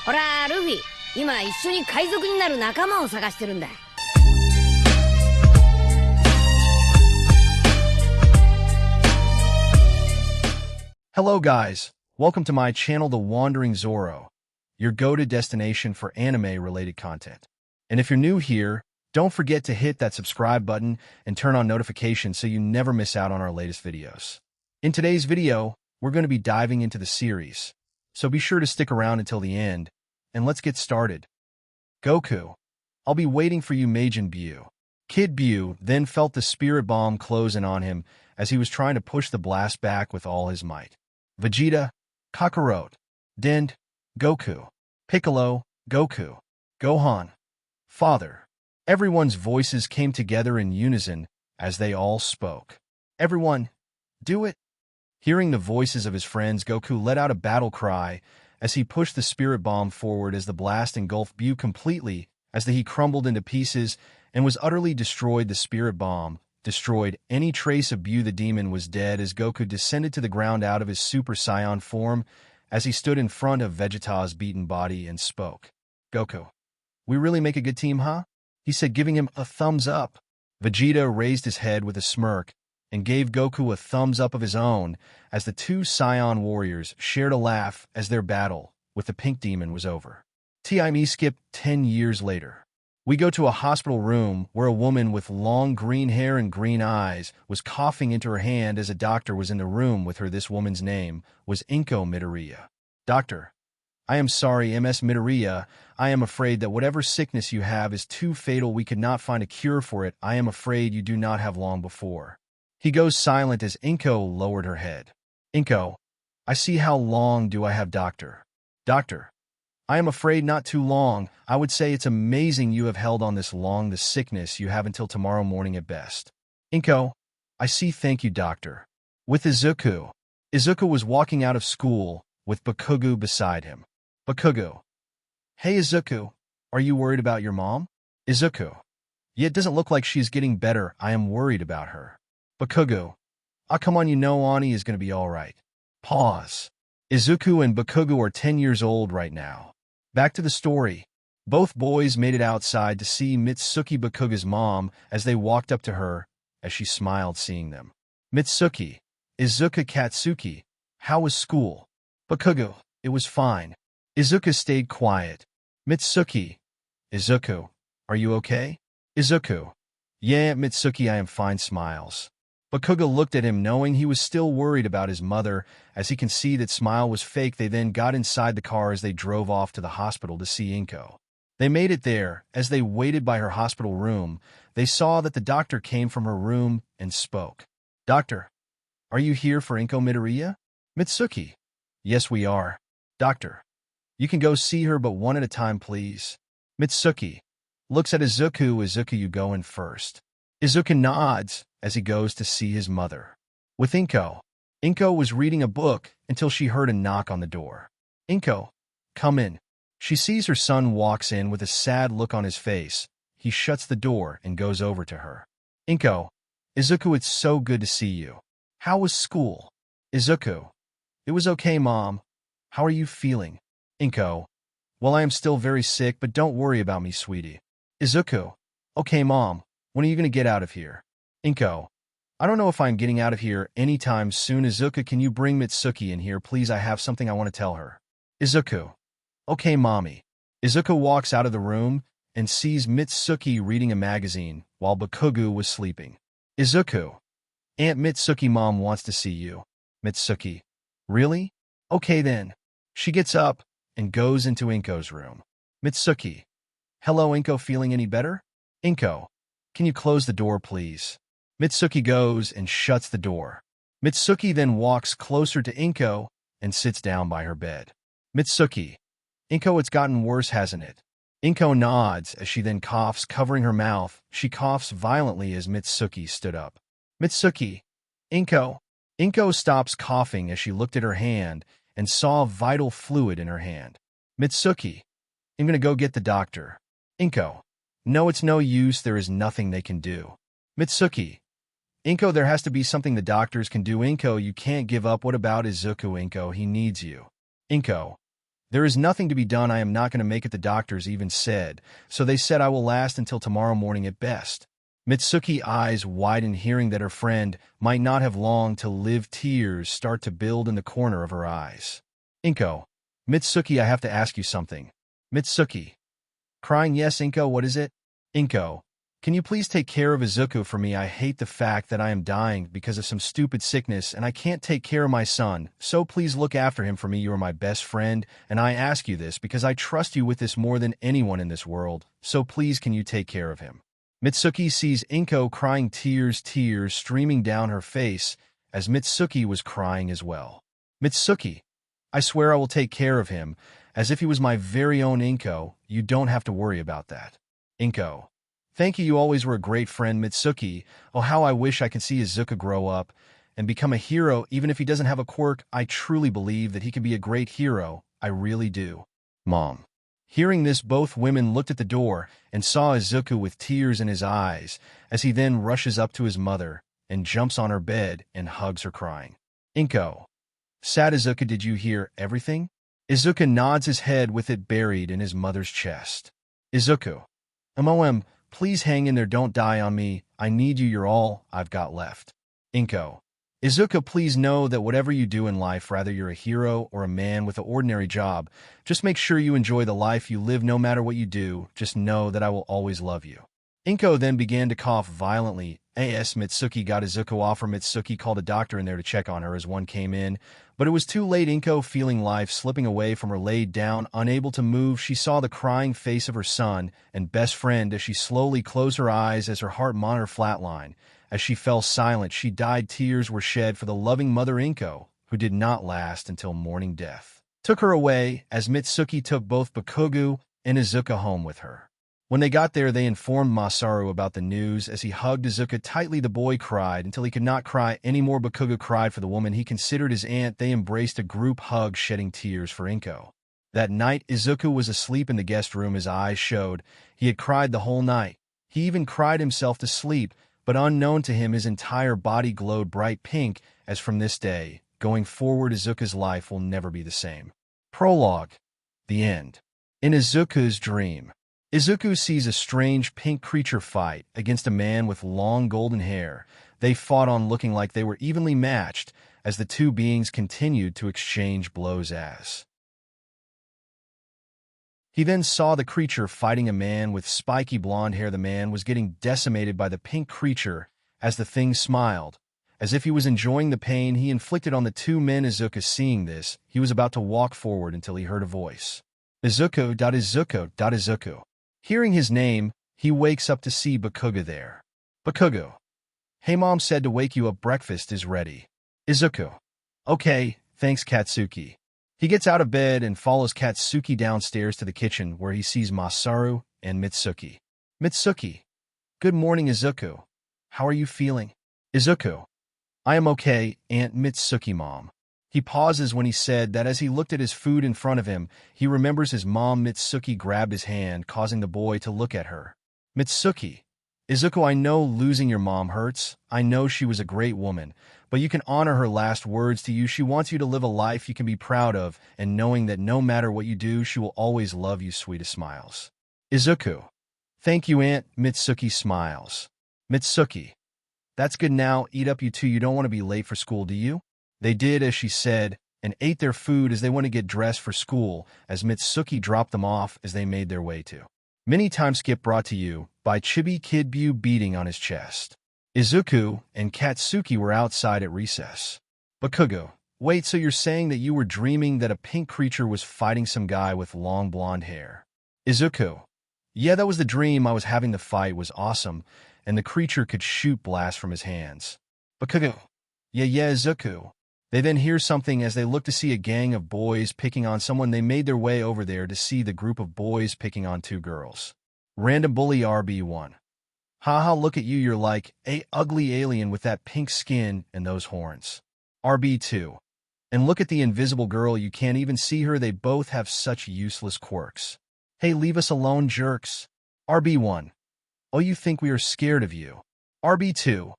ほら、ルフィ、今一緒に海賊になる仲間を探してるんだ。Hello guys, welcome to my channel The Wandering Zoro, your go-to destination for anime-related content. And if you're new here, don't forget to hit that subscribe button and turn on notifications so you never miss out on our latest videos. In today's video, we're going to be diving into the series, so be sure to stick around until the end, and let's get started. Goku, I'll be waiting for you, Majin Buu. Kid Buu then felt the spirit bomb close in on him as he was trying to push the blast back with all his might. Vegeta, Kakarot, Dend, Goku, Piccolo, Goku, Gohan, Father. Everyone's voices came together in unison as they all spoke. Everyone, do it! Hearing the voices of his friends, Goku let out a battle cry as he pushed the spirit bomb forward as the blast engulfed Buu completely as he crumbled into pieces and was utterly destroyed. The spirit bomb destroyed any trace of Buu the demon was dead as Goku descended to the ground out of his Super Saiyan form as he stood in front of Vegeta's beaten body and spoke. Goku, we really make a good team, huh? He said, giving him a thumbs up. Vegeta raised his head with a smirk and gave Goku a thumbs up of his own as the two Saiyan warriors shared a laugh as their battle with the pink demon was over. Time skipped 10 years later. We go to a hospital room where a woman with long green hair and green eyes was coughing into her hand as a doctor was in the room with her. This woman's name was Inko Midoriya. Doctor, I am sorry, Ms. Midoriya. I am afraid that whatever sickness you have is too fatal. We could not find a cure for it. I am afraid you do not have long before. He goes silent as Inko lowered her head. Inko, I see. How long do I have, doctor? Doctor, I am afraid not too long. I would say it's amazing you have held on this long. The sickness you have until tomorrow morning at best. Inko, I see. Thank you, doctor. With Izuku. Izuku was walking out of school with Bakugo beside him. Bakugo. Hey Izuku, are you worried about your mom? Izuku. Yeah, it doesn't look like she's getting better. I am worried about her. Bakugo. Ah, come on, you know Ani is going to be alright. Pause. Izuku and Bakugo are 10 years old right now. Back to the story. Both boys made it outside to see Mitsuki, Bakugo's mom, as they walked up to her, as she smiled seeing them. Mitsuki. Izuku Katsuki. How was school? Bakugo. It was fine. Izuku stayed quiet. Mitsuki. Izuku. Are you okay? Izuku. Yeah, Mitsuki, I am fine. Smiles. Bakugo looked at him knowing he was still worried about his mother, as he can see that smile was fake. They then got inside the car as they drove off to the hospital to see Inko. They made it there. As they waited by her hospital room, they saw that the doctor came from her room and spoke. Doctor, are you here for Inko Midoriya? Mitsuki. Yes, we are. Doctor, you can go see her, but one at a time, please. Mitsuki looks at Izuku. Izuku, you go in first. Izuku nods as he goes to see his mother. With Inko. Inko was reading a book until she heard a knock on the door. Inko, come in. She sees her son walks in with a sad look on his face. He shuts the door and goes over to her. Inko, Izuku, it's so good to see you. How was school? Izuku, it was okay, Mom. How are you feeling? Inko, well, I am still very sick, but don't worry about me, sweetie. Izuku, okay, Mom. When are you going to get out of here? Inko, I don't know if I'm getting out of here anytime soon. Izuku, can you bring Mitsuki in here, please? I have something I want to tell her. Izuku, okay, Mommy. Izuku walks out of the room and sees Mitsuki reading a magazine while Bakugo was sleeping. Izuku, Aunt Mitsuki, Mom wants to see you. Mitsuki, really? Okay then. She gets up and goes into Inko's room. Mitsuki, hello Inko, feeling any better? Inko, can you close the door, please? Mitsuki goes and shuts the door. Mitsuki then walks closer to Inko and sits down by her bed. Mitsuki, Inko, it's gotten worse, hasn't it? Inko nods as she then coughs, covering her mouth. She coughs violently as Mitsuki stood up. Mitsuki, Inko. Inko stops coughing as she looked at her hand and saw vital fluid in her hand. Mitsuki, I'm going to go get the doctor. Inko, no, it's no use. There is nothing they can do. Mitsuki, Inko, there has to be something the doctors can do. Inko, you can't give up. What about Izuku? Inko, he needs you. Inko, There is nothing to be done. I am not going to make it, the doctors even said, so they said I will last until tomorrow morning at best. Mitsuki's eyes widened, hearing that her friend might not have long to live. Tears start to build in the corner of her eyes. Inko. Mitsuki, I have to ask you something. Mitsuki. Crying, yes, Inko, what is it? Inko. Can you please take care of Izuku for me? I hate the fact that I am dying because of some stupid sickness and I can't take care of my son, so please look after him for me. You are my best friend, and I ask you this because I trust you with this more than anyone in this world, so please can you take care of him? Mitsuki sees Inko crying, tears streaming down her face, as Mitsuki was crying as well. Mitsuki, I swear I will take care of him, as if he was my very own. Inko, you don't have to worry about that. Inko. Thank you, you always were a great friend. Mitsuki, oh how I wish I could see Izuku grow up and become a hero. Even if he doesn't have a quirk, I truly believe that he can be a great hero. I really do. Mom. Hearing this, both women looked at the door and saw Izuku with tears in his eyes, as he then rushes up to his mother and jumps on her bed and hugs her, crying. Inko. Sad Izuku, did you hear everything? Izuku nods his head with it buried in his mother's chest. Izuku. MOM. Please hang in there, don't die on me. I need you, you're all I've got left. Inko. Izuku, please know that whatever you do in life, whether you're a hero or a man with an ordinary job, just make sure you enjoy the life you live no matter what you do. Just know that I will always love you. Inko then began to cough violently. As Mitsuki got Izuku off her, Mitsuki called a doctor in there to check on her as one came in, but it was too late. Inko, feeling life slipping away from her, laid down, unable to move. She saw the crying face of her son and best friend as she slowly closed her eyes as her heart monitor flatlined. As she fell silent, she died. Tears were shed for the loving mother. Inko, who did not last until morning death, took her away, as Mitsuki took both Bakugo and Izuku home with her. When they got there, they informed Masaru about the news. As he hugged Izuku tightly, the boy cried until he could not cry anymore. Bakugo cried for the woman he considered his aunt. They embraced a group hug, shedding tears for Inko. That night, Izuku was asleep in the guest room. His eyes showed he had cried the whole night. He even cried himself to sleep, but unknown to him, his entire body glowed bright pink, as from this day, going forward, Izuku's life will never be the same. Prologue. The end. In Izuku's dream, Izuku sees a strange pink creature fight against a man with long golden hair. They fought on, looking like they were evenly matched, as the two beings continued to exchange blows. As he then saw the creature fighting a man with spiky blonde hair. The man was getting decimated by the pink creature as the thing smiled, as if he was enjoying the pain he inflicted on the two men. Izuku, seeing this, he was about to walk forward until he heard a voice. Izuku. Izuku. Izuku. Hearing his name, he wakes up to see Bakugo there. Bakugo. Hey, Mom said to wake you up. Breakfast is ready. Izuku. Okay, thanks, Katsuki. He gets out of bed and follows Katsuki downstairs to the kitchen, where he sees Masaru and Mitsuki. Mitsuki. Good morning, Izuku. How are you feeling? Izuku. I am okay, Aunt Mitsuki. Mom. He pauses when he said that. As he looked at his food in front of him, he remembers his mom. Mitsuki grabbed his hand, causing the boy to look at her. Mitsuki. Izuku, I know losing your mom hurts. I know she was a great woman, but you can honor her last words to you. She wants you to live a life you can be proud of, and knowing that no matter what you do, she will always love you. Sweetest smiles. Izuku. Thank you, Aunt. Mitsuki smiles. Mitsuki. That's good, now eat up, you two. You don't want to be late for school, do you? They did as she said, and ate their food as they went to get dressed for school, as Mitsuki dropped them off as they made their way to Many Time Skip, brought to you by Chibi Kid Buu beating on his chest. Izuku and Katsuki were outside at recess. Bakugo. Wait, so you're saying that you were dreaming that a pink creature was fighting some guy with long blonde hair? Izuku. Yeah, that was the dream I was having. The fight was awesome, and the creature could shoot blasts from his hands. Bakugo. Yeah, Izuku. They then hear something as they look to see a gang of boys picking on someone. They made their way over there to see the group of boys picking on two girls. Random bully RB1. Haha, look at you, you're like a ugly alien with that pink skin and those horns. RB2. And look at the invisible girl, you can't even see her. They both have such useless quirks. Hey, leave us alone, jerks. RB1. Oh, you think we are scared of you? RB2.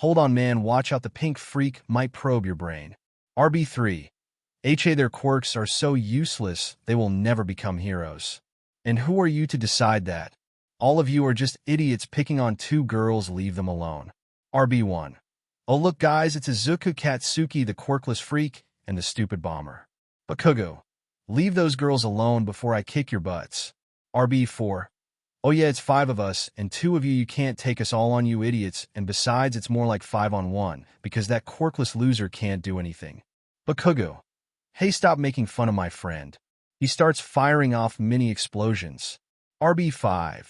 Hold on, man, watch out, the pink freak might probe your brain. RB3. Their quirks are so useless, they will never become heroes. And who are you to decide that? All of you are just idiots picking on two girls, leave them alone. RB1. Oh look guys, it's Izuku Katsuki, the quirkless freak, and the stupid bomber. Bakugo. Leave those girls alone before I kick your butts. RB4. Oh yeah, it's 5 of us, and 2 of you, you can't take us all on, you idiots, and besides it's more like 5 on 1, because that quirkless loser can't do anything. Bakugo. Hey, stop making fun of my friend. He starts firing off mini explosions. RB5.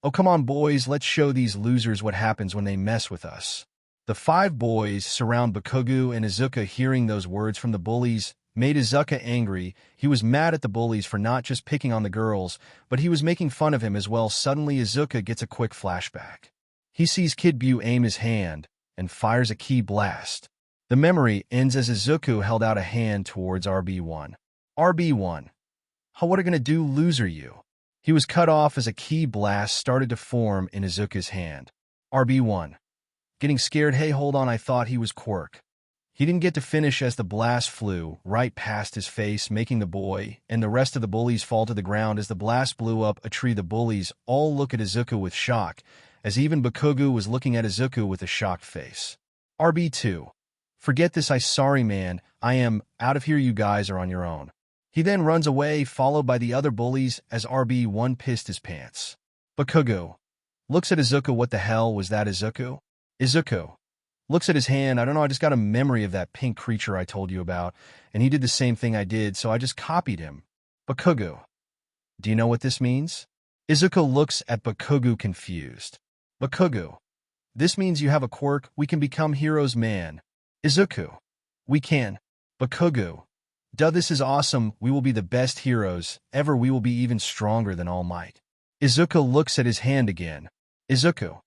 Oh come on boys, let's show these losers what happens when they mess with us. The 5 boys surround Bakugo, and Izuku, hearing those words from the bullies, made Izuku angry. He was mad at the bullies for not just picking on the girls, but he was making fun of him as well. Suddenly Izuku gets a quick flashback. He sees Kid Buu aim his hand and fires a key blast. The memory ends as Izuku held out a hand towards RB1. RB1. How, what are gonna do, loser you? He was cut off as a key blast started to form in Izuku's hand. RB1. Getting scared. Hey, hold on, I thought he was quirk. He didn't get to finish as the blast flew right past his face, making the boy and the rest of the bullies fall to the ground as the blast blew up a tree. The bullies all look at Izuku with shock, as even Bakugo was looking at Izuku with a shocked face. RB2. Forget this, sorry man, I am out of here, you guys are on your own. He then runs away, followed by the other bullies as RB1 pissed his pants. Bakugo looks at Izuku. What the hell was that, Izuku? Izuku looks at his hand. I don't know, I just got a memory of that pink creature I told you about, and he did the same thing I did, so I just copied him. Bakugo. Do you know what this means? Izuku looks at Bakugo confused. Bakugo. This means you have a quirk. We can become heroes, man. Izuku. We can. Bakugo. Duh, this is awesome. We will be the best heroes ever. We will be even stronger than All Might. Izuku looks at his hand again. Izuku.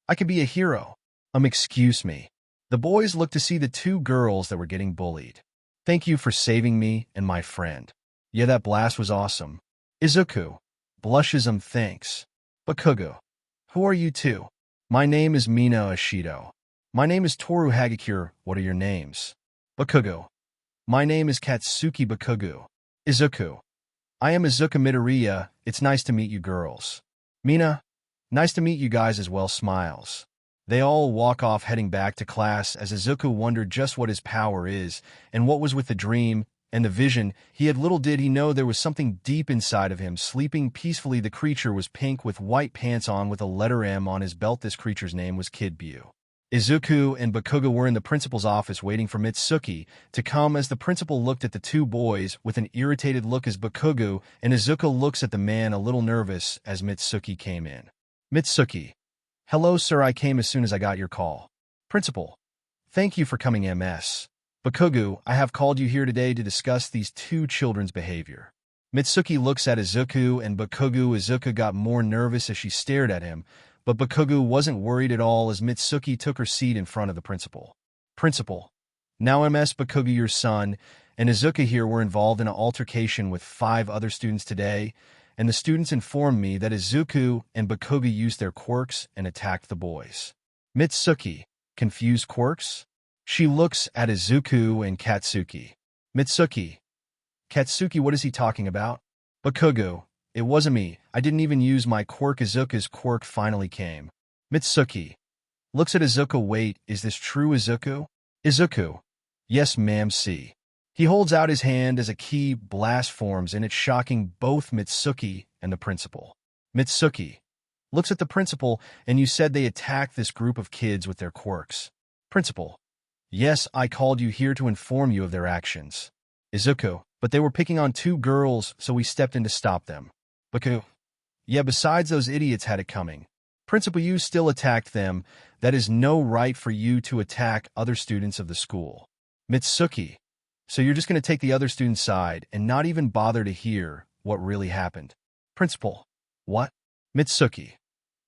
I can be a hero. Excuse me. The boys look to see the 2 girls that were getting bullied. Thank you for saving me and my friend. Yeah, that blast was awesome. Izuku blushes. Thanks. Bakugo. Who are you two? My name is Mina Ashido. My name is Toru Hagakure. What are your names? Bakugo. My name is Katsuki. Bakugo. Izuku. I am Izuku Midoriya. It's nice to meet you girls. Mina. Nice to meet you guys as well. Smiles. They all walk off, heading back to class as Izuku wondered just what his power is and what was with the dream and the vision. Little did he know there was something deep inside of him, sleeping peacefully. The creature was pink with white pants on with a letter M on his belt. This creature's name was Kid Buu. Izuku and Bakugo were in the principal's office waiting for Mitsuki to come as the principal looked at the 2 boys with an irritated look as Bakugo and Izuku looks at the man a little nervous as Mitsuki came in. Mitsuki. Hello sir, I came as soon as I got your call. Principal. Thank you for coming, MS. Bakugo, I have called you here today to discuss these 2 children's behavior. Mitsuki looks at Izuku and Bakugo. Izuku got more nervous as she stared at him, but Bakugo wasn't worried at all as Mitsuki took her seat in front of the principal. Principal. Now MS Bakugo, your son and Izuku here were involved in an altercation with 5 other students today, and the students informed me that Izuku and Bakugo used their quirks and attacked the boys. Mitsuki. Confused quirks? She looks at Izuku and Katsuki. Mitsuki. Katsuki, what is he talking about? Bakugo. It wasn't me. I didn't even use my quirk. Izuku's quirk finally came. Mitsuki. Looks at Izuku. Wait, is this true, Izuku? Izuku. Yes, ma'am. See. He holds out his hand as a key blast forms in it, shocking both Mitsuki and the principal. Mitsuki looks at the principal, and you said they attacked this group of kids with their quirks. Principal. Yes, I called you here to inform you of their actions. Izuku. But they were picking on 2 girls, so we stepped in to stop them. Bakugo. Yeah, besides those idiots had it coming. Principal, you still attacked them. That is no right for you to attack other students of the school. Mitsuki. So you're just going to take the other student's side and not even bother to hear what really happened. Principal. What? Mitsuki.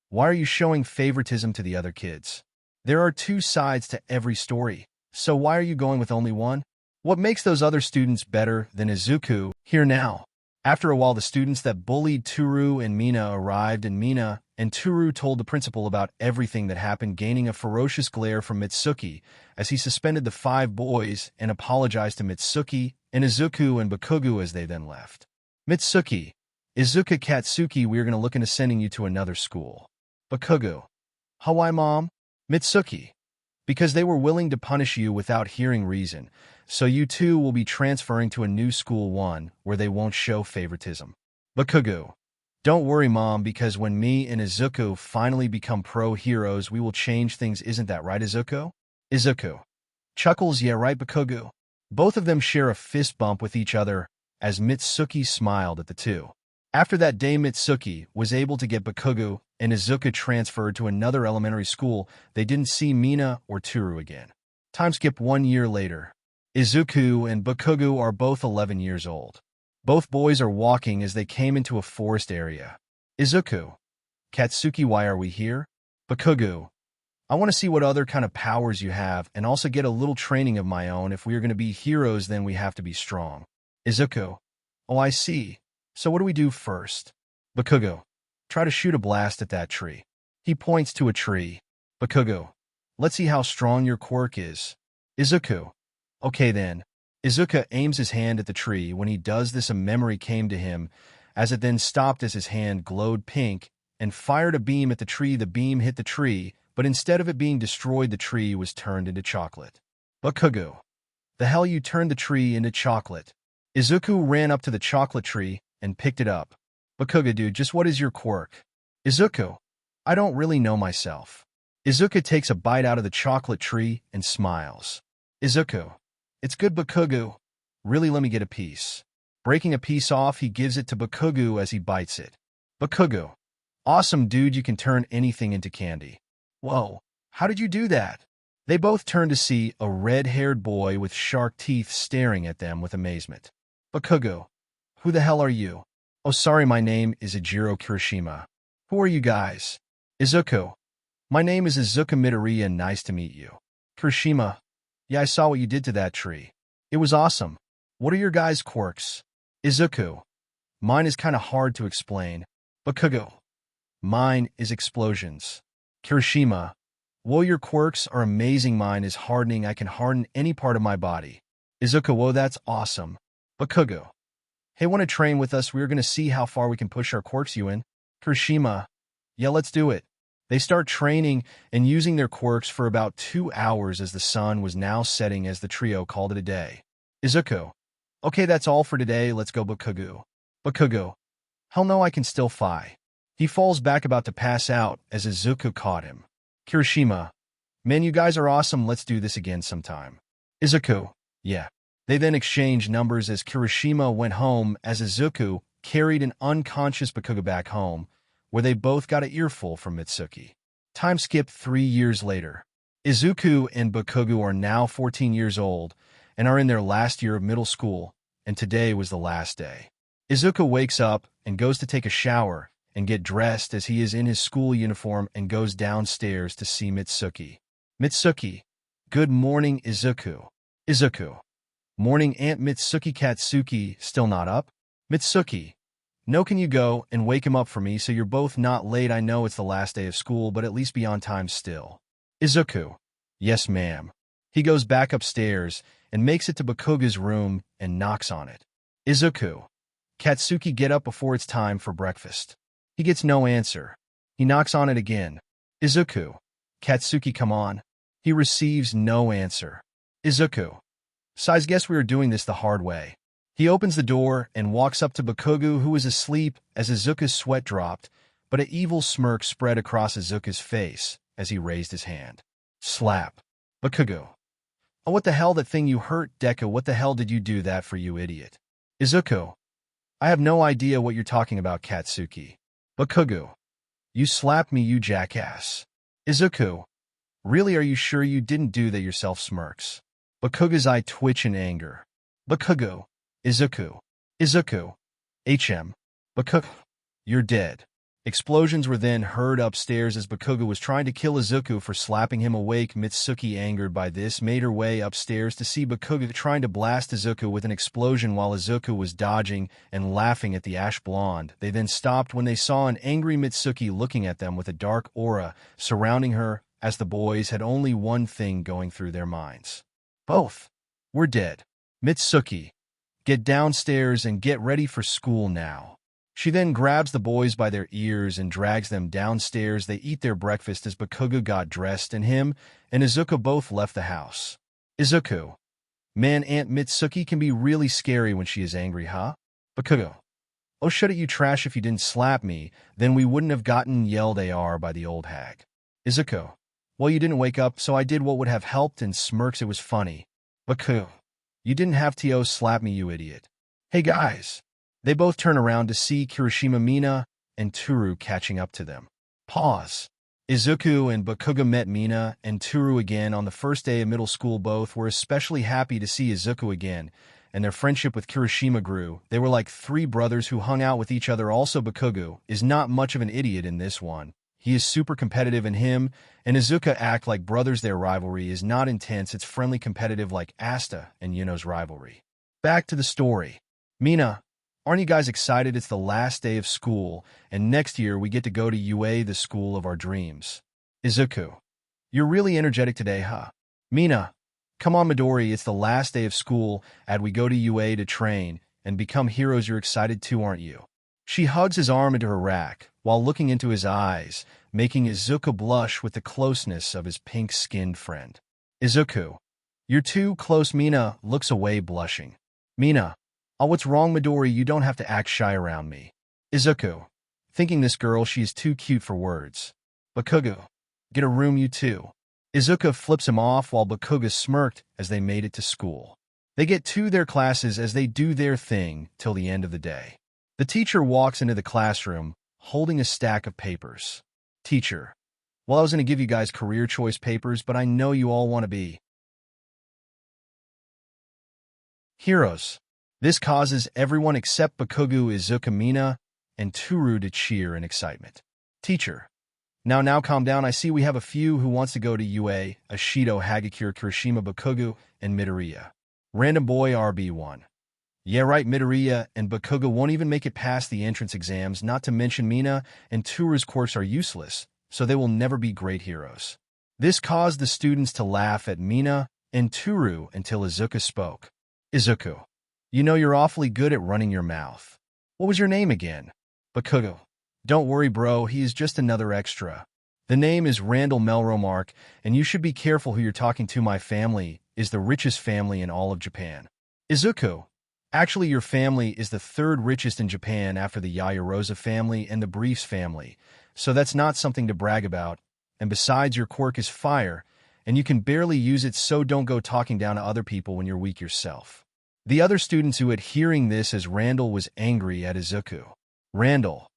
Why are you showing favoritism to the other kids? There are 2 sides to every story, so why are you going with only one? What makes those other students better than Izuku here now? After a while, the students that bullied Toru and Mina arrived, and Mina and Toru told the principal about everything that happened, gaining a ferocious glare from Mitsuki as he suspended the 5 boys and apologized to Mitsuki and Izuku and Bakugo as they then left. Mitsuki, Izuka Katsuki, we're going to look into sending you to another school. Bakugo, why mom? Mitsuki, because they were willing to punish you without hearing reason, so you two will be transferring to a new school, one where they won't show favoritism. Bakugo, don't worry mom, because when me and Izuku finally become pro-heroes, we will change things, isn't that right Izuku? Izuku chuckles, yeah right Bakugo. Both of them share a fist bump with each other as Mitsuki smiled at the two. After that day, Mitsuki was able to get Bakugo and Izuku transferred to another elementary school. They didn't see Mina or Toru again. Time skip 1 year later. Izuku and Bakugo are both 11 years old. Both boys are walking as they came into a forest area. Izuku, Katsuki, why are we here? Bakugo, I want to see what other kind of powers you have and also get a little training of my own. If we are going to be heroes, then we have to be strong. Izuku, oh I see. So what do we do first? Bakugo, try to shoot a blast at that tree. He points to a tree. Bakugo, let's see how strong your quirk is. Izuku, okay then. Izuku aims his hand at the tree. When he does this, a memory came to him, as it then stopped as his hand glowed pink and fired a beam at the tree. The beam hit the tree, but instead of it being destroyed, the tree was turned into chocolate. Bakugo, the hell, you turned the tree into chocolate? Izuku ran up to the chocolate tree and picked it up. Bakugo, dude, just what is your quirk? Izuku, I don't really know myself. Izuku takes a bite out of the chocolate tree and smiles. Izuku, it's good Bakugo. Really, let me get a piece. Breaking a piece off, he gives it to Bakugo as he bites it. Bakugo, awesome dude, you can turn anything into candy. Whoa, how did you do that? They both turn to see a red-haired boy with shark teeth staring at them with amazement. Bakugo, who the hell are you? Oh sorry, my name is Ijiro Kirishima. Who are you guys? Izuku, my name is Izuku Midoriya and nice to meet you. Kirishima, yeah, I saw what you did to that tree. It was awesome. What are your guys' quirks? Izuku, mine is kinda hard to explain. Bakugo, mine is explosions. Kirishima, whoa, your quirks are amazing. Mine is hardening. I can harden any part of my body. Izuku, whoa, that's awesome. Bakugo, hey, want to train with us? We're going to see how far we can push our quirks you in. Kirishima, yeah, let's do it. They start training and using their quirks for about 2 hours as the sun was now setting as the trio called it a day. Izuku, okay, that's all for today. Let's go Bakugo. Bakugo, hell no, I can still fly. He falls back about to pass out as Izuku caught him. Kirishima, man, you guys are awesome. Let's do this again sometime. Izuku, yeah. They then exchanged numbers as Kirishima went home as Izuku carried an unconscious Bakugo back home, where they both got an earful from Mitsuki. Time skip 3 years later. Izuku and Bakugo are now 14 years old and are in their last year of middle school, and today was the last day. Izuku wakes up and goes to take a shower and get dressed as he is in his school uniform and goes downstairs to see Mitsuki. Mitsuki, good morning Izuku. Izuku, morning Aunt Mitsuki. Katsuki, still not up? Mitsuki, no, can you go and wake him up for me so you're both not late? I know it's the last day of school, but at least be on time still. Izuku, yes ma'am. He goes back upstairs and makes it to Bakugo's room and knocks on it. Izuku, Katsuki, get up before it's time for breakfast. He gets no answer. He knocks on it again. Izuku, Katsuki, come on. He receives no answer. Izuku, so I guess we are doing this the hard way. He opens the door and walks up to Bakugo, who is asleep, as Izuku's sweat dropped, but an evil smirk spread across Izuku's face as he raised his hand. Slap. Bakugo, oh, what the hell, that thing you hurt? Deku, what the hell did you do that for, you idiot? Izuku, I have no idea what you're talking about, Katsuki. Bakugo, you slapped me, you jackass. Izuku, really, are you sure you didn't do that yourself? Smirks. Bakugo's eye twitch in anger. Bakugo, Izuku, Izuku, Bakugo, you're dead. Explosions were then heard upstairs as Bakugo was trying to kill Izuku for slapping him awake. Mitsuki, angered by this, made her way upstairs to see Bakugo trying to blast Izuku with an explosion while Izuku was dodging and laughing at the ash blonde. They then stopped when they saw an angry Mitsuki looking at them with a dark aura surrounding her, as the boys had only one thing going through their minds. Both were dead. Mitsuki, Get downstairs and get ready for school now. She then grabs the boys by their ears and drags them downstairs. They eat their breakfast as Bakugo got dressed, and him and Izuku both left the house. Izuku. Man, Aunt Mitsuki can be really scary when she is angry, huh? Bakugo. Oh, shut it, you trash. If you didn't slap me, then we wouldn't have gotten yelled AR by the old hag. Izuku. Well, you didn't wake up, so I did what would have helped, and smirks. It was funny. Bakugo. You didn't have to slap me, you idiot. Hey, guys. They both turn around to see Kirishima, Mina, and Toru catching up to them. Pause. Izuku and Bakugo met Mina and Toru again on the first day of middle school. Both were especially happy to see Izuku again, and their friendship with Kirishima grew. They were like three brothers who hung out with each other. Also, Bakugo is not much of an idiot in this one. He is super competitive, and him and Izuku act like brothers. Their rivalry is not intense, it's friendly competitive like Asta and Yuno's rivalry. Back to the story. Mina, aren't you guys excited? It's the last day of school, and next year we get to go to UA, the school of our dreams. Izuku, you're really energetic today, huh? Mina, come on, Midori, it's the last day of school, and we go to UA to train and become heroes. You're excited too, aren't you? She hugs his arm into her rack while looking into his eyes, making Izuku blush with the closeness of his pink-skinned friend. Izuku, you're too close. Mina looks away, blushing. Mina, oh, what's wrong, Midori? You don't have to act shy around me. Izuku, thinking this girl, she is too cute for words. Bakugo, get a room, you two. Izuku flips him off while Bakugo smirked as they made it to school. They get to their classes as they do their thing till the end of the day. The teacher walks into the classroom, holding a stack of papers. Teacher, well, I was going to give you guys career choice papers, but I know you all want to be heroes. This causes everyone except Bakugo, Izuku, Mina, and Toru to cheer in excitement. Teacher, now calm down. I see we have a few who wants to go to UA, Ashido, Hagakure, Kirishima, Bakugo, and Midoriya. Random boy RB1. Yeah, right, Midoriya and Bakugo won't even make it past the entrance exams, not to mention Mina and Toru's quirks are useless, so they will never be great heroes. This caused the students to laugh at Mina and Toru until Izuku spoke. Izuku, you know you're awfully good at running your mouth. What was your name again? Bakugo, don't worry, bro, he is just another extra. The name is Randall Melromark, and you should be careful who you're talking to. My family is the richest family in all of Japan. Izuku, actually, your family is the third richest in Japan after the Yayarosa family and the Briefs family, so that's not something to brag about. And besides, your quirk is fire, and you can barely use it, so don't go talking down to other people when you're weak yourself. The other students who had hearing this as Randall was angry at Izuku. Randall,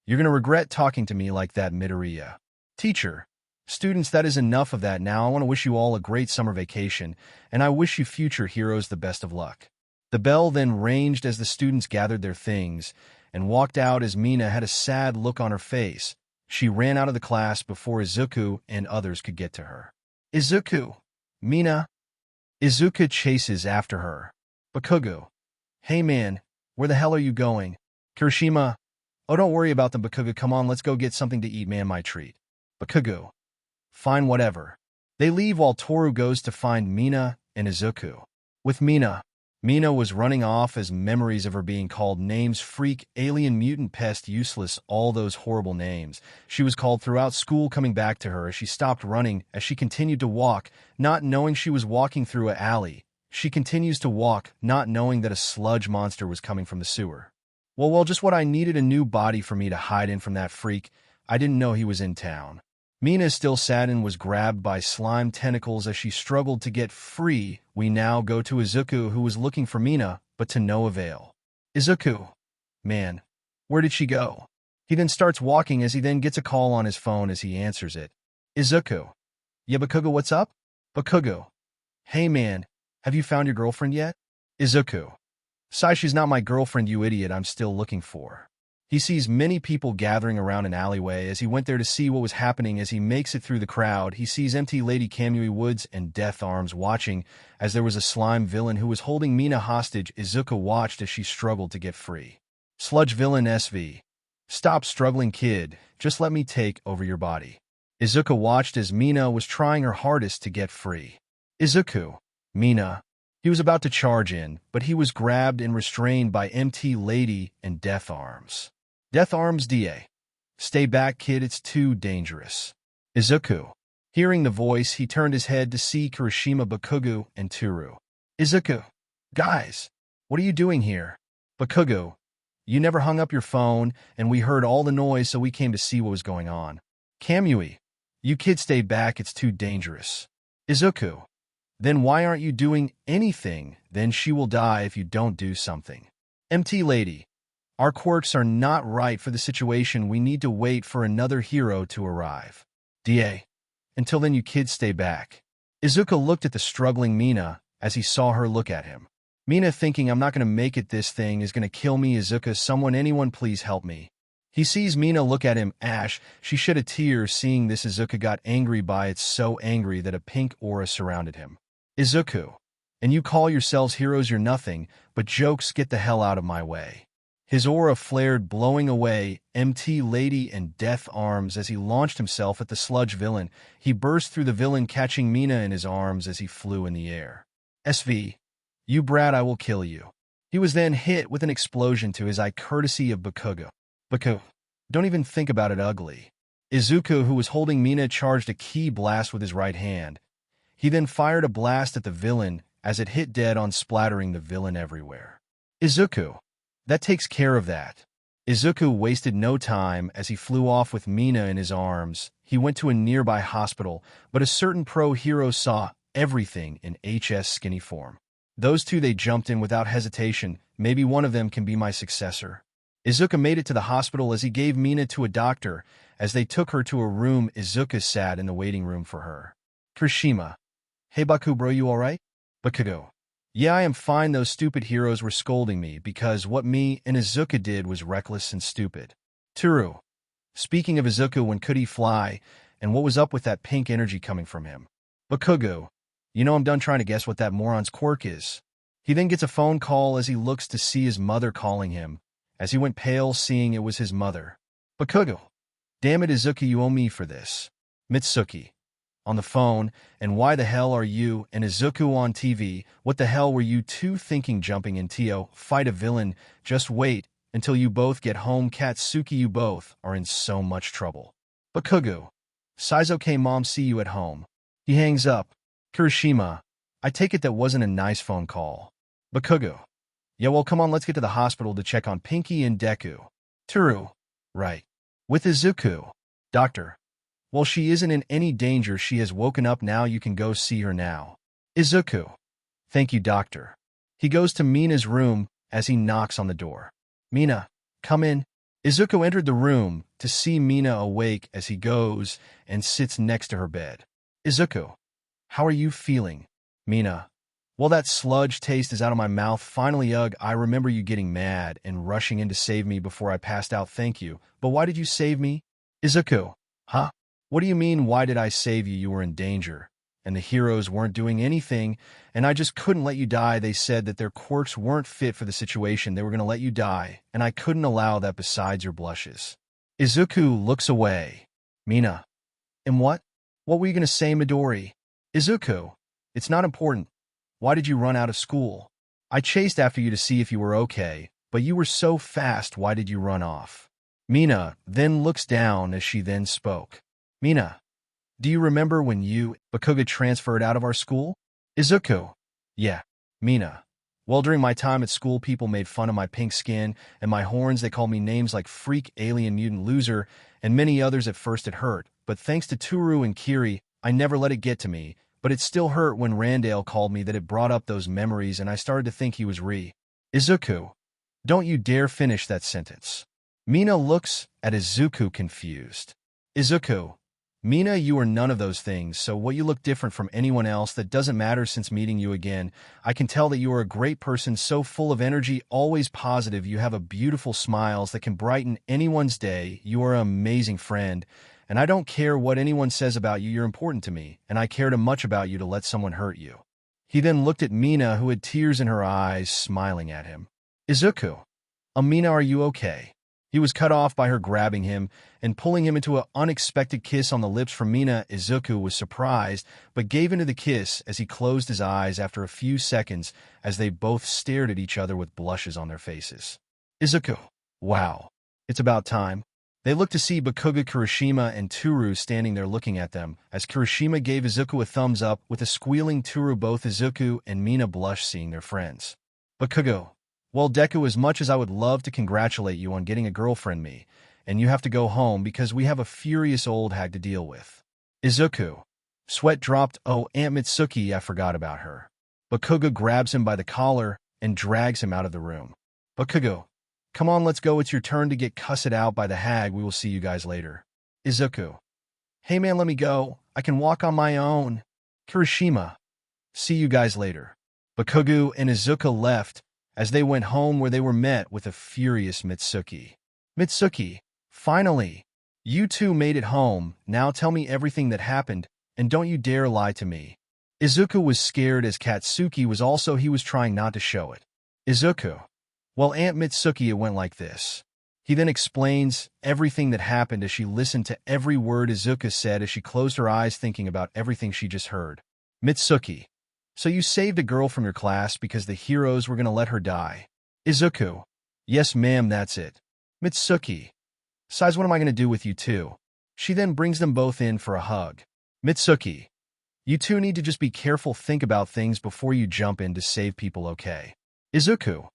you're going to regret talking to me like that, Midoriya. Teacher, students, that is enough of that now. I want to wish you all a great summer vacation, and I wish you future heroes the best of luck. The bell then ranged as the students gathered their things and walked out as Mina had a sad look on her face. She ran out of the class before Izuku and others could get to her. Izuku! Mina! Izuku chases after her. Bakugo! Hey man, where the hell are you going? Kirishima! Oh, don't worry about them, Bakugo. Come on, let's go get something to eat, man, my treat. Bakugo! Fine, whatever. They leave while Toru goes to find Mina and Izuku. With Mina was running off as memories of her being called names: freak, alien, mutant, pest, useless, all those horrible names she was called throughout school coming back to her as she stopped running, as she continued to walk, not knowing she was walking through an alley. She continues to walk, not knowing that a sludge monster was coming from the sewer. Well, just what I needed, a new body for me to hide in from that freak. I didn't know he was in town. Mina is still sad and was grabbed by slime tentacles as she struggled to get free. We now go to Izuku, who was looking for Mina, but to no avail. Izuku. Man, where did she go? He then starts walking as he then gets a call on his phone as he answers it. Izuku. Yeah, Bakugo, what's up? Bakugo. Hey man, have you found your girlfriend yet? Izuku. Sai, she's not my girlfriend, you idiot. I'm still looking for her. He sees many people gathering around an alleyway as he went there to see what was happening. As he makes it through the crowd, he sees empty Lady Kamui Woods and Death Arms watching as there was a slime villain who was holding Mina hostage. Izuku watched as she struggled to get free. Sludge villain SV. Stop struggling, kid. Just let me take over your body. Izuku watched as Mina was trying her hardest to get free. Izuku. Mina. He was about to charge in, but he was grabbed and restrained by MT Lady and Death Arms. Death Arms DA. Stay back, kid, it's too dangerous. Izuku. Hearing the voice, he turned his head to see Kirishima, Bakugo, and Toru. Izuku. Guys, what are you doing here? Bakugo. You never hung up your phone, and we heard all the noise, so we came to see what was going on. Kamui. You kids stay back, it's too dangerous. Izuku. Then why aren't you doing anything? Then she will die if you don't do something. MT Lady. Our quirks are not right for the situation. We need to wait for another hero to arrive. DA. Until then, you kids stay back. Izuku looked at the struggling Mina as he saw her look at him. Mina, thinking, I'm not going to make it, this thing is going to kill me. Izuku, anyone please help me. He sees Mina look at him. Ash, she shed a tear seeing this. Izuku got angry by it, so angry that a pink aura surrounded him. Izuku. And you call yourselves heroes? You're nothing but jokes. Get the hell out of my way. His aura flared, blowing away MT Lady and Death Arms as he launched himself at the sludge villain. He burst through the villain, catching Mina in his arms as he flew in the air. SV. You brat, I will kill you. He was then hit with an explosion to his eye, courtesy of Bakugo. Baku. Don't even think about it, ugly. Izuku, who was holding Mina, charged a ki blast with his right hand. He then fired a blast at the villain as it hit dead on, splattering the villain everywhere. Izuku. That takes care of that. Izuku wasted no time as he flew off with Mina in his arms. He went to a nearby hospital, but a certain pro hero saw everything in HS skinny form. Those two, they jumped in without hesitation. Maybe one of them can be my successor. Izuku made it to the hospital as he gave Mina to a doctor. As they took her to a room, Izuku sat in the waiting room for her. Kirishima. Hey Baku bro, you alright? Bakugo. Yeah, I am fine. Those stupid heroes were scolding me because what me and Izuku did was reckless and stupid. Toru. Speaking of Izuku, when could he fly, and what was up with that pink energy coming from him? Bakugo. You know, I'm done trying to guess what that moron's quirk is. He then gets a phone call as he looks to see his mother calling him, as he went pale seeing it was his mother. Bakugo. Damn it, Izuku, you owe me for this. Mitsuki. On the phone, and why the hell are you and Izuku on TV? What the hell were you two thinking, jumping in Tio, fight a villain? Just wait until you both get home. Katsuki, you both are in so much trouble. Bakugo. Saizoke, mom, see you at home. He hangs up. Kirishima. I take it that wasn't a nice phone call. Bakugo. Yeah, well, come on, let's get to the hospital to check on Pinky and Deku. Toru. Right. With Izuku. Doctor. Well, she isn't in any danger. She has woken up now. You can go see her now. Izuku. Thank you, doctor. He goes to Mina's room as he knocks on the door. Mina, come in. Izuku entered the room to see Mina awake as he goes and sits next to her bed. Izuku. How are you feeling? Mina. Well, that sludge taste is out of my mouth. Finally, ugh, I remember you getting mad and rushing in to save me before I passed out. Thank you. But why did you save me? Izuku. Huh? What do you mean, why did I save you? You were in danger, and the heroes weren't doing anything, and I just couldn't let you die. They said that their quirks weren't fit for the situation. They were going to let you die, and I couldn't allow that. Besides your blushes. Izuku looks away. Mina. And what? What were you going to say, Midori? Izuku. It's not important. Why did you run out of school? I chased after you to see if you were okay, but you were so fast. Why did you run off? Mina then looks down as she then spoke. Mina, do you remember when you, Bakugo, transferred out of our school? Izuku. Yeah. Mina. Well, during my time at school, people made fun of my pink skin and my horns. They called me names like freak, alien, mutant, loser, and many others. At first it hurt, but thanks to Toru and Kiri, I never let it get to me. But it still hurt when Randale called me. That it brought up those memories, and I started to think he was Izuku. Don't you dare finish that sentence. Mina looks at Izuku confused. Izuku. Mina, you are none of those things, so what you look different from anyone else. That doesn't matter. Since meeting you again, I can tell that you are a great person, so full of energy, always positive. You have a beautiful smiles that can brighten anyone's day. You are an amazing friend, and I don't care what anyone says about you. You're important to me, and I care too much about you to let someone hurt you. He then looked at Mina, who had tears in her eyes, smiling at him. Izuku. Mina, are you okay? He was cut off by her grabbing him and pulling him into an unexpected kiss on the lips from Mina. Izuku was surprised, but gave into the kiss as he closed his eyes after a few seconds as they both stared at each other with blushes on their faces. Izuku. Wow. It's about time. They looked to see Bakugo, Kirishima, and Toru standing there looking at them, as Kirishima gave Izuku a thumbs up with a squealing Toru. Both Izuku and Mina blushed seeing their friends. Bakugo. Well, Deku, as much as I would love to congratulate you on getting a girlfriend, and you have to go home because we have a furious old hag to deal with. Izuku. Sweat dropped. Oh, Aunt Mitsuki, I forgot about her. Bakugo grabs him by the collar and drags him out of the room. Bakugo. Come on, let's go. It's your turn to get cussed out by the hag. We will see you guys later. Izuku. Hey man, let me go. I can walk on my own. Kirishima. See you guys later. Bakugo and Izuku left as they went home, where they were met with a furious Mitsuki. Mitsuki. Finally. You two made it home. Now tell me everything that happened, and don't you dare lie to me. Izuku was scared, as Katsuki was also. He was trying not to show it. Izuku. Well, Aunt Mitsuki, it went like this. He then explains everything that happened as she listened to every word Izuku said as she closed her eyes thinking about everything she just heard. Mitsuki. So you saved a girl from your class because the heroes were going to let her die. Izuku. Yes, ma'am, that's it. Mitsuki. Besides, what am I going to do with you two? She then brings them both in for a hug. Mitsuki. You two need to just be careful, think about things before you jump in to save people, okay? Izuku.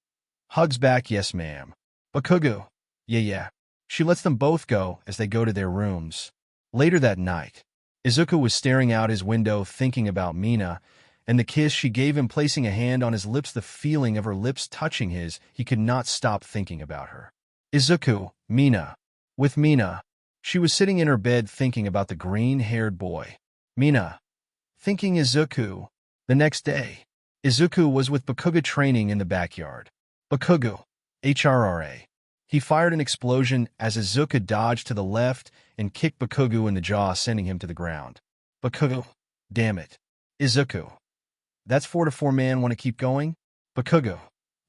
Hugs back, yes ma'am. Bakugo. Yeah. She lets them both go as they go to their rooms. Later that night, Izuku was staring out his window thinking about Mina and the kiss she gave him, placing a hand on his lips, the feeling of her lips touching his. He could not stop thinking about her. Izuku. Mina. With Mina. She was sitting in her bed thinking about the green-haired boy. Mina. Thinking Izuku. The next day, Izuku was with Bakugo training in the backyard. Bakugo. HRRA. He fired an explosion as Izuku dodged to the left and kicked Bakugo in the jaw, sending him to the ground. Bakugo. Damn it. Izuku. That's 4-4, man. Want to keep going? Bakugo.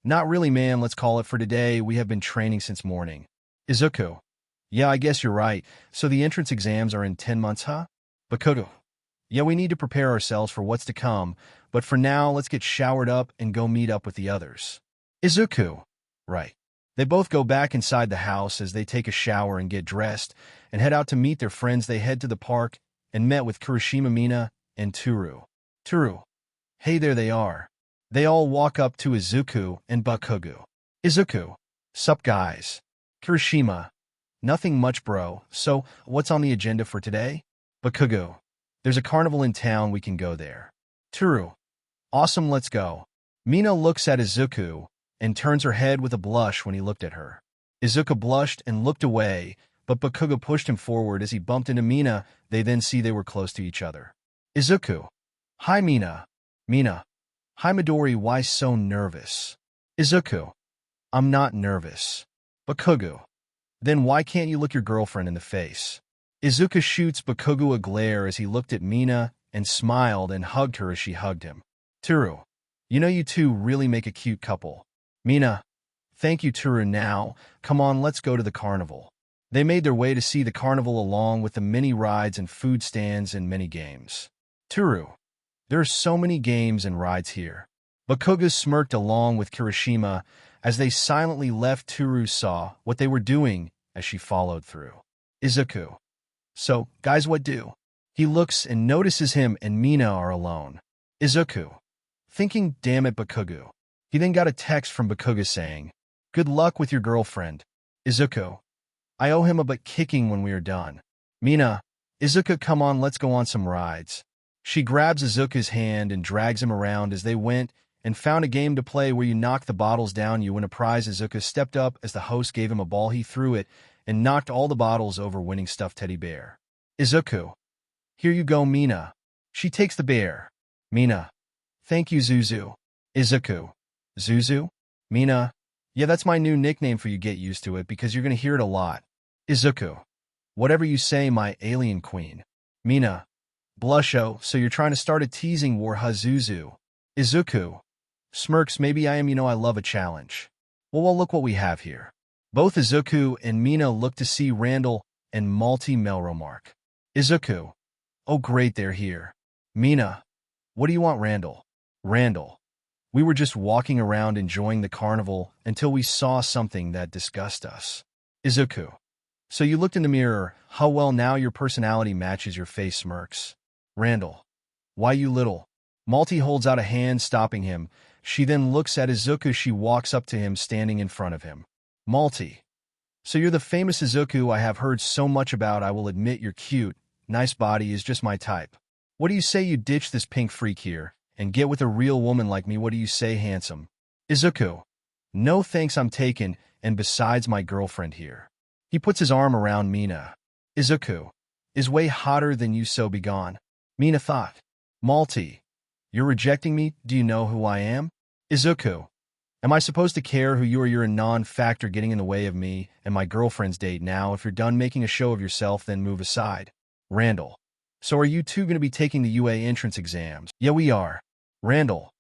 Not really, man. Let's call it for today. We have been training since morning. Izuku. Yeah, I guess you're right. So the entrance exams are in 10 months, huh? Bakugo. Yeah, we need to prepare ourselves for what's to come, but for now, let's get showered up and go meet up with the others. Izuku. Right. They both go back inside the house as they take a shower and get dressed and head out to meet their friends. They head to the park and met with Kirishima, Mina, and Toru. Toru. Hey, there they are. They all walk up to Izuku and Bakugo. Izuku. Sup, guys. Kirishima. Nothing much, bro. So, what's on the agenda for today? Bakugo. There's a carnival in town. We can go there. Toru. Awesome, let's go. Mina looks at Izuku and turns her head with a blush when he looked at her. Izuku blushed and looked away, but Bakugo pushed him forward as he bumped into Mina. They then see they were close to each other. Izuku. Hi, Mina. Mina. Hi, Midori. Why so nervous? Izuku. I'm not nervous. Bakugo. Then why can't you look your girlfriend in the face? Izuku shoots Bakugo a glare as he looked at Mina and smiled and hugged her as she hugged him. Toru. You know, you two really make a cute couple. Mina. Thank you, Toru. Now, come on, let's go to the carnival. They made their way to see the carnival along with the many rides and food stands and many games. Toru. There are so many games and rides here. Bakugo smirked along with Kirishima as they silently left. Toru saw what they were doing as she followed through. Izuku. So, guys, what do? He looks and notices him and Mina are alone. Izuku. Thinking, damn it, Bakugo. He then got a text from Bakugo saying, good luck with your girlfriend. Izuku. I owe him a butt kicking when we are done. Mina. Izuku, come on, let's go on some rides. She grabs Izuku's hand and drags him around as they went and found a game to play where you knock the bottles down, you win a prize. Izuku stepped up as the host gave him a ball. He threw it and knocked all the bottles over, winning stuffed teddy bear. Izuku. Here you go, Mina. She takes the bear. Mina. Thank you, Zuzu. Izuku. Zuzu? Mina. Yeah, that's my new nickname for you. Get used to it because you're going to hear it a lot. Izuku. Whatever you say, my alien queen. Mina. Blusho, so you're trying to start a teasing war, huh, Zuzu? Izuku. Smirks, maybe I am, I love a challenge. Well, look what we have here. Both Izuku and Mina look to see Randall and Melromark. Izuku. Oh great, they're here. Mina. What do you want, Randall? Randall. We were just walking around enjoying the carnival until we saw something that disgusted us. Izuku. So you looked in the mirror. How well now your personality matches your face, smirks. Randall. Why you little? Malty holds out a hand, stopping him. She then looks at Izuku. She walks up to him, standing in front of him. Malty. So you're the famous Izuku I have heard so much about. I will admit you're cute. Nice body is just my type. What do you say you ditch this pink freak here and get with a real woman like me? What do you say, handsome? Izuku. No thanks, I'm taken, and besides my girlfriend here. He puts his arm around Mina. Izuku. Is way hotter than you, so be gone. Mina thought. Malty. You're rejecting me? Do you know who I am? Izuku. Am I supposed to care who you are? You're a non-factor getting in the way of me and my girlfriend's date now. If you're done making a show of yourself, then move aside. Randall. So are you two going to be taking the UA entrance exams? Yeah, we are. Randall.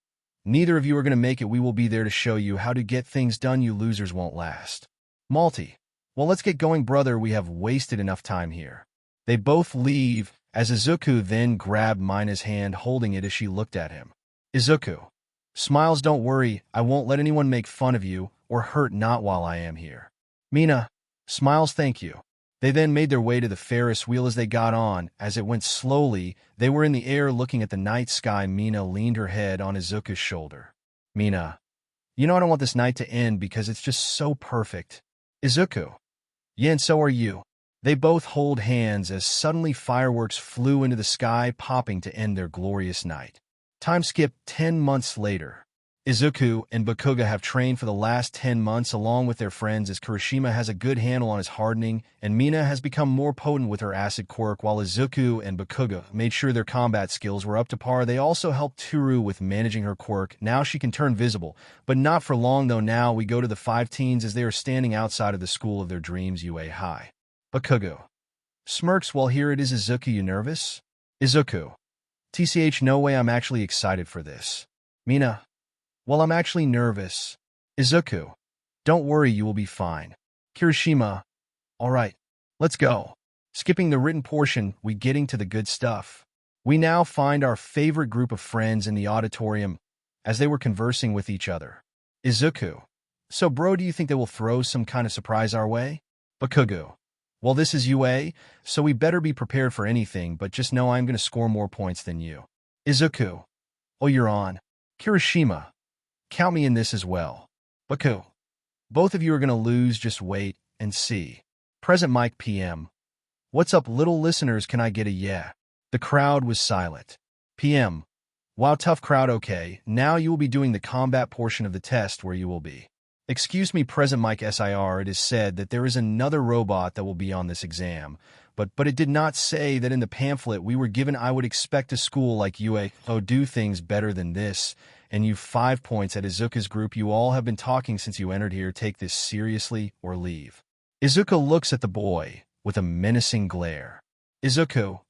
Neither of you are going to make it. We will be there to show you how to get things done. You losers won't last. Malty. Well, let's get going, brother. We have wasted enough time here. They both leave, as Izuku then grabbed Mina's hand, holding it as she looked at him. Izuku. Smiles, don't worry, I won't let anyone make fun of you or hurt, not while I am here. Mina. Smiles, thank you. They then made their way to the Ferris wheel. As they got on, as it went slowly, they were in the air looking at the night sky. Mina leaned her head on Izuku's shoulder. Mina. You know I don't want this night to end because it's just so perfect. Izuku. Yeah, and so are you. They both hold hands as suddenly fireworks flew into the sky, popping to end their glorious night. Time skip 10 months later. Izuku and Bakuga have trained for the last 10 months along with their friends as Kirishima has a good handle on his hardening and Mina has become more potent with her acid quirk. While Izuku and Bakuga made sure their combat skills were up to par, they also helped Toru with managing her quirk. Now she can turn visible, but not for long though. Now we go to the 5 teens as they are standing outside of the school of their dreams, UA High. Bakuga smirks. Well, here it is. Izuku, you nervous? Izuku. TCH, no way, I'm actually excited for this. Mina. Well, I'm actually nervous. Izuku. Don't worry, you will be fine. Kirishima. Alright, let's go. Skipping the written portion, we getting to the good stuff. We now find our favorite group of friends in the auditorium as they were conversing with each other. Izuku. So bro, do you think they will throw some kind of surprise our way? Bakuga. Well, this is UA, so we better be prepared for anything, but just know I'm going to score more points than you. Izuku. Oh, you're on. Kirishima. Count me in this as well. Baku. Both of you are going to lose, just wait and see. Present mic PM. What's up, little listeners, can I get a yeah? The crowd was silent. PM. Wow, tough crowd. Okay, now you will be doing the combat portion of the test where you will be. Excuse me, present mic SIR, it is said that there is another robot that will be on this exam, but it did not say that in the pamphlet we were given. I would expect a school like UA do things better than this, and you 5 points at Izuku's group. You all have been talking since you entered here. Take this seriously or leave. Izuku looks at the boy with a menacing glare. Izuku.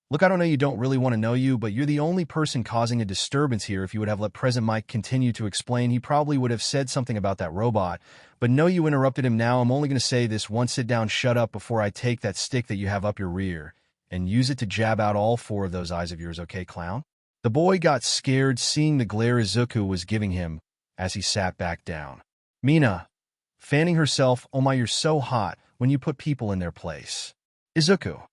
Look, I don't know, you don't really want to know you, but you're the only person causing a disturbance here. If you would have let Present Mike continue to explain, he probably would have said something about that robot. But no, you interrupted him now. I'm only going to say this once. Sit down, shut up before I take that stick that you have up your rear and use it to jab out all 4 of those eyes of yours, okay, clown? The boy got scared seeing the glare Izuku was giving him as he sat back down. Mina, fanning herself. Oh my, you're so hot when you put people in their place. Izuku.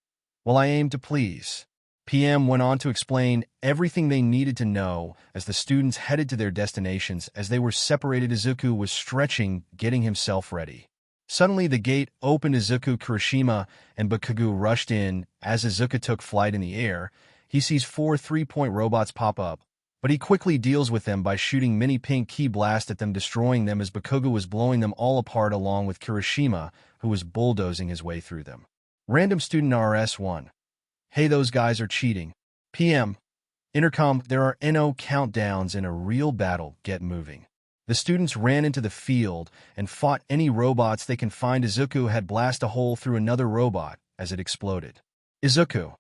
Well, I aim to please. PM went on to explain everything they needed to know as the students headed to their destinations. As they were separated, Izuku was stretching, getting himself ready. Suddenly, the gate opened. Izuku, Kirishima, and Bakuga rushed in. As Izuku took flight in the air, he sees 4 3-point robots pop up, but he quickly deals with them by shooting mini pink key blast at them, destroying them as Bakuga was blowing them all apart along with Kirishima, who was bulldozing his way through them. Random student RS1. Hey, those guys are cheating. PM. Intercom, there are NO countdowns in a real battle. Get moving. The students ran into the field and fought any robots they can find. Izuku had blasted a hole through another robot as it exploded. Izuku.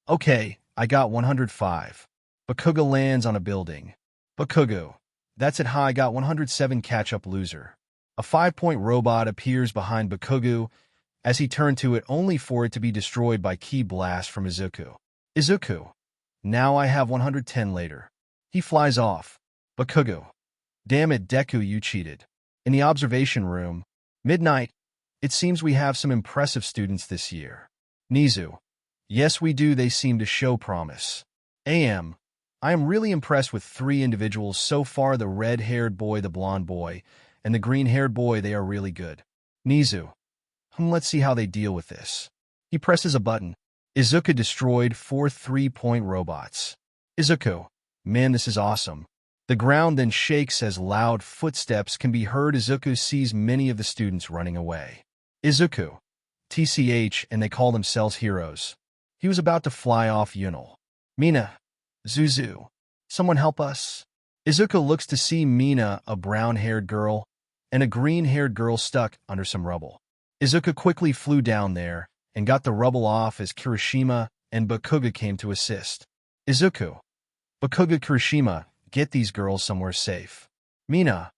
Okay, I got 105. Bakuga lands on a building. Bakuga. That's it. Hi, I got 107. Catch up, loser. A 5-point robot appears behind Bakugo as he turned to it only for it to be destroyed by Ki Blast from Izuku. Izuku. Now I have 110 later. He flies off. Bakugo. Damn it, Deku, you cheated. In the observation room. Midnight. It seems we have some impressive students this year. Nizu. Yes, we do. They seem to show promise. AM. I am really impressed with 3 individuals so far, the red-haired boy, the blonde boy, and the green-haired boy. They are really good. Nizu. Let's see how they deal with this. He presses a button. Izuku destroyed 4 3-point robots. Izuku. Man, this is awesome. The ground then shakes as loud footsteps can be heard. Izuku sees many of the students running away. Izuku. TCH, and they call themselves heroes. He was about to fly off. Yunel. Mina. Zuzu. Someone help us. Izuku looks to see Mina, a brown-haired girl, and a green-haired girl stuck under some rubble. Izuku quickly flew down there and got the rubble off as Kirishima and Bakugo came to assist. Izuku. Bakugo, Kirishima, get these girls somewhere safe. Mina.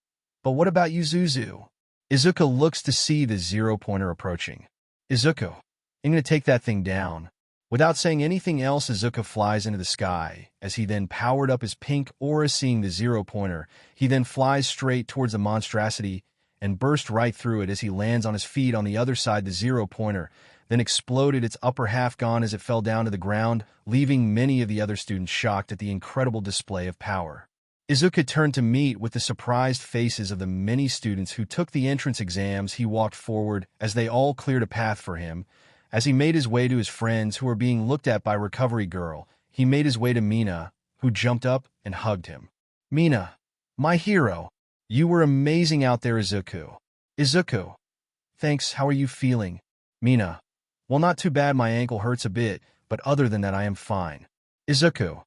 But what about you, Zuzu? Izuku looks to see the 0-pointer approaching. Izuku. I'm gonna take that thing down. Without saying anything else, Izuku flies into the sky. As he then powered up his pink aura, seeing the 0-pointer, he then flies straight towards the monstrosity and burst right through it. As he lands on his feet on the other side, the 0-pointer then exploded, its upper half gone as it fell down to the ground, leaving many of the other students shocked at the incredible display of power. Izuku turned to meet with the surprised faces of the many students who took the entrance exams. He walked forward as they all cleared a path for him. As he made his way to his friends who were being looked at by Recovery Girl, he made his way to Mina, who jumped up and hugged him. Mina. My hero. You were amazing out there, Izuku. Izuku. Thanks, how are you feeling? Mina. Well, not too bad, my ankle hurts a bit, but other than that I am fine. Izuku.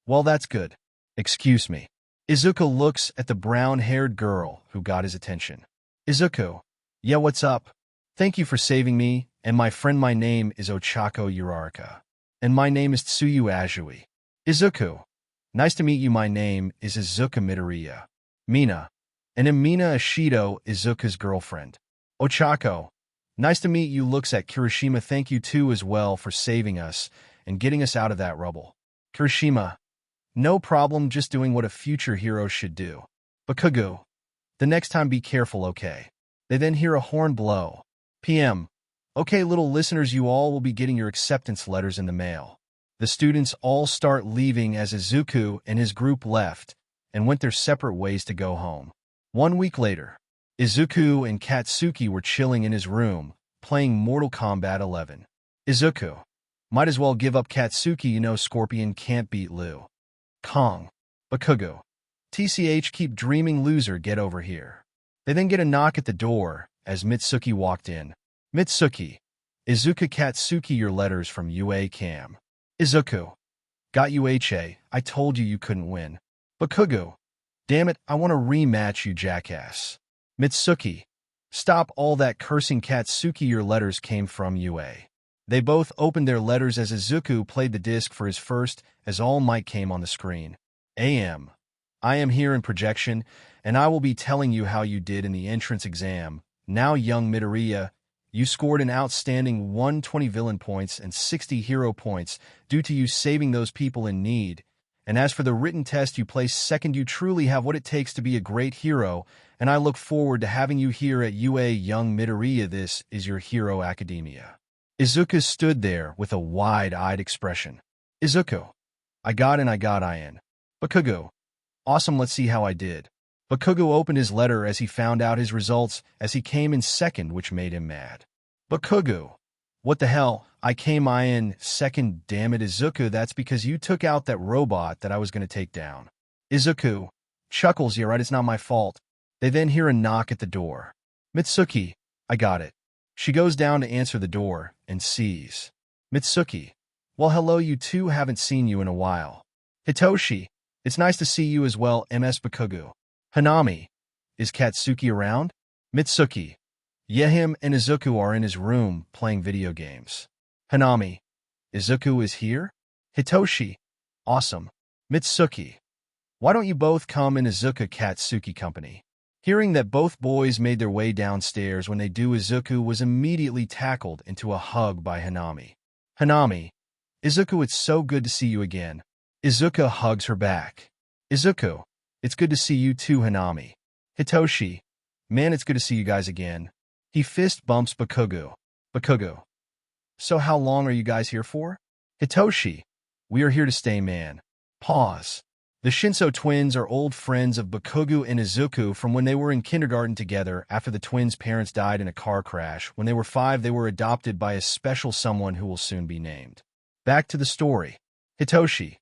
Well, that's good. Excuse me. Izuku looks at the brown-haired girl who got his attention. Izuku. Yeah, what's up? Thank you for saving me, and my friend, my name is Ochako Uraraka. And my name is Tsuyu Azui. Izuku. Nice to meet you, my name is Izuka Midoriya. Mina. And I'm Mina Ashido, Izuka's girlfriend. Ochako. Nice to meet you. Looks at Kirishima. Thank you too as well for saving us and getting us out of that rubble. Kirishima. No problem, just doing what a future hero should do. Bakugo. The next time be careful, okay? They then hear a horn blow. PM. Okay, little listeners, you all will be getting your acceptance letters in the mail. The students all start leaving as Izuku and his group left and went their separate ways to go home. 1 week later, Izuku and Katsuki were chilling in his room, playing Mortal Kombat 11. Izuku. Might as well give up, Katsuki, you know Scorpion can't beat Liu Kang. Bakugo. TCH, keep dreaming, loser, get over here. They then get a knock at the door as Mitsuki walked in. Mitsuki. Izuku, Katsuki, your letters from UA Cam. Izuku. Got UHA, I told you you couldn't win. Bakugo. Damn it, I want a rematch, you jackass. Mitsuki. Stop all that cursing, Katsuki, your letters came from UA. They both opened their letters as Izuku played the disc for his first, as All Might came on the screen. AM. I am here in projection, and I will be telling you how you did in the entrance exam. Now, young Midoriya, you scored an outstanding 120 villain points and 60 hero points due to you saving those people in need. And as for the written test, you placed second. You truly have what it takes to be a great hero, and I look forward to having you here at UA, young Midoriya. This is your Hero Academia. Izuku stood there with a wide-eyed expression. Izuku. I got in. Bakugo. Awesome, let's see how I did. Bakugo opened his letter as he found out his results as he came in second, which made him mad. Bakugo. What the hell? I came in second, damn it, Izuku, that's because you took out that robot that I was going to take down. Izuku. Chuckles, yeah right, it's not my fault. They then hear a knock at the door. Mitsuki. I got it. She goes down to answer the door and sees Mitsuki. Well, hello, you two, haven't seen you in a while. Hitoshi. It's nice to see you as well, MS. Bakugo. Hanami. Is Katsuki around? Mitsuki. Yeah, him and Izuku are in his room playing video games. Hanami. Izuku is here? Hitoshi. Awesome. Mitsuki. Why don't you both come in Izuku Katsuki company? Hearing that both boys made their way downstairs when they do, Izuku was immediately tackled into a hug by Hanami. Hanami, Izuku, it's so good to see you again. Izuku hugs her back. Izuku, it's good to see you too, Hanami. Hitoshi, man, it's good to see you guys again. He fist bumps Bakugo. Bakugo, so how long are you guys here for? Hitoshi, we are here to stay, man. Pause. The Shinso twins are old friends of Bakugo and Izuku from when they were in kindergarten together after the twins' parents died in a car crash. When they were 5, they were adopted by a special someone who will soon be named. Back to the story. Hitoshi,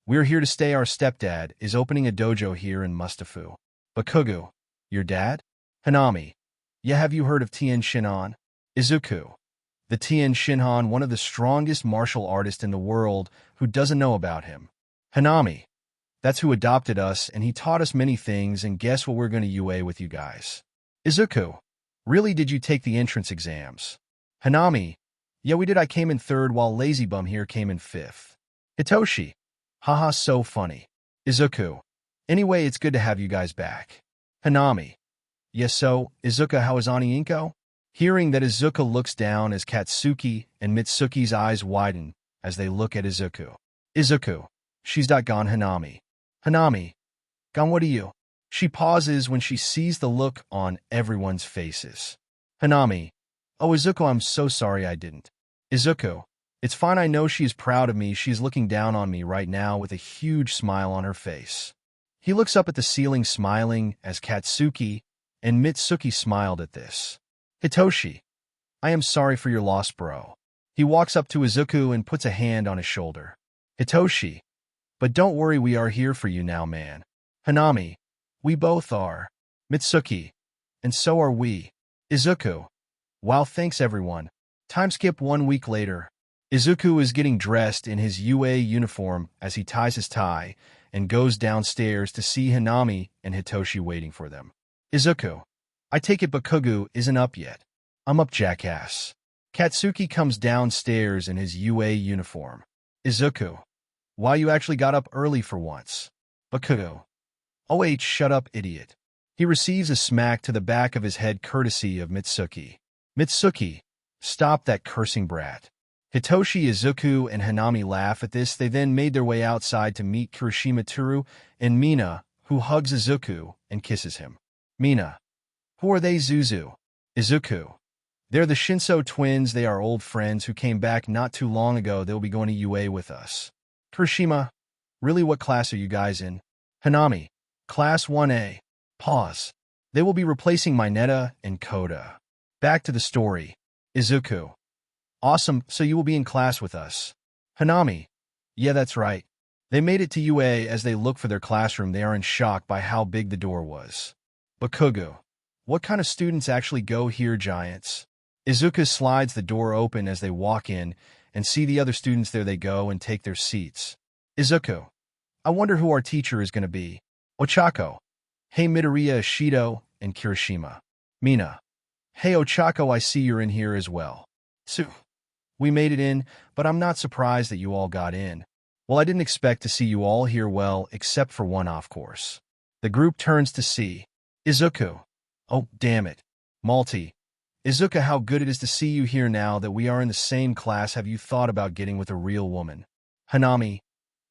we're here to stay. Our stepdad is opening a dojo here in Mustafu. Bakugo, your dad? Hanami, yeah, have you heard of Tien Shinhan? Izuku, the Tien Shinhan, one of the strongest martial artists in the world, who doesn't know about him? Hanami, that's who adopted us, and he taught us many things, and guess what we're going to UA with you guys? Izuku, really, did you take the entrance exams? Hanami, yeah, we did. I came in 3rd while Lazy Bum here came in 5th. Hitoshi, haha, so funny. Izuku, anyway, it's good to have you guys back. Hanami, yes, so, Izuku, how is Ani Inko? Hearing that, Izuku looks down as Katsuki and Mitsuki's eyes widen as they look at Izuku. Izuku, she's gone. Hanami. Hanami, gone, what are you? She pauses when she sees the look on everyone's faces. Hanami, oh, Izuku, I'm so sorry I didn't. Izuku, it's fine, I know she is proud of me. She's looking down on me right now with a huge smile on her face. He looks up at the ceiling smiling as Katsuki and Mitsuki smiled at this. Hitoshi, I am sorry for your loss, bro. He walks up to Izuku and puts a hand on his shoulder. Hitoshi, but don't worry, we are here for you now, man. Hanami, we both are. Mitsuki, and so are we. Izuku, wow, thanks everyone. Time skip 1 week later. Izuku is getting dressed in his UA uniform as he ties his tie and goes downstairs to see Hanami and Hitoshi waiting for them. Izuku, I take it Bakugo isn't up yet. I'm up, jackass. Katsuki comes downstairs in his UA uniform. Izuku, wow, you actually got up early for once. Bakugo, oh, shut up, idiot. He receives a smack to the back of his head courtesy of Mitsuki. Mitsuki, stop that cursing brat. Hitoshi, Izuku, and Hanami laugh at this. They then made their way outside to meet Kirishima Toru and Mina, who hugs Izuku and kisses him. Mina, who are they? Zuzu. Izuku, they're the Shinso twins. They are old friends who came back not too long ago. They'll be going to UA with us. Kirishima, really, what class are you guys in? Hanami, class 1A. Pause. They will be replacing Mineta and Koda. Back to the story. Izuku, awesome, so you will be in class with us. Hanami, yeah, that's right. They made it to UA. As they look for their classroom, they are in shock by how big the door was. Bakugo, what kind of students actually go here, giants? Izuku slides the door open as they walk in and see the other students. There they go and take their seats. Izuku, I wonder who our teacher is going to be. Ochako, hey, Midoriya, Ishido, and Kirishima. Mina, hey, Ochako, I see you're in here as well. Tsu, we made it in, but I'm not surprised that you all got in. Well, I didn't expect to see you all here, well, except for one, of course. The group turns to see Izuku. Oh, damn it. Malty. Izuku, how good it is to see you here now that we are in the same class. Have you thought about getting with a real woman? Hanami.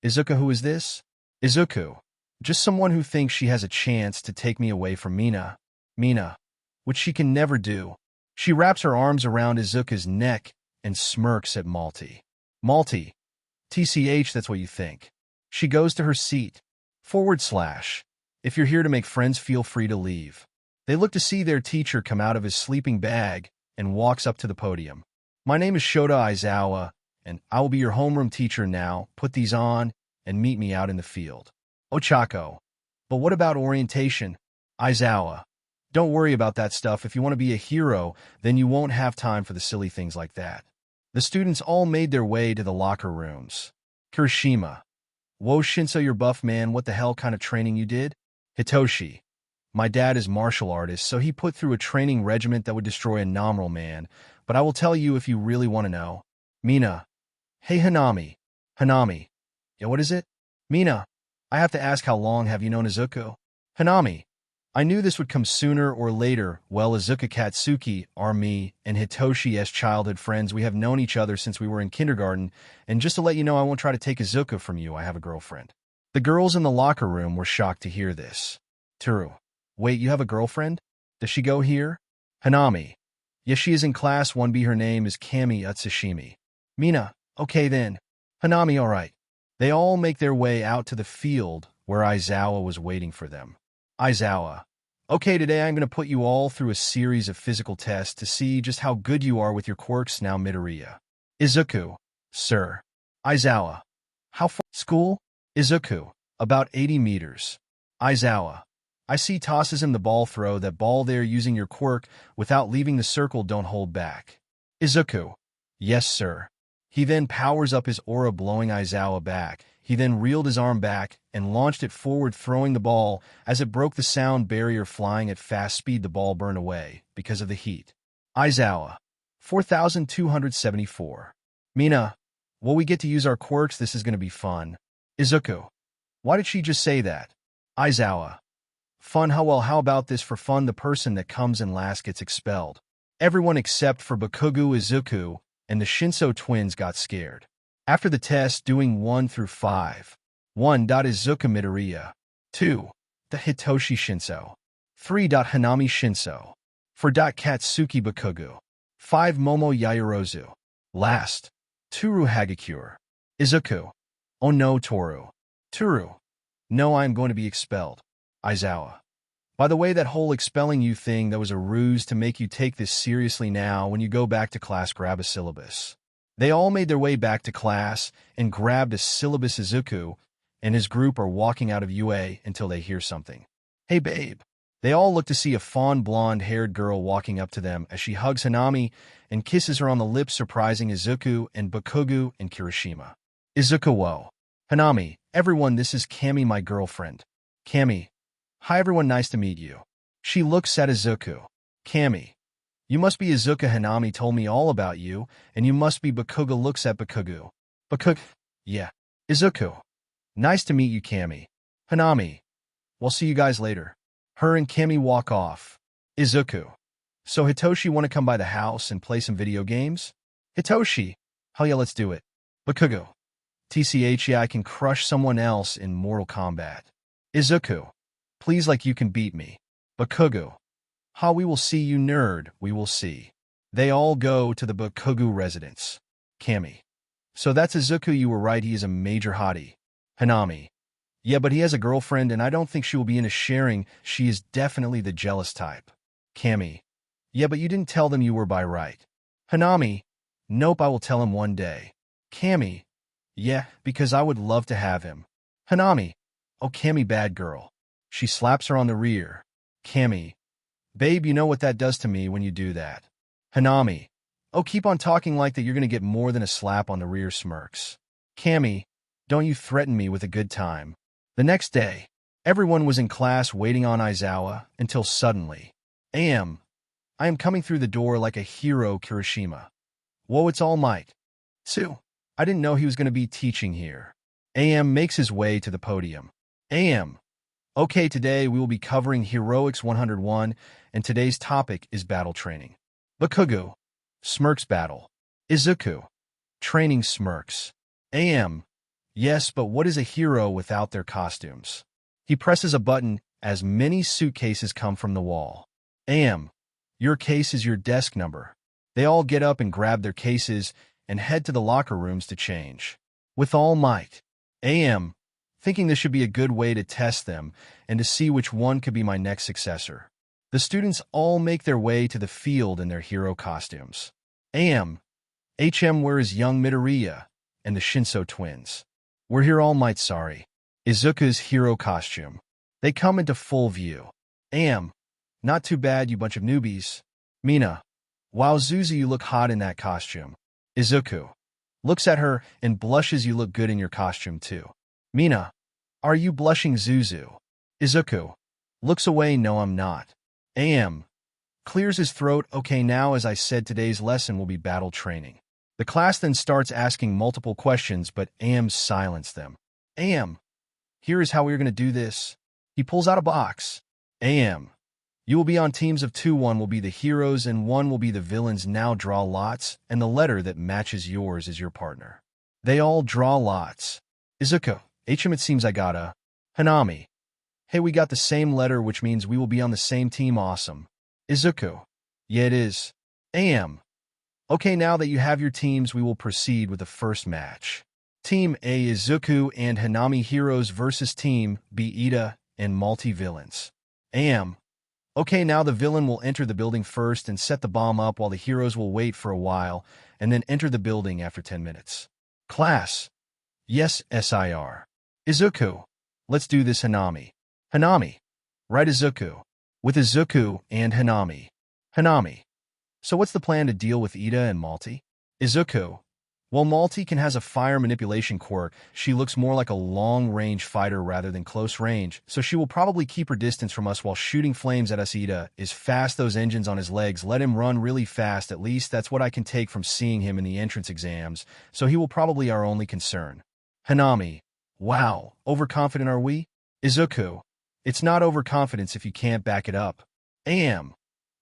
Izuku, who is this? Izuku, just someone who thinks she has a chance to take me away from Mina. Mina, which she can never do. She wraps her arms around Izuku's neck and smirks at Malty. Malty, TCH, that's what you think. She goes to her seat. / If you're here to make friends, feel free to leave. They look to see their teacher come out of his sleeping bag and walks up to the podium. My name is Shota Aizawa, and I will be your homeroom teacher now. Put these on and meet me out in the field. Ochako, but what about orientation? Aizawa, don't worry about that stuff. If you want to be a hero, then you won't have time for the silly things like that. The students all made their way to the locker rooms. Kirishima, whoa, Shinso, you're buff, man. What the hell kind of training you did? Hitoshi, my dad is martial artist, so he put through a training regiment that would destroy a normal man, but I will tell you if you really want to know. Mina, hey, Hanami. Hanami, yeah, what is it? Mina, I have to ask, how long have you known Izuku? Hanami, I knew this would come sooner or later. Well, Izuku Katsuki are me and Hitoshi as childhood friends. We have known each other since we were in kindergarten, and just to let you know, I won't try to take Izuku from you. I have a girlfriend. The girls in the locker room were shocked to hear this. Toru. Wait, you have a girlfriend? Does she go here? Hanami. Yes, she is in class 1B. Her name is Kami Utsushimi. Mina. Okay then. Hanami, alright. They all make their way out to the field where Aizawa was waiting for them. Aizawa. Okay, today I'm going to put you all through a series of physical tests to see just how good you are with your quirks now, Midoriya. Izuku. Sir. Aizawa. How far? School? Izuku. About 80 meters. Aizawa. I see. Tosses him the ball. Throw that ball there using your quirk without leaving the circle. Don't hold back. Izuku. Yes, sir. He then powers up his aura, blowing Aizawa back. He then reeled his arm back and launched it forward, throwing the ball. As it broke the sound barrier, flying at fast speed, the ball burned away because of the heat. Aizawa. 4274. Mina. Will we get to use our quirks? This is going to be fun. Izuku. Why did she just say that? Aizawa. Fun? How about this for fun? The person that comes in last gets expelled. Everyone except for Bakugo, Izuku, and the Shinso twins got scared. After the test, doing 1 through 5. 1. Izuku Midoriya. 2. Hitoshi Shinso. 3. Hanami Shinso. 4. Katsuki Bakugo. 5. Momo Yaoyorozu. Last. Toru Hagakure. Izuku. Oh no, Toru. Toru. No, I am going to be expelled. Aizawa. By the way, that whole expelling you thing, that was a ruse to make you take this seriously. Now, when you go back to class, grab a syllabus. They all made their way back to class and grabbed a syllabus. Izuku and his group are walking out of UA until they hear something. Hey, babe. They all look to see a fawn blonde-haired girl walking up to them as she hugs Hanami and kisses her on the lips, surprising Izuku and Bakugo and Kirishima. Izuku. Whoa. Hanami. Everyone, this is Kami, my girlfriend. Kami. Hi everyone, nice to meet you. She looks at Izuku. Kami. You must be Izuku. Hanami told me all about you, and you must be Bakugo. Looks at Bakugo. Bakugo. Yeah. Izuku. Nice to meet you, Kami. Hanami. We'll see you guys later. Her and Kami walk off. Izuku. So Hitoshi, want to come by the house and play some video games? Hitoshi. Hell yeah, let's do it. Bakugo. TCH, yeah, I can crush someone else in Mortal Kombat. Izuku. Please, like you can beat me. Bakugo. Ha, we will see, you nerd, we will see. They all go to the Bakugo residence. Kami. So that's Izuku, you were right, he is a major hottie. Hanami. Yeah, but he has a girlfriend and I don't think she will be into sharing, she is definitely the jealous type. Kami. Yeah, but you didn't tell them you were by right. Hanami. Nope, I will tell him one day. Kami. Yeah, because I would love to have him. Hanami. Oh, Kami, bad girl. She slaps her on the rear. Kami. Babe, you know what that does to me when you do that. Hanami. Oh, keep on talking like that, you're going to get more than a slap on the rear. Smirks. Kami. Don't you threaten me with a good time. The next day, everyone was in class waiting on Aizawa until suddenly. I am coming through the door like a hero. Kirishima. Whoa, it's All Might. Tsu. I didn't know he was going to be teaching here. AM makes his way to the podium. AM. Okay, today we will be covering Heroics 101, and today's topic is battle training. Bakugo. Smirks battle. Izuku. Training smirks. AM. Yes, but what is a hero without their costumes? He presses a button as many suitcases come from the wall. AM. Your case is your desk number. They all get up and grab their cases and head to the locker rooms to change. With All Might. AM. Thinking this should be a good way to test them and to see which one could be my next successor. The students all make their way to the field in their hero costumes. AM. HM, where is young Midoriya and the Shinso twins? We're here, All Might. Sorry. Izuku's hero costume. They come into full view. AM. Not too bad, you bunch of newbies. Mina. Wow, Zuzu, you look hot in that costume. Izuku. Looks at her and blushes. You look good in your costume too. Mina. Are you blushing, Zuzu? Izuku. Looks away. No, I'm not. AM. Clears his throat. Okay, now as I said, today's lesson will be battle training. The class then starts asking multiple questions, but AM silenced them. AM. Here is how we're going to do this. He pulls out a box. AM. You will be on teams of two. One will be the heroes and one will be the villains. Now draw lots, and the letter that matches yours is your partner. They all draw lots. Izuku. It seems I got a. Hanami. Hey, we got the same letter, which means we will be on the same team. Awesome. Izuku. Yeah, it is. AM. Okay, now that you have your teams, we will proceed with the first match. Team A, Izuku and Hanami heroes versus Team B, Ida and multi-villains. AM. Okay, now the villain will enter the building first and set the bomb up while the heroes will wait for a while and then enter the building after 10 minutes. Class. Yes, SIR. Izuku. Let's do this. Hanami. Hanami. Right, Izuku. With Izuku and Hanami. Hanami. So what's the plan to deal with Ida and Malty? Izuku. Well, Malty has a fire manipulation quirk. She looks more like a long-range fighter rather than close-range, so she will probably keep her distance from us while shooting flames at us. Ida is fast. Those engines on his legs let him run really fast. At least that's what I can take from seeing him in the entrance exams, so he will probably our only concern. Hanami. Wow, overconfident are we? Izuku. It's not overconfidence if you can't back it up. AM.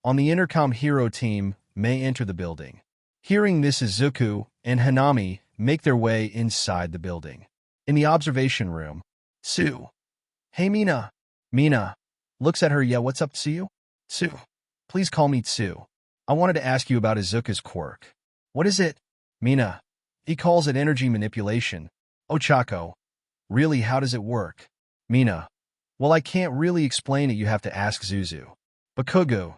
On the intercom, hero team may enter the building. Hearing this, Izuku and Hanami make their way inside the building. In the observation room, Tsu. Hey, Mina. Mina. Looks at her. Yeah, what's up, Tsu? Tsu. Please call me Tsu. I wanted to ask you about Izuku's quirk. What is it? Mina. He calls it energy manipulation. Ochako. Really, how does it work? Mina. Well, I can't really explain it. You have to ask Zuzu. Bakugo.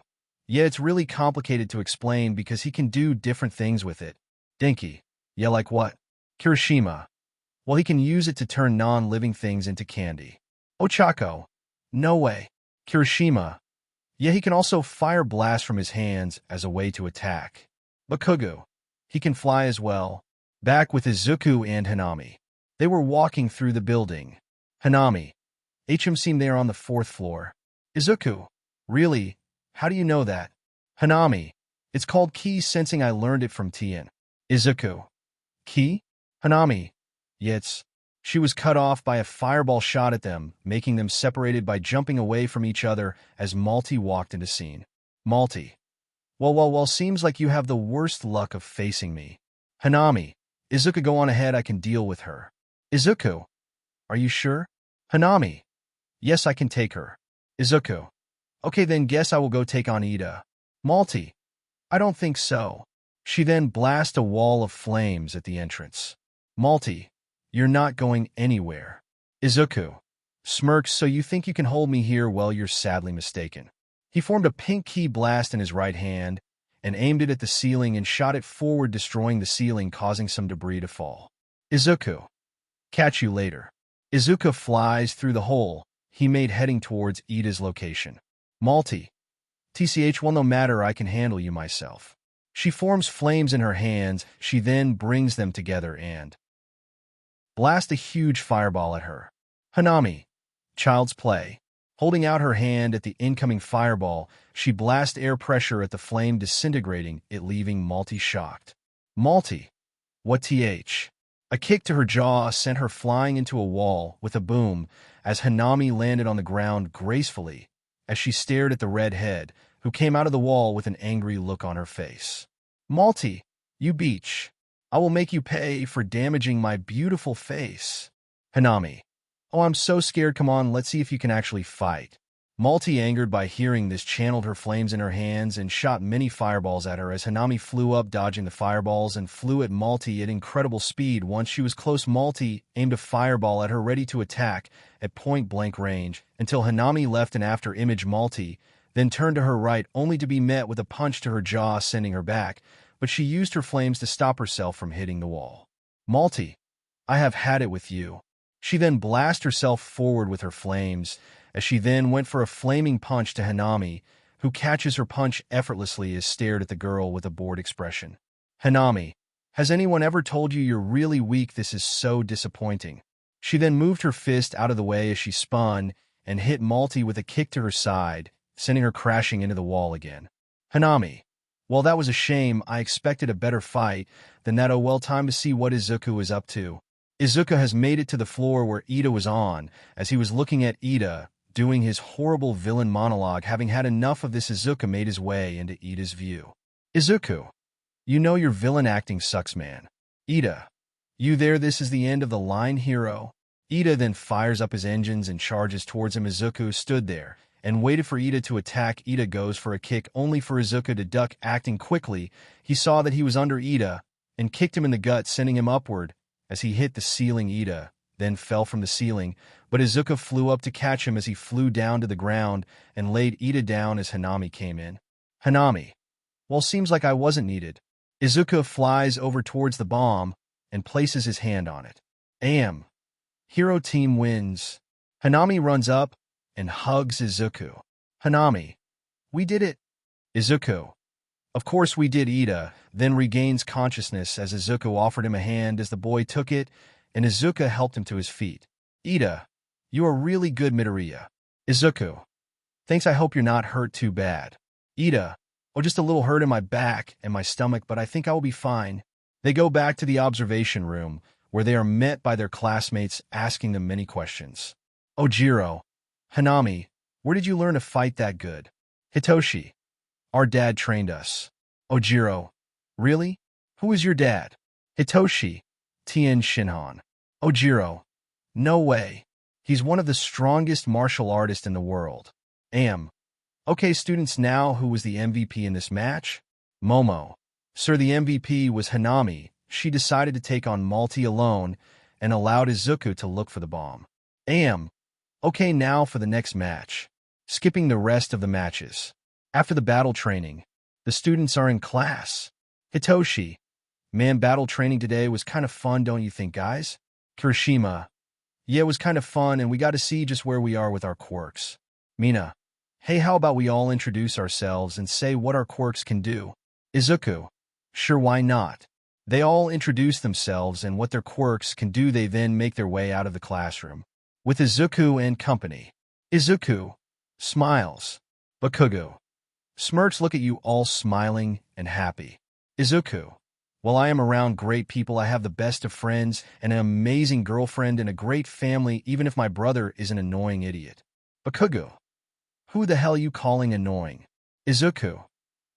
Yeah, it's really complicated to explain because he can do different things with it. Denki. Yeah, like what? Kirishima. Well, he can use it to turn non-living things into candy. Ochako. No way. Kirishima. Yeah, he can also fire blast from his hands as a way to attack. Bakugo. He can fly as well. Back with Izuku and Hanami. They were walking through the building. Hanami. Seemed they are on the 4th floor. Izuku. Really? How do you know that? Hanami. It's called key sensing. I learned it from Tien. Izuku. Key? Hanami. Yes. She was cut off by a fireball shot at them, making them separated by jumping away from each other as Malty walked into scene. Malty. Well, seems like you have the worst luck of facing me. Hanami. Izuku, go on ahead. I can deal with her. Izuku. Are you sure? Hanami. Yes, I can take her. Izuku. Okay, then guess I will go take on Ida. Malty. I don't think so. She then blasts a wall of flames at the entrance. Malty. You're not going anywhere. Izuku. Smirks. So you think you can hold me here? Well, you're sadly mistaken. He formed a pink key blast in his right hand and aimed it at the ceiling and shot it forward, destroying the ceiling, causing some debris to fall. Izuku. Catch you later. Izuku flies through the hole he made, heading towards Ida's location. Malty. Well, no matter, I can handle you myself. She forms flames in her hands. She then brings them together and blast a huge fireball at her. Hanami. Child's play. Holding out her hand at the incoming fireball, she blasts air pressure at the flame, disintegrating it, leaving Malty shocked. Malty. What th? A kick to her jaw sent her flying into a wall with a boom as Hanami landed on the ground gracefully as she stared at the red head, who came out of the wall with an angry look on her face. Malty, you beach. I will make you pay for damaging my beautiful face. Hanami. Oh, I'm so scared. Come on, let's see if you can actually fight. Malty, angered by hearing this, channeled her flames in her hands and shot many fireballs at her as Hanami flew up, dodging the fireballs, and flew at Malty at incredible speed. Once she was close, Malty aimed a fireball at her, ready to attack at point-blank range, until Hanami left and after image Malty, then turned to her right, only to be met with a punch to her jaw, sending her back, but she used her flames to stop herself from hitting the wall. Malty, I have had it with you. She then blasted herself forward with her flames, as she then went for a flaming punch to Hanami, who catches her punch effortlessly as stared at the girl with a bored expression. Hanami, has anyone ever told you you're really weak? This is so disappointing. She then moved her fist out of the way as she spun and hit Malty with a kick to her side, sending her crashing into the wall again. Hanami, well, that was a shame. I expected a better fight than that. Oh well, time to see what Izuku is up to. Izuku has made it to the floor where Ida was on, as he was looking at Ida, doing his horrible villain monologue. Having had enough of this, Izuku made his way into Ida's view. Izuku, you know your villain acting sucks, man. Ida, you there? This is the end of the line, hero. Ida then fires up his engines and charges towards him. Izuku stood there and waited for Ida to attack. Ida goes for a kick, only for Izuku to duck. Acting quickly, he saw that he was under Ida and kicked him in the gut, sending him upward. As he hit the ceiling, Ida then fell from the ceiling, but Izuku flew up to catch him as he flew down to the ground and laid Ida down as Hanami came in. Hanami, well, seems like I wasn't needed. Izuku flies over towards the bomb and places his hand on it. Am. Hero team wins. Hanami runs up and hugs Izuku. Hanami, we did it. Izuku, of course we did. Ida then regains consciousness as Izuku offered him a hand as the boy took it, and Izuku helped him to his feet. Ida, you are really good, Midoriya. Izuku, thanks, I hope you're not hurt too bad. Ida, oh, just a little hurt in my back and my stomach, but I think I will be fine. They go back to the observation room, where they are met by their classmates asking them many questions. Ojiro, Hanami, where did you learn to fight that good? Hitoshi, our dad trained us. Ojiro, really? Who is your dad? Hitoshi, Tien Shinhan. Ojiro, no way. He's one of the strongest martial artists in the world. Am. Okay, students, now who was the MVP in this match? Momo. Sir, the MVP was Hanami. She decided to take on Malti alone and allowed Izuku to look for the bomb. Am. Okay, now for the next match. Skipping the rest of the matches. After the battle training, the students are in class. Hitoshi. Man, battle training today was kind of fun, don't you think, guys? Kirishima. Yeah, it was kind of fun, and we got to see just where we are with our quirks. Mina. Hey, how about we all introduce ourselves and say what our quirks can do? Izuku. Sure, why not? They all introduce themselves and what their quirks can do. They then make their way out of the classroom with Izuku and company. Izuku smiles. Bakugo smirks. Look at you all smiling and happy. Izuku, well, I am around great people. I have the best of friends, and an amazing girlfriend, and a great family, even if my brother is an annoying idiot. Bakugo, who the hell are you calling annoying? Izuku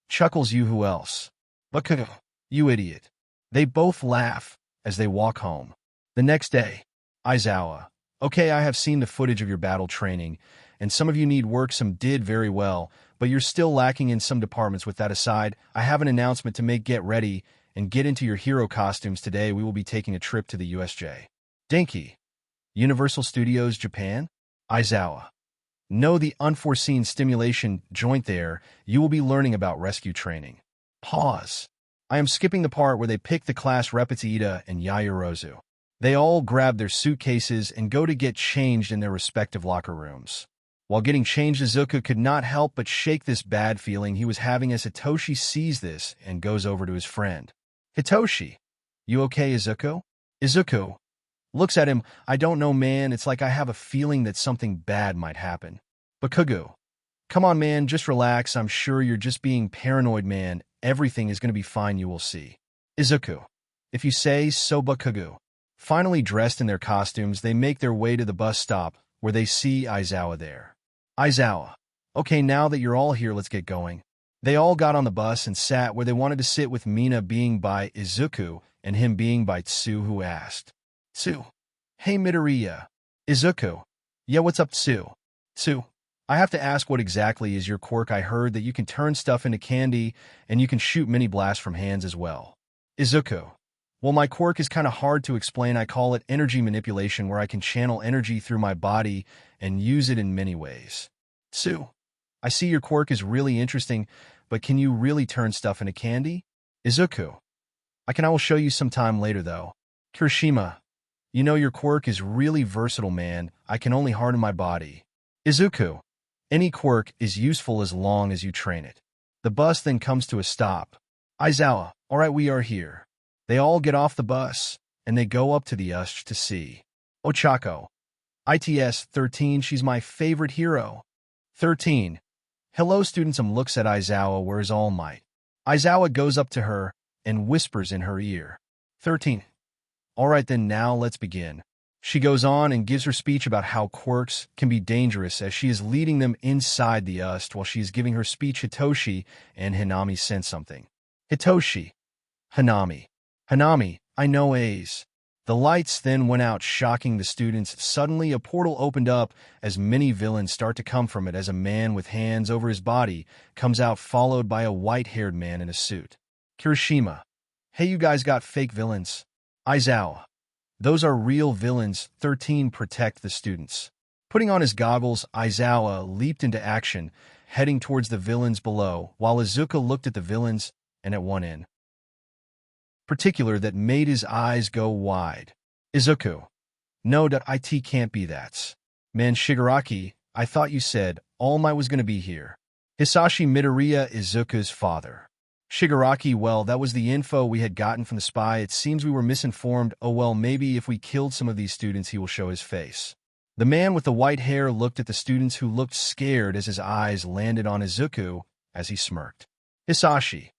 chuckles. You, who else? Bakugo, you idiot. They both laugh as they walk home. The next day, Aizawa, okay, I have seen the footage of your battle training, and some of you need work, some did very well, but you're still lacking in some departments. With that aside, I have an announcement to make. Get ready and get into your hero costumes. Today we will be taking a trip to the USJ. Denki, Universal Studios Japan? Aizawa, no, the unforeseen stimulation joint there. You will be learning about rescue training. Pause. I am skipping the part where they pick the class reps. Ida and Yayorozu. They all grab their suitcases and go to get changed in their respective locker rooms. While getting changed, Izuku could not help but shake this bad feeling he was having as Hitoshi sees this and goes over to his friend. Hitoshi, you okay, Izuku? Izuku looks at him. I don't know, man. It's like I have a feeling that something bad might happen. Bakugo, come on, man. Just relax. I'm sure you're just being paranoid, man. Everything is going to be fine. You will see. Izuku, if you say so. Bakugo. Finally dressed in their costumes, they make their way to the bus stop, where they see Aizawa there. Aizawa, okay, now that you're all here, let's get going. They all got on the bus and sat where they wanted to sit, with Mina being by Izuku and him being by Tsu, who asked. Tsu, hey, Midoriya. Izuku, yeah, what's up, Tsu? Tsu, I have to ask, what exactly is your quirk? I heard that you can turn stuff into candy and you can shoot mini blasts from hands as well. Izuku, well, my quirk is kind of hard to explain. I call it energy manipulation, where I can channel energy through my body and use it in many ways. Tsu, I see your quirk is really interesting, but can you really turn stuff into candy? Izuku, I will show you sometime later, though. Kirishima, you know your quirk is really versatile, man. I can only harden my body. Izuku, any quirk is useful as long as you train it. The bus then comes to a stop. Aizawa, all right, we are here. They all get off the bus, and they go up to the USJ to see Ochako. ITS 13, she's my favorite hero. 13. Hello, students. Looks at Aizawa. Where is All Might? Aizawa goes up to her and whispers in her ear. 13. All right, then now let's begin. She goes on and gives her speech about how quirks can be dangerous as she is leading them inside the Ust while she is giving her speech. Hitoshi and Hanami sense something. Hitoshi. Hanami. Hanami, I know A's. The lights then went out, shocking the students. Suddenly, a portal opened up as many villains start to come from it as a man with hands over his body comes out, followed by a white-haired man in a suit. Kirishima. Hey, you guys got fake villains. Aizawa. Those are real villains. 13. Protect the students. Putting on his goggles, Aizawa leaped into action, heading towards the villains below, while Izuku looked at the villains and at one in particular that made his eyes go wide. Izuku. No, it can't be that. Man, Shigaraki, I thought you said All Might was gonna be here. Hisashi Midoriya, Izuku's father. Shigaraki, well, that was the info we had gotten from the spy. It seems we were misinformed. Oh well, maybe if we killed some of these students he will show his face. The man with the white hair looked at the students who looked scared as his eyes landed on Izuku as he smirked. Hisashi.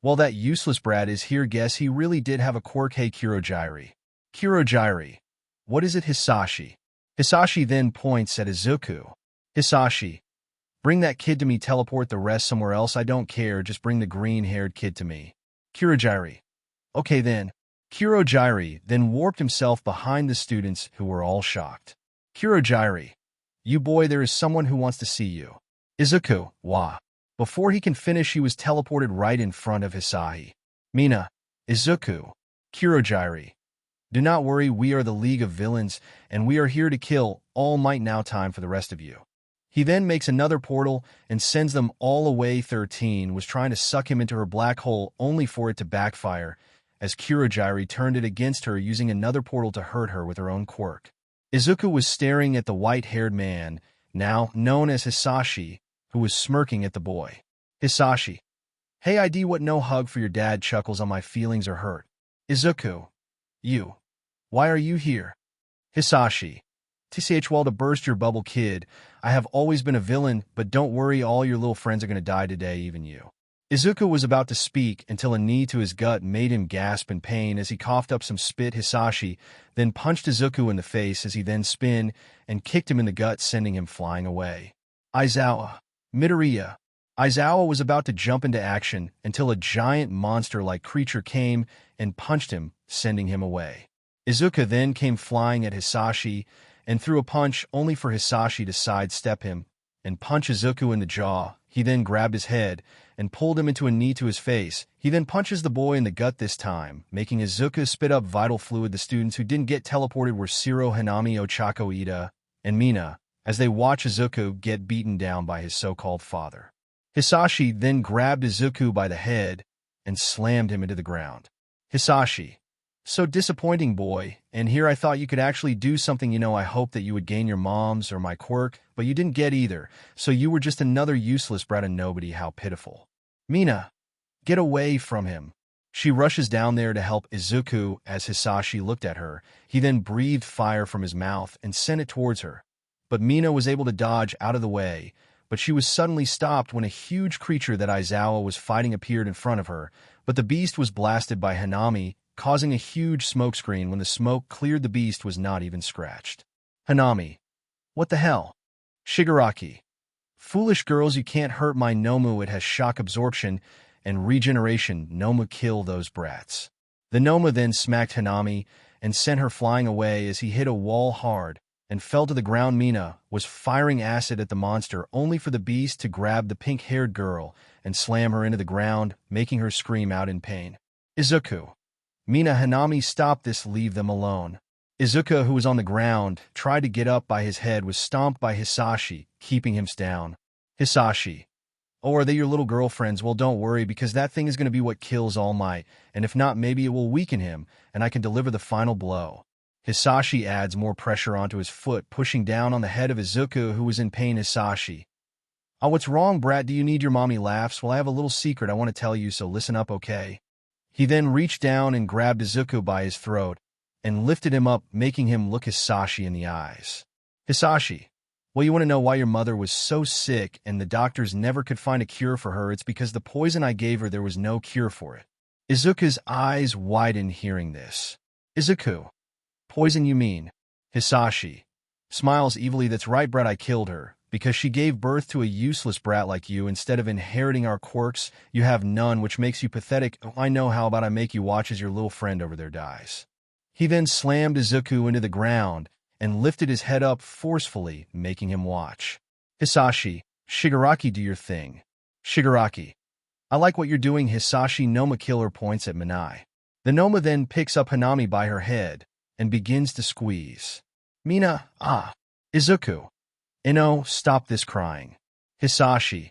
Well, that useless brat is here. Guess he really did have a quirk. Hey, Kurogiri. Kurogiri. What is it, Hisashi? Hisashi then points at Izuku. Hisashi. Bring that kid to me. Teleport the rest somewhere else. I don't care. Just bring the green-haired kid to me. Kurogiri. Okay then. Kurogiri then warped himself behind the students who were all shocked. Kurogiri. You boy, there is someone who wants to see you. Izuku. Wah. Before he can finish, he was teleported right in front of Hisahi. Mina. Izuku. Kurogiri. Do not worry, we are the League of Villains, and we are here to kill All Might. Now time for the rest of you. He then makes another portal and sends them all away. 13 was trying to suck him into her black hole only for it to backfire, as Kurogiri turned it against her using another portal to hurt her with her own quirk. Izuku was staring at the white-haired man, now known as Hisashi, who was smirking at the boy. Hisashi. Hey, ID, what? No hug for your dad. Chuckles on my feelings are hurt. Izuku. You. Why are you here? Hisashi. TCH, well, to burst your bubble, kid. I have always been a villain, but don't worry, all your little friends are going to die today, even you. Izuku was about to speak until a knee to his gut made him gasp in pain as he coughed up some spit. Hisashi then punched Izuku in the face as he then spun and kicked him in the gut, sending him flying away. Aizawa. Midoriya. Aizawa was about to jump into action until a giant monster-like creature came and punched him, sending him away. Izuku then came flying at Hisashi and threw a punch only for Hisashi to sidestep him and punch Izuku in the jaw. He then grabbed his head and pulled him into a knee to his face. He then punches the boy in the gut this time, making Izuku spit up vital fluid. The students who didn't get teleported were Shiro, Hanami, Ochako, Ida, and Mina, as they watch Izuku get beaten down by his so-called father. Hisashi then grabbed Izuku by the head and slammed him into the ground. Hisashi. So disappointing, boy, and here I thought you could actually do something. I hope that you would gain your mom's or my quirk, but you didn't get either, so you were just another useless brat of nobody. How pitiful. Mina. Get away from him. She rushes down there to help Izuku. As Hisashi looked at her, he then breathed fire from his mouth and sent it towards her. But Mina was able to dodge out of the way, but she was suddenly stopped when a huge creature that Aizawa was fighting appeared in front of her, but the beast was blasted by Hanami, causing a huge smokescreen. When the smoke cleared, the beast was not even scratched. Hanami. What the hell? Shigaraki. Foolish girls, you can't hurt my Nomu. It has shock absorption and regeneration. Nomu, kill those brats. The Nomu then smacked Hanami and sent her flying away as he hit a wall hard and fell to the ground. Mina was firing acid at the monster only for the beast to grab the pink-haired girl and slam her into the ground, making her scream out in pain. Izuku. Mina. Hanami, stop this, leave them alone. Izuku, who was on the ground, tried to get up by his head, was stomped by Hisashi, keeping him down. Hisashi. Oh, are they your little girlfriends? Well, don't worry, because that thing is going to be what kills All Might, and if not, maybe it will weaken him, and I can deliver the final blow. Hisashi adds more pressure onto his foot, pushing down on the head of Izuku, who was in pain. Hisashi. Oh, what's wrong, brat? Do you need your mommy? Laughs. Well, I have a little secret I want to tell you, so listen up, okay? He then reached down and grabbed Izuku by his throat and lifted him up, making him look Hisashi in the eyes. Hisashi. Well, you want to know why your mother was so sick and the doctors never could find a cure for her? It's because the poison I gave her, there was no cure for it. Izuku's eyes widened hearing this. Izuku. Poison, you mean? Hisashi smiles evilly. That's right, brat, I killed her because she gave birth to a useless brat like you. Instead of inheriting our quirks, you have none, which makes you pathetic. Oh, I know. How about I make you watch as your little friend over there dies? He then slammed Izuku into the ground and lifted his head up forcefully, making him watch. Hisashi, Shigaraki, do your thing. Shigaraki, I like what you're doing. Hisashi Noma killer points at Minai. The Noma then picks up Hanami by her head and begins to squeeze. Mina, Izuku. Ino, stop this crying. Hisashi,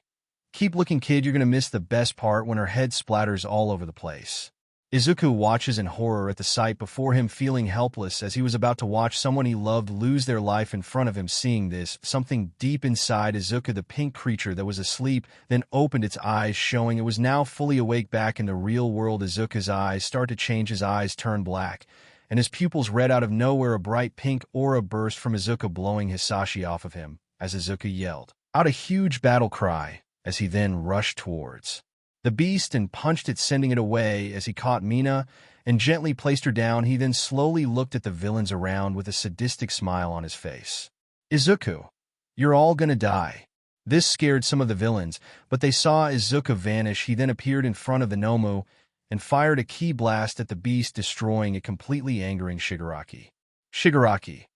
keep looking, kid, you're gonna miss the best part when her head splatters all over the place. Izuku watches in horror at the sight before him, feeling helpless as he was about to watch someone he loved lose their life in front of him. Seeing this, something deep inside Izuku, the pink creature that was asleep, then opened its eyes, showing it was now fully awake back in the real world. Izuku's eyes start to change, his eyes turn black, and his pupils red. Out of nowhere, a bright pink aura burst from Izuku, blowing Hisashi off of him, as Izuku yelled out a huge battle cry as he then rushed towards the beast and punched it, sending it away. As he caught Mina and gently placed her down, he then slowly looked at the villains around with a sadistic smile on his face. Izuku, you're all gonna die. This scared some of the villains, but they saw Izuku vanish. He then appeared in front of the Nomu and fired a ki blast at the beast, destroying it completely, angering Shigaraki. Shigaraki,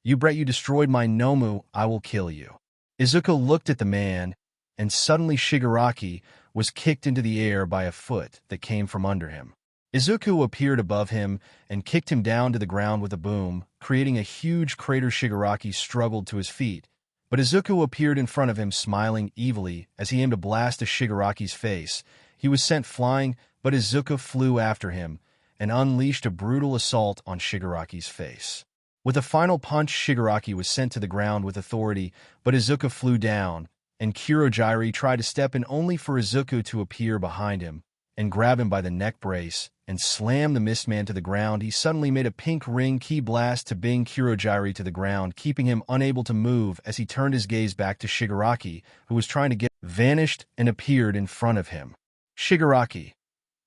you brat, you destroyed my Nomu, I will kill you. Izuku looked at the man, and suddenly Shigaraki was kicked into the air by a foot that came from under him. Izuku appeared above him and kicked him down to the ground with a boom, creating a huge crater. Shigaraki struggled to his feet, but Izuku appeared in front of him, smiling evilly as he aimed a blast to Shigaraki's face. He was sent flying, but Izuku flew after him and unleashed a brutal assault on Shigaraki's face. With a final punch, Shigaraki was sent to the ground with authority, but Izuku flew down, and Kurogiri tried to step in, only for Izuku to appear behind him and grab him by the neck brace and slam the Mistman to the ground. He suddenly made a pink ring ki blast to bring Kurogiri to the ground, keeping him unable to move as he turned his gaze back to Shigaraki, who was trying to get vanished and appeared in front of him. Shigaraki,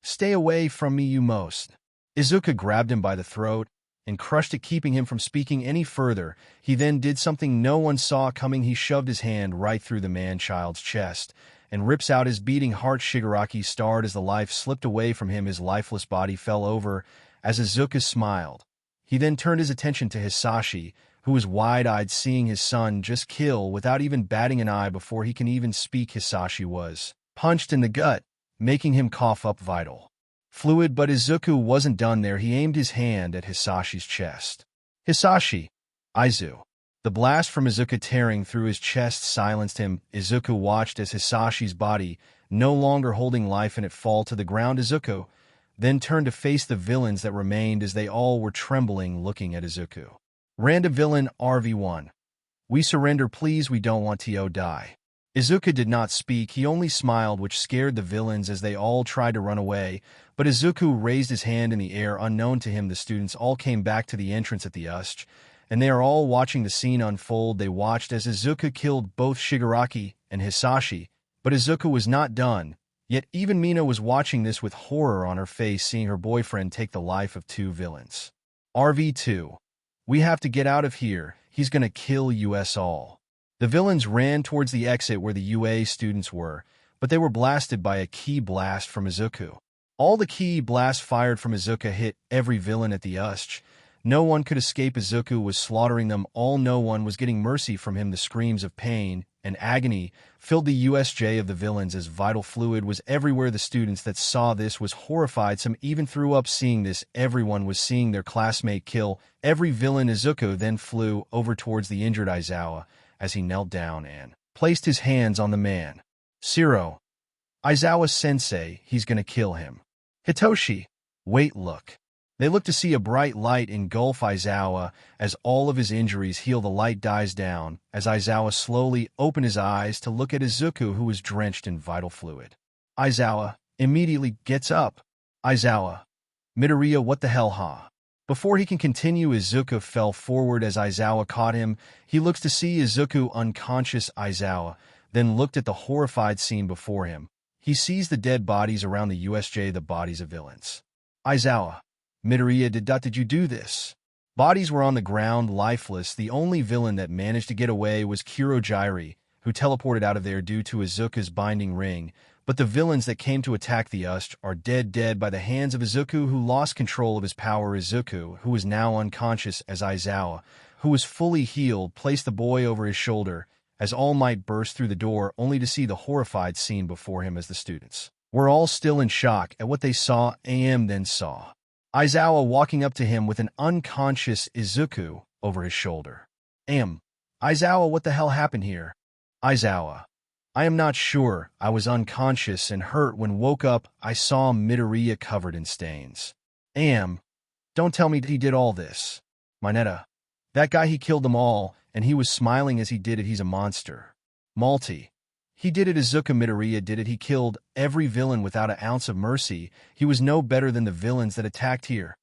stay away from me, you most. Izuku grabbed him by the throat and crushed it, keeping him from speaking any further. He then did something no one saw coming. He shoved his hand right through the man-child's chest and rips out his beating heart. Shigaraki starred as the life slipped away from him. His lifeless body fell over as Izuku smiled. He then turned his attention to Hisashi, who was wide-eyed, seeing his son just kill without even batting an eye before he can even speak. Hisashi was punched in the gut, making him cough up vital fluid, but Izuku wasn't done there. He aimed his hand at Hisashi's chest. Hisashi, Aizu. The blast from Izuku tearing through his chest silenced him. Izuku watched as Hisashi's body, no longer holding life in it, fall to the ground. Izuku then turned to face the villains that remained as they all were trembling, looking at Izuku. Random villain RV1. We surrender, please, we don't want to die. Izuku did not speak, he only smiled, which scared the villains as they all tried to run away, but Izuku raised his hand in the air. Unknown to him, the students all came back to the entrance at the USH, and they are all watching the scene unfold. They watched as Izuku killed both Shigaraki and Hisashi, but Izuku was not done, yet even Mina was watching this with horror on her face, seeing her boyfriend take the life of two villains. RV2. We have to get out of here, he's gonna kill us all. The villains ran towards the exit where the UA students were, but they were blasted by a ki blast from Izuku. All the ki blasts fired from Izuku hit every villain at the USH. No one could escape. Izuku was slaughtering them all. No one was getting mercy from him. The screams of pain and agony filled the USJ of the villains as vital fluid was everywhere. The students that saw this was horrified. Some even threw up. Seeing this, everyone was seeing their classmate kill every villain. Izuku then flew over towards the injured Aizawa as he knelt down and placed his hands on the man. Zero. Aizawa-sensei, he's gonna kill him. Hitoshi, wait, look. They look to see a bright light engulf Aizawa as all of his injuries heal. The light dies down as Aizawa slowly opened his eyes to look at Izuku, who was drenched in vital fluid. Aizawa immediately gets up. Aizawa, Midoriya, what the hell, huh? Before he can continue, Izuku fell forward as Aizawa caught him. He looks to see Izuku unconscious. Aizawa then looked at the horrified scene before him. He sees the dead bodies around the USJ, the bodies of villains. Aizawa, Midoriya, did you do this? Bodies were on the ground, lifeless. The only villain that managed to get away was Kurojiri, who teleported out of there due to Izuku's binding ring. But the villains that came to attack the Ust are dead by the hands of Izuku, who lost control of his power. Izuku, who is now unconscious as Aizawa, who was fully healed, placed the boy over his shoulder as All Might burst through the door, only to see the horrified scene before him as the students were all still in shock at what they saw. Then saw Aizawa walking up to him with an unconscious Izuku over his shoulder. Aizawa, what the hell happened here? Aizawa: I am not sure. I was unconscious and hurt. When woke up, I saw Midoriya covered in stains. Don't tell me he did all this. Mineta: that guy, he killed them all, and he was smiling as he did it. He's a monster. Malty: he did it. Izuku: Midoriya did it. He killed every villain without an ounce of mercy. He was no better than the villains that attacked here.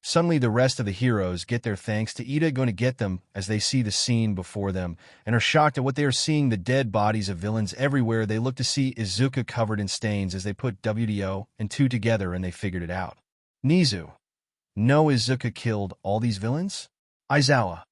Suddenly the rest of the heroes get their thanks to Ida going to get them as they see the scene before them and are shocked at what they are seeing, the dead bodies of villains everywhere. They look to see Izuku covered in stains as they put WDO and 2 together and they figured it out. Nizu: no, Izuku killed all these villains? Aizawa: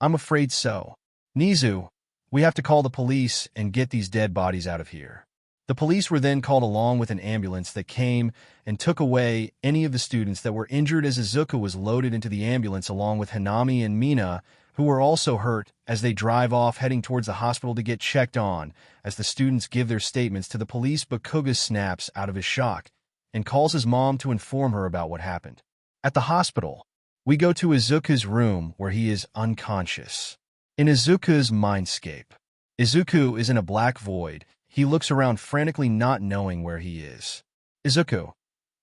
I'm afraid so. Nizu: we have to call the police and get these dead bodies out of here. The police were then called along with an ambulance that came and took away any of the students that were injured as Izuku was loaded into the ambulance along with Hanami and Mina, who were also hurt, as they drive off heading towards the hospital to get checked on. As the students give their statements to the police, Bakuga snaps out of his shock and calls his mom to inform her about what happened. At the hospital, we go to Izuku's room where he is unconscious. In Izuku's mindscape, Izuku is in a black void. He looks around frantically, not knowing where he is. Izuku: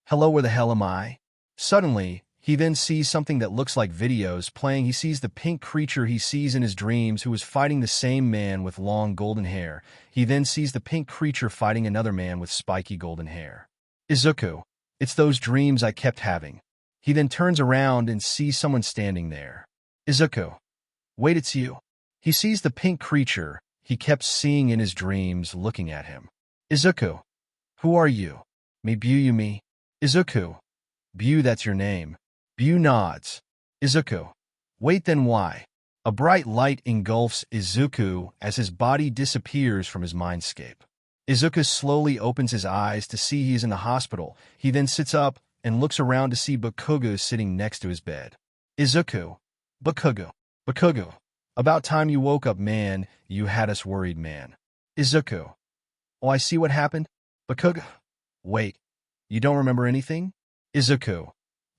hello, where the hell am I? Suddenly, he then sees something that looks like videos playing. He sees the pink creature he sees in his dreams, who is fighting the same man with long golden hair. He then sees the pink creature fighting another man with spiky golden hair. Izuku: it's those dreams I kept having. He then turns around and sees someone standing there. Izuku: wait, it's you. He sees the pink creature he kept seeing in his dreams looking at him. Izuku: who are you? Me Buu, you me? Izuku: Buu, that's your name. Buu nods. Izuku: wait, then why? A bright light engulfs Izuku as his body disappears from his mindscape. Izuku slowly opens his eyes to see he is in the hospital. He then sits up and looks around to see Bakuga sitting next to his bed. Izuku: Bakuga, about time you woke up, man. You had us worried, man. Izuku: oh, I see what happened. Bakuga: wait, you don't remember anything? Izuku: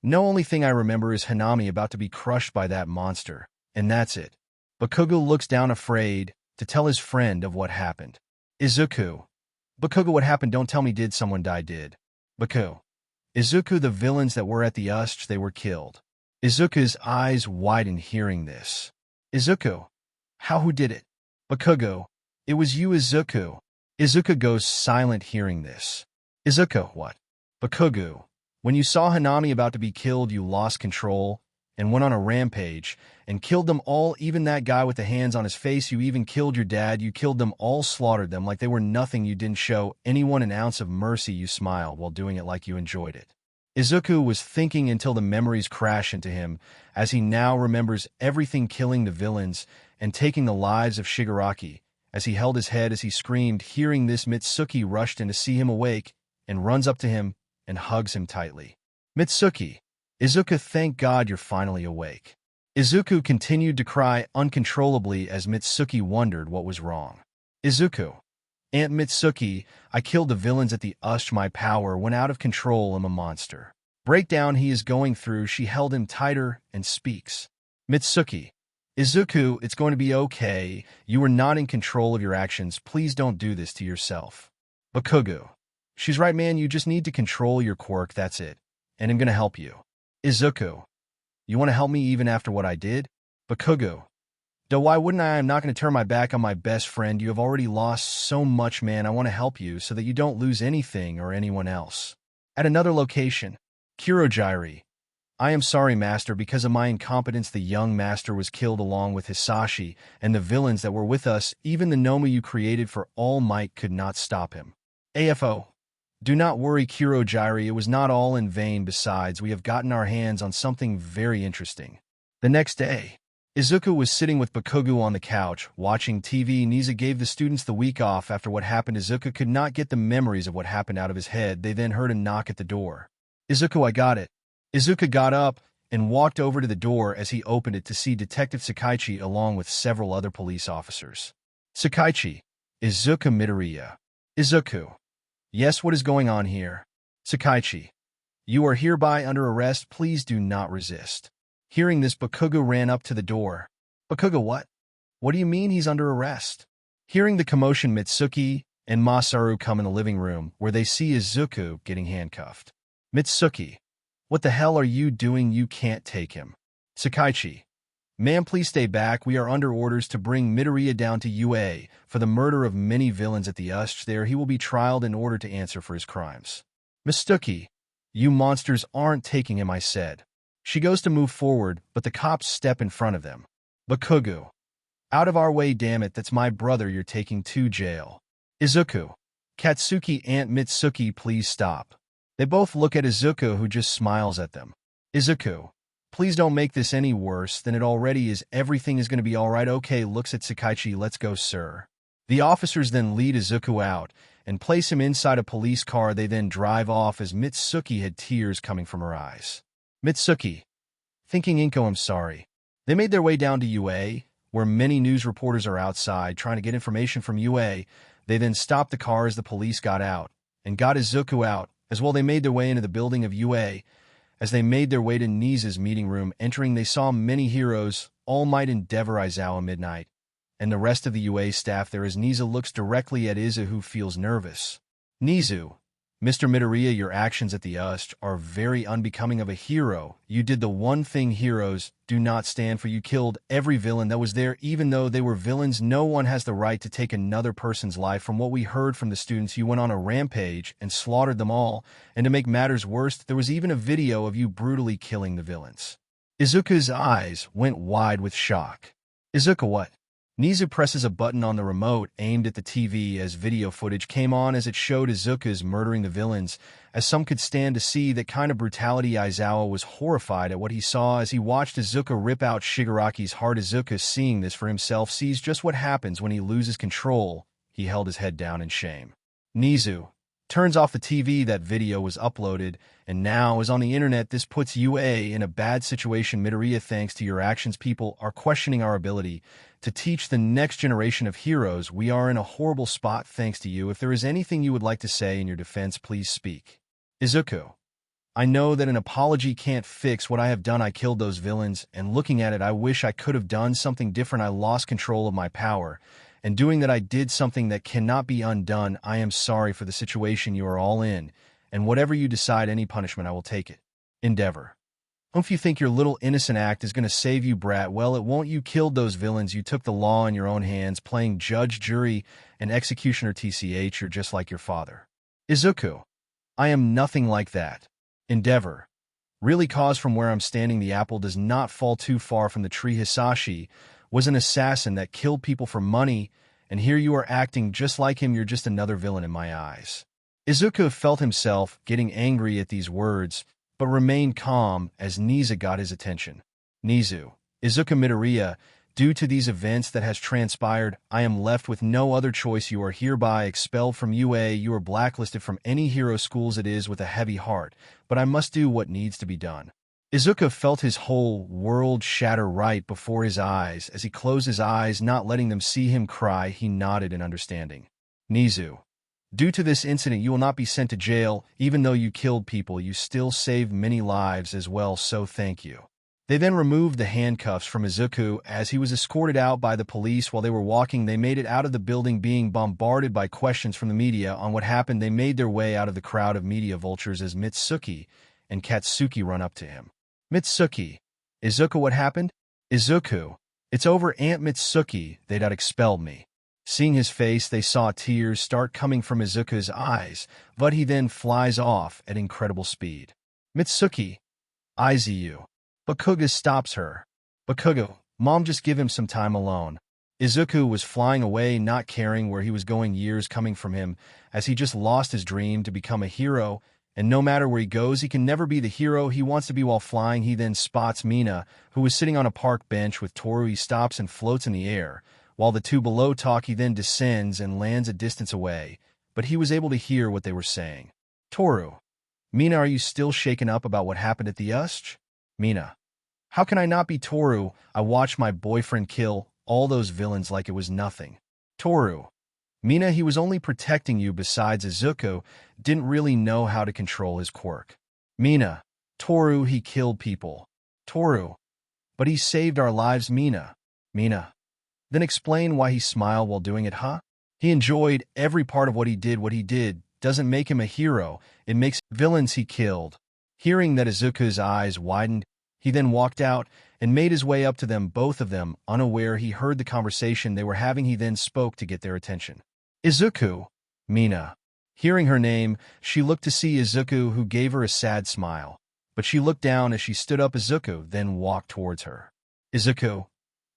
no, only thing I remember is Hanami about to be crushed by that monster, and that's it. Bakuga looks down afraid to tell his friend of what happened. Izuku: Bakuga, what happened? Don't tell me, did someone die? Did Baku? Izuku: the villains that were at the Ust, they were killed. Izuku's eyes widen hearing this. Izuku: how, who did it? Bakugo: it was you, Izuku. Izuku goes silent hearing this. Izuku: what? Bakugo: when you saw Hanami about to be killed, you lost control and went on a rampage and killed them all, even that guy with the hands on his face. You even killed your dad. You killed them all, slaughtered them like they were nothing. You didn't show anyone an ounce of mercy. You smiled while doing it like you enjoyed it. Izuku was thinking until the memories crash into him, as he now remembers everything, killing the villains and taking the lives of Shigaraki. As he held his head as he screamed, hearing this, Mitsuki rushed in to see him awake and runs up to him and hugs him tightly. Mitsuki: Izuku, thank God you're finally awake. Izuku continued to cry uncontrollably as Mitsuki wondered what was wrong. Izuku: Aunt Mitsuki, I killed the villains at the Ust. My power went out of control. I'm a monster. Breakdown he is going through. She held him tighter and speaks. Mitsuki: Izuku, it's going to be okay. You are not in control of your actions. Please don't do this to yourself. Bakugo: she's right, man. You just need to control your quirk. That's it. And I'm going to help you. Izuku: you want to help me even after what I did? Bakugo: though why wouldn't I? I'm not going to turn my back on my best friend. You have already lost so much, man. I want to help you so that you don't lose anything or anyone else. At another location, Kurojiri: I am sorry, master. Because of my incompetence, the young master was killed along with Hisashi and the villains that were with us. Even the Nomu you created for All Might could not stop him. AFO: do not worry, Kurojiri. It was not all in vain. Besides, we have gotten our hands on something very interesting. The next day, Izuku was sitting with Bakugo on the couch, watching TV. Niza gave the students the week off after what happened. Izuku could not get the memories of what happened out of his head. They then heard a knock at the door. Izuku, I got it. Izuku got up and walked over to the door. As he opened it to see Detective Sakaichi along with several other police officers. Sakaichi, Izuku Midoriya. Izuku. Yes, what is going on here? Sakaichi. You are hereby under arrest. Please do not resist. Hearing this, Bakugo ran up to the door. Bakugo, what? What do you mean he's under arrest? Hearing the commotion, Mitsuki and Masaru come in the living room, where they see Izuku getting handcuffed. Mitsuki. What the hell are you doing? You can't take him. Sakaichi. Ma'am, please stay back. We are under orders to bring Midoriya down to UA for the murder of many villains at the UST. There he will be trialed in order to answer for his crimes. Mitsuki. You monsters aren't taking him, I said. She goes to move forward, but the cops step in front of them. Bakugo. Out of our way, damn it, that's my brother you're taking to jail. Izuku. Katsuki, Aunt Mitsuki, please stop. They both look at Izuku, who just smiles at them. Izuku. Please don't make this any worse than it already is. Everything is going to be alright. Okay, looks at Sakaichi. Let's go, sir. The officers then lead Izuku out and place him inside a police car. They then drive off as Mitsuki had tears coming from her eyes. Mitsuki. Thinking Inko, I'm sorry. They made their way down to UA, where many news reporters are outside trying to get information from UA. They then stopped the car as the police got out and got Izuku out. As well, they made their way into the building of UA. As they made their way to Niza's meeting room, entering, they saw many heroes, All Might, Endeavor, Aizawa, Midnight, and the rest of the UA staff there. As Niza looks directly at Izu, who feels nervous. Nizu. Mr. Midoriya, your actions at the UST are very unbecoming of a hero. You did the one thing heroes do not stand for. You killed every villain that was there, even though they were villains. No one has the right to take another person's life. From what we heard from the students, you went on a rampage and slaughtered them all. And to make matters worse, there was even a video of you brutally killing the villains. Izuku's eyes went wide with shock. Izuku, what? Nizu presses a button on the remote aimed at the TV as video footage came on as it showed Izuku's murdering the villains. As some could stand to see that kind of brutality, Aizawa was horrified at what he saw as he watched Izuku rip out Shigaraki's heart. Izuku, seeing this for himself, sees just what happens when he loses control. He held his head down in shame. Nizu turns off the TV. That video was uploaded and now is on the internet. This puts UA in a bad situation. Midoriya, thanks to your actions, people are questioning our ability to teach the next generation of heroes. We are in a horrible spot thanks to you. If there is anything you would like to say in your defense, please speak. Izuku. I know that an apology can't fix what I have done. I killed those villains, and looking at it, I wish I could have done something different. I lost control of my power, and doing that I did something that cannot be undone. I am sorry for the situation you are all in, and whatever you decide, any punishment, I will take it. Endeavor. If you think your little innocent act is going to save you, brat, well, it won't. You killed those villains. You took the law in your own hands, playing judge, jury, and executioner. TCH, you're just like your father. Izuku. I am nothing like that. Endeavor. Really, cause from where I'm standing, the apple does not fall too far from the tree. Hisashi was an assassin that killed people for money, and here you are acting just like him. You're just another villain in my eyes. Izuku felt himself getting angry at these words, but remained calm as Niza got his attention. Nizu. Izuku Midoriya, due to these events that has transpired, I am left with no other choice. You are hereby expelled from UA. You are blacklisted from any hero schools. It is with a heavy heart, but I must do what needs to be done. Izuku felt his whole world shatter right before his eyes. As he closed his eyes, not letting them see him cry, he nodded in understanding. Nizu. Due to this incident, you will not be sent to jail. Even though you killed people, you still saved many lives as well, so thank you. They then removed the handcuffs from Izuku as he was escorted out by the police. While they were walking, they made it out of the building, being bombarded by questions from the media on what happened. They made their way out of the crowd of media vultures as Mitsuki and Katsuki run up to him. Mitsuki. Izuku, what happened? Izuku. It's over, Aunt Mitsuki. They'd expelled me. Seeing his face, they saw tears start coming from Izuku's eyes, but he then flies off at incredible speed. Mitsuki. Izu. Bakugo stops her. Bakugo, Mom, just give him some time alone. Izuku was flying away, not caring where he was going, years coming from him, as he just lost his dream to become a hero, And no matter where he goes, he can never be the hero he wants to be while flying. He then spots Mina, who is sitting on a park bench with Toru. He stops and floats in the air. While the two below talk, he then descends and lands a distance away, but he was able to hear what they were saying. Toru, Mina, are you still shaken up about what happened at the Usch? Mina, how can I not be? Toru, I watched my boyfriend kill all those villains like it was nothing. Toru, Mina, he was only protecting you. Besides, Izuku didn't really know how to control his quirk. Mina, Toru, he killed people. Toru, but he saved our lives. Mina, then explain why he smiled while doing it, huh? He enjoyed every part of what he did. What he did doesn't make him a hero. It makes villains he killed. Hearing that, Izuku's eyes widened. He then walked out and made his way up to them, both of them unaware he heard the conversation they were having. He then spoke to get their attention. Izuku, Mina. Hearing her name, she looked to see Izuku, who gave her a sad smile. But she looked down as she stood up. Izuku then walked towards her. Izuku,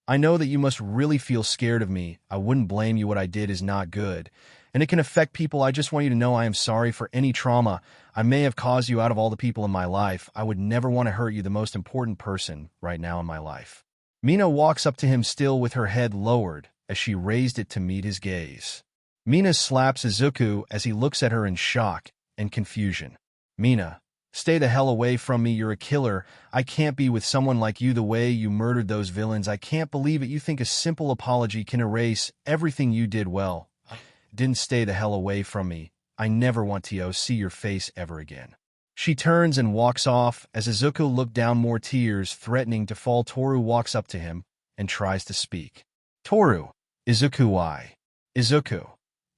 I know that you must really feel scared of me. I wouldn't blame you. What I did is not good, and it can affect people. I just want you to know I am sorry for any trauma I may have caused you. Out of all the people in my life, I would never want to hurt you, the most important person right now in my life. Mina walks up to him, still with her head lowered, as she raised it to meet his gaze. Mina slaps Izuku as he looks at her in shock and confusion. Mina, stay the hell away from me. You're a killer. I can't be with someone like you. The way you murdered those villains, I can't believe it. You think a simple apology can erase everything you did? Well, didn't stay the hell away from me. I never want to see your face ever again. She turns and walks off as Izuku looked down, more tears threatening to fall. Toru walks up to him and tries to speak. Toru, Izuku, why? Izuku,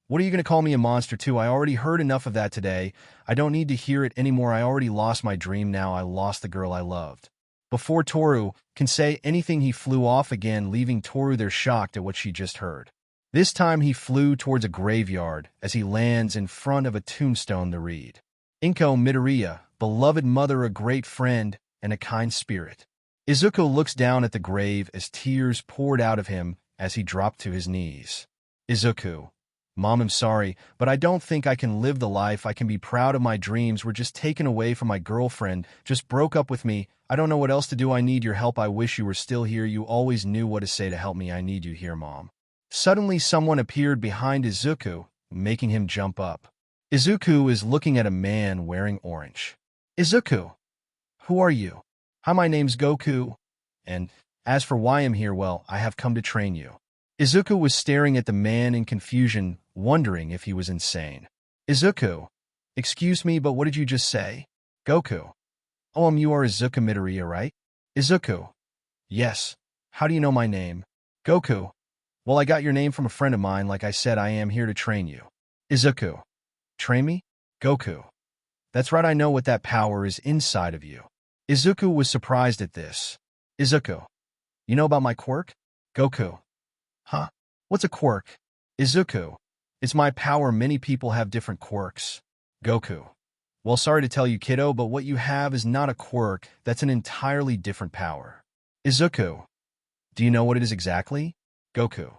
what are you going to call me a monster too? I already heard enough of that today. I don't need to hear it anymore. I already lost my dream now. I lost the girl I loved. Before Toru can say anything, he flew off again, leaving Toru there shocked at what she just heard. This time he flew towards a graveyard as he lands in front of a tombstone to read, Inko Midoriya, beloved mother, a great friend, and a kind spirit. Izuku looks down at the grave as tears poured out of him as he dropped to his knees. Izuku, Mom, I'm sorry, but I don't think I can live the life I can be proud of. My dreams were just taken away from my girlfriend, just broke up with me. I don't know what else to do. I need your help. I wish you were still here. You always knew what to say to help me. I need you here, Mom. Suddenly someone appeared behind Izuku, making him jump up. Izuku is looking at a man wearing orange. Izuku, who are you? Hi, my name's Goku. And as for why I'm here, well, I have come to train you. Izuku was staring at the man in confusion, wondering if he was insane. Izuku, excuse me, but what did you just say? Goku, oh, you are Izuku Midoriya, right? Izuku, yes. How do you know my name? Goku, well, I got your name from a friend of mine. Like I said, I am here to train you. Izuku, train me? Goku, that's right, I know what that power is inside of you. Izuku was surprised at this. Izuku, you know about my quirk? Goku, huh? What's a quirk? Izuku, it's my power. Many people have different quirks. Goku, well, sorry to tell you, kiddo, but what you have is not a quirk. That's an entirely different power. Izuku, do you know what it is exactly? Goku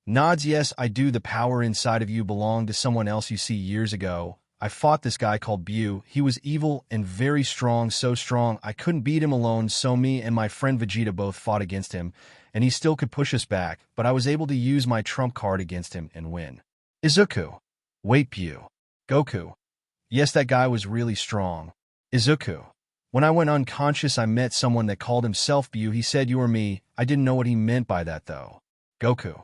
nods. Yes, I do. The power inside of you belonged to someone else. You see, years ago, I fought this guy called Buu. He was evil and very strong, so strong I couldn't beat him alone, so me and my friend Vegeta both fought against him, and he still could push us back, but I was able to use my trump card against him and win. Izuku, wait, Buu. Goku, yes, that guy was really strong. Izuku, when I went unconscious, I met someone that called himself Buu. He said you were me. I didn't know what he meant by that, though. Goku,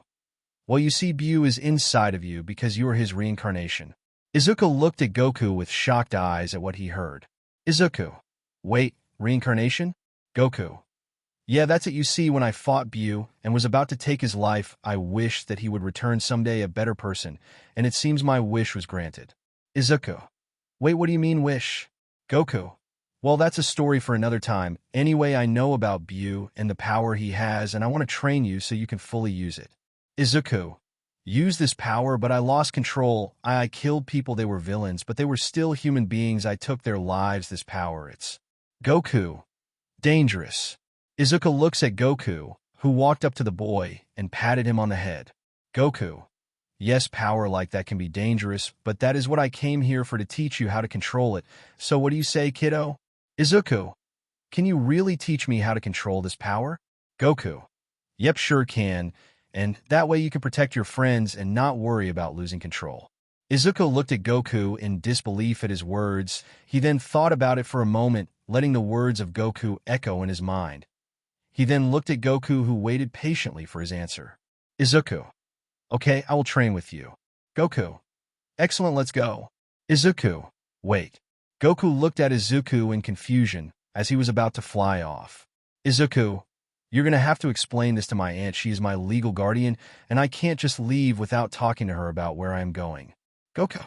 well, you see, Buu is inside of you because you are his reincarnation. Izuku looked at Goku with shocked eyes at what he heard. Izuku, wait, reincarnation? Goku, yeah, that's it. You see, when I fought Buu and was about to take his life, I wished that he would return someday a better person, and it seems my wish was granted. Izuku, wait, what do you mean wish? Goku, well, that's a story for another time. Anyway, I know about Buu and the power he has, and I want to train you so you can fully use it. Izuku, use this power, but I lost control. I killed people. They were villains, but they were still human beings. I took their lives. This power, it's Goku. Dangerous. Izuku looks at Goku, who walked up to the boy and patted him on the head. Goku, Yes, power like that can be dangerous, but that is what I came here for to teach you how to control it. So what do you say, kiddo? Izuku, can you really teach me how to control this power? Goku, yep, sure can, and that way you can protect your friends and not worry about losing control. Izuku looked at Goku in disbelief at his words. He then thought about it for a moment, letting the words of Goku echo in his mind. He then looked at Goku, who waited patiently for his answer. Izuku, okay, I will train with you. Goku, excellent, let's go. Izuku, wait. Goku looked at Izuku in confusion as he was about to fly off. Izuku, you're going to have to explain this to my aunt. She is my legal guardian, and I can't just leave without talking to her about where I am going. Goku,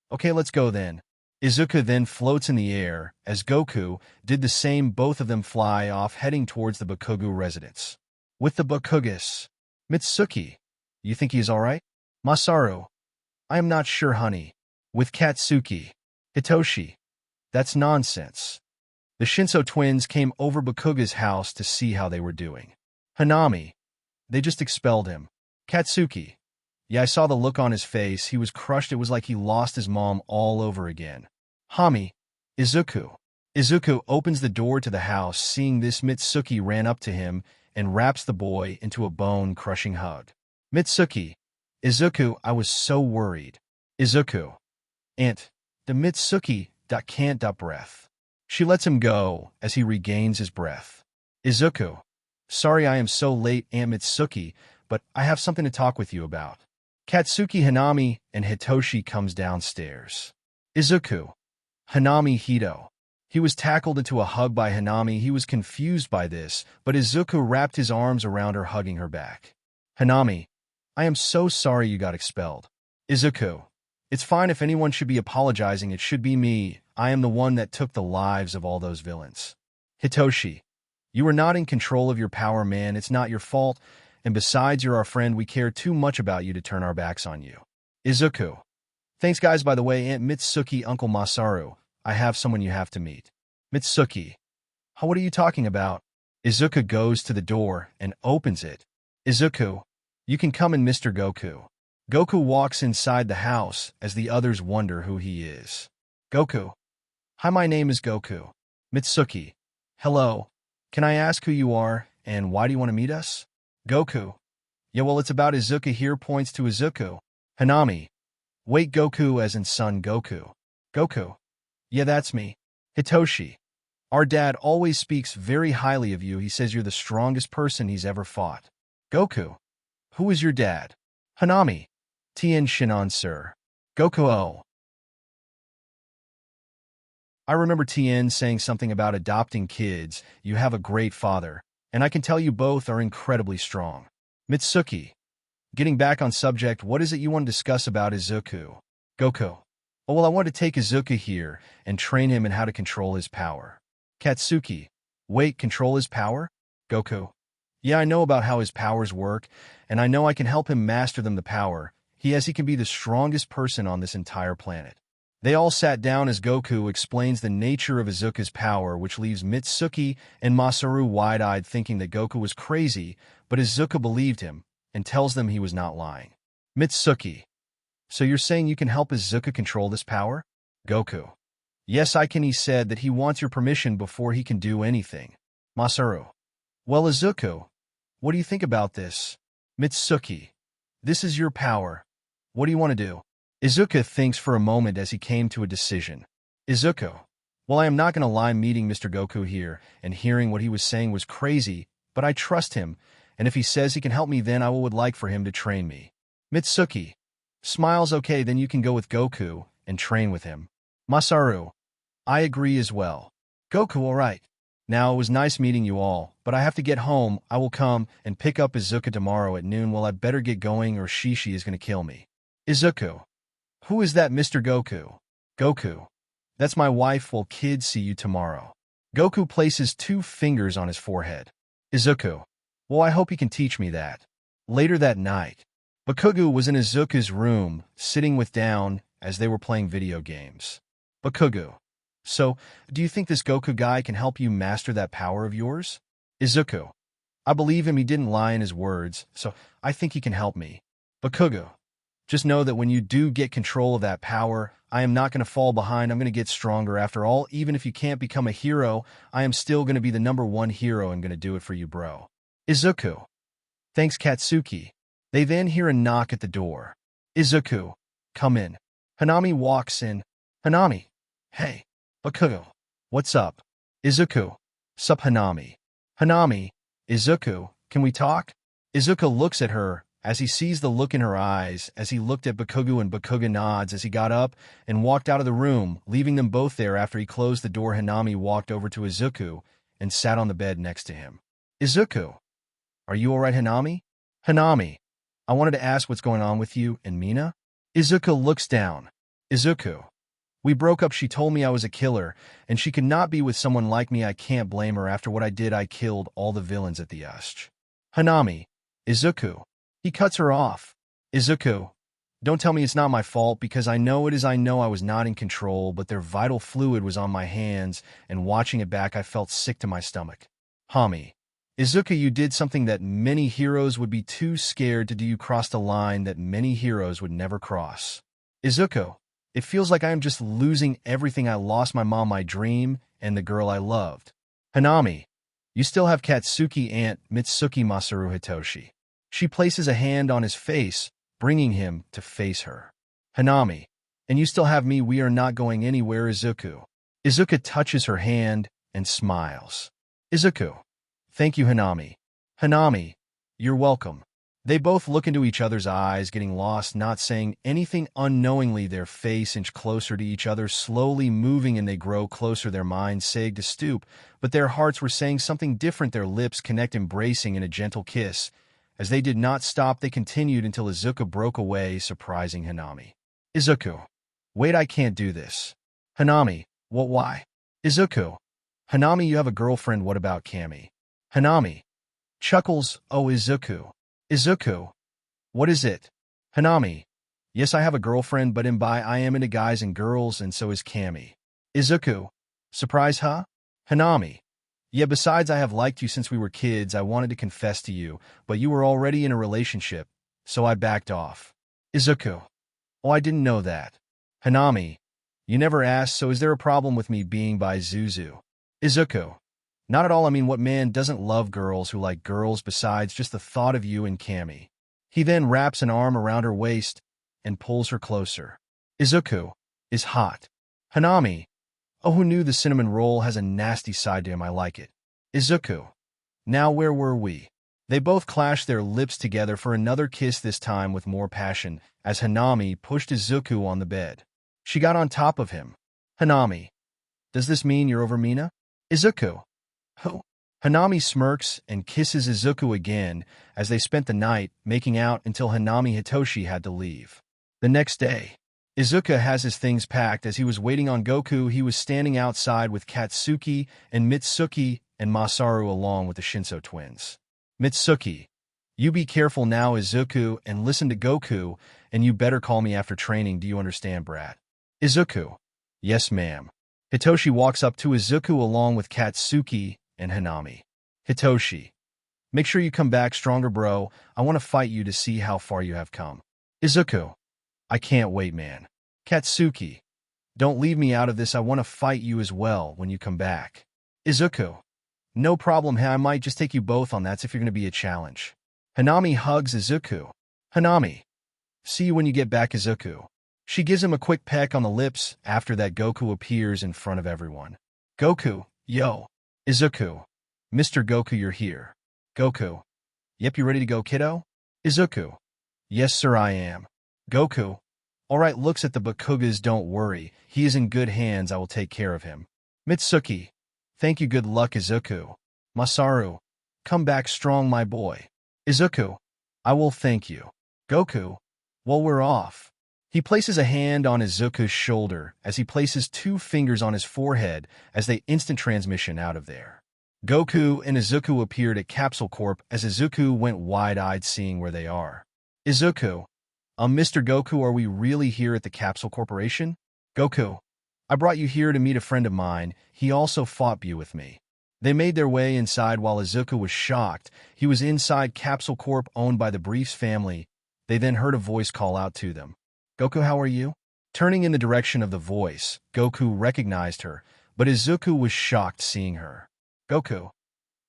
okay, let's go then. Izuku then floats in the air. As Goku did the same, both of them fly off, heading towards the Bakugo residence. With the Bakugis, Mitsuki, you think he is alright? Masaru, I am not sure, honey. With Katsuki, Hitoshi, that's nonsense. The Shinso twins came over Bakuga's house to see how they were doing. Hanami, they just expelled him. Katsuki, yeah, I saw the look on his face. He was crushed. It was like he lost his mom all over again. Hami, Izuku. Izuku opens the door to the house. Seeing this, Mitsuki ran up to him and wraps the boy into a bone-crushing hug. Mitsuki, Izuku, I was so worried. Izuku, Aunt, the Mitsuki can't breath. She lets him go as he regains his breath. Izuku, sorry I am so late, Aunt Mitsuki, but I have something to talk with you about. Katsuki, Hanami, and Hitoshi comes downstairs. Izuku, Hanami, Hito. He was tackled into a hug by Hanami. He was confused by this, but Izuku wrapped his arms around her, hugging her back. Hanami, I am so sorry you got expelled. Izuku, it's fine. If anyone should be apologizing, it should be me. I am the one that took the lives of all those villains. Hitoshi, you are not in control of your power, man. It's not your fault. And besides, you're our friend. We care too much about you to turn our backs on you. Izuku, thanks guys. By the way, Aunt Mitsuki, Uncle Masaru, I have someone you have to meet. Mitsuki, what are you talking about? Izuku goes to the door and opens it. Izuku, you can come in, Mr. Goku. Goku walks inside the house as the others wonder who he is. Goku, hi, my name is Goku. Mitsuki, hello. Can I ask who you are and why do you want to meet us? Goku, yeah, well, it's about Izuku here, points to Izuku. Hanami, wait, Goku as in Son Goku. Goku, yeah, that's me. Hitoshi, our dad always speaks very highly of you. He says you're the strongest person he's ever fought. Goku, who is your dad? Hanami, Tien Shinan, sir. Goku, oh. I remember Tien saying something about adopting kids. You have a great father, and I can tell you both are incredibly strong. Mitsuki, getting back on subject, what is it you want to discuss about Izuku? Goku, oh, well, I want to take Izuku here and train him in how to control his power. Katsuki, wait, control his power? Goku, yeah, I know about how his powers work, and I know I can help him master them. The power he can be the strongest person on this entire planet. They all sat down as Goku explains the nature of Izuku's power, which leaves Mitsuki and Masaru wide-eyed, thinking that Goku was crazy, but Izuku believed him and tells them he was not lying. Mitsuki, so you're saying you can help Izuku control this power? Goku, yes, I can. He said that he wants your permission before he can do anything. Masaru, well, Izuku, what do you think about this? Mitsuki, this is your power. What do you want to do? Izuku thinks for a moment as he came to a decision. Izuku, well, I am not going to lie, meeting Mr. Goku here and hearing what he was saying was crazy, but I trust him, and if he says he can help me, then I would like for him to train me. Mitsuki smiles, okay, then you can go with Goku and train with him. Masaru, I agree as well. Goku, all right. Now, it was nice meeting you all, but I have to get home. I will come and pick up Izuku tomorrow at noon. Well, I better get going or Shishi is going to kill me. Izuku, who is that, Mr. Goku? Goku, that's my wife. Well, kids, see you tomorrow. Goku places 2 fingers on his forehead. Izuku, well, I hope he can teach me that. Later that night, Bakugo was in Izuku's room, sitting with down as they were playing video games. Bakugo, so, do you think this Goku guy can help you master that power of yours? Izuku, I believe him. He didn't lie in his words, so I think he can help me. Bakugo, Just know that when you do get control of that power, I am not going to fall behind. I'm going to get stronger. After all, even if you can't become a hero, I am still going to be the #1 hero and going to do it for you, bro. Izuku. Thanks, Katsuki. They then hear a knock at the door. Izuku. Come in. Hanami walks in. Hanami. Hey. Bakugo. What's up? Izuku. Sup, Hanami. Hanami. Izuku. Can we talk? Izuku looks at her as he sees the look in her eyes as he looked at Bakugo, and Bakugo nods as he got up and walked out of the room, leaving them both there. After he closed the door, Hanami walked over to Izuku and sat on the bed next to him. Izuku. Are you alright, Hanami? Hanami. I wanted to ask what's going on with you and Mina? Izuku looks down. Izuku. We broke up. She told me I was a killer, and she could not be with someone like me. I can't blame her. After what I did, I killed all the villains at the Ush. Hanami. Izuku. He cuts her off. Izuku. Don't tell me it's not my fault, because I know it is. I know I was not in control, but their vital fluid was on my hands, and watching it back, I felt sick to my stomach. Hami. Izuku, you did something that many heroes would be too scared to do. You crossed a line that many heroes would never cross. Izuku. It feels like I am just losing everything. I lost my mom, my dream, and the girl I loved. Hanami. You still have Katsuki, Aunt Mitsuki. Masaru Hitoshi. She places a hand on his face, bringing him to face her. Hanami. And you still have me. We are not going anywhere, Izuku. Izuku touches her hand and smiles. Izuku. Thank you, Hanami. Hanami. You're welcome. They both look into each other's eyes, getting lost, not saying anything. Unknowingly, their face inch closer to each other, slowly moving, and they grow closer. Their minds said to stoop, but their hearts were saying something different. Their lips connect, embracing in a gentle kiss. As they did not stop, they continued until Izuku broke away, surprising Hanami. Izuku. Wait, I can't do this. Hanami. What, why? Izuku. Hanami, you have a girlfriend. What about Kami? Hanami. Chuckles. Oh, Izuku. Izuku. What is it? Hanami. Yes, I have a girlfriend, but I am into guys and girls, and so is Kami. Izuku. Surprise, huh? Hanami. Yeah, besides, I have liked you since we were kids. I wanted to confess to you, but you were already in a relationship, so I backed off. Izuku. Oh, I didn't know that. Hanami. You never asked, so is there a problem with me being by Zuzu? Izuku. Not at all. I mean, what man doesn't love girls who like girls? Besides, just the thought of you and Kami. He then wraps an arm around her waist and pulls her closer. Izuku is hot. Hanami. Oh, who knew the cinnamon roll has a nasty side to him? I like it. Izuku. Now where were we? They both clashed their lips together for another kiss, this time with more passion, as Hanami pushed Izuku on the bed. She got on top of him. Hanami. Does this mean you're over Mina? Izuku. Who? Hanami smirks and kisses Izuku again as they spent the night making out until Hanami Hitoshi had to leave. The next day, Izuku has his things packed. As he was waiting on Goku, he was standing outside with Katsuki and Mitsuki and Masaru along with the Shinso twins. Mitsuki. You be careful now, Izuku, and listen to Goku, and you better call me after training. Do you understand, brat? Izuku. Yes, ma'am. Hitoshi walks up to Izuku along with Katsuki and Hanami. Hitoshi. Make sure you come back stronger, bro. I want to fight you to see how far you have come. Izuku. I can't wait, man. Katsuki. Don't leave me out of this. I want to fight you as well when you come back. Izuku. No problem. Hey, I might just take you both on. That's if you're going to be a challenge. Hanami hugs Izuku. Hanami. See you when you get back, Izuku. She gives him a quick peck on the lips. After that, Goku appears in front of everyone. Goku. Yo. Izuku. Mr. Goku, you're here. Goku. Yep, you ready to go, kiddo? Izuku. Yes, sir, I am. Goku. Alright, looks at the Bakugas. Don't worry. He is in good hands. I will take care of him. Mitsuki. Thank you. Good luck, Izuku. Masaru. Come back strong, my boy. Izuku. I will, thank you. Goku. Well, we're off. He places a hand on Izuku's shoulder as he places 2 fingers on his forehead as they instant transmission out of there. Goku and Izuku appeared at Capsule Corp as Izuku went wide-eyed seeing where they are. Izuku. Mr. Goku, are we really here at the Capsule Corporation? Goku. I brought you here to meet a friend of mine. He also fought Buu with me. They made their way inside while Izuku was shocked. He was inside Capsule Corp owned by the Briefs family, They then heard a voice call out to them. Goku, how are you? Turning in the direction of the voice, Goku recognized her, but Izuku was shocked seeing her. Goku.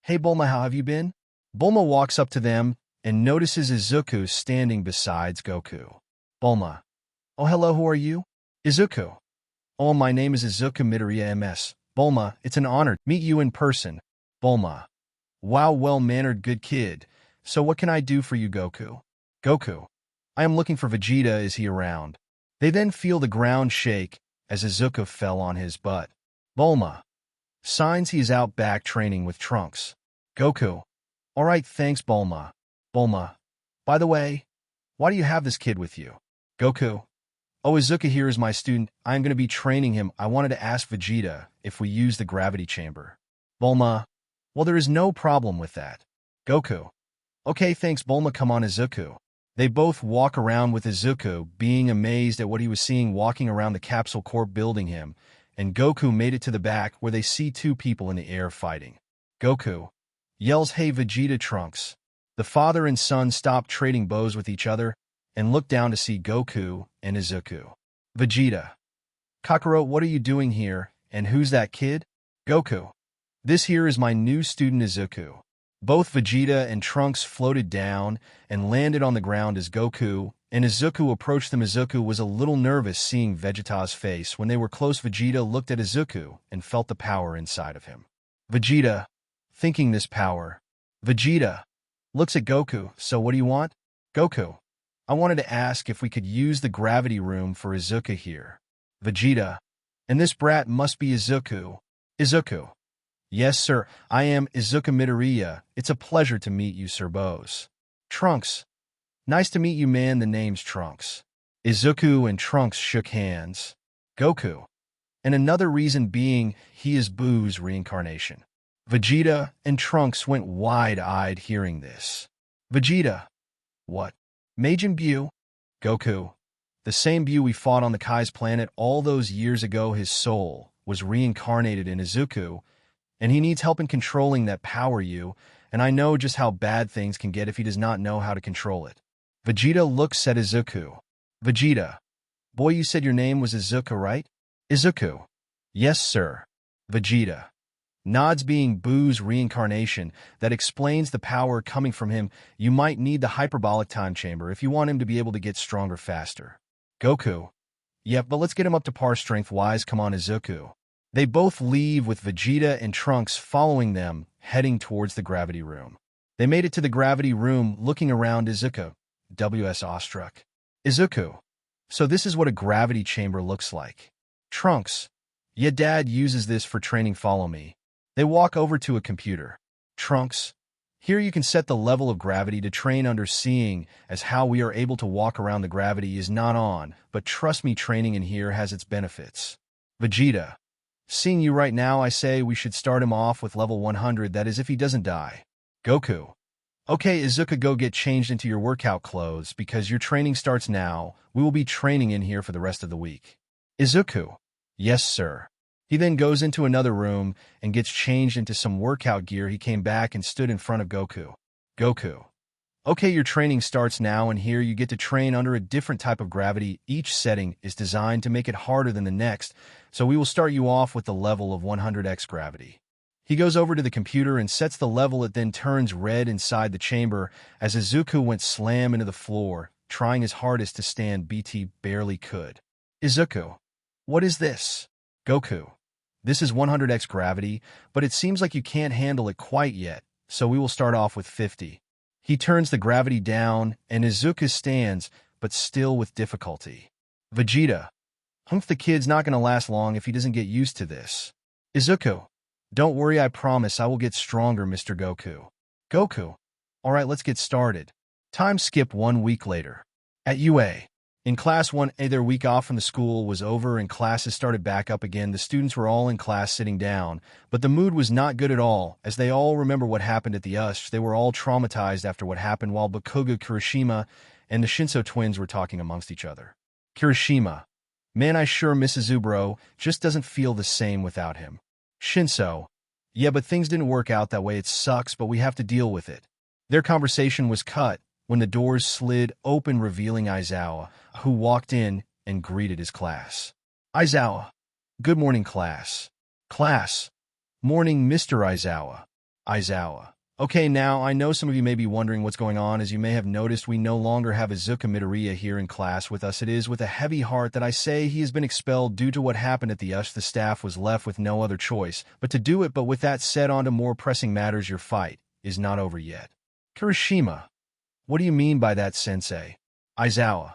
Hey Bulma, how have you been? Bulma walks up to them and notices Izuku standing beside Goku. Bulma. Oh, hello, who are you? Izuku. Oh, my name is Izuku Midoriya MS. Bulma, it's an honor to meet you in person. Bulma. Wow, well-mannered good kid. So what can I do for you, Goku? Goku. I am looking for Vegeta, is he around? They then feel the ground shake as Izuku fell on his butt. Bulma. Signs he is out back training with Trunks. Goku. Alright, thanks, Bulma. Bulma. By the way, why do you have this kid with you? Goku. Oh, Izuku here is my student. I am going to be training him. I wanted to ask Vegeta if we use the gravity chamber. Bulma. Well, there is no problem with that. Goku. Okay, thanks, Bulma. Come on, Izuku. They both walk around with Izuku, being amazed at what he was seeing walking around the capsule corp building him, and Goku made it to the back where they see two people in the air fighting. Goku yells, Hey, Vegeta, Trunks. The father and son stop trading bows with each other and look down to see Goku and Izuku. Vegeta. Kakarot, what are you doing here, and who's that kid? Goku. This here is my new student Izuku. Both Vegeta and Trunks floated down and landed on the ground as Goku and Izuku approached them. Izuku was a little nervous seeing Vegeta's face. When they were close, Vegeta looked at Izuku and felt the power inside of him. Vegeta, thinking this power. Vegeta looks at Goku. So what do you want? Goku. I wanted to ask if we could use the gravity room for Izuku here. Vegeta. And this brat must be Izuku. Izuku. Yes, sir. I am Izuku Midoriya. It's a pleasure to meet you, Sir Bose. Trunks. Nice to meet you, man. The name's Trunks. Izuku and Trunks shook hands. Goku. And another reason being he is Buu's reincarnation. Vegeta and Trunks went wide-eyed hearing this. Vegeta. What? Majin Buu? Goku. The same Buu we fought on the Kai's planet all those years ago. His soul was reincarnated in Izuku, and he needs help in controlling that power and I know just how bad things can get if he does not know how to control it. Vegeta looks at Izuku. Vegeta. Boy, you said your name was Izuku, right? Izuku. Yes, sir. Vegeta. Nods, being Buu's reincarnation. That explains the power coming from him. You might need the hyperbolic time chamber if you want him to be able to get stronger faster. Goku. Yep, but let's get him up to par strength-wise. Come on, Izuku. They both leave with Vegeta and Trunks following them, heading towards the gravity room. They made it to the gravity room, looking around. Izuku. W.S. awestruck. Izuku. So this is what a gravity chamber looks like. Trunks. Yeah, Dad uses this for training. Follow me. They walk over to a computer. Trunks. Here you can set the level of gravity to train under, seeing as how we are able to walk around the gravity is not on, but trust me, training in here has its benefits. Vegeta. Seeing you right now, I say we should start him off with level 100, that is if he doesn't die. Goku. Okay, Izuku, go get changed into your workout clothes because your training starts now. We will be training in here for the rest of the week. Izuku. Yes, sir. He then goes into another room and gets changed into some workout gear. He came back and stood in front of Goku. Goku. Okay, your training starts now, and here you get to train under a different type of gravity. Each setting is designed to make it harder than the next, so we will start you off with the level of 100x gravity. He goes over to the computer and sets the level. It then turns red inside the chamber as Izuku went slam into the floor, trying his hardest to stand. BT barely could. Izuku. What is this? Goku. This is 100x gravity, but it seems like you can't handle it quite yet, so we will start off with 50. He turns the gravity down, and Izuku stands, but still with difficulty. Vegeta. The kid's not going to last long if he doesn't get used to this. Izuku. Don't worry, I promise I will get stronger, Mr. Goku. Goku. Alright, let's get started. Time skip 1 week later. At UA. In Class 1A, their week off from the school was over and classes started back up again. The students were all in class sitting down, but the mood was not good at all, as they all remember what happened at the USH. They were all traumatized after what happened while Bakugo, Kirishima, and the Shinso twins were talking amongst each other. Kirishima. Man, I sure miss Izubro, just doesn't feel the same without him. Shinso. Yeah, but things didn't work out that way. It sucks, but we have to deal with it. Their conversation was cut, when the doors slid open revealing Aizawa, who walked in and greeted his class. Aizawa. Good morning, class. Class. Morning, Mr. Aizawa. Aizawa. Okay, now, I know some of you may be wondering what's going on. As you may have noticed, we no longer have Izuku Midoriya here in class with us. It is with a heavy heart that I say he has been expelled due to what happened at the USH. The staff was left with no other choice but to do it. But with that said, on to more pressing matters. Your fight is not over yet. Kirishima. What do you mean by that, sensei? Aizawa.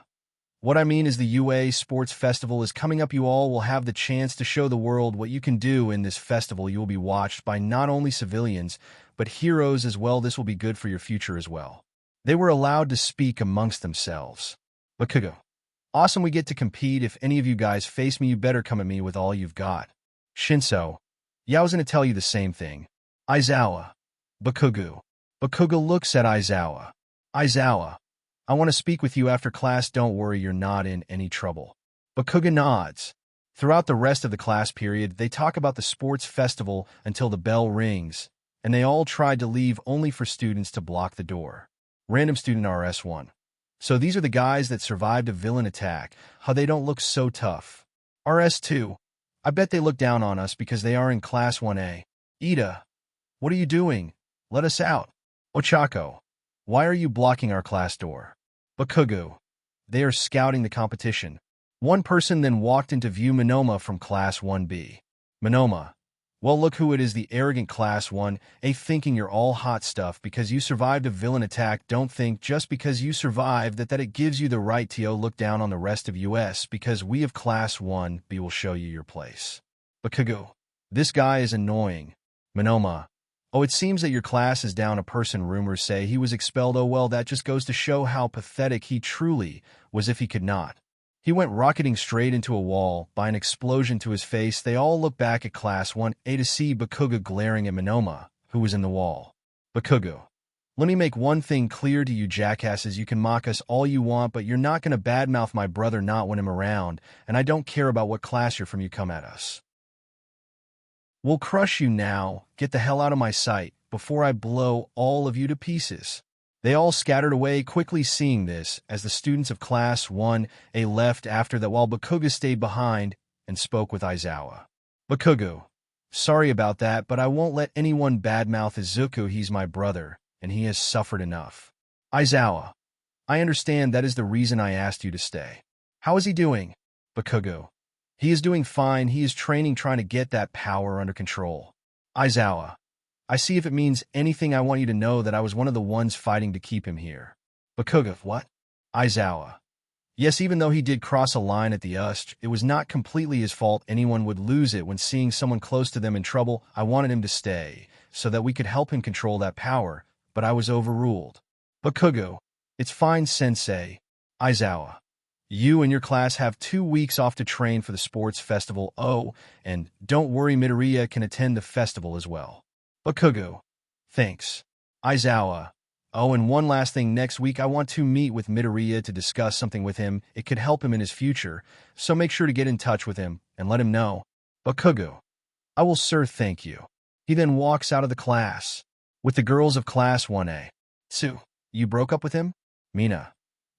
What I mean is the UA Sports Festival is coming up. You all will have the chance to show the world what you can do in this festival. You will be watched by not only civilians, but heroes as well. This will be good for your future as well. They were allowed to speak amongst themselves. Bakugo. Awesome, we get to compete. If any of you guys face me, you better come at me with all you've got. Shinso. Yeah, I was going to tell you the same thing. Aizawa. Bakugo. Bakugo looks at Aizawa. Aizawa. I want to speak with you after class. Don't worry, you're not in any trouble. Bakugo nods. Throughout the rest of the class period, they talk about the sports festival until the bell rings, and they all tried to leave only for students to block the door. Random student RS1. So these are the guys that survived a villain attack. How they don't look so tough. RS2. I bet they look down on us because they are in class 1A. Ida. What are you doing? Let us out. Ochako. Why are you blocking our class door? Bakugo. They are scouting the competition. One person then walked into view. Monoma from class 1B. Monoma. Well, look who it is, the arrogant class 1A, thinking you're all hot stuff because you survived a villain attack. Don't think just because you survived that it gives you the right to look down on the rest of US, because we of class 1B will show you your place. Bakugo. This guy is annoying. Monoma. Oh, it seems that your class is down a person. Rumors say he was expelled. Oh well, that just goes to show how pathetic he truly was if he could not. He went rocketing straight into a wall by an explosion to his face. They all look back at class 1A to see Bakugo glaring at Monoma, who was in the wall. Bakugo. Let me make one thing clear to you jackasses. You can mock us all you want, but you're not going to badmouth my brother, not when I'm around, and I don't care about what class you're from. You come at us. We'll crush you now. Get the hell out of my sight before I blow all of you to pieces. They all scattered away quickly, seeing this, as the students of class 1A left after that, while Bakugo stayed behind and spoke with Aizawa. Bakugo. Sorry about that, but I won't let anyone badmouth Izuku. He's my brother, and he has suffered enough. Aizawa. I understand. That is the reason I asked you to stay. How is he doing? Bakugo. He is doing fine. He is training, trying to get that power under control. Aizawa. I see. If it means anything, I want you to know that I was one of the ones fighting to keep him here. Bakugo. What? Aizawa. Yes, even though he did cross a line at the USH, it was not completely his fault. Anyone would lose it when seeing someone close to them in trouble. I wanted him to stay, so that we could help him control that power, but I was overruled. Bakugo. It's fine, sensei. Aizawa. You and your class have 2 weeks off to train for the sports festival. Oh, and don't worry, Midoriya can attend the festival as well. Bakugo. Thanks. Aizawa. Oh, and one last thing. Next week, I want to meet with Midoriya to discuss something with him. It could help him in his future, so make sure to get in touch with him and let him know. Bakugo. I will, sir, thank you. He then walks out of the class with the girls of class 1A. Tsu, you broke up with him? Mina.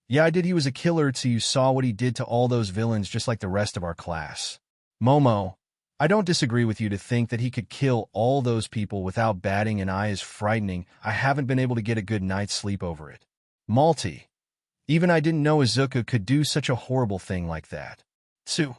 Yeah, I did. He was a killer. Tsu, you saw what he did to all those villains, just like the rest of our class. Momo. I don't disagree with you. To think that he could kill all those people without batting an eye is frightening. I haven't been able to get a good night's sleep over it. Malty. Even I didn't know Izuku could do such a horrible thing like that. Tsu,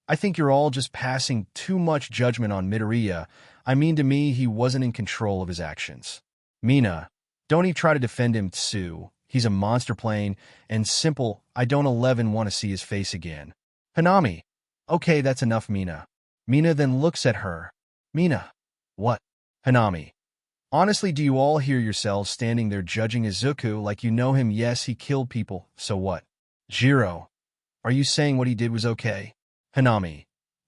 I think you're all just passing too much judgment on Midoriya. I mean, to me, he wasn't in control of his actions. Mina. Don't even try to defend him, Tsu. He's a monster, plain and simple. I don't want to see his face again. Hanami. Okay, that's enough, Mina. Mina then looks at her. Mina. What? Hanami. Honestly, do you all hear yourselves standing there judging Izuku like you know him? Yes, he killed people, so what? Jiro. Are you saying what he did was okay? Hanami.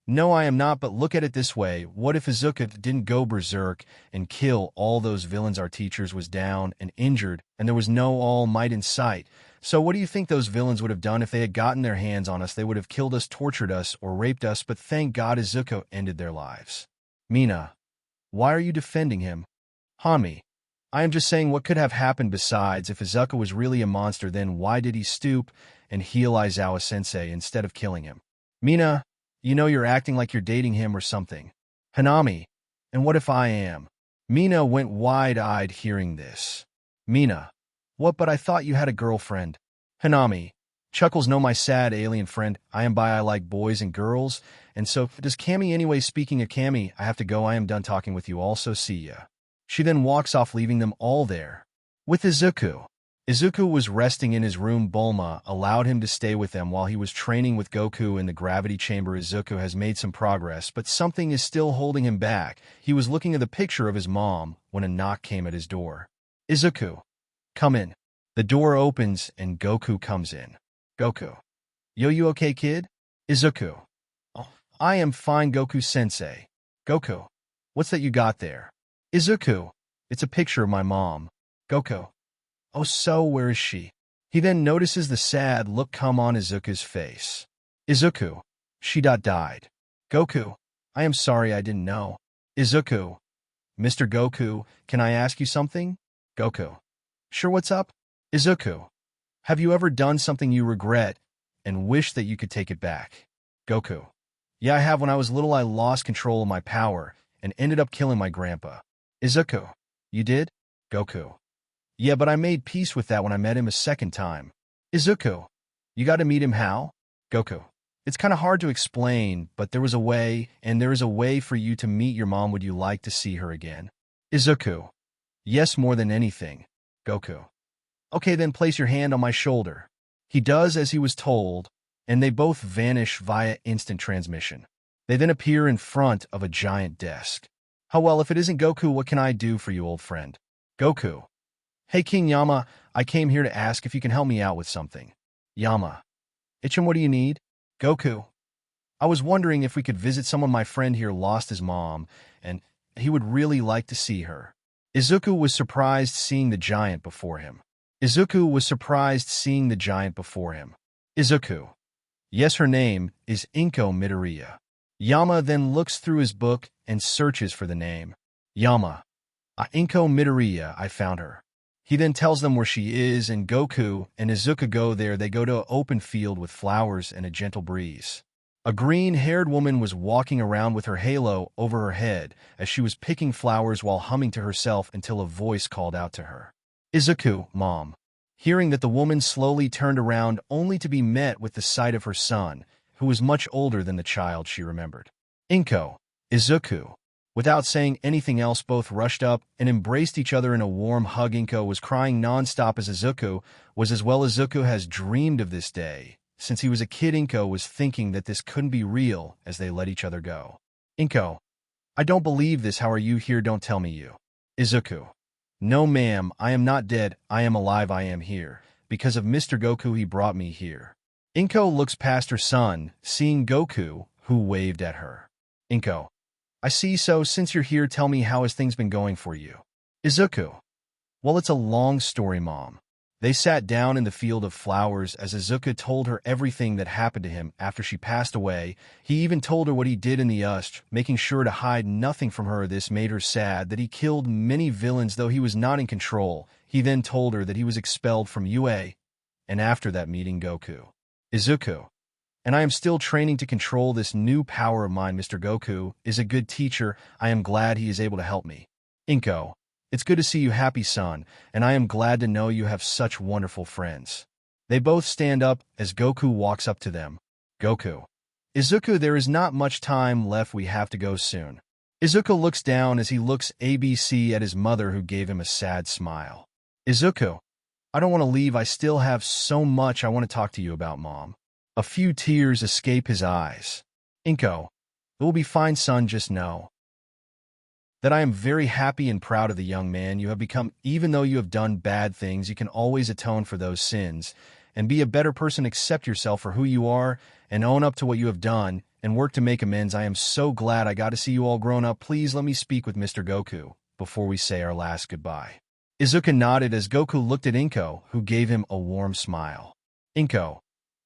No, I am not, but look at it this way. What if Izuku didn't go berserk and kill all those villains? Our teachers was down and injured, and there was no All Might in sight. So what do you think those villains would have done if they had gotten their hands on us? They would have killed us, tortured us, or raped us, but thank God Izuku ended their lives. Mina. Why are you defending him? Hami. I am just saying what could have happened besides. If Izuku was really a monster, then why did he stoop and heal Aizawa-sensei instead of killing him? Mina, you know you're acting like you're dating him or something. Hanami, and what if I am? Mina went wide-eyed hearing this. Mina, what, but I thought you had a girlfriend. Hanami, chuckles, no, my sad alien friend, I am bi, I like boys and girls, and so does Kami anyway. Speaking of Kami, I have to go, I am done talking with you, also see ya. She then walks off, leaving them all there. With Izuku. Izuku was resting in his room. Bulma allowed him to stay with them while he was training with Goku in the gravity chamber. Izuku has made some progress, but something is still holding him back. He was looking at the picture of his mom when a knock came at his door. Izuku, come in. The door opens and Goku comes in. Goku. Yo, you okay, kid? Izuku. Oh, I am fine, Goku-sensei. Goku. What's that you got there? Izuku. It's a picture of my mom. Goku. Oh, so where is she? He then notices the sad look come on Izuku's face. Izuku. She died. Goku. I am sorry, I didn't know. Izuku. Mr. Goku, can I ask you something? Goku. Sure, what's up? Izuku. Have you ever done something you regret and wish that you could take it back? Goku. Yeah, I have. When I was little, I lost control of my power and ended up killing my grandpa. Izuku. You did? Goku. Yeah, but I made peace with that when I met him a second time. Izuku. You got to meet him how? Goku. It's kind of hard to explain, but there was a way, and there is a way for you to meet your mom. Would you like to see her again? Izuku. Yes, more than anything. Goku. Okay, then place your hand on my shoulder. He does as he was told, and they both vanish via instant transmission. They then appear in front of a giant desk. Oh well, if it isn't Goku, what can I do for you, old friend? Goku. Hey, King Yama, I came here to ask if you can help me out with something. Yama. Ichim, what do you need? Goku. I was wondering if we could visit someone. My friend here lost his mom, and he would really like to see her. Izuku was surprised seeing the giant before him. Izuku was surprised seeing the giant before him. Izuku. Yes, her name is Inko Midoriya. Yama then looks through his book and searches for the name. Yama. Inko Midoriya, I found her. He then tells them where she is, and Goku and Izuku go there. They go to an open field with flowers and a gentle breeze. A green-haired woman was walking around with her halo over her head as she was picking flowers while humming to herself until a voice called out to her. Izuku, Mom. Hearing that, the woman slowly turned around only to be met with the sight of her son, who was much older than the child she remembered. Inko, Izuku. Without saying anything else, both rushed up and embraced each other in a warm hug. Inko was crying non-stop as Izuku was as well. Izuku has dreamed of this day. Since he was a kid, Inko was thinking that this couldn't be real as they let each other go. Inko, I don't believe this. How are you here? Don't tell me you. Izuku. No, ma'am, I am not dead. I am alive. I am here. Because of Mr. Goku, he brought me here. Inko looks past her son, seeing Goku, who waved at her. Inko. I see. So since you're here, tell me, how has things been going for you? Izuku. Well, it's a long story, Mom. They sat down in the field of flowers as Izuku told her everything that happened to him after she passed away. He even told her what he did in the Ust, making sure to hide nothing from her. This made her sad that he killed many villains, though he was not in control. He then told her that he was expelled from UA, and after that meeting, Goku. Izuku. And I am still training to control this new power of mine. Mr. Goku is a good teacher. I am glad he is able to help me. Inko. It's good to see you happy, son, and I am glad to know you have such wonderful friends. They both stand up as Goku walks up to them. Goku. Izuku, there is not much time left. We have to go soon. Izuku looks down as he looks ABC at his mother, who gave him a sad smile. Izuku. I don't want to leave. I still have so much I want to talk to you about, Mom. A few tears escape his eyes. Inko. It will be fine, son. Just know that I am very happy and proud of the young man you have become. Even though you have done bad things, you can always atone for those sins and be a better person. Accept yourself for who you are and own up to what you have done and work to make amends. I am so glad I got to see you all grown up. Please let me speak with Mr. Goku before we say our last goodbye. Izuku nodded as Goku looked at Inko, who gave him a warm smile. Inko.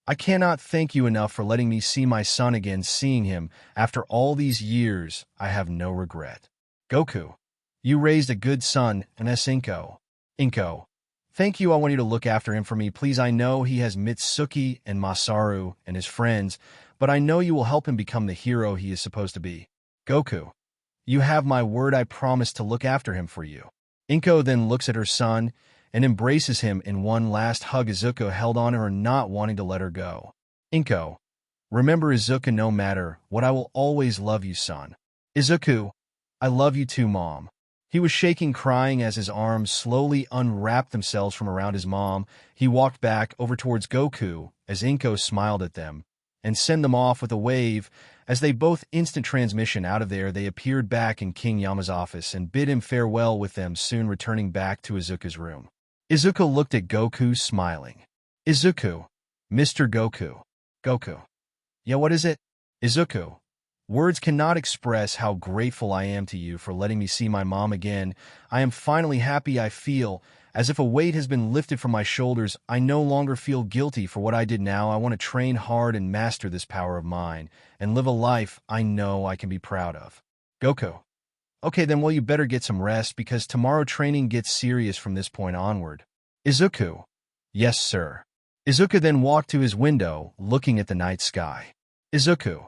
I cannot thank you enough for letting me see my son again. Seeing him after all these years, I have no regret. Goku. You raised a good son, and Inko. Inko. Thank you, I want you to look after him for me, please. I know he has Mitsuki and Masaru and his friends, but I know you will help him become the hero he is supposed to be. Goku. You have my word, I promise to look after him for you. Inko then looks at her son and embraces him in one last hug. Izuku held on to her, not wanting to let her go. Inko. Remember, Izuku, no matter what, I will always love you, son. Izuku. I love you too, Mom. He was shaking, crying as his arms slowly unwrapped themselves from around his mom. He walked back over towards Goku as Inko smiled at them and sent them off with a wave. As they both instant transmission out of there, they appeared back in King Yama's office and bid him farewell, with them soon returning back to Izuku's room. Izuku looked at Goku, smiling. Izuku. Mr. Goku. Goku. Yeah, what is it? Izuku. Words cannot express how grateful I am to you for letting me see my mom again. I am finally happy. I feel as if a weight has been lifted from my shoulders. I no longer feel guilty for what I did now. I want to train hard and master this power of mine and live a life I know I can be proud of. Goku. Okay then, well, you better get some rest because tomorrow training gets serious from this point onward. Izuku. Yes, sir. Izuku then walked to his window, looking at the night sky. Izuku.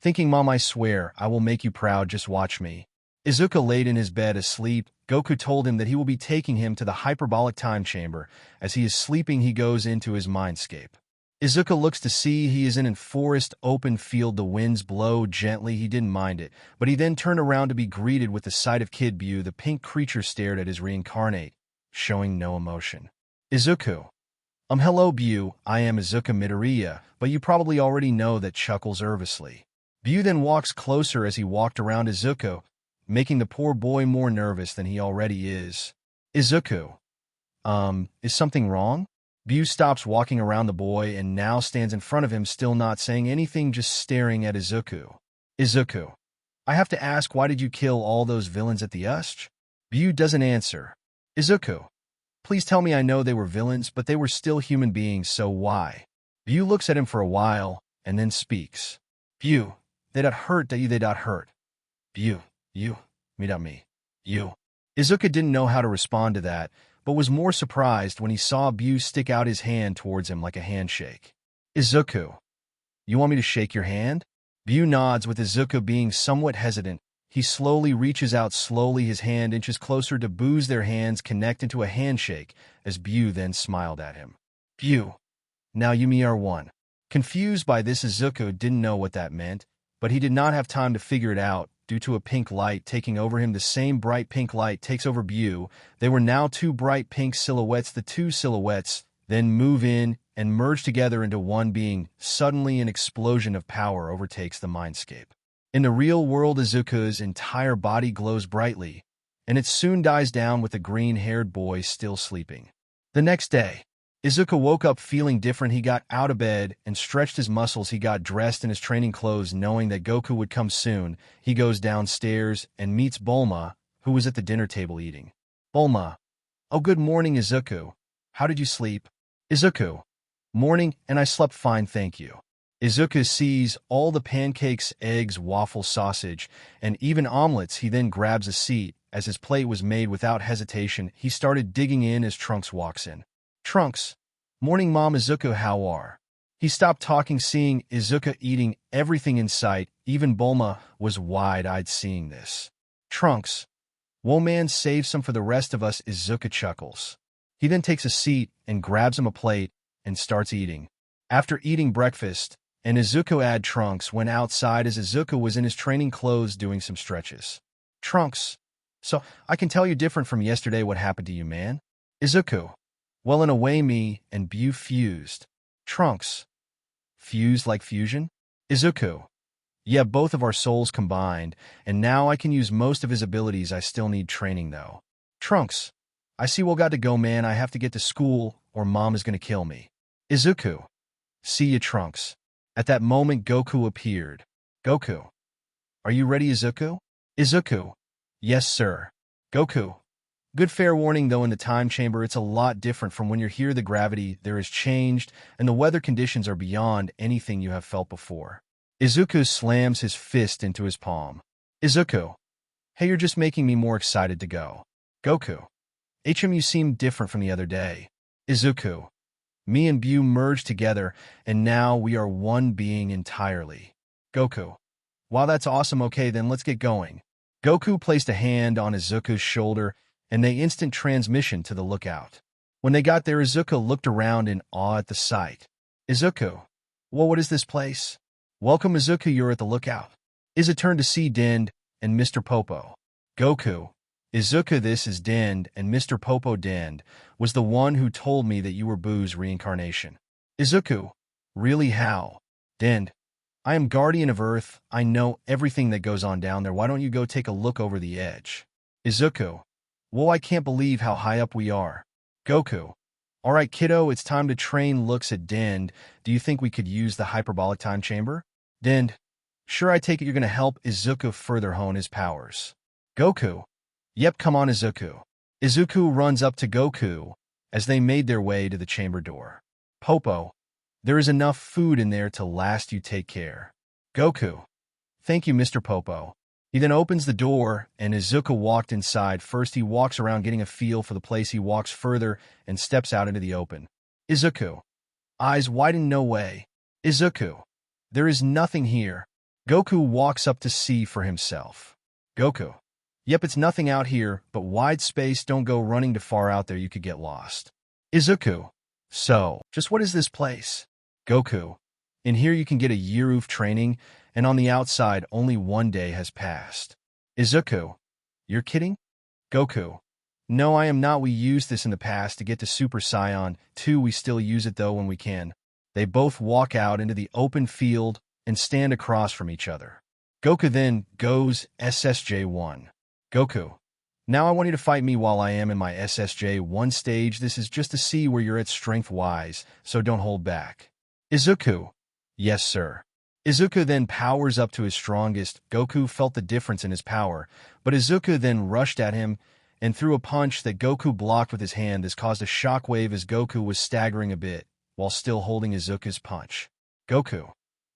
Thinking, Mom, I swear, I will make you proud, just watch me. Izuku laid in his bed asleep. Goku told him that he will be taking him to the hyperbolic time chamber. As he is sleeping, he goes into his mindscape. Izuku looks to see he is in a forest, open field. The winds blow gently. He didn't mind it, but he then turned around to be greeted with the sight of Kid Buu. The pink creature stared at his reincarnate, showing no emotion. Izuku. Hello, Buu. I am Izuku Midoriya, but you probably already know that, chuckles nervously. Buu then walks closer as he walked around Izuku, making the poor boy more nervous than he already is. Izuku. Is something wrong? Buu stops walking around the boy and now stands in front of him, still not saying anything, just staring at Izuku. Izuku. I have to ask, why did you kill all those villains at the Usch? Buu doesn't answer. Izuku. Please tell me, I know they were villains, but they were still human beings, so why? Buu looks at him for a while and then speaks. Buu. They dot hurt that you, they dot hurt. You, me dot me, you. Izuku didn't know how to respond to that, but was more surprised when he saw Buu stick out his hand towards him like a handshake. Izuku. You want me to shake your hand? Buu nods, with Izuku being somewhat hesitant. He slowly reaches out, slowly his hand inches closer to Buu's. Their hands connect into a handshake, as Buu then smiled at him. Buu. Now you me are one. Confused by this, Izuku didn't know what that meant, but he did not have time to figure it out due to a pink light taking over him. The same bright pink light takes over Buu. They were now two bright pink silhouettes. The two silhouettes then move in and merge together into one being. Suddenly, an explosion of power overtakes the mindscape. In the real world, Izuku's entire body glows brightly, and it soon dies down with the green-haired boy still sleeping. The next day, Izuku woke up feeling different. He got out of bed and stretched his muscles. He got dressed in his training clothes, knowing that Goku would come soon. He goes downstairs and meets Bulma, who was at the dinner table eating. Bulma. Oh, good morning, Izuku. How did you sleep? Izuku. Morning, and I slept fine, thank you. Izuku sees all the pancakes, eggs, waffle, sausage, and even omelets. He then grabs a seat. As his plate was made, without hesitation, he started digging in as Trunks walks in. Trunks. Morning, Mom. Izuku, how are? He stopped talking, seeing Izuku eating everything in sight. Even Bulma was wide-eyed seeing this. Trunks. Whoa, man, save some for the rest of us. Izuku chuckles. He then takes a seat and grabs him a plate and starts eating. After eating breakfast, and Izuku Trunks went outside as Izuku was in his training clothes doing some stretches. Trunks. So, I can tell you different from yesterday. What happened to you, man? Izuku. Well, in a way, me and Buu fused. Trunks. Fused like fusion? Izuku. Yeah, both of our souls combined, and now I can use most of his abilities. I still need training, though. Trunks. I see, well, got to go, man. I have to get to school, or Mom is gonna kill me. Izuku. See ya, Trunks. At that moment, Goku appeared. Goku. Are you ready, Izuku? Izuku. Yes, sir. Goku. Good, fair warning, though, in the time chamber, it's a lot different from when you're here. The gravity there is changed, and the weather conditions are beyond anything you have felt before. Izuku slams his fist into his palm. Izuku. Hey, you're just making me more excited to go. Goku. You seem different from the other day. Izuku. Me and Buu merged together, and now we are one being entirely. Goku. Wow, that's awesome. Okay, then let's get going. Goku placed a hand on Izuku's shoulder, and they instant transmission to the lookout. When they got there, Izuku looked around in awe at the sight. Izuku. Well, what is this place? Welcome, Izuku, you're at the lookout. Iza turned to see Dend and Mr. Popo. Goku. Izuku, this is Dend, and Mr. Popo. Dend was the one who told me that you were Buu's reincarnation. Izuku. Really, how? Dend. I am guardian of Earth. I know everything that goes on down there. Why don't you go take a look over the edge? Izuku. Whoa, I can't believe how high up we are. Goku. All right, kiddo, it's time to train. Looks at Dend. Do you think we could use the hyperbolic time chamber? Dend. Sure, I take it you're going to help Izuku further hone his powers. Goku. Yep, come on, Izuku. Izuku runs up to Goku as they made their way to the chamber door. Popo. There is enough food in there to last you. Take care. Goku. Thank you, Mr. Popo. He then opens the door, and Izuku walked inside. First, he walks around getting a feel for the place. He walks further and steps out into the open. Izuku. Eyes widen. No way. Izuku. There is nothing here. Goku walks up to see for himself. Goku. Yep, it's nothing out here, but wide space. Don't go running too far out there. You could get lost. Izuku. So, just what is this place? Goku. In here you can get a year of training, and on the outside only 1 day has passed. Izuku. You're kidding? Goku. No, I am not. We used this in the past to get to Super Saiyan 2. We still use it though when we can. They both walk out into the open field and stand across from each other. Goku then goes SSJ1. Goku. Now I want you to fight me while I am in my SSJ1 stage. This is just to see where you're at strength-wise, so don't hold back. Izuku. Yes, sir. Izuku then powers up to his strongest. Goku felt the difference in his power, but Izuku then rushed at him and threw a punch that Goku blocked with his hand. This caused a shockwave as Goku was staggering a bit while still holding Izuku's punch. Goku.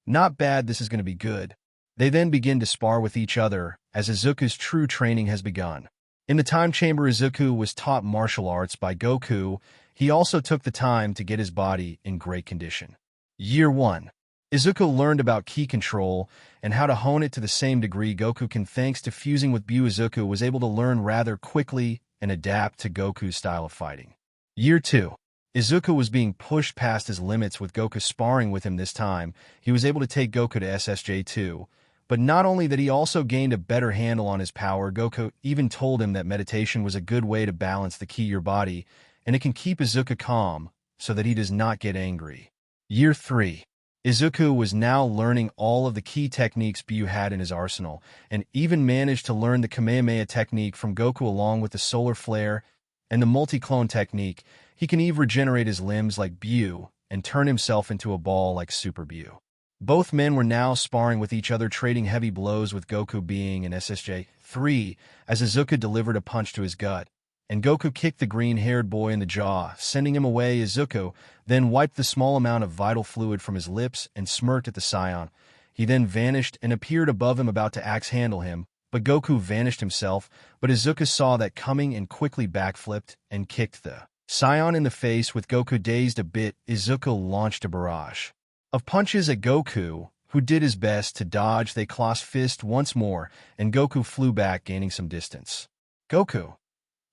Not bad, this is going to be good. They then begin to spar with each other as Izuku's true training has begun. In the time chamber, Izuku was taught martial arts by Goku. He also took the time to get his body in great condition. Year 1. Izuku learned about ki control and how to hone it to the same degree Goku can. Thanks to fusing with Buu, Izuku was able to learn rather quickly and adapt to Goku's style of fighting. Year 2. Izuku was being pushed past his limits with Goku sparring with him this time. He was able to take Goku to SSJ2. But not only that, he also gained a better handle on his power. Goku even told him that meditation was a good way to balance the ki your body, and it can keep Izuku calm so that he does not get angry. Year 3. Izuku was now learning all of the key techniques Buu had in his arsenal, and even managed to learn the Kamehameha technique from Goku along with the solar flare and the multi-clone technique. He can even regenerate his limbs like Buu and turn himself into a ball like Super Buu. Both men were now sparring with each other, trading heavy blows with Goku being in SSJ3 as Izuku delivered a punch to his gut, and Goku kicked the green-haired boy in the jaw, sending him away. Izuku then wiped the small amount of vital fluid from his lips and smirked at the Saiyan. He then vanished and appeared above him about to axe-handle him, but Goku vanished himself, but Izuku saw that coming and quickly backflipped and kicked the Saiyan in the face. With Goku dazed a bit, Izuku launched a barrage of punches at Goku, who did his best to dodge. They crossed fist once more, and Goku flew back, gaining some distance. Goku.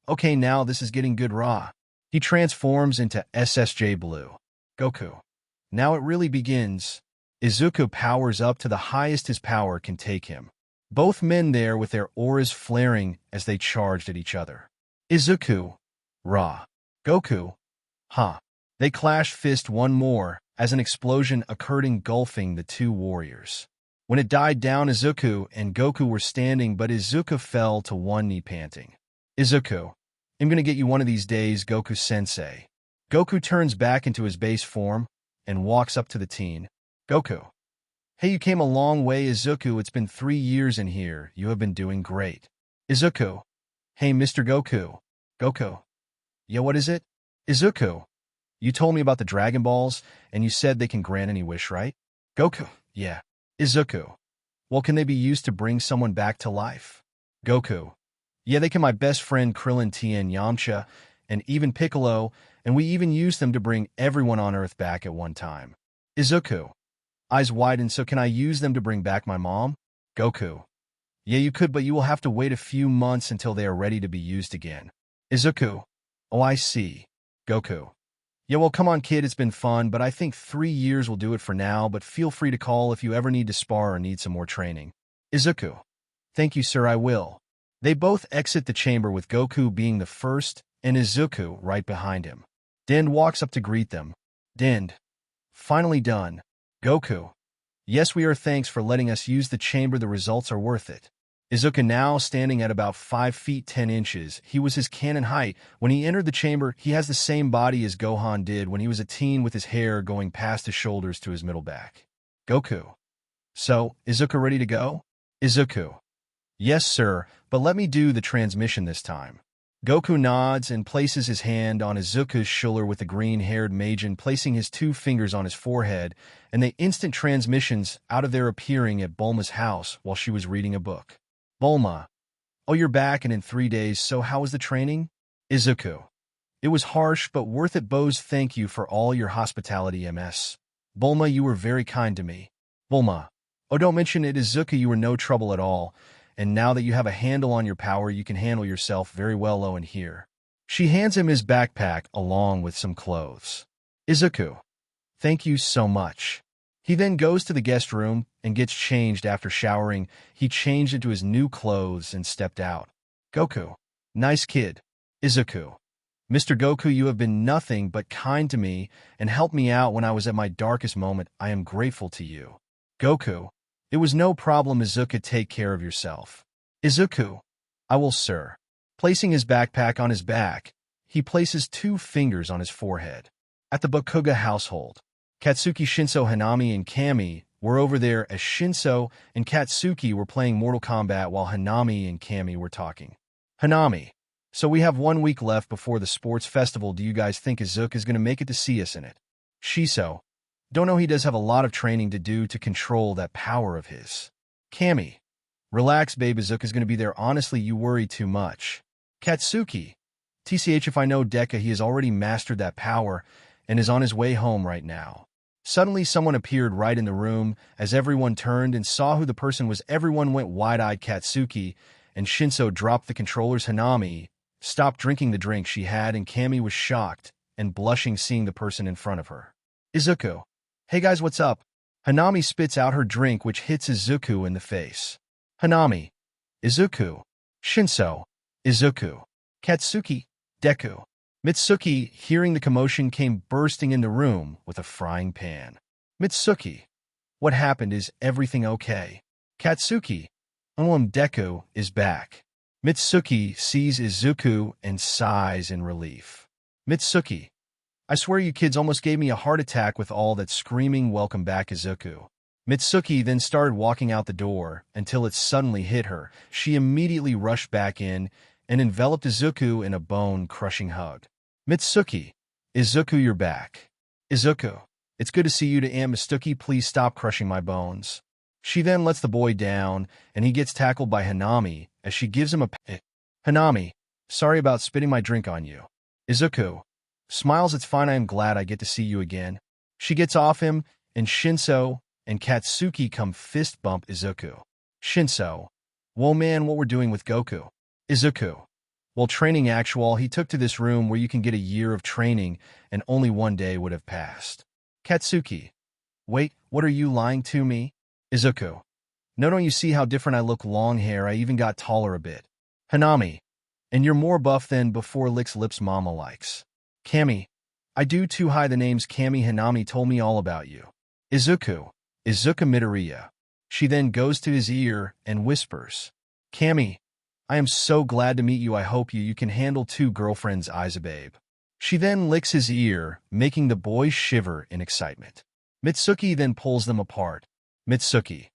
Okay, now this is getting good. Raw. He transforms into SSJ Blue. Goku. Now it really begins. Izuku powers up to the highest his power can take him. Both men there with their auras flaring as they charged at each other. Izuku. Raw. Goku. Huh. They clash fist one more as an explosion occurred, engulfing the two warriors. When it died down, Izuku and Goku were standing, but Izuku fell to one knee, panting. Izuku. I'm gonna get you one of these days, Goku-sensei. Goku turns back into his base form and walks up to the teen. Goku. Hey, you came a long way, Izuku. It's been 3 years in here. You have been doing great. Izuku. Hey, Mr. Goku. Goku. Yeah, what is it? Izuku. You told me about the Dragon Balls, and you said they can grant any wish, right? Goku. Yeah. Izuku. Well, can they be used to bring someone back to life? Goku. Yeah, they can my best friend Krillin, Tien, Yamcha, and even Piccolo, and we even used them to bring everyone on Earth back at one time. Izuku. Eyes widen, so can I use them to bring back my mom? Goku. Yeah, you could, but you will have to wait a few months until they are ready to be used again. Izuku. Oh, I see. Goku. Yeah, well, come on, kid, it's been fun, but I think 3 years will do it for now, but feel free to call if you ever need to spar or need some more training. Izuku. Thank you, sir, I will. They both exit the chamber with Goku being the first and Izuku right behind him. Dend walks up to greet them. Dend. Finally done. Goku. Yes, we are. Thanks for letting us use the chamber. The results are worth it. Izuku now standing at about 5 feet 10 inches. He was his canon height. When he entered the chamber, he has the same body as Gohan did when he was a teen, with his hair going past his shoulders to his middle back. Goku. So, Izuku ready to go? Izuku. Yes, sir, but let me do the transmission this time. Goku nods and places his hand on Izuku's shoulder with the green-haired Majin placing his 2 fingers on his forehead, and the instant transmissions out of there appearing at Bulma's house while she was reading a book. Bulma. Oh, you're back and in 3 days, so how was the training? Izuku. It was harsh, but worth it, Bose. Thank you for all your hospitality, MS. Bulma, you were very kind to me. Bulma. Oh, don't mention it, Izuku, you were no trouble at all. And now that you have a handle on your power, you can handle yourself very well low in here. She hands him his backpack along with some clothes. Izuku. Thank you so much. He then goes to the guest room and gets changed. After showering, he changed into his new clothes and stepped out. Goku. Nice kid. Izuku. Mr. Goku, you have been nothing but kind to me and helped me out when I was at my darkest moment. I am grateful to you. Goku. It was no problem, Izuku. Take care of yourself. Izuku. I will, sir. Placing his backpack on his back, he places 2 fingers on his forehead. At the Bakuga household, Katsuki, Shinso, Hanami, and Kami were over there as Shinso and Katsuki were playing Mortal Kombat while Hanami and Kami were talking. Hanami. So we have 1 week left before the sports festival. Do you guys think Izuku is going to make it to see us in it? Shiso. Don't know, he does have a lot of training to do to control that power of his. Kami. Relax, babe, Izuku is going to be there. Honestly, you worry too much. Katsuki. TCH, if I know Deku, he has already mastered that power and is on his way home right now. Suddenly, someone appeared right in the room. As everyone turned and saw who the person was, everyone went wide-eyed. Katsuki and Shinso dropped the controllers. Hanami stopped drinking the drink she had, and Kami was shocked and blushing seeing the person in front of her. Izuku. Hey guys, what's up? Hanami spits out her drink, which hits Izuku in the face. Hanami. Izuku. Shinso. Izuku. Katsuki. Deku. Mitsuki, hearing the commotion, came bursting in the room with a frying pan. Mitsuki. What happened? Is everything okay? Katsuki. Deku is back. Mitsuki sees Izuku and sighs in relief. Mitsuki. I swear you kids almost gave me a heart attack with all that screaming. Welcome back, Izuku. Mitsuki then started walking out the door until it suddenly hit her. She immediately rushed back in and enveloped Izuku in a bone-crushing hug. Mitsuki. Izuku, you're back. Izuku. It's good to see you. To Mitsuki, please stop crushing my bones. She then lets the boy down, and he gets tackled by Hanami as she gives him a pat. Hanami. Sorry about spitting my drink on you. Izuku. Smiles. It's fine. I am glad I get to see you again. She gets off him, and Shinso and Katsuki come fist bump Izuku. Shinso. Whoa man, what we're doing with Goku? Izuku. Well, training actual. He took to this room where you can get a year of training, and only 1 day would have passed. Katsuki. Wait, what are you lying to me? Izuku. No, don't you see how different I look? Long hair. I even got taller a bit. Hanami. And you're more buff than before. Licks lips. Mama likes. Kami. I do too. Hi, the name's Kami. Hanami told me all about you. Izuku. Izuku Midoriya. She then goes to his ear and whispers. Kami. I am so glad to meet you. I hope you can handle 2 girlfriends, Izababe. She then licks his ear, making the boy shiver in excitement. Mitsuki then pulls them apart. Mitsuki.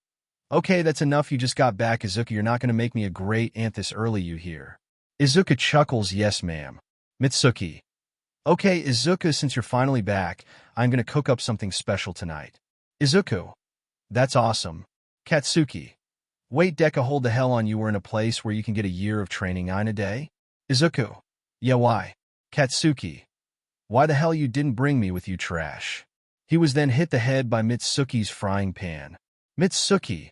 Okay, that's enough. You just got back, Izuku. You're not going to make me a great aunt this early, you hear? Izuku chuckles. Yes, ma'am. Mitsuki. Okay, Izuku, since you're finally back, I'm going to cook up something special tonight. Izuku. That's awesome. Katsuki. Wait, Deku, hold the hell on, you were in a place where you can get a year of training in a day? Izuku. Yeah, why? Katsuki. Why the hell you didn't bring me with you, trash? He was then hit the head by Mitsuki's frying pan. Mitsuki.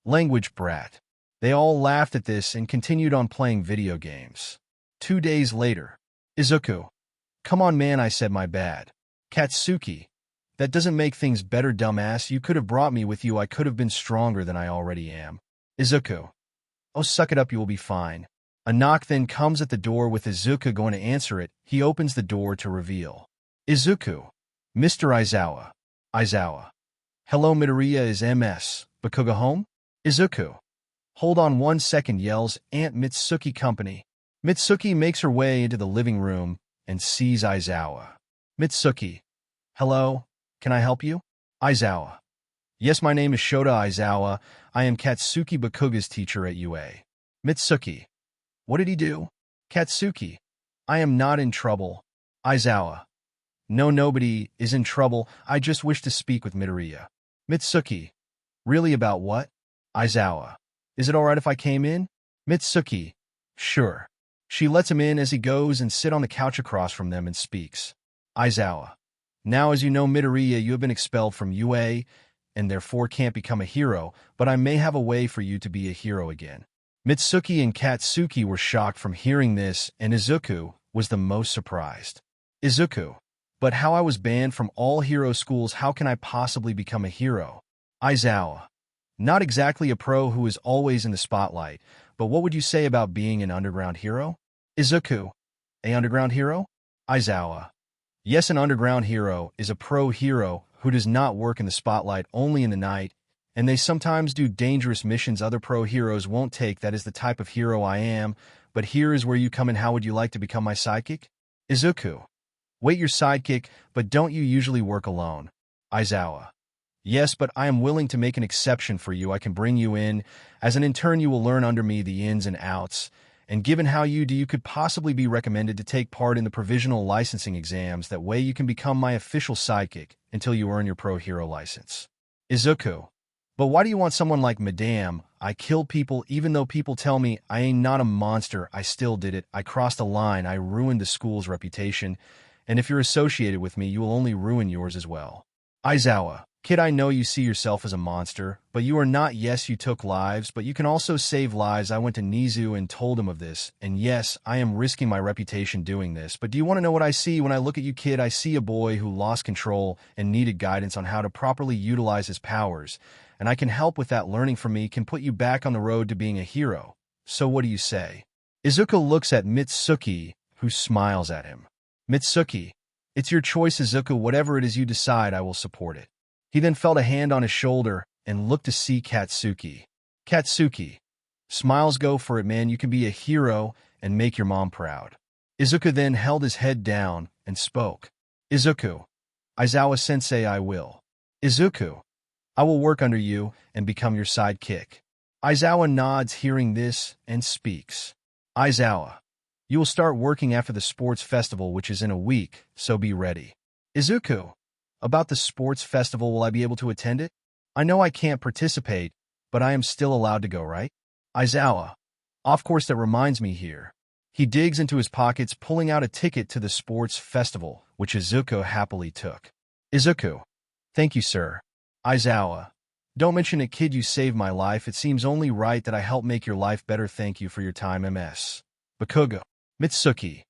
Language brat. They all laughed at this and continued on playing video games. 2 days later. Izuku. Come on, man, I said my bad. Katsuki. That doesn't make things better, dumbass. You could have brought me with you. I could have been stronger than I already am. Izuku. Oh, suck it up, you will be fine. A knock then comes at the door. With Izuku going to answer it, he opens the door to reveal. Izuku. Mr. Aizawa. Aizawa. Hello, Midoriya, is MS. Bakuga home? Izuku. Hold on 1 second, yells Aunt Mitsuki company. Mitsuki makes her way into the living room and sees Aizawa. Mitsuki. Hello, can I help you? Aizawa. Yes, my name is Shota Aizawa. I am Katsuki Bakuga's teacher at UA. Mitsuki. What did he do? Katsuki. I am not in trouble. Aizawa. No, nobody is in trouble. I just wish to speak with Midoriya. Mitsuki. Really, about what? Aizawa. Is it alright if I came in? Mitsuki. Sure. She lets him in as he goes and sit on the couch across from them and speaks. Aizawa. Now, as you know, Midoriya, you have been expelled from UA and therefore can't become a hero, but I may have a way for you to be a hero again. Mitsuki and Katsuki were shocked from hearing this, and Izuku was the most surprised. Izuku. But how I was banned from all hero schools, how can I possibly become a hero? Aizawa. Not exactly a pro who is always in the spotlight, but what would you say about being an underground hero? Izuku. A underground hero? Aizawa. Yes, an underground hero is a pro hero who does not work in the spotlight, only in the night, and they sometimes do dangerous missions other pro heroes won't take. That is the type of hero I am, but here is where you come in. How would you like to become my sidekick? Izuku. Wait, your sidekick, but don't you usually work alone? Aizawa. Yes, but I am willing to make an exception for you. I can bring you in. As an intern, you will learn under me the ins and outs, and given how you do, you could possibly be recommended to take part in the provisional licensing exams. That way you can become my official sidekick until you earn your pro hero license. Izuku. But why do you want someone like Madame? I killed people, even though people tell me I ain't not a monster. I still did it. I crossed a line. I ruined the school's reputation, and if you're associated with me, you will only ruin yours as well. Aizawa. Kid, I know you see yourself as a monster, but you are not. Yes, you took lives, but you can also save lives. I went to Nizu and told him of this, and yes, I am risking my reputation doing this, but do you want to know what I see when I look at you, kid? I see a boy who lost control and needed guidance on how to properly utilize his powers, and I can help with that. Learning from me can put you back on the road to being a hero. So what do you say? Izuku looks at Mitsuki, who smiles at him. Mitsuki. It's your choice, Izuku. Whatever it is you decide, I will support it. He then felt a hand on his shoulder and looked to see Katsuki. Katsuki. Smiles, go for it, man. You can be a hero and make your mom proud. Izuku then held his head down and spoke. Izuku. Aizawa-sensei, I will. Izuku. I will work under you and become your sidekick. Aizawa nods hearing this and speaks. Aizawa. You will start working after the sports festival, which is in a week, so be ready. Izuku. About the sports festival, will I be able to attend it? I know I can't participate, but I am still allowed to go, right? Aizawa. Of course, that reminds me here. He digs into his pockets, pulling out a ticket to the sports festival, which Izuku happily took. Izuku. Thank you, sir. Aizawa. Don't mention it, kid. You saved my life. It seems only right that I help make your life better. Thank you for your time, MS. Bakugo. Mitsuki.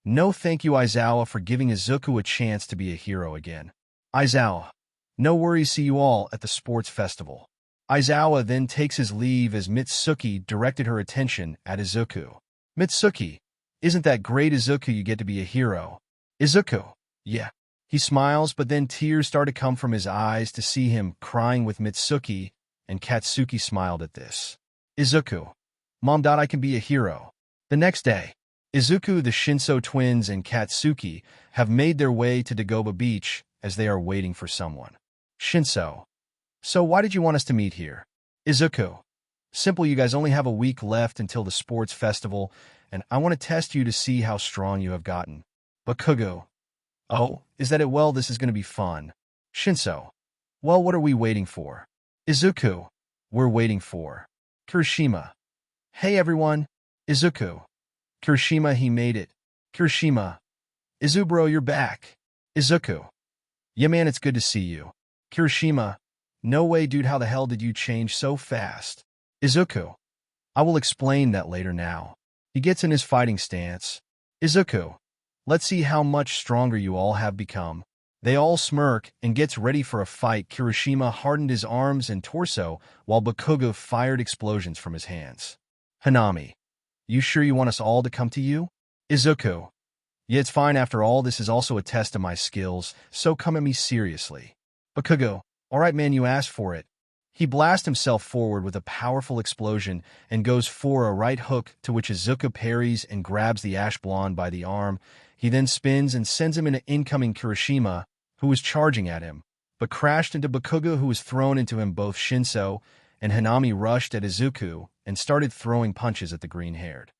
No thank you, Aizawa, for giving Izuku a chance to be a hero again. Aizawa. No worries, see you all at the sports festival. Aizawa then takes his leave as Mitsuki directed her attention at Izuku. Mitsuki. Isn't that great, Izuku? You get to be a hero. Izuku. Yeah. He smiles, but then tears start to come from his eyes to see him crying with Mitsuki, and Katsuki smiled at this. Izuku. Mom, I can be a hero. The next day, Izuku, the Shinso twins, and Katsuki have made their way to Dagoba Beach as they are waiting for someone. Shinso. So why did you want us to meet here? Izuku. Simple, you guys only have a week left until the sports festival, and I want to test you to see how strong you have gotten. Bakugo. Oh, is that it? Well, this is going to be fun. Shinso. Well, what are we waiting for? Izuku. We're waiting for Kirishima. Hey everyone. Izuku. Kirishima, he made it. Kirishima. Izubro, you're back. Izuku. Yeah man, it's good to see you. Kirishima. No way dude, how the hell did you change so fast? Izuku. I will explain that later now. He gets in his fighting stance. Izuku. Let's see how much stronger you all have become. They all smirk and gets ready for a fight. Kirishima hardened his arms and torso while Bakugo fired explosions from his hands. Hanami. You sure you want us all to come to you? Izuku. Yeah, it's fine. After all, this is also a test of my skills, so come at me seriously. Bakugo. Alright man, you asked for it. He blasts himself forward with a powerful explosion and goes for a right hook, to which Izuku parries and grabs the ash blonde by the arm. He then spins and sends him into incoming Kirishima, who was charging at him, but crashed into Bakugo, who was thrown into him. Both Shinso and Hanami rushed at Izuku and started throwing punches at the green-haired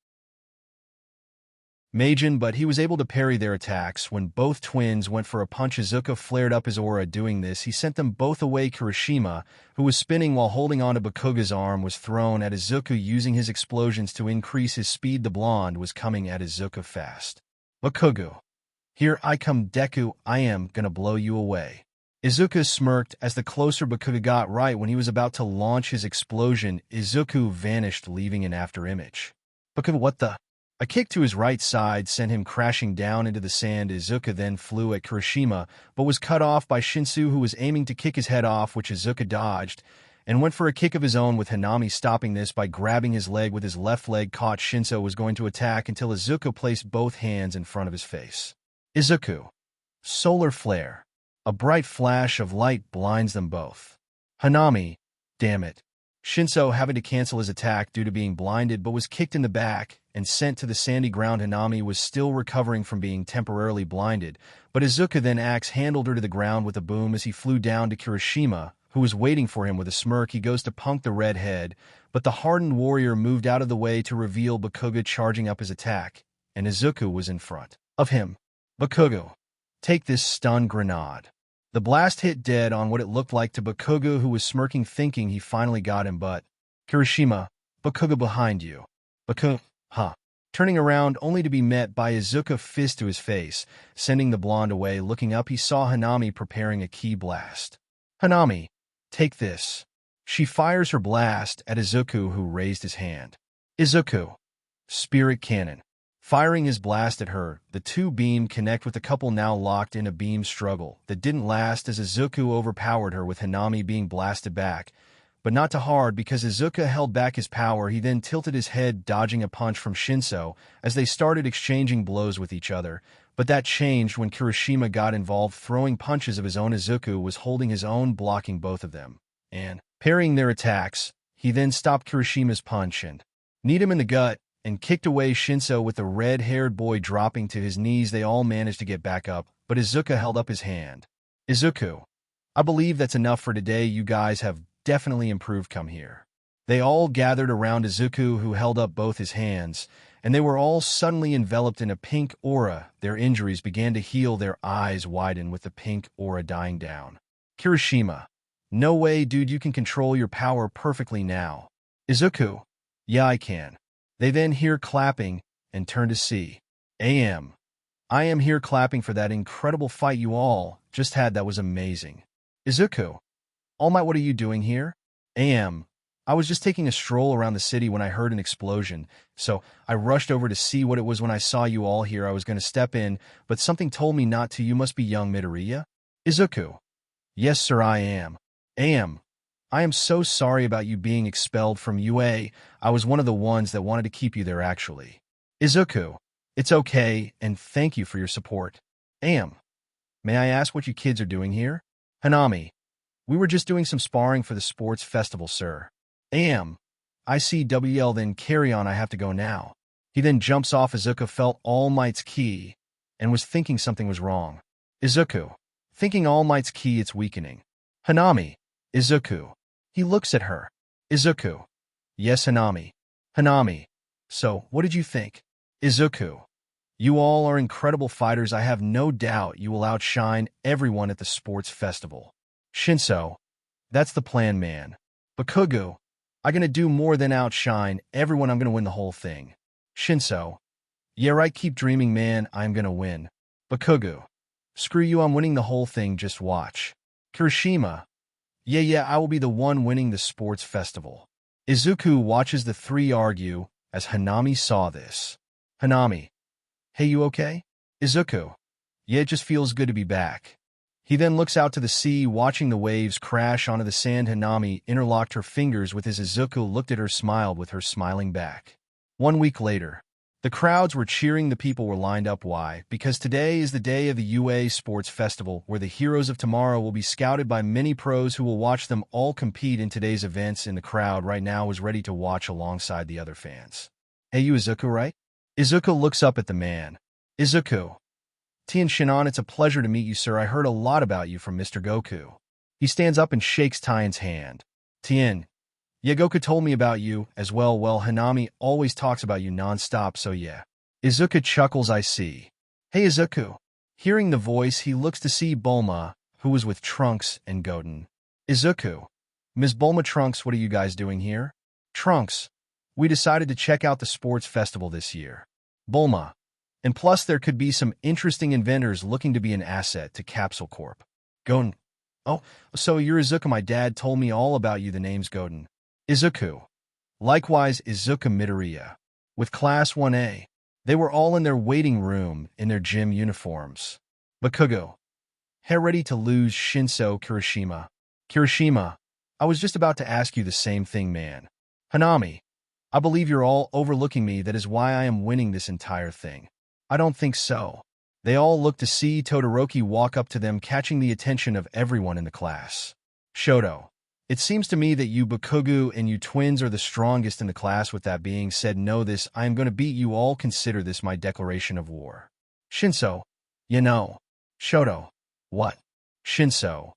Majin, but he was able to parry their attacks. When both twins went for a punch, Izuku flared up his aura. Doing this, he sent them both away. Kirishima, who was spinning while holding onto Bakugo's arm, was thrown at Izuku using his explosions to increase his speed. The blonde was coming at Izuku fast. Bakugo. Here I come, Deku, I am gonna blow you away. Izuku smirked as the closer Bakugo got. Right when he was about to launch his explosion, Izuku vanished, leaving an afterimage. Bakugo, what the? A kick to his right side sent him crashing down into the sand. Izuku then flew at Kirishima, but was cut off by Shinsu, who was aiming to kick his head off, which Izuku dodged, and went for a kick of his own, with Hanami stopping this by grabbing his leg with his left leg. Caught. Shinso was going to attack until Izuku placed both hands in front of his face. Izuku. Solar flare. A bright flash of light blinds them both. Hanami. Damn it. Shinso, having to cancel his attack due to being blinded, but was kicked in the back and sent to the sandy ground. Hanami was still recovering from being temporarily blinded, but Izuku then axe-handled her to the ground with a boom as he flew down to Kirishima, who was waiting for him with a smirk. He goes to punk the red head, but the hardened warrior moved out of the way to reveal Bakugo charging up his attack, and Izuku was in front of him. Bakugo. Take this stun grenade. The blast hit dead on what it looked like to Bakugo, who was smirking, thinking he finally got him, but Kirishima. Bakugo, behind you. Bakugo. Huh. Turning around only to be met by Izuku fist to his face, sending the blonde away. Looking up, he saw Hanami preparing a ki blast. Hanami. Take this. She fires her blast at Izuku, who raised his hand. Izuku. Spirit cannon. Firing his blast at her, the two beam connect, with the couple now locked in a beam struggle that didn't last as Izuku overpowered her, with Hanami being blasted back, but not too hard because Izuku held back his power. He then tilted his head, dodging a punch from Shinso as they started exchanging blows with each other, but that changed when Kirishima got involved, throwing punches of his own. Izuku was holding his own, blocking both of them and parrying their attacks. He then stopped Kirishima's punch and kneed him in the gut and kicked away Shinso, with the red-haired boy dropping to his knees. They all managed to get back up, but Izuku held up his hand. Izuku. I believe that's enough for today. You guys have definitely improved. Come here. They all gathered around Izuku, who held up both his hands, and they were all suddenly enveloped in a pink aura. Their injuries began to heal. Their eyes widened with the pink aura dying down. Kirishima. No way, dude, you can control your power perfectly now. Izuku. Yeah, I can. They then hear clapping and turn to see AM. I am here clapping for that incredible fight you all just had. That was amazing. Izuku. All Might, what are you doing here? AM. I was just taking a stroll around the city when I heard an explosion, so I rushed over to see what it was. When I saw you all here, I was going to step in, but something told me not to. You must be young Midoriya? Izuku. Yes, sir, I am. AM. I am so sorry about you being expelled from UA. I was one of the ones that wanted to keep you there, actually. Izuku. It's okay, and thank you for your support. AM. May I ask what you kids are doing here? Hanami. We were just doing some sparring for the sports festival, sir. AM. I see. WL, then carry on. I have to go now. He then jumps off. Izuku felt All Might's ki and was thinking something was wrong. Izuku. Thinking All Might's ki, it's weakening. Hanami. Izuku. He looks at her. Izuku. Yes, Hanami. Hanami. So, what did you think? Izuku. You all are incredible fighters. I have no doubt you will outshine everyone at the sports festival. Shinso. That's the plan, man. Bakugo. I'm gonna do more than outshine everyone. I'm gonna win the whole thing. Shinso. Yeah, right, keep dreaming, man. I'm gonna win. Bakugo. Screw you, I'm winning the whole thing, just watch. Kirishima. Yeah, I will be the one winning the sports festival. Izuku watches the three argue as Hanami saw this. Hanami. Hey, you okay? Izuku. Yeah, it just feels good to be back. He then looks out to the sea, watching the waves crash onto the sand. Hanami interlocked her fingers with his. Izuku looked at her, smiled with her, smiling back. 1 week later. The crowds were cheering, the people were lined up. Why? Because today is the day of the UA Sports Festival, where the heroes of tomorrow will be scouted by many pros who will watch them all compete in today's events. And the crowd right now was ready to watch alongside the other fans. Hey, you Izuku, right? Izuku looks up at the man. Izuku. Tien Shinon, it's a pleasure to meet you, sir. I heard a lot about you from Mr. Goku. He stands up and shakes Tien's hand. Tien. Yeah, Goku told me about you as well. Well, Hanami always talks about you non-stop, so yeah. Izuku chuckles, I see. Hey, Izuku. Hearing the voice, he looks to see Bulma, who was with Trunks and Goten. Izuku. Ms. Bulma, Trunks, what are you guys doing here? Trunks. We decided to check out the sports festival this year. Bulma. And plus, there could be some interesting inventors looking to be an asset to Capsule Corp. Goten. Oh, so you're Izuku. My dad told me all about you. The name's Goten. Izuku. Likewise, Izuku Midoriya. With Class 1A. They were all in their waiting room in their gym uniforms. Bakugo. Hey, ready to lose. Shinso. Kirishima. Kirishima. I was just about to ask you the same thing, man. Hanami. I believe you're all overlooking me. That is why I am winning this entire thing. I don't think so. They all looked to see Todoroki walk up to them, catching the attention of everyone in the class. Shoto. It seems to me that you Bakugo and you twins are the strongest in the class. With that being said, know this, I am going to beat you all. Consider this my declaration of war. Shinso. You know. Shoto. What? Shinso.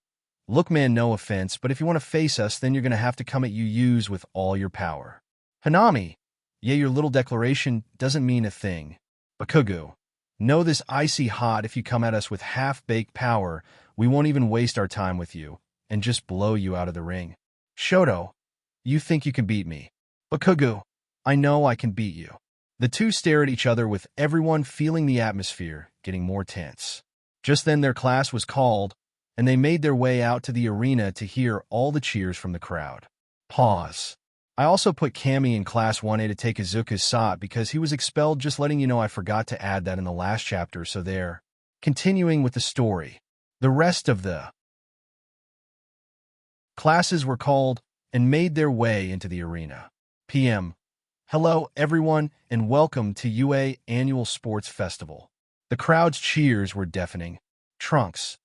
Look, man, no offense, but if you want to face us, then you're going to have to come at you use with all your power. Hanami. Yeah, your little declaration doesn't mean a thing. Bakugo. Know this, icy hot. If you come at us with half-baked power, we won't even waste our time with you and just blow you out of the ring. Shoto. You think you can beat me? Bakugo. I know I can beat you. The two stare at each other, with everyone feeling the atmosphere getting more tense. Just then their class was called, and they made their way out to the arena to hear all the cheers from the crowd. Pause. I also put Kami in Class 1A to take Izuku's spot because he was expelled. Just letting you know, I forgot to add that in the last chapter, so there. Continuing with the story. The rest of the classes were called and made their way into the arena. PM. Hello, everyone, and welcome to UA Annual Sports Festival. The crowd's cheers were deafening. Trunks.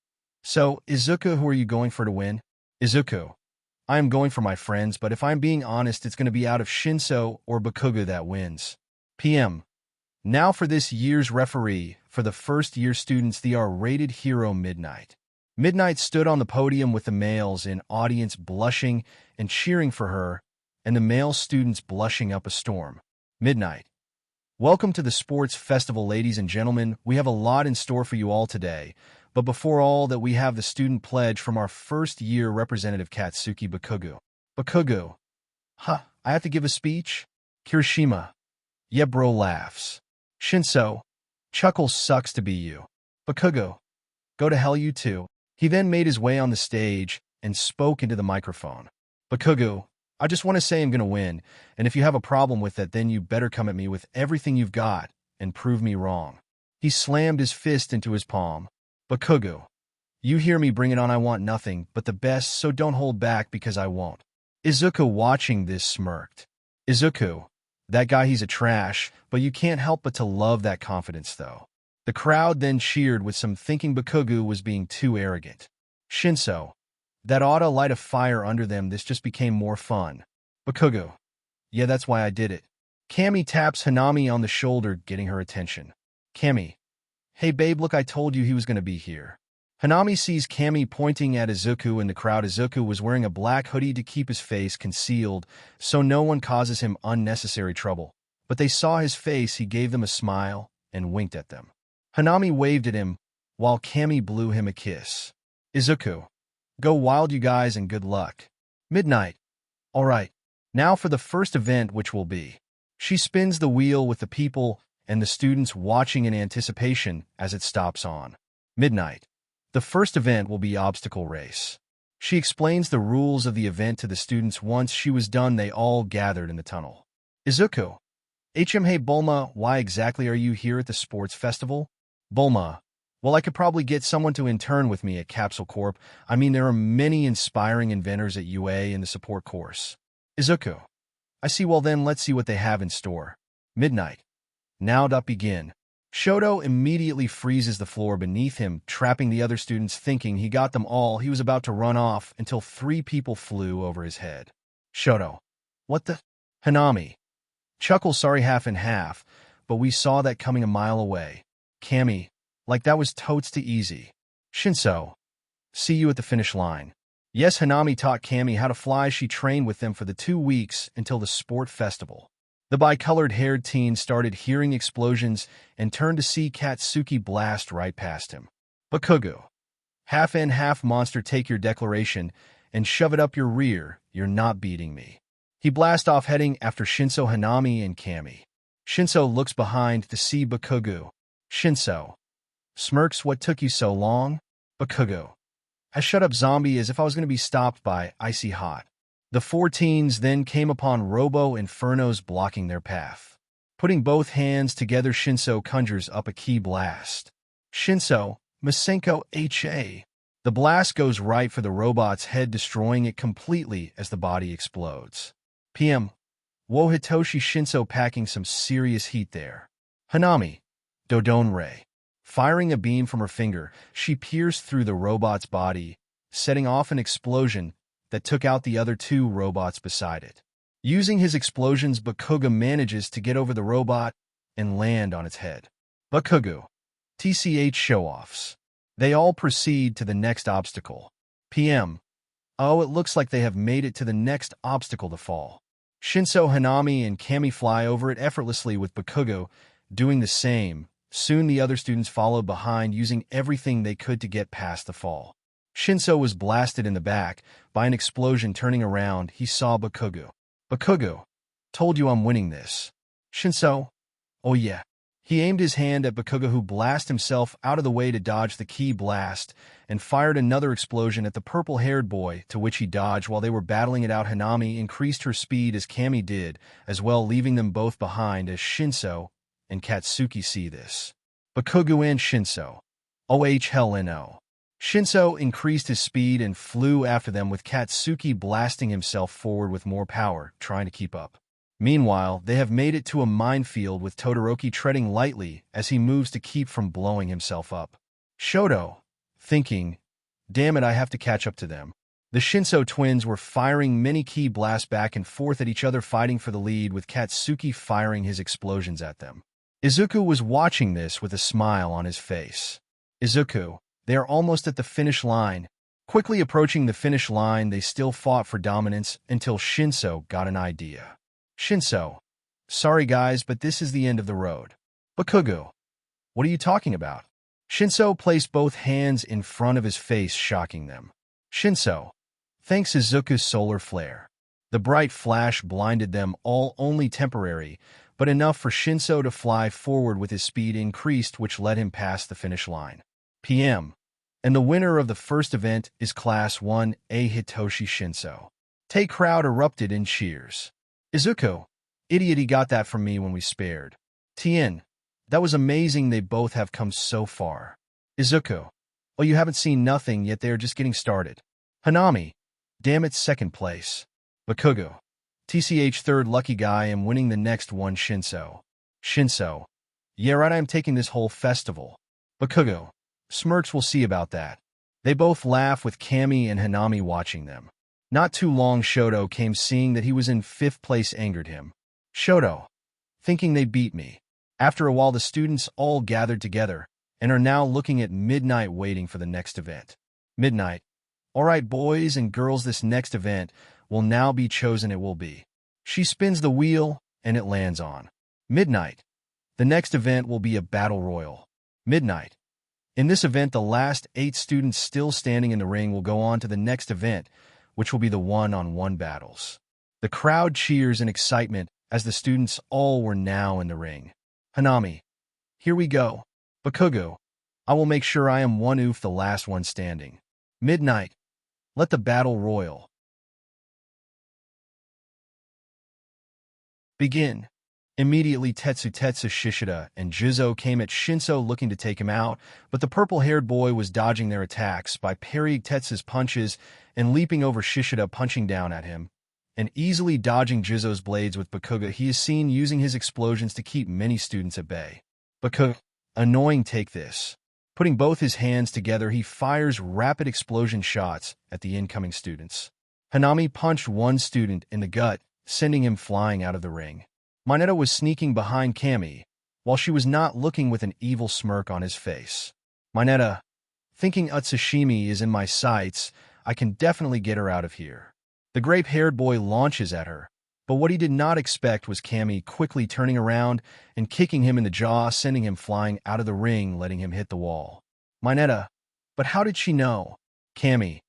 So, Izuku, who are you going for to win? Izuku. I am going for my friends, but if I'm being honest, it's going to be out of Shinso or Bakugo that wins. PM. Now for this year's referee, for the first-year students, the R-rated hero Midnight. Midnight stood on the podium with the males in audience blushing and cheering for her, and the male students blushing up a storm. Midnight. Welcome to the sports festival, ladies and gentlemen. We have a lot in store for you all today. But before all that, we have the student pledge from our first-year representative, Katsuki Bakugo. Bakugo. Huh, I have to give a speech? Kirishima. Yeah, bro, laughs. Shinso. Chuckles, sucks to be you. Bakugo. Go to hell, you too. He then made his way on the stage and spoke into the microphone. Bakugo. I just want to say I'm going to win, and if you have a problem with that, then you better come at me with everything you've got and prove me wrong. He slammed his fist into his palm. Bakugo. You hear me, bring it on. I want nothing but the best, so don't hold back because I won't. Izuku, watching this, smirked. Izuku. That guy, he's a trash, but you can't help but to love that confidence, though. The crowd then cheered, with some thinking Bakugo was being too arrogant. Shinso. That ought to light a fire under them. This just became more fun. Bakugo. Yeah, that's why I did it. Kami taps Hanami on the shoulder, getting her attention. Kami. Hey babe, look, I told you he was going to be here. Hanami sees Kami pointing at Izuku in the crowd. Izuku was wearing a black hoodie to keep his face concealed, so no one causes him unnecessary trouble. But they saw his face. He gave them a smile and winked at them. Hanami waved at him, while Kami blew him a kiss. Izuku. Go wild, you guys, and good luck. Midnight. All right. Now for the first event, which will be. She spins the wheel with the people and the students watching in anticipation as it stops on. Midnight. The first event will be obstacle race. She explains the rules of the event to the students. Once she was done, they all gathered in the tunnel. Izuku. Hey Bulma, why exactly are you here at the sports festival? Bulma. Well, I could probably get someone to intern with me at Capsule Corp. I mean, there are many inspiring inventors at UA in the support course. Izuku. I see. Well then, let's see what they have in store. Midnight. Now begin. Shoto immediately freezes the floor beneath him, trapping the other students. Thinking he got them all, he was about to run off until 3 people flew over his head. Shoto. What the? Hanami. Chuckle. Sorry, half and half, but we saw that coming a mile away. Cammy. Like that was totes too easy. Shinso. See you at the finish line. Yes, Hanami taught Cammy how to fly. She trained with them for the 2 weeks until the sport festival. The bicolored-haired teen started hearing explosions and turned to see Katsuki blast right past him. Bakugo. Half and half monster, take your declaration and shove it up your rear. You're not beating me. He blasts off heading after Shinso, Hanami, and Cammy. Shinso looks behind to see Bakugo. Shinso. Smirks. What took you so long? Bakugo. I shut up, zombie, as if I was going to be stopped by Icy Hot. The 4 teens then came upon Robo Infernos blocking their path. Putting both hands together, Shinso conjures up a ki blast. Shinso, Masenko HA. The blast goes right for the robot's head, destroying it completely as the body explodes. PM. Whoa, Hitoshi. Shinso packing some serious heat there. Hanami. Dodon Ray. Firing a beam from her finger, she pierced through the robot's body, setting off an explosion that took out the other 2 robots beside it. Using his explosions, Bakugo manages to get over the robot and land on its head. Bakugo. TCH show-offs. They all proceed to the next obstacle. PM. Oh, it looks like they have made it to the next obstacle to fall. Shinso, Hanami, and Cammy fly over it effortlessly, with Bakugo doing the same. Soon the other students followed behind, using everything they could to get past the fall. Shinso was blasted in the back by an explosion. Turning around, he saw Bakugo. Bakugo. Told you I'm winning this. Shinso. Oh yeah. He aimed his hand at Bakugo, who blasted himself out of the way to dodge the ki blast, and fired another explosion at the purple-haired boy, to which he dodged. While they were battling it out, Hanami increased her speed as Cammy did, as well, leaving them both behind as Shinso and Katsuki see this. Bakugo and Shinso. Hell no. Shinso increased his speed and flew after them, with Katsuki blasting himself forward with more power, trying to keep up. Meanwhile, they have made it to a minefield, with Todoroki treading lightly as he moves to keep from blowing himself up. Shoto. Thinking, damn it, I have to catch up to them. The Shinso twins were firing many ki blasts back and forth at each other, fighting for the lead, with Katsuki firing his explosions at them. Izuku was watching this with a smile on his face. Izuku. They are almost at the finish line. Quickly approaching the finish line, they still fought for dominance until Shinso got an idea. Shinso. Sorry guys, but this is the end of the road. Bakugo. What are you talking about? Shinso placed both hands in front of his face, shocking them. Shinso. Thanks Izuku's solar flare. The bright flash blinded them all, only temporary, but enough for Shinso to fly forward with his speed increased, which let him past the finish line. PM. And the winner of the first event is Class 1A Hitoshi Shinso. Tay crowd erupted in cheers. Izuku. Idiot, he got that from me when we spared. Tien. That was amazing, they both have come so far. Izuku. Oh, you haven't seen nothing yet, they are just getting started. Hanami. Damn it, second place. Bakugo. TCH third, lucky guy, am winning the next one. Shinso. Shinso. Yeah right, I am taking this whole festival. Bakugo. Smirks, will see about that. They both laugh, with Cammy and Hanami watching them. Not too long, Shoto came. Seeing that he was in 5th place angered him. Shoto. Thinking they beat me. After a while, the students all gathered together and are now looking at Midnight, waiting for the next event. Midnight. Alright boys and girls, this next event will now be chosen. It will be. She spins the wheel and it lands on Midnight. The next event will be a battle royal. Midnight. In this event, the last 8 students still standing in the ring will go on to the next event, which will be the one-on-one battles. The crowd cheers in excitement as the students all were now in the ring. Hanami, here we go. Bakugo, I will make sure I am one oof the last one standing. Midnight, let the battle royal begin. Immediately Tetsu Shishida and Jizo came at Shinso looking to take him out, but the purple-haired boy was dodging their attacks by parrying Tetsu's punches and leaping over Shishida, punching down at him, and easily dodging Jizo's blades with Bakugo. He is seen using his explosions to keep many students at bay. Bakugo, annoying, take this. Putting both his hands together, he fires rapid explosion shots at the incoming students. Hanami punched one student in the gut, sending him flying out of the ring. Mineta was sneaking behind Kami, while she was not looking, with an evil smirk on his face. Mineta, thinking Utsushimi is in my sights, I can definitely get her out of here. The grape-haired boy launches at her, but what he did not expect was Kami quickly turning around and kicking him in the jaw, sending him flying out of the ring, letting him hit the wall. Mineta, but how did she know? Kami,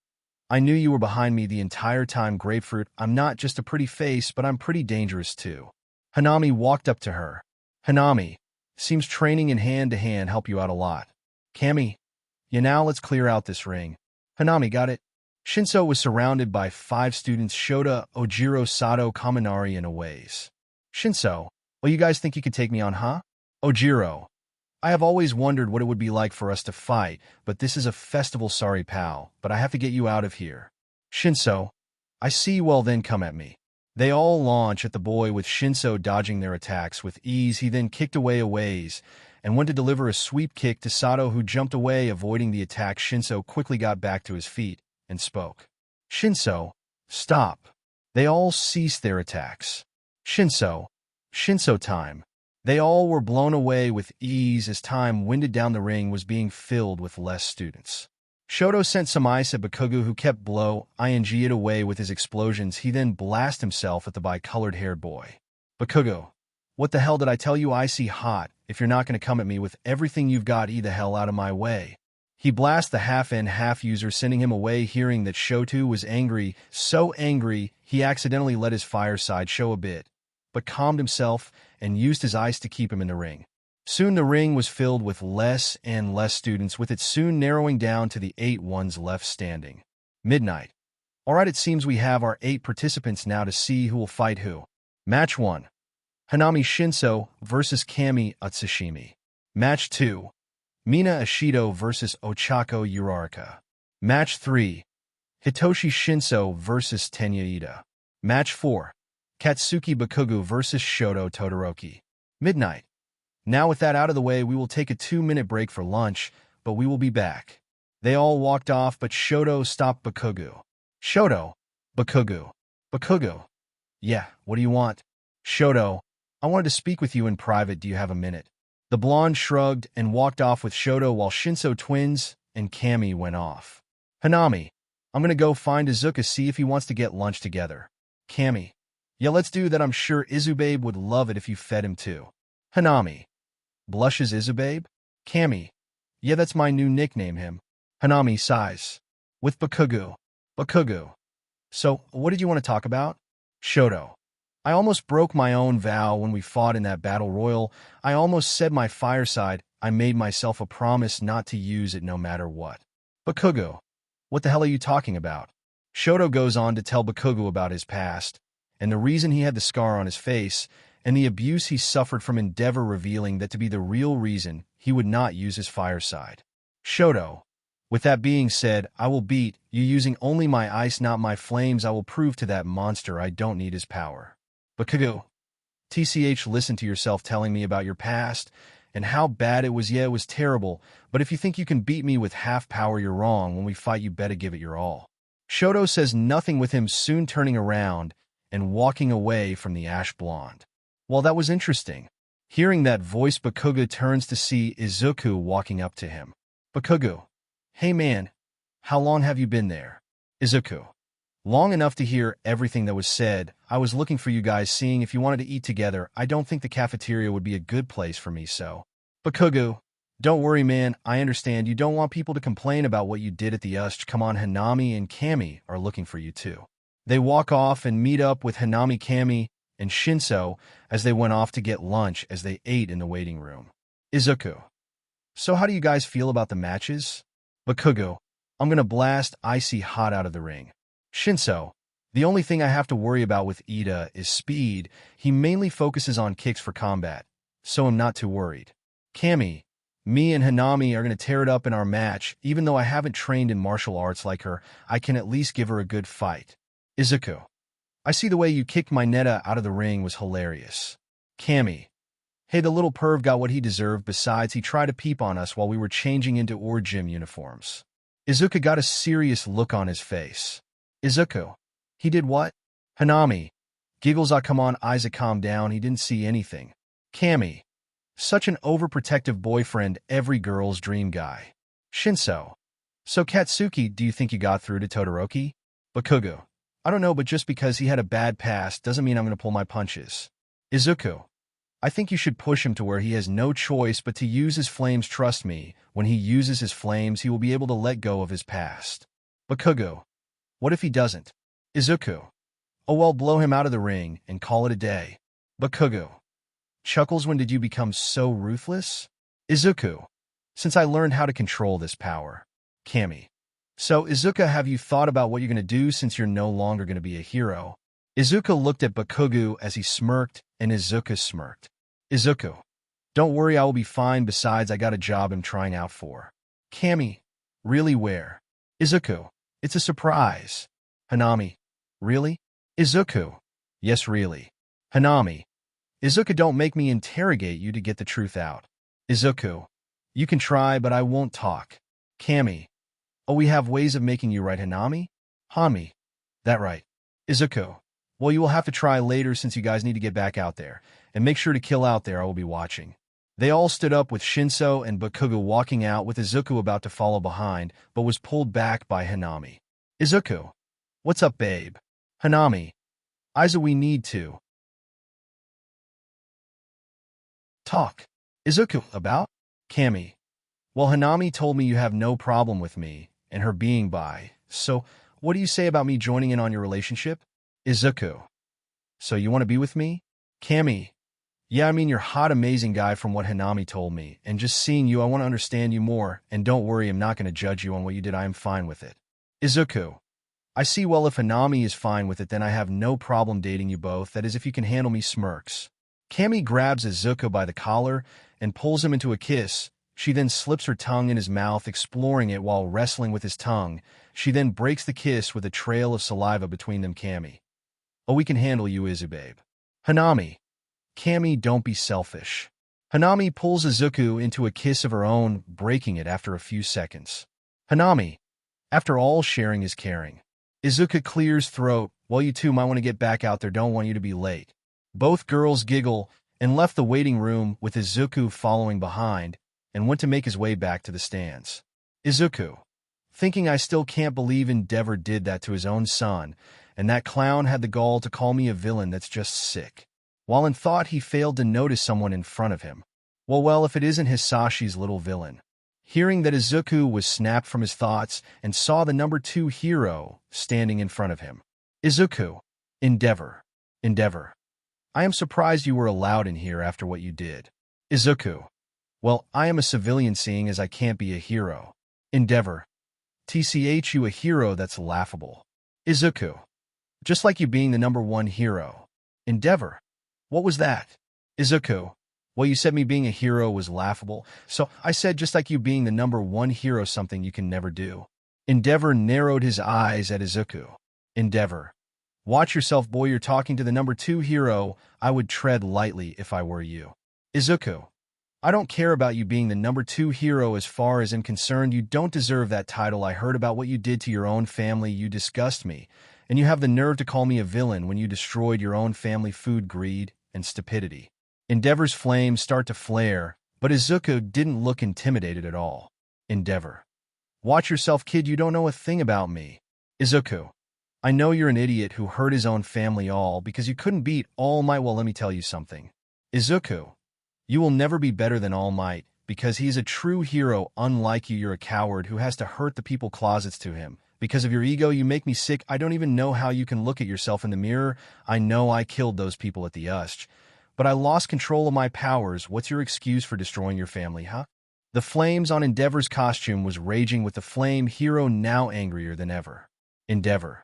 I knew you were behind me the entire time, Grapefruit. I'm not just a pretty face, but I'm pretty dangerous too. Hanami walked up to her. Hanami, seems training in hand-to-hand help you out a lot. Kami, yeah, now let's clear out this ring. Hanami, got it? Shinso was surrounded by 5 students: Shota, Ojiro, Sato, Kaminari, and Aways. Shinso, well, you guys think you could take me on, huh? Ojiro, I have always wondered what it would be like for us to fight, but this is a festival, sorry pal, but I have to get you out of here. Shinso, I see, well then come at me. They all launch at the boy, with Shinso dodging their attacks with ease. He then kicked away Aways and went to deliver a sweep kick to Sato, who jumped away, avoiding the attack. Shinso quickly got back to his feet and spoke. Shinso, stop. They all ceased their attacks. Shinso time. They all were blown away with ease as time winded down. The ring was being filled with less students. Shoto sent some ice at Bakugo, who kept blow ing it away with his explosions. He then blasted himself at the bi-colored-haired boy. Bakugo, what the hell did I tell you? Icy hot. If you're not going to come at me with everything you've got, the hell out of my way. He blasted the half-in half-user, sending him away. Hearing that Shoto was angry, so angry, he accidentally let his fire side show a bit, but calmed himself and used his ice to keep him in the ring. Soon the ring was filled with less and less students, with it soon narrowing down to the 8 ones left standing. Midnight. Alright, it seems we have our 8 participants now to see who will fight who. Match 1. Hanami Shinso vs. Kami Utsushimi. Match 2. Mina Ashido vs. Ochako Uraraka. Match 3. Hitoshi Shinso vs. Tenya Ida. Match 4. Katsuki Bakugo vs. Shoto Todoroki. Midnight. Now with that out of the way, we will take a 2-minute break for lunch, but we will be back. They all walked off, but Shoto stopped Bakugo. Shoto, Bakugo. Bakugo. Yeah, what do you want? Shoto, I wanted to speak with you in private. Do you have a minute? The blonde shrugged and walked off with Shoto, while Shinso twins and Kami went off. Hanami, I'm gonna go find Izuka, see if he wants to get lunch together. Kami, yeah, let's do that. I'm sure Izubabe would love it if you fed him too. Hanami, blushes Izubabe? Kami, yeah, that's my new nickname, him. Hanami sighs. With Bakugo. Bakugo. So, what did you want to talk about? Shoto. I almost broke my own vow when we fought in that battle royal. I almost said my fireside. I made myself a promise not to use it no matter what. Bakugo. What the hell are you talking about? Shoto goes on to tell Bakugo about his past, and the reason he had the scar on his face, and the abuse he suffered from Endeavor, revealing that to be the real reason he would not use his fireside. Shoto. With that being said, I will beat you using only my ice, not my flames. I will prove to that monster I don't need his power. Bakugo. TCH, listen to yourself telling me about your past and how bad it was. Yeah, it was terrible, but if you think you can beat me with half power, you're wrong. When we fight, you better give it your all. Shoto says nothing, with him soon turning around and walking away from the ash blonde. Well, that was interesting. Hearing that voice, Bakugo turns to see Izuku walking up to him. Bakugo. Hey man, how long have you been there? Izuku. Long enough to hear everything that was said. I was looking for you guys, seeing if you wanted to eat together. I don't think the cafeteria would be a good place for me, so. Bakugo. Don't worry, man. I understand you don't want people to complain about what you did at the Come on, Hanami and Kami are looking for you too. They walk off and meet up with Hanami, Kami, and Shinso as they went off to get lunch as they ate in the waiting room. Izuku: so how do you guys feel about the matches? Bakugo: I'm gonna blast Icy Hot out of the ring. Shinso: the only thing I have to worry about with Ida is speed. He mainly focuses on kicks for combat, so I'm not too worried. Kami: me and Hanami are going to tear it up in our match. Even though I haven't trained in martial arts like her, I can at least give her a good fight. Izuku: I see the way you kicked my Netta out of the ring was hilarious. Kami: hey, the little perv got what he deserved. Besides, he tried to peep on us while we were changing into our gym uniforms. Izuku got a serious look on his face. Izuku: he did what? Hanami giggles: ah, come on, Isaac, calm down. He didn't see anything. Kami: such an overprotective boyfriend, every girl's dream guy. Shinso: so Katsuki, do you think you got through to Todoroki? Bakugo: I don't know, but just because he had a bad past doesn't mean I'm going to pull my punches. Izuku: I think you should push him to where he has no choice but to use his flames. Trust me, when he uses his flames, he will be able to let go of his past. Bakugo: what if he doesn't? Izuku: oh well, blow him out of the ring and call it a day. Bakugo chuckles: when did you become so ruthless? Izuku: since I learned how to control this power. Kami: so Izuku, have you thought about what you're going to do since you're no longer going to be a hero? Izuku looked at Bakugo as he smirked, and Izuku smirked. Izuku: don't worry, I will be fine. Besides, I got a job I'm trying out for. Kami: really, where? Izuku: it's a surprise. Hanami: really? Izuku: yes, really. Hanami: Izuku, don't make me interrogate you to get the truth out. Izuku: you can try, but I won't talk. Kami: oh, we have ways of making you right. Hanami: Hami: that right. Izuku: well, you will have to try later since you guys need to get back out there. And make sure to kill out there, I will be watching. They all stood up with Shinso and Bakugo walking out, with Izuku about to follow behind, but was pulled back by Hanami. Izuku: what's up, babe? Hanami: Aiza, we need to talk. Izuku: about? Kami: well, Hanami told me you have no problem with me and her being bi, so what do you say about me joining in on your relationship? Izuku: so you want to be with me? Kami: yeah, I mean, you're hot, amazing guy from what Hanami told me, and just seeing you, I want to understand you more, and don't worry, I'm not going to judge you on what you did. I am fine with it. Izuku: I see. Well, if Hanami is fine with it, then I have no problem dating you both. That is, if you can handle me. Smirks. Kami grabs Izuku by the collar and pulls him into a kiss. She then slips her tongue in his mouth, exploring it while wrestling with his tongue. She then breaks the kiss with a trail of saliva between them. Kami: oh, we can handle you, Izu, babe. Hanami: Kami, don't be selfish. Hanami pulls Izuku into a kiss of her own, breaking it after a few seconds. Hanami: after all, sharing is caring. Izuku clears throat: well, you two might want to get back out there. Don't want you to be late. Both girls giggle and left the waiting room, with Izuku following behind, and went to make his way back to the stands. Izuku: thinking, I still can't believe Endeavor did that to his own son, and that clown had the gall to call me a villain. That's just sick. While in thought, he failed to notice someone in front of him. Well, if it isn't Hisashi's little villain. Hearing that, Izuku was snapped from his thoughts and saw the number 2 hero standing in front of him. Izuku: Endeavor. I am surprised you were allowed in here after what you did. Izuku: well, I am a civilian, seeing as I can't be a hero. Endeavor: TCH, you a hero? That's laughable. Izuku: just like you being the number 1 hero. Endeavor: what was that? Izuku: well, you said me being a hero was laughable, so I said just like you being the number 1 hero, something you can never do. Endeavor narrowed his eyes at Izuku. Endeavor: watch yourself, boy, you're talking to the number 2 hero. I would tread lightly if I were you. Izuku: I don't care about you being the number 2 hero. As far as I'm concerned, you don't deserve that title. I heard about what you did to your own family. You disgust me, and you have the nerve to call me a villain when you destroyed your own family. Food, greed, and stupidity. Endeavor's flames start to flare, but Izuku didn't look intimidated at all. Endeavor: watch yourself, kid, you don't know a thing about me. Izuku: I know you're an idiot who hurt his own family all because you couldn't beat All Might. Well, let me tell you something. Izuku: you will never be better than All Might because he's a true hero. Unlike you, you're a coward who has to hurt the people closest to him. Because of your ego, you make me sick. I don't even know how you can look at yourself in the mirror. I know I killed those people at the Usk, but I lost control of my powers. What's your excuse for destroying your family, huh? The flames on Endeavor's costume was raging with the flame hero now angrier than ever. Endeavor.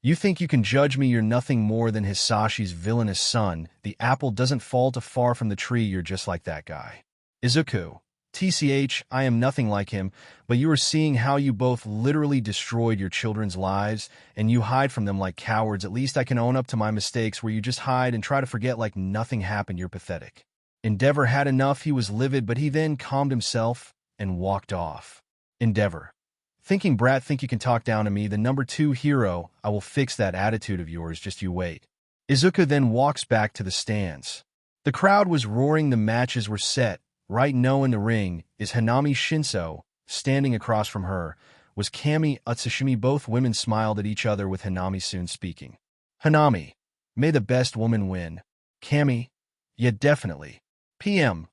You think you can judge me? You're nothing more than Hisashi's villainous son. The apple doesn't fall too far from the tree. You're just like that guy. Izuku. TCH, I am nothing like him, but you are seeing how you both literally destroyed your children's lives, and you hide from them like cowards. At least I can own up to my mistakes, where you just hide and try to forget like nothing happened. You're pathetic. Endeavor had enough. He was livid, but he then calmed himself and walked off. Endeavor. Thinking brat, think you can talk down to me, the number 2 hero. I will fix that attitude of yours, just you wait. Izuku then walks back to the stands. The crowd was roaring. The matches were set. Right now in the ring is Hanami Shinso. Standing across from her was Kami Utsushimi. Both women smiled at each other, with Hanami soon speaking. Hanami. May the best woman win. Kami. Yeah, definitely. PM.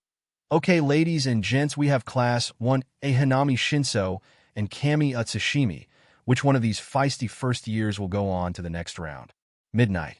Okay, ladies and gents, we have class 1A Hanami Shinso and Kami Utsushimi. Which one of these feisty first years will go on to the next round? Midnight.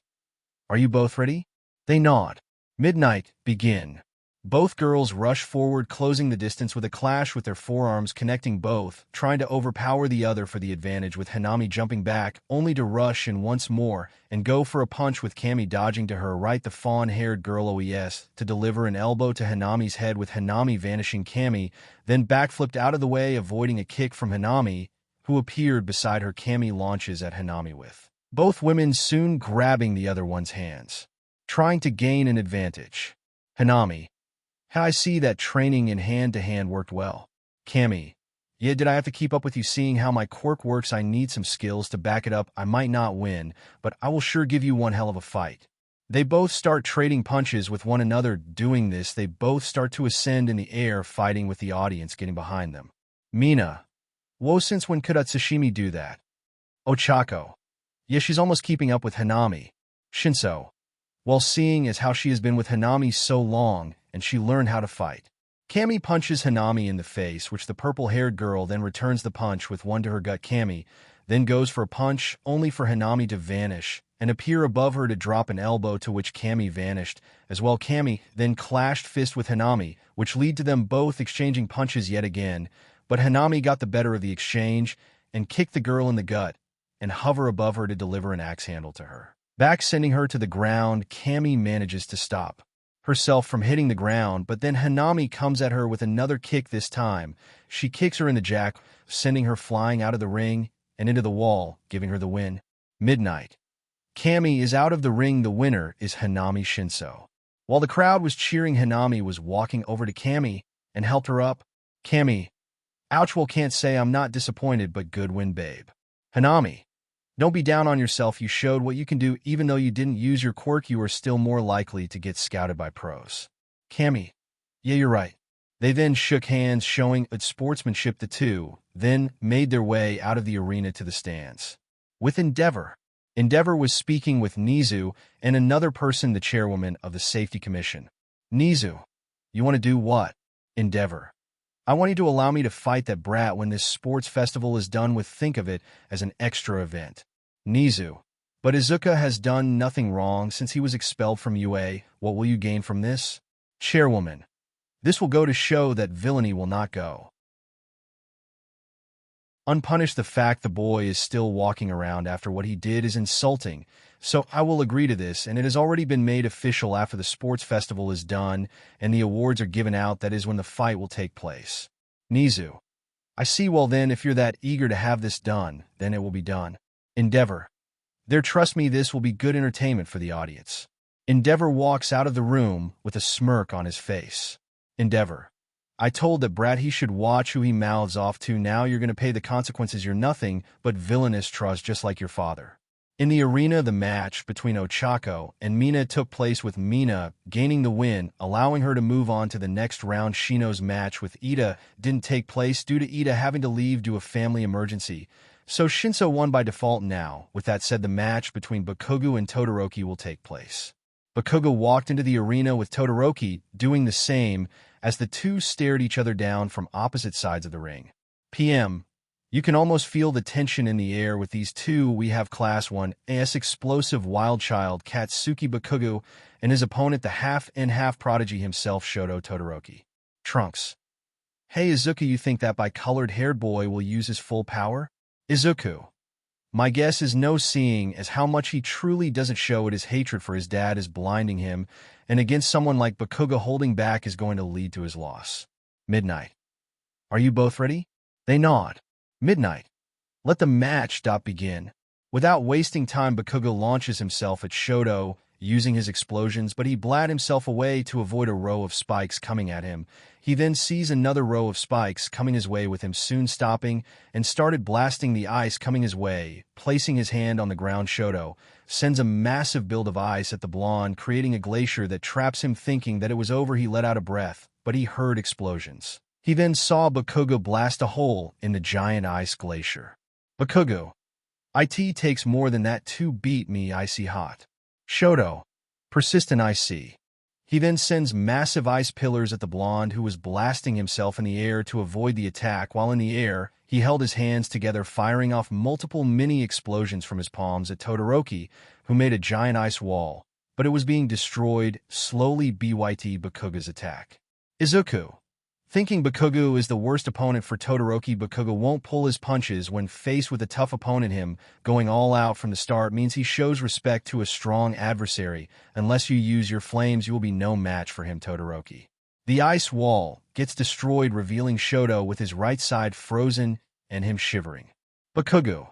Are you both ready? They nod. Midnight, begin. Both girls rush forward, closing the distance with a clash with their forearms, connecting both, trying to overpower the other for the advantage, with Hanami jumping back, only to rush in once more and go for a punch, with Kami dodging to her right, the fawn-haired girl OES, to deliver an elbow to Hanami's head, with Hanami vanishing. Kami then backflipped out of the way, avoiding a kick from Hanami, who appeared beside her. Kami launches at Hanami, with both women soon grabbing the other one's hands, trying to gain an advantage. Hanami. I see that training in hand-to-hand worked well. Kami. Yeah, did I have to keep up with you? Seeing how my quirk works, I need some skills to back it up. I might not win, but I will sure give you one hell of a fight. They both start trading punches with one another. Doing this, they both start to ascend in the air, fighting with the audience getting behind them. Mina. Whoa, since when could Utsushimi do that? Ochako. Yeah, she's almost keeping up with Hanami. Shinso. Well, seeing as how she has been with Hanami so long, and she learned how to fight. Kami punches Hanami in the face, which the purple-haired girl then returns the punch with one to her gut. Kami then goes for a punch, only for Hanami to vanish and appear above her to drop an elbow, to which Kami vanished as well. Kami then clashed fist with Hanami, which lead to them both exchanging punches yet again, but Hanami got the better of the exchange and kicked the girl in the gut and hover above her to deliver an axe handle to her back, sending her to the ground. Kami manages to stop herself from hitting the ground, but then Hanami comes at her with another kick. This time, she kicks her in the jack, sending her flying out of the ring and into the wall, giving her the win. Midnight. Kami is out of the ring. The winner is Hanami Shinso. While the crowd was cheering, Hanami was walking over to Kami and helped her up. Kami. Ouch, well, can't say I'm not disappointed, but good win, babe. Hanami. Don't be down on yourself. You showed what you can do. Even though you didn't use your quirk, you are still more likely to get scouted by pros. Kami. Yeah, you're right. They then shook hands, showing good sportsmanship. The two then made their way out of the arena to the stands. With Endeavor. Endeavor was speaking with Nizu and another person, the chairwoman of the Safety Commission. Nizu. You want to do what? Endeavor. I want you to allow me to fight that brat when this sports festival is done with. Think of it as an extra event. Nizu. But Izuka has done nothing wrong since he was expelled from UA. What will you gain from this? Chairwoman. This will go to show that villainy will not go unpunished. The fact the boy is still walking around after what he did is insulting, so I will agree to this, and it has already been made official. After the sports festival is done and the awards are given out, that is when the fight will take place. Nizu. I see. Well then, if you're that eager to have this done, then it will be done. Endeavor. There, trust me, this will be good entertainment for the audience. Endeavor walks out of the room with a smirk on his face. Endeavor. I told that brat he should watch who he mouths off to. Now you're going to pay the consequences. You're nothing but villainous trust, just like your father. In the arena, the match between Ochako and Mina took place, with Mina gaining the win, allowing her to move on to the next round. Shino's match with Ida didn't take place due to Ida having to leave due to a family emergency, so Shinso won by default. Now, with that said, the match between Bakugo and Todoroki will take place. Bakugo walked into the arena with Todoroki doing the same as the two stared each other down from opposite sides of the ring. PM. You can almost feel the tension in the air with these two. We have Class 1's explosive wild child Katsuki Bakugo and his opponent the half-and-half prodigy himself Shoto Todoroki. Trunks. Hey Izuku, you think that bi-colored-haired boy will use his full power? Izuku. My guess is no, seeing as how much he truly doesn't show it. His hatred for his dad is blinding him, and against someone like Bakugo, holding back is going to lead to his loss. Midnight. Are you both ready? They nod. Midnight. Let the match begin. Without wasting time, Bakugo launches himself at Shoto, using his explosions, but he blad himself away to avoid a row of spikes coming at him. He then sees another row of spikes coming his way, with him soon stopping and started blasting the ice coming his way. Placing his hand on the ground, Shoto sends a massive build of ice at the blonde, creating a glacier that traps him. Thinking that it was over, he let out a breath, but he heard explosions. He then saw Bakugo blast a hole in the giant ice glacier. Bakugo. It takes more than that to beat me, icy hot. Shoto. Persistent icy. He then sends massive ice pillars at the blonde, who was blasting himself in the air to avoid the attack. While in the air, he held his hands together, firing off multiple mini explosions from his palms at Todoroki, who made a giant ice wall, but it was being destroyed slowly. Bakugo's attack. Izuku. Thinking Bakugo is the worst opponent for Todoroki, Bakugo won't pull his punches when faced with a tough opponent. Him going all out from the start means he shows respect to a strong adversary. Unless you use your flames, you will be no match for him, Todoroki. The ice wall gets destroyed, revealing Shoto with his right side frozen and him shivering. Bakugo.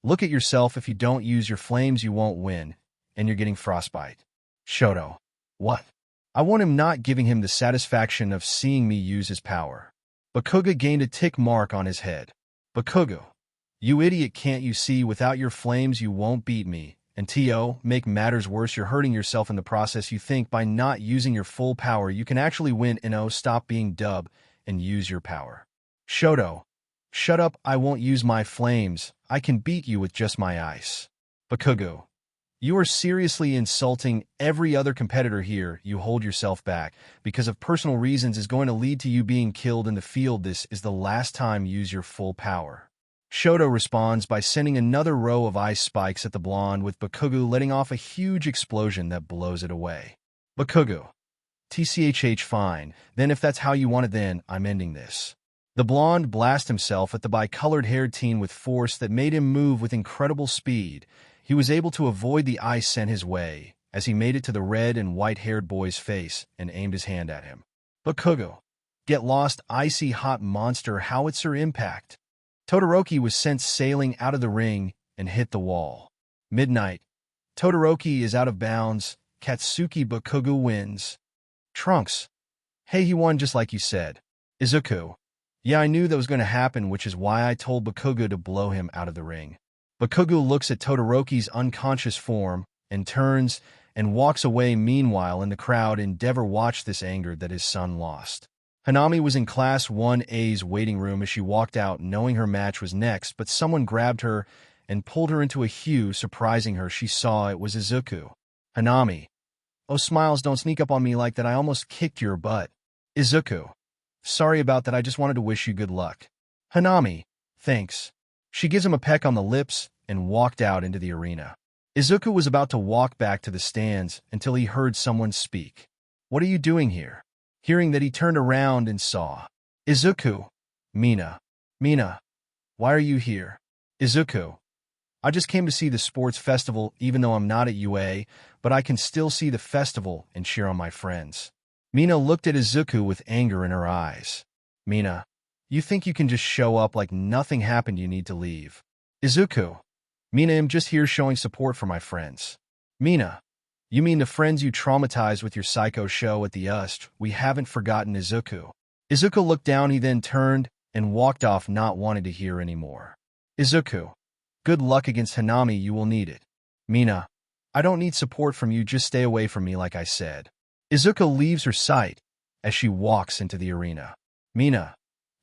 Look at yourself. If you don't use your flames, you won't win, and you're getting frostbite. Shoto. What? I want him, not giving him the satisfaction of seeing me use his power. Bakugo gained a tick mark on his head. Bakugo. You idiot, can't you see without your flames you won't beat me? And to make matters worse, you're hurting yourself in the process. You think by not using your full power you can actually win. Stop being dumb and use your power. Shoto. Shut up, I won't use my flames. I can beat you with just my ice. Bakugo. You are seriously insulting every other competitor here. You hold yourself back because of personal reasons is going to lead to you being killed in the field. This is the last time. Use your full power. Shoto responds by sending another row of ice spikes at the blonde, with Bakugo letting off a huge explosion that blows it away. Bakugo. Tchh, fine. Then if that's how you want it, then I'm ending this. The blonde blasts himself at the bi-colored-haired teen with force that made him move with incredible speed. He was able to avoid the ice sent his way as he made it to the red and white-haired boy's face and aimed his hand at him. Bakugo. Get lost, icy hot monster howitzer impact. Todoroki was sent sailing out of the ring and hit the wall. Midnight. Todoroki is out of bounds. Katsuki Bakugo wins. Trunks. Hey, he won just like you said. Izuku. Yeah, I knew that was going to happen, which is why I told Bakugo to blow him out of the ring. Bakugo looks at Todoroki's unconscious form and turns and walks away. Meanwhile, in the crowd, Endeavor watched this, angered that his son lost. Hanami was in Class 1A's waiting room as she walked out, knowing her match was next, but someone grabbed her and pulled her into a queue, surprising her. She saw it was Izuku. Hanami. Oh, Smiles, don't sneak up on me like that. I almost kicked your butt. Izuku. Sorry about that. I just wanted to wish you good luck. Hanami. Thanks. She gives him a peck on the lips and walked out into the arena. Izuku was about to walk back to the stands until he heard someone speak. What are you doing here? Hearing that, he turned around and saw Izuku. Mina. Mina. Why are you here? Izuku. I just came to see the sports festival, even though I'm not at UA, but I can still see the festival and cheer on my friends. Mina looked at Izuku with anger in her eyes. Mina. You think you can just show up like nothing happened? You need to leave. Izuku. Mina, I'm just here showing support for my friends. Mina. You mean the friends you traumatized with your psycho show at the UST? We haven't forgotten. Izuku. Izuku looked down. He then turned and walked off, not wanting to hear anymore. Izuku. Good luck against Hanami. You will need it. Mina. I don't need support from you. Just stay away from me like I said. Izuku leaves her sight as she walks into the arena. Mina.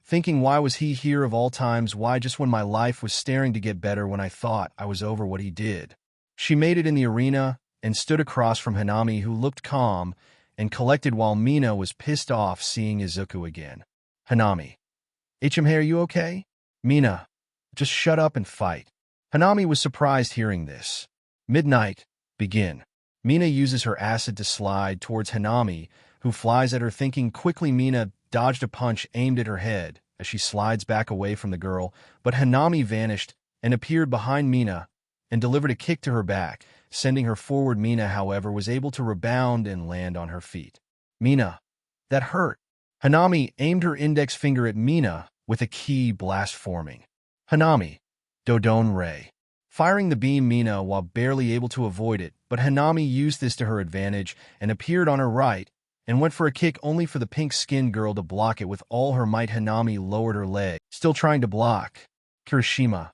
Thinking, why was he here of all times? Why just when my life was staring to get better, when I thought I was over what he did? She made it in the arena and stood across from Hanami, who looked calm and collected, while Mina was pissed off seeing Izuku again. Hanami. HM, hey, are you okay? Mina. Just shut up and fight. Hanami was surprised hearing this. Midnight. Begin. Mina uses her acid to slide towards Hanami, who flies at her thinking quickly. Mina dodged a punch aimed at her head as she slides back away from the girl, but Hanami vanished and appeared behind Mina and delivered a kick to her back, sending her forward. Mina, however, was able to rebound and land on her feet. Mina, that hurt. Hanami aimed her index finger at Mina with a ki blast forming. Hanami, Dodon Ray. Firing the beam. Mina, while barely able to avoid it, but Hanami used this to her advantage and appeared on her right and went for a kick only for the pink-skinned girl to block it with all her might. Hanami lowered her leg, still trying to block. Kirishima.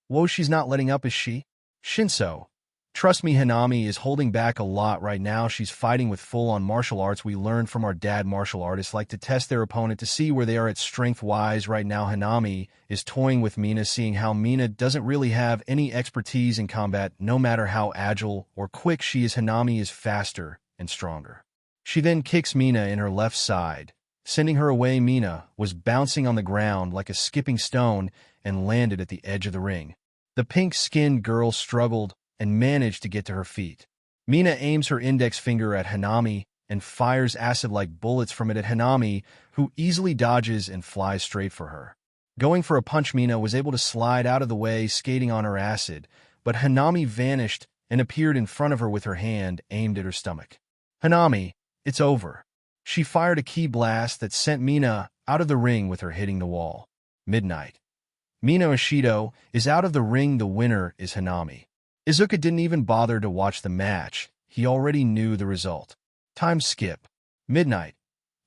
Whoa, she's not letting up, is she? Shinso. Trust me, Hanami is holding back a lot right now. She's fighting with full-on martial arts. We learned from our dad martial artists like to test their opponent to see where they are at strength-wise. Right now, Hanami is toying with Mina, seeing how Mina doesn't really have any expertise in combat. No matter how agile or quick she is, Hanami is faster and stronger. She then kicks Mina in her left side, sending her away. Mina was bouncing on the ground like a skipping stone and landed at the edge of the ring. The pink-skinned girl struggled and managed to get to her feet. Mina aims her index finger at Hanami and fires acid like bullets from it at Hanami, who easily dodges and flies straight for her. Going for a punch, Mina was able to slide out of the way, skating on her acid, but Hanami vanished and appeared in front of her with her hand aimed at her stomach. Hanami, it's over. She fired a ki blast that sent Mina out of the ring with her hitting the wall. Midnight. Mina Ishido is out of the ring. The winner is Hanami. Izuka didn't even bother to watch the match. He already knew the result. Time skip. Midnight.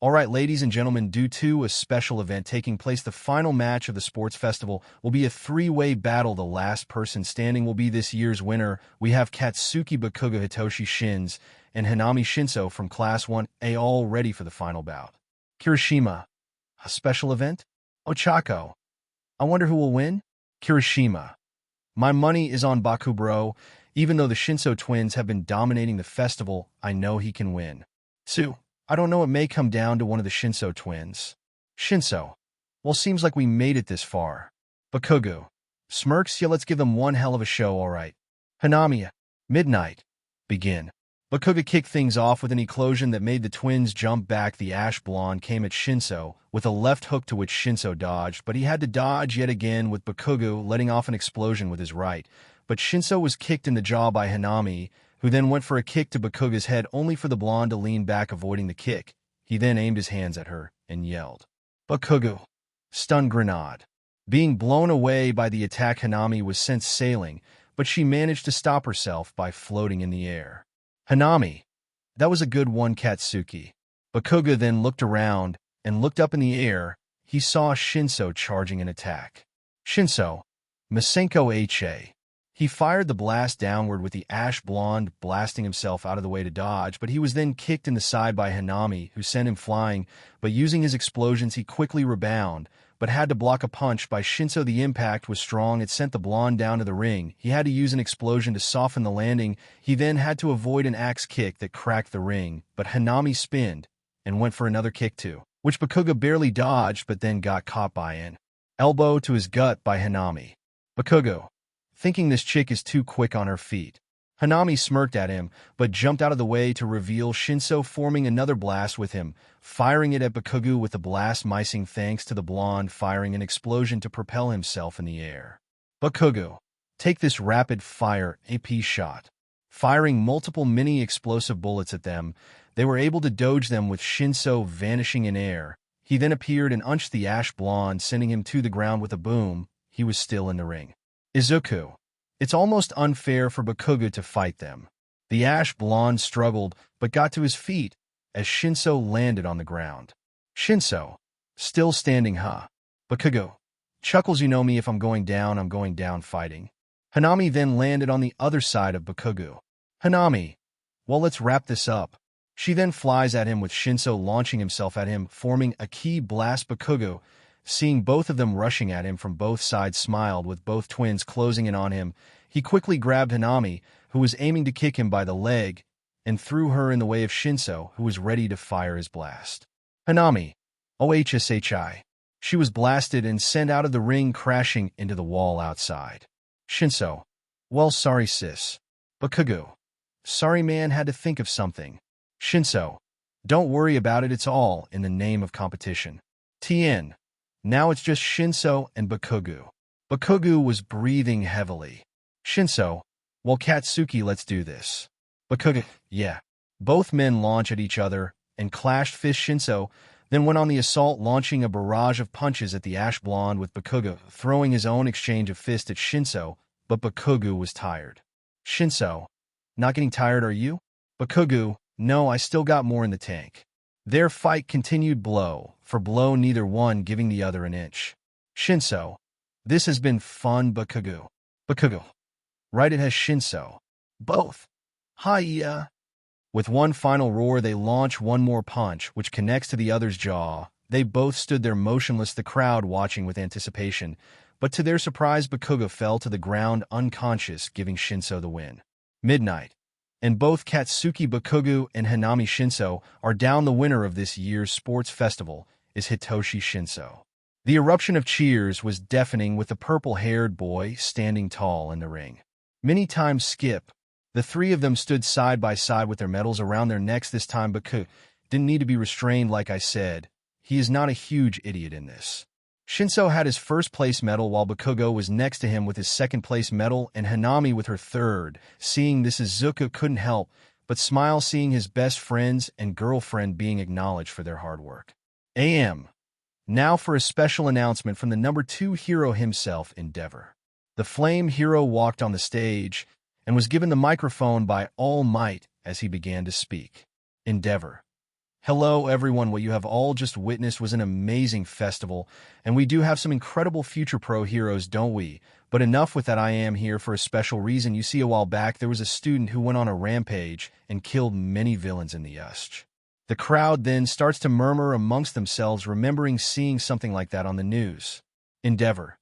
Alright, ladies and gentlemen, due to a special event taking place, the final match of the sports festival will be a three-way battle. The last person standing will be this year's winner. We have Katsuki Bakugo, Hitoshi Shins, and Hanami Shinso from Class 1A all ready for the final bout. Kirishima. A special event? Ochako. I wonder who will win? Kirishima. My money is on Baku, bro. Even though the Shinso twins have been dominating the festival, I know he can win. Tsu, I don't know, it may come down to one of the Shinso twins. Shinso. Well, seems like we made it this far. Bakugo. Smirks, yeah, let's give them one hell of a show, alright. Hanami. Midnight. Begin. Bakugo kicked things off with an eclosion that made the twins jump back. The ash blonde came at Shinso with a left hook, to which Shinso dodged, but he had to dodge yet again with Bakugo letting off an explosion with his right. But Shinso was kicked in the jaw by Hanami, who then went for a kick to Bakugo's head only for the blonde to lean back, avoiding the kick. He then aimed his hands at her and yelled, Bakugo. Stun grenade. Being blown away by the attack, Hanami was sent sailing, but she managed to stop herself by floating in the air. Hanami. That was a good one, Katsuki. Bakugo then looked around and looked up in the air. He saw Shinso charging an attack. Shinso. Masenko Ha. He fired the blast downward with the ash blonde blasting himself out of the way to dodge, but he was then kicked in the side by Hanami, who sent him flying, but using his explosions he quickly rebounded, but had to block a punch by Shinso. The impact was strong. It sent the blonde down to the ring. He had to use an explosion to soften the landing. He then had to avoid an axe kick that cracked the ring, but Hanami spinned and went for another kick too, which Bakugo barely dodged but then got caught by an elbow to his gut by Hanami. Bakugo. Thinking this chick is too quick on her feet. Hanami smirked at him, but jumped out of the way to reveal Shinso, forming another blast with him, firing it at Bakugo with the blast missing thanks to the blonde firing an explosion to propel himself in the air. Bakugo. Take this rapid-fire AP shot. Firing multiple mini-explosive bullets at them, they were able to dodge them with Shinso vanishing in air. He then appeared and unched the ash blonde, sending him to the ground with a boom. He was still in the ring. Izuku. It's almost unfair for Bakugo to fight them. The ash blonde struggled, but got to his feet as Shinso landed on the ground. Shinso. Still standing, huh? Bakugo. Chuckles, you know me, if I'm going down fighting. Hanami then landed on the other side of Bakugo. Hanami. Well, let's wrap this up. She then flies at him with Shinso launching himself at him, forming a ki blast. Bakugo, seeing both of them rushing at him from both sides, smiled with both twins closing in on him. He quickly grabbed Hanami, who was aiming to kick him by the leg, and threw her in the way of Shinso, who was ready to fire his blast. Hanami. OHSHI. She was blasted and sent out of the ring, crashing into the wall outside. Shinso. Well, sorry, sis. Bakugo. Sorry, man, had to think of something. Shinso. Don't worry about it, it's all in the name of competition. Tien. Now it's just Shinso and Bakugo. Bakugo was breathing heavily. Shinso. Well, Katsuki, let's do this. Bakugo. Yeah. Both men launched at each other and clashed fists. Shinso then went on the assault, launching a barrage of punches at the Ash Blonde, with Bakugo throwing his own exchange of fists at Shinso, but Bakugo was tired. Shinso. Not getting tired, are you? Bakugo. No, I still got more in the tank. Their fight continued blow for blow, neither one giving the other an inch. Shinso. This has been fun, Bakugo. Bakugo. Right, it has, Shinso. Both. Hi-ya. With one final roar, they launch one more punch, which connects to the other's jaw. They both stood there motionless, the crowd watching with anticipation, but to their surprise, Bakugo fell to the ground unconscious, giving Shinso the win. Midnight. And both Katsuki Bakugo and Hanami Shinso are down. The winner of this year's sports festival is Hitoshi Shinso. The eruption of cheers was deafening, with the purple-haired boy standing tall in the ring. Many times skip. The three of them stood side by side with their medals around their necks. This time Bakugo didn't need to be restrained. Like I said, he is not a huge idiot in this. Shinso had his first-place medal, while Bakugo was next to him with his second-place medal, and Hanami with her third. Seeing this, Izuku couldn't help but smile, seeing his best friends and girlfriend being acknowledged for their hard work. Now for a special announcement from the number 2 hero himself, Endeavor. The Flame Hero walked on the stage and was given the microphone by All Might as he began to speak. Endeavor. Hello everyone, what you have all just witnessed was an amazing festival, and we do have some incredible future pro heroes, don't we? But enough with that, I am here for a special reason. You see, a while back there was a student who went on a rampage and killed many villains in the USH. The crowd then starts to murmur amongst themselves, remembering seeing something like that on the news. Endeavor.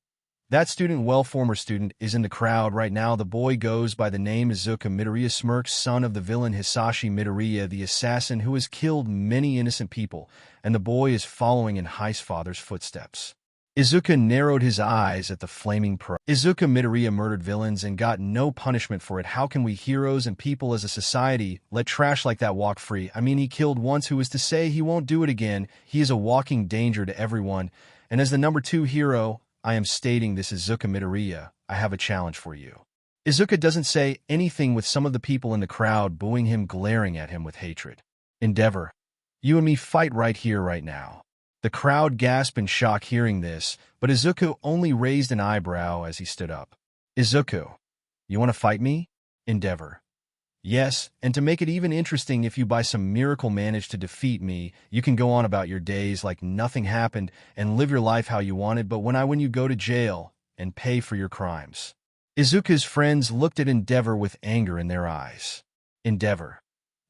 That student, well, former student, is in the crowd right now. The boy goes by the name Izuku Midoriya Smirks, son of the villain Hisashi Midoriya, the assassin who has killed many innocent people, and the boy is following in Hei's father's footsteps. Izuku narrowed his eyes at the flaming pro. Izuku Midoriya murdered villains and got no punishment for it. How can we heroes and people as a society let trash like that walk free? I mean, he killed once, who is to say he won't do it again? He is a walking danger to everyone, and as the number 2 hero, I am stating this, Izuku Midoriya, I have a challenge for you. Izuku doesn't say anything, with some of the people in the crowd booing him, glaring at him with hatred. Endeavor. You and me fight right here, right now. The crowd gasped in shock hearing this, but Izuku only raised an eyebrow as he stood up. Izuku. You want to fight me? Endeavor. Yes, and to make it even interesting, if you by some miracle manage to defeat me, you can go on about your days like nothing happened and live your life how you wanted, but when you go to jail and pay for your crimes. Izuku's friends looked at Endeavor with anger in their eyes. Endeavor.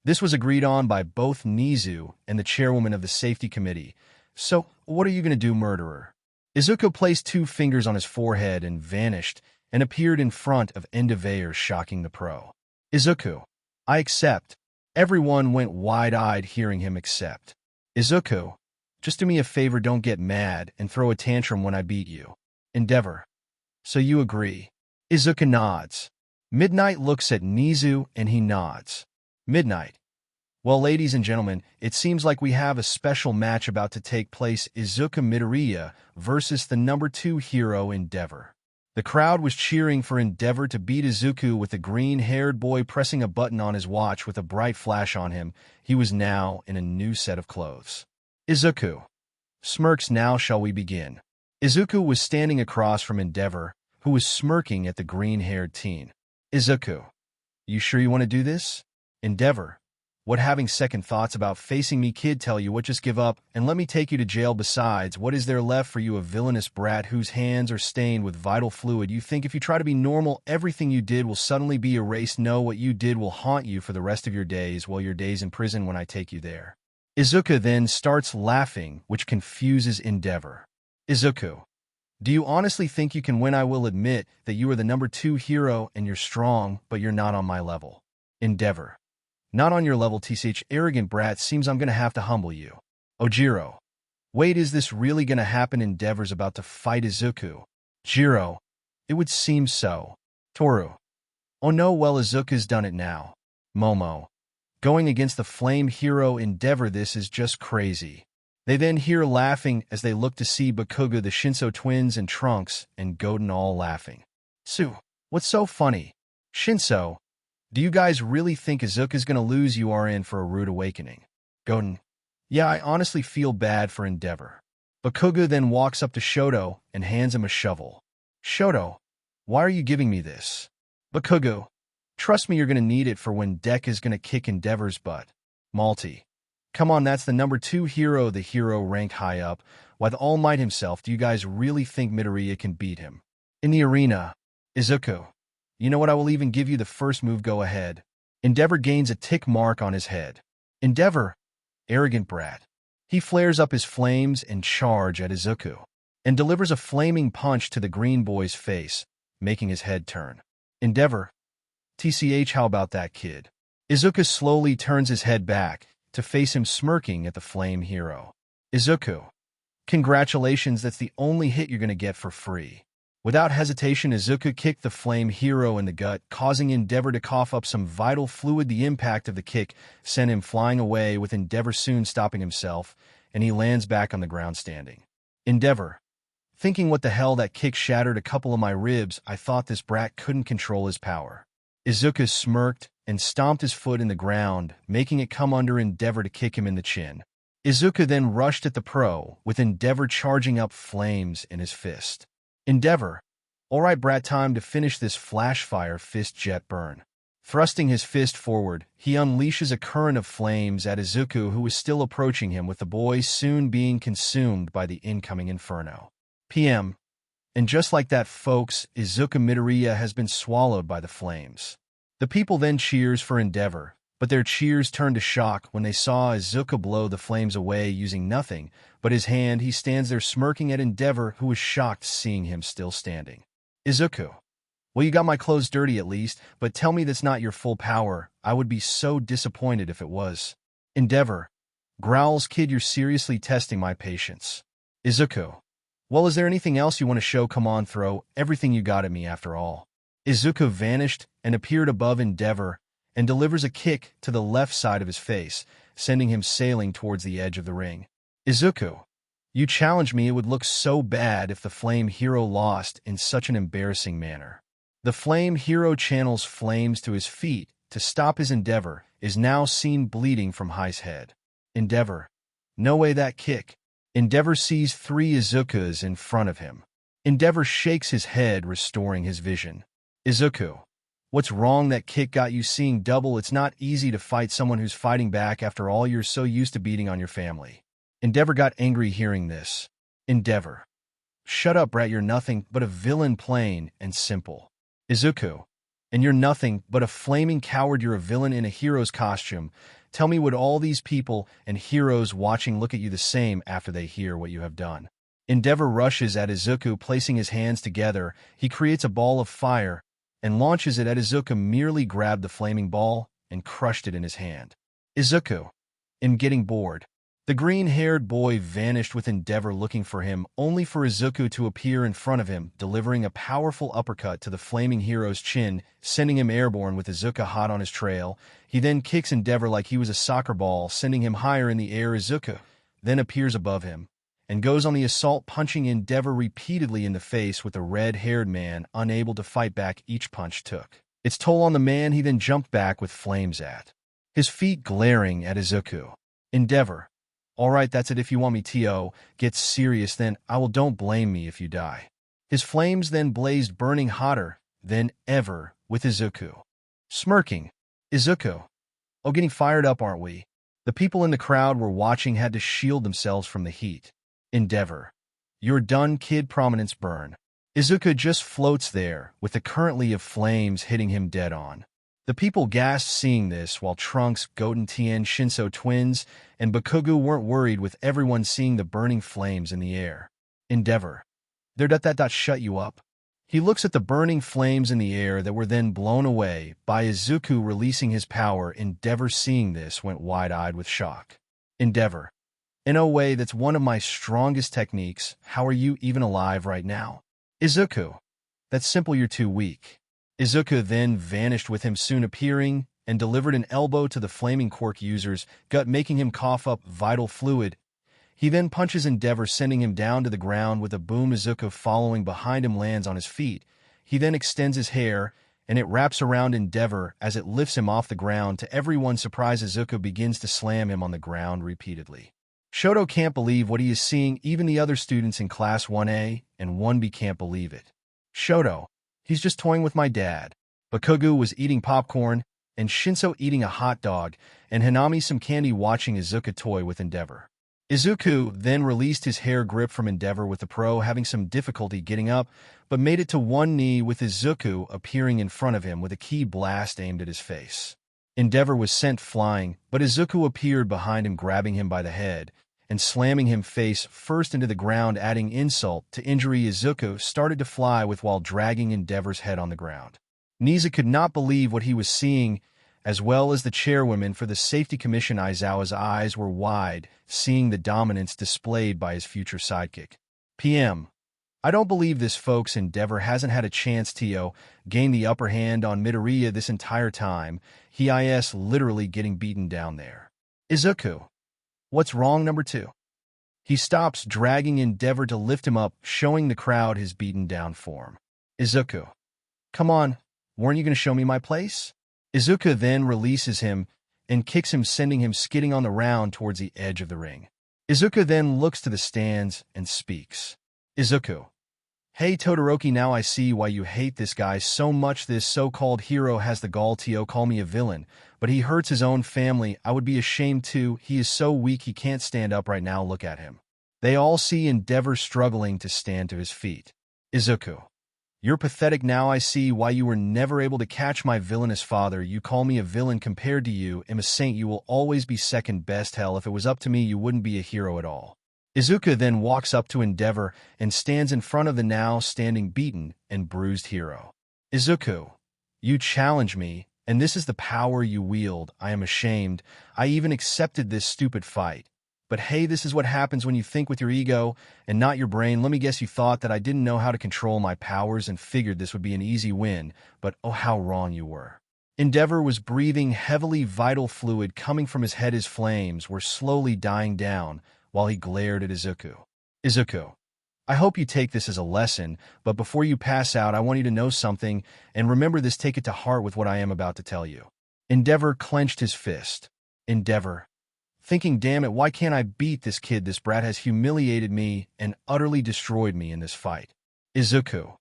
This was agreed on by both Nizu and the chairwoman of the safety committee. So, what are you going to do, murderer? Izuku placed 2 fingers on his forehead and vanished and appeared in front of Endeavor, shocking the pro. Izuku. I accept. Everyone went wide-eyed hearing him accept. Izuku. Just do me a favor, don't get mad and throw a tantrum when I beat you. Endeavor. So you agree? Izuku nods. Midnight looks at Nizu and he nods. Midnight. Well, ladies and gentlemen, it seems like we have a special match about to take place. Izuku Midoriya versus the number 2 hero, Endeavor. The crowd was cheering for Endeavor to beat Izuku, with the green-haired boy pressing a button on his watch with a bright flash on him. He was now in a new set of clothes. Izuku. Smirks. Now shall we begin? Izuku was standing across from Endeavor, who was smirking at the green-haired teen. Izuku. You sure you want to do this? Endeavor. What, having second thoughts about facing me, kid? Tell you what, just give up and let me take you to jail. Besides, what is there left for you, a villainous brat whose hands are stained with vital fluid? You think if you try to be normal, everything you did will suddenly be erased? No, what you did will haunt you for the rest of your days, well, your days in prison when I take you there. Izuku then starts laughing, which confuses Endeavor. Izuku. Do you honestly think you can win? I will admit that you are the number 2 hero and you're strong, but you're not on my level. Endeavor. Not on your level, tch, arrogant brat. Seems I'm gonna have to humble you. Ojiro. Wait, is this really gonna happen? Endeavor's about to fight Izuku. Jiro. It would seem so. Toru. Oh no, well Izuku's done it now. Momo. Going against the flame hero Endeavor, this is just crazy. They then hear laughing as they look to see Bakugo, the Shinso twins, and Trunks, and Goten all laughing. Sue. What's so funny? Shinso. Do you guys really think Izuku's gonna lose? You are in for a rude awakening. Goten. Yeah, I honestly feel bad for Endeavor. Bakugo then walks up to Shoto and hands him a shovel. Shoto. Why are you giving me this? Bakugo. Trust me, you're gonna need it for when Deku's gonna kick Endeavor's butt. Malty. Come on, that's the number 2 hero, the hero ranked high up. Why the All Might himself, do you guys really think Midoriya can beat him? In the arena. Izuku. You know what, I will even give you the first move, go ahead. Endeavor gains a tick mark on his head. Endeavor. Arrogant brat. He flares up his flames and charge at Izuku, and delivers a flaming punch to the green boy's face, making his head turn. Endeavor. TCH, how about that, kid? Izuku slowly turns his head back to face him smirking at the flame hero. Izuku. Congratulations, that's the only hit you're gonna get for free. Without hesitation, Izuku kicked the flame hero in the gut, causing Endeavor to cough up some vital fluid. The impact of the kick sent him flying away, with Endeavor soon stopping himself, and he lands back on the ground standing. Endeavor. Thinking, what the hell, that kick shattered a couple of my ribs. I thought this brat couldn't control his power. Izuku smirked and stomped his foot in the ground, making it come under Endeavor to kick him in the chin. Izuku then rushed at the pro, with Endeavor charging up flames in his fist. Endeavor. Alright brat, time to finish this flash fire fist jet burn. Thrusting his fist forward, he unleashes a current of flames at Izuku, who is still approaching him, with the boy soon being consumed by the incoming inferno. PM. And just like that, folks, Izuku Midoriya has been swallowed by the flames. The people then cheers for Endeavor, but their cheers turned to shock when they saw Izuku blow the flames away using nothing but his hand. He stands there smirking at Endeavor, who was shocked seeing him still standing. Izuku. Well, you got my clothes dirty at least, but tell me that's not your full power. I would be so disappointed if it was. Endeavor. Growls, kid, you're seriously testing my patience. Izuku. Well, is there anything else you want to show? Come on, throw everything you got at me after all. Izuku vanished and appeared above Endeavor, and delivers a kick to the left side of his face, sending him sailing towards the edge of the ring. Izuku. You challenged me. It would look so bad if the flame hero lost in such an embarrassing manner. The flame hero channels flames to his feet to stop his Endeavor, is now seen bleeding from his head. Endeavor. No way, that kick. Endeavor sees 3 Izukus in front of him. Endeavor shakes his head, restoring his vision. Izuku. What's wrong? That kick got you seeing double. It's not easy to fight someone who's fighting back after all. You're so used to beating on your family. Endeavor got angry hearing this. Endeavor. Shut up, brat. You're nothing but a villain, plain and simple. Izuku. And you're nothing but a flaming coward. You're a villain in a hero's costume. Tell me, would all these people and heroes watching look at you the same after they hear what you have done? Endeavor rushes at Izuku, placing his hands together. He creates a ball of fire and launches it at Izuku. Merely grabbed the flaming ball and crushed it in his hand. Izuku. am getting bored. The green-haired boy vanished with Endeavor looking for him, only for Izuku to appear in front of him, delivering a powerful uppercut to the flaming hero's chin, sending him airborne with Izuku hot on his trail. He then kicks Endeavor like he was a soccer ball, sending him higher in the air. Izuku then appears above him and goes on the assault, punching Endeavor repeatedly in the face with the red-haired man, unable to fight back. Each punch took its toll on the man. He then jumped back with flames at his feet, glaring at Izuku. Endeavor. All right, that's it. If you want me to get serious, then I will. Don't blame me if you die. His flames then blazed, burning hotter than ever with Izuku. Smirking. Izuku. Oh, getting fired up, aren't we? The people in the crowd were watching had to shield themselves from the heat. Endeavor. You're done, kid. Prominence burn. Izuku just floats there, with the currently of flames hitting him dead on. The people gasped seeing this, while Trunks, Goten, Tien, Shinso twins, and Bakugo weren't worried, with everyone seeing the burning flames in the air. Endeavor. They're that shut you up. He looks at the burning flames in the air that were then blown away by Izuku releasing his power. Endeavor seeing this went wide-eyed with shock. Endeavor. "In a way, that's one of my strongest techniques. How are you even alive right now?" "Izuku, that's simple, you're too weak." Izuku then vanished with him soon appearing and delivered an elbow to the flaming quirk user's gut, making him cough up vital fluid. He then punches Endeavor, sending him down to the ground with a boom. Izuku, following behind him, lands on his feet. He then extends his hair, and it wraps around Endeavor as it lifts him off the ground. To everyone's surprise, Izuku begins to slam him on the ground repeatedly. Shoto can't believe what he is seeing. Even the other students in Class 1A and 1B can't believe it. "Shoto, he's just toying with my dad." Bakugo was eating popcorn, and Shinso eating a hot dog, and Hanami some candy, watching Izuku toy with Endeavor. Izuku then released his hair grip from Endeavor, with the pro having some difficulty getting up, but made it to one knee, with Izuku appearing in front of him with a ki blast aimed at his face. Endeavor was sent flying, but Izuku appeared behind him, grabbing him by the head and slamming him face first into the ground, adding insult to injury. Izuku started to fly with while dragging Endeavor's head on the ground. Niza could not believe what he was seeing, as well as the chairwoman for the Safety Commission. Aizawa's eyes were wide, seeing the dominance displayed by his future sidekick. "PM, I don't believe this, folks. Endeavor hasn't had a chance to gain the upper hand on Midoriya this entire time. He is literally getting beaten down there." "Izuku, what's wrong, number 2? He stops dragging Endeavor to lift him up, showing the crowd his beaten down form. "Izuku, come on, weren't you going to show me my place?" Izuku then releases him and kicks him, sending him skidding on the ground towards the edge of the ring. Izuku then looks to the stands and speaks. "Izuku, hey Todoroki, now I see why you hate this guy so much. This so-called hero has the gall to call me a villain, but he hurts his own family. I would be ashamed too. He is so weak he can't stand up right now. Look at him." They all see Endeavor struggling to stand to his feet. "Izuku, you're pathetic. Now I see why you were never able to catch my villainous father. You call me a villain. Compared to you, I'm a saint. You will always be second best. Hell, if it was up to me, you wouldn't be a hero at all." Izuku then walks up to Endeavor and stands in front of the now standing beaten and bruised hero. "Izuku, you challenge me, and this is the power you wield. I am ashamed. I even accepted this stupid fight. But hey, this is what happens when you think with your ego and not your brain. Let me guess, you thought that I didn't know how to control my powers and figured this would be an easy win, but oh, how wrong you were." Endeavor was breathing heavily, vital fluid coming from his head. His flames were slowly dying down while he glared at Izuku. "Izuku, I hope you take this as a lesson, but before you pass out, I want you to know something, and remember this, take it to heart with what I am about to tell you." Endeavor clenched his fist. Endeavor, thinking, damn it, why can't I beat this kid? This brat has humiliated me and utterly destroyed me in this fight. "Izuku,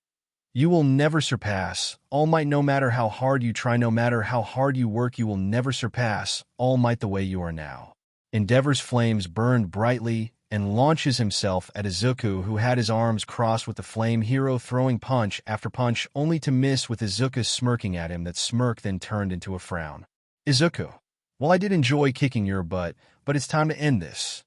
you will never surpass All Might. No matter how hard you try, no matter how hard you work, you will never surpass All Might the way you are now." Endeavor's flames burned brightly and launches himself at Izuku, who had his arms crossed with the flame hero, throwing punch after punch only to miss, with Izuku smirking at him. That smirk then turned into a frown. "Izuku, well, I did enjoy kicking your butt, but it's time to end this."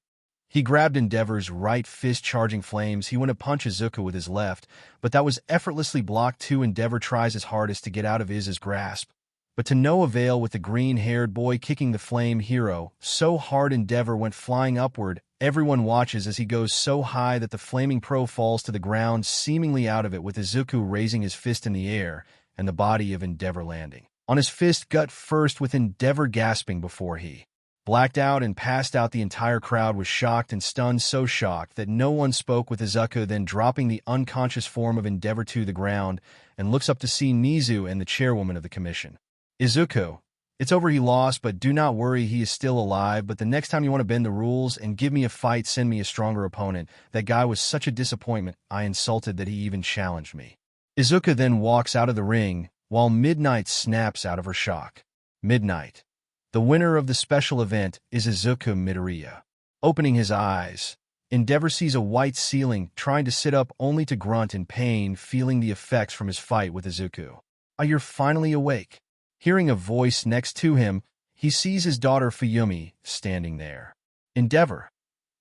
He grabbed Endeavor's right fist, charging flames. He went to punch Izuku with his left, but that was effortlessly blocked too. Endeavor tries his hardest to get out of Iz's grasp, but to no avail, with the green-haired boy kicking the flame hero so hard Endeavor went flying upward. Everyone watches as he goes so high that the flaming pro falls to the ground, seemingly out of it, with Izuku raising his fist in the air and the body of Endeavor landing on his fist gut first, with Endeavor gasping before he blacked out and passed out. The entire crowd was shocked and stunned, so shocked that no one spoke, with Izuku then dropping the unconscious form of Endeavor to the ground and looks up to see Nizu and the chairwoman of the commission. "Izuku, it's over. He lost, but do not worry, he is still alive. But the next time you want to bend the rules and give me a fight, send me a stronger opponent. That guy was such a disappointment. I insulted that he even challenged me." Izuku then walks out of the ring, while Midnight snaps out of her shock. Midnight, the winner of the special event, is Izuku Midoriya. Opening his eyes, Endeavor sees a white ceiling, trying to sit up only to grunt in pain, feeling the effects from his fight with Izuku. "Ah, you're finally awake." Hearing a voice next to him, he sees his daughter Fuyumi standing there. "Endeavor,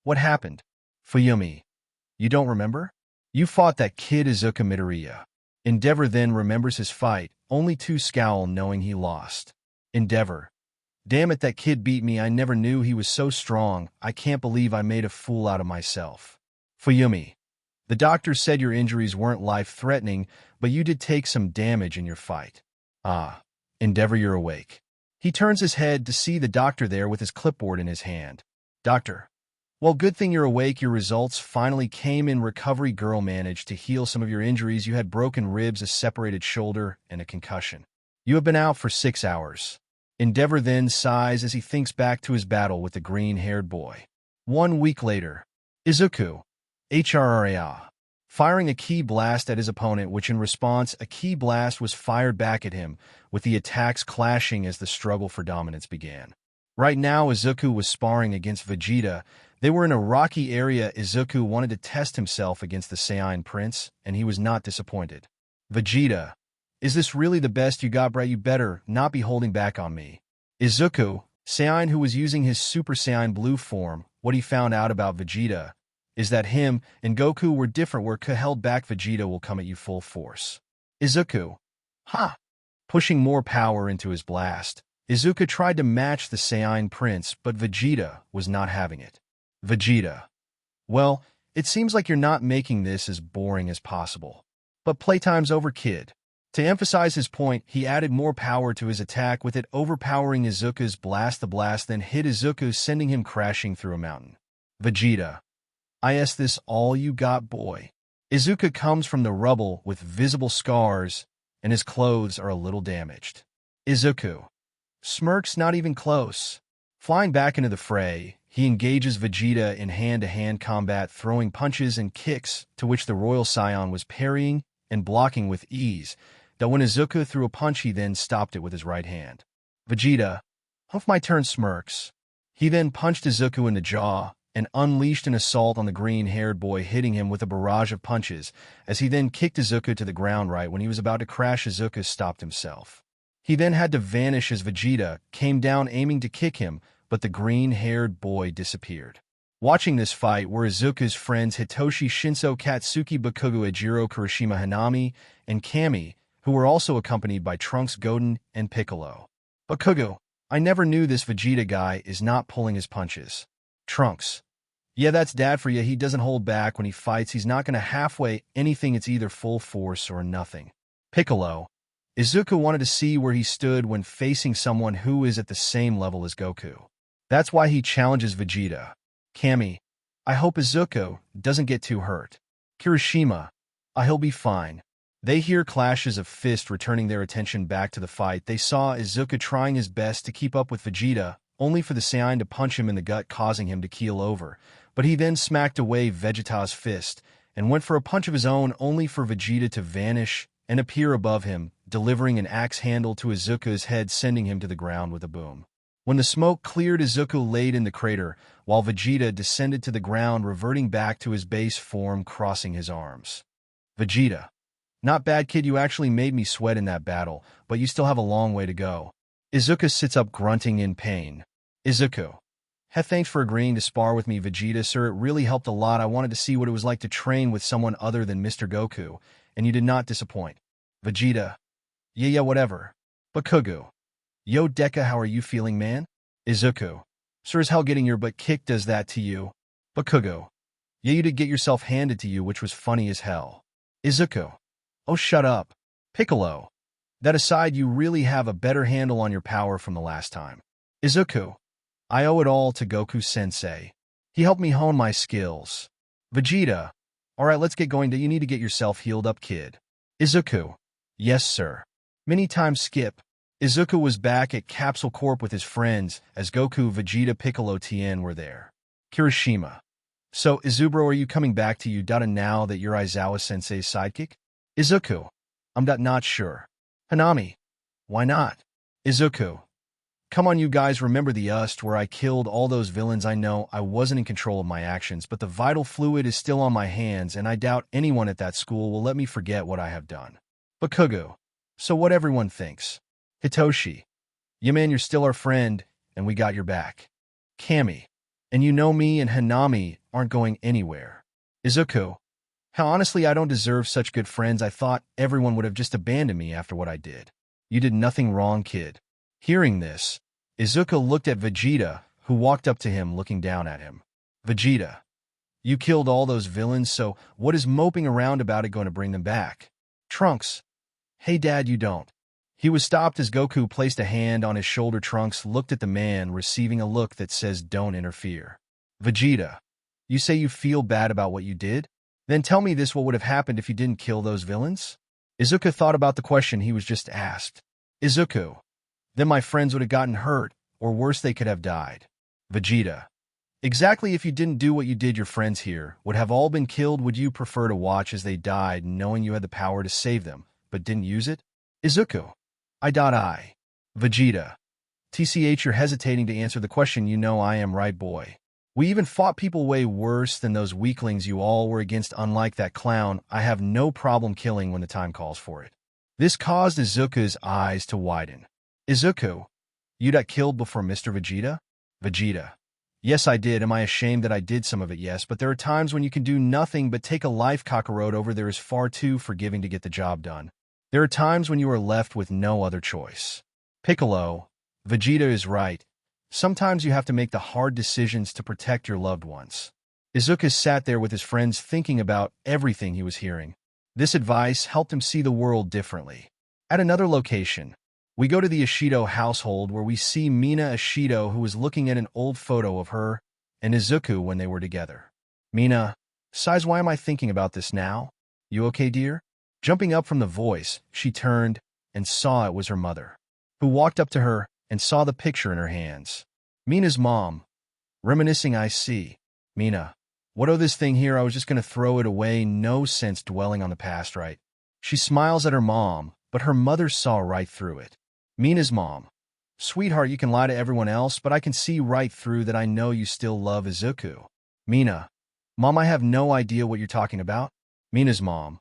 what happened?" "Fuyumi, you don't remember? You fought that kid Izuku Midoriya." Endeavor then remembers his fight, only to scowl knowing he lost. "Endeavor, Damn it, that kid beat me. I never knew he was so strong. I can't believe I made a fool out of myself. Fuyumi. The doctor said your injuries weren't life-threatening, but you did take some damage in your fight. Ah. Endeavor, you're awake. He turns his head to see the doctor there with his clipboard in his hand. Doctor. Well, good thing you're awake. Your results finally came in. Recovery girl managed to heal some of your injuries. You had broken ribs, a separated shoulder, and a concussion. You have been out for 6 hours. Endeavor then sighs as he thinks back to his battle with the green-haired boy. 1 week later. Izuku. HRRA. Firing a ki blast at his opponent, which in response, a ki blast was fired back at him, with the attacks clashing as the struggle for dominance began. Right now, Izuku was sparring against Vegeta. They were in a rocky area. Izuku wanted to test himself against the Saiyan Prince, and he was not disappointed. Vegeta. Is this really the best you got, bro? You better not be holding back on me. Izuku, Saiyan who was using his Super Saiyan Blue form, what he found out about Vegeta is that him and Goku were different. Where Ka held back, Vegeta will come at you full force. Izuku. Ha! Pushing more power into his blast, Izuku tried to match the Saiyan Prince, but Vegeta was not having it. Vegeta. Well, it seems like you're not making this as boring as possible. But playtime's over, kid. To emphasize his point, he added more power to his attack, with it overpowering Izuku's blast. The blast then hit Izuku, sending him crashing through a mountain. Vegeta. Is this all you got, boy? Izuku comes from the rubble with visible scars, and his clothes are a little damaged. Izuku. Smirks, not even close. Flying back into the fray, he engages Vegeta in hand-to-hand combat, throwing punches and kicks, to which the Royal Saiyan was parrying and blocking with ease, that when Izuku threw a punch, he then stopped it with his right hand. Vegeta. Off my turn, Smirks. He then punched Izuku in the jaw and unleashed an assault on the green-haired boy, hitting him with a barrage of punches, as he then kicked Izuku to the ground. Right when he was about to crash, Izuku stopped himself. He then had to vanish as Vegeta came down aiming to kick him, but the green-haired boy disappeared. Watching this fight were Izuku's friends Hitoshi, Shinso, Katsuki, Bakugo, Ejiro, Kirishima, Hanami, and Kami, who were also accompanied by Trunks, Goten, and Piccolo. Bakugo. I never knew this Vegeta guy is not pulling his punches. Trunks. Yeah, that's dad for you. He doesn't hold back when he fights. He's not going to halfway anything. It's either full force or nothing. Piccolo. Izuku wanted to see where he stood when facing someone who is at the same level as Goku. That's why he challenges Vegeta. Kami. I hope Izuku doesn't get too hurt. Kirishima. He'll be fine. They hear clashes of fists, returning their attention back to the fight. They saw Izuku trying his best to keep up with Vegeta, only for the Saiyan to punch him in the gut, causing him to keel over. But he then smacked away Vegeta's fist and went for a punch of his own, only for Vegeta to vanish and appear above him, delivering an axe handle to Izuku's head, sending him to the ground with a boom. When the smoke cleared, Izuku laid in the crater, while Vegeta descended to the ground, reverting back to his base form, crossing his arms. Vegeta. Not bad, kid. You actually made me sweat in that battle, but you still have a long way to go. Izuku sits up, grunting in pain. Izuku. Thanks for agreeing to spar with me, Vegeta. Sir, it really helped a lot. I wanted to see what it was like to train with someone other than Mr. Goku, and you did not disappoint. Vegeta. Yeah, whatever. Bakugo. Yo, Deku, how are you feeling, man? Izuku. Sir, as hell getting your butt kicked does that to you. Bakugo. Yeah, you did get yourself handed to you, which was funny as hell. Izuku. Oh, shut up. Piccolo. That aside, you really have a better handle on your power from the last time. Izuku. I owe it all to Goku-sensei. He helped me hone my skills. Vegeta. Alright, let's get going. You need to get yourself healed up, kid. Izuku. Yes, sir. Many times skip. Izuku was back at Capsule Corp with his friends, as Goku, Vegeta, Piccolo, Tien were there. Kirishima. So, Izubro, are you coming back to Udata now that you're Aizawa-sensei's sidekick? Izuku. I'm not sure. Hanami. Why not? Izuku. Come on, you guys, remember the Ust where I killed all those villains? I know I wasn't in control of my actions, but the vital fluid is still on my hands, and I doubt anyone at that school will let me forget what I have done. Bakugo. So what everyone thinks. Hitoshi. Yeah, man, you're still our friend, and we got your back. Kami. And you know me and Hanami aren't going anywhere. Izuku. How honestly, I don't deserve such good friends. I thought everyone would have just abandoned me after what I did. You did nothing wrong, kid. Hearing this, Izuku looked at Vegeta, who walked up to him looking down at him. Vegeta, you killed all those villains, so what is moping around about it going to bring them back? Trunks, hey dad, you don't. He was stopped as Goku placed a hand on his shoulder. Trunks looked at the man, receiving a look that says don't interfere. Vegeta, you say you feel bad about what you did? Then tell me this, what would have happened if you didn't kill those villains? Izuku thought about the question he was just asked. Izuku, then my friends would have gotten hurt, or worse, they could have died. Vegeta, exactly, if you didn't do what you did, your friends here would have all been killed. Would you prefer to watch as they died knowing you had the power to save them, but didn't use it? Izuku, I. Vegeta, TCH, you're hesitating to answer the question. You know I am right, boy. We even fought people way worse than those weaklings you all were against. Unlike that clown, I have no problem killing when the time calls for it. This caused Izuku's eyes to widen. Izuku, you got killed before Mr. Vegeta? Vegeta, yes, I did. Am I ashamed that I did some of it? Yes, but there are times when you can do nothing but take a life. Kakarot over there is far too forgiving to get the job done. There are times when you are left with no other choice. Piccolo, Vegeta is right. Sometimes you have to make the hard decisions to protect your loved ones. Izuku sat there with his friends thinking about everything he was hearing. This advice helped him see the world differently. At another location, we go to the Ishido household where we see Mina Ishido, who is looking at an old photo of her and Izuku when they were together. Mina, sighs, why am I thinking about this now? You okay, dear? Jumping up from the voice, she turned and saw it was her mother, who walked up to her and saw the picture in her hands. Mina's mom, reminiscing, I see. Mina, what oh this thing here, I was just going to throw it away, no sense dwelling on the past, right? She smiles at her mom, but her mother saw right through it. Mina's mom, sweetheart, you can lie to everyone else, but I can see right through that. I know you still love Izuku. Mina, Mom, I have no idea what you're talking about. Mina's mom,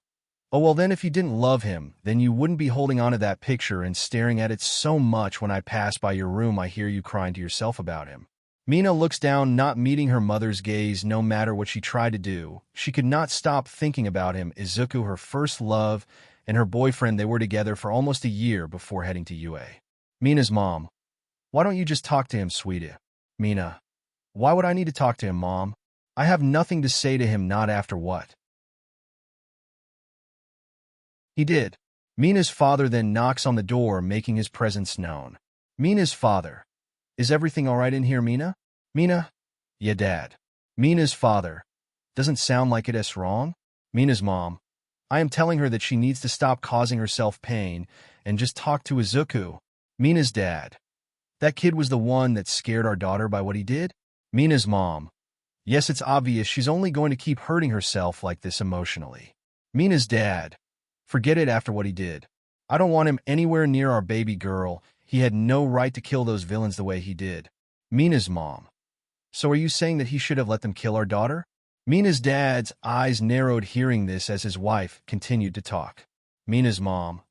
oh, well then if you didn't love him, then you wouldn't be holding on to that picture and staring at it so much. When I pass by your room, I hear you crying to yourself about him. Mina looks down, not meeting her mother's gaze. No matter what she tried to do, she could not stop thinking about him. Izuku, her first love, and her boyfriend. They were together for almost a year before heading to UA. Mina's mom, why don't you just talk to him, sweetie? Mina, why would I need to talk to him, Mom? I have nothing to say to him, not after what he did. Mina's father then knocks on the door, making his presence known. Mina's father, is everything all right in here, Mina? Mina, yeah, Dad. Mina's father, doesn't sound like it's wrong. Mina's mom, I am telling her that she needs to stop causing herself pain and just talk to Izuku. Mina's dad, that kid was the one that scared our daughter by what he did? Mina's mom, yes, it's obvious she's only going to keep hurting herself like this emotionally. Mina's dad, forget it after what he did. I don't want him anywhere near our baby girl. He had no right to kill those villains the way he did. Mina's mom, so are you saying that he should have let them kill our daughter? Mina's dad's eyes narrowed hearing this as his wife continued to talk. Mina's mom,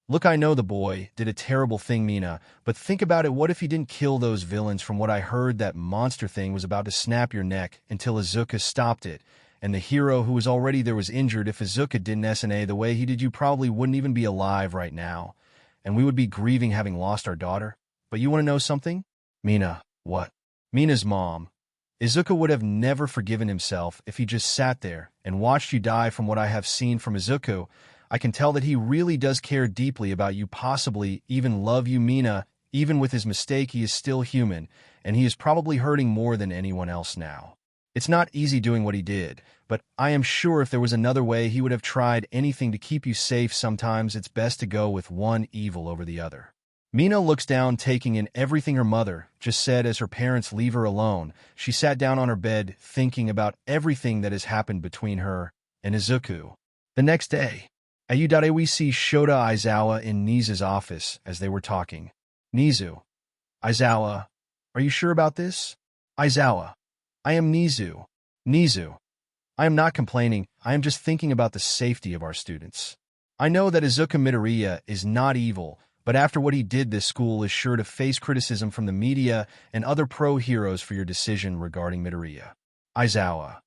look, I know the boy did a terrible thing, Mina, but think about it. What if he didn't kill those villains? From what I heard, that monster thing was about to snap your neck until Izuku stopped it, and the hero who was already there was injured. If Izuku didn't SNA the way he did, you probably wouldn't even be alive right now, and we would be grieving having lost our daughter. But you want to know something? Mina, what? Mina's mom, Izuku would have never forgiven himself if he just sat there and watched you die. From what I have seen from Izuku, I can tell that he really does care deeply about you, possibly even love you, Mina. Even with his mistake, he is still human, and he is probably hurting more than anyone else now. It's not easy doing what he did, but I am sure if there was another way, he would have tried anything to keep you safe. Sometimes it's best to go with one evil over the other. Mina looks down, taking in everything her mother just said. As her parents leave her alone, she sat down on her bed, thinking about everything that has happened between her and Izuku. The next day, at UA, we see Shota Aizawa in Nizu's office as they were talking. Nizu, Aizawa, are you sure about this? Aizawa, I am Nizu. Nizu, I am not complaining, I am just thinking about the safety of our students. I know that Izuku Midoriya is not evil, but after what he did, this school is sure to face criticism from the media and other pro-heroes for your decision regarding Midoriya. Aizawa,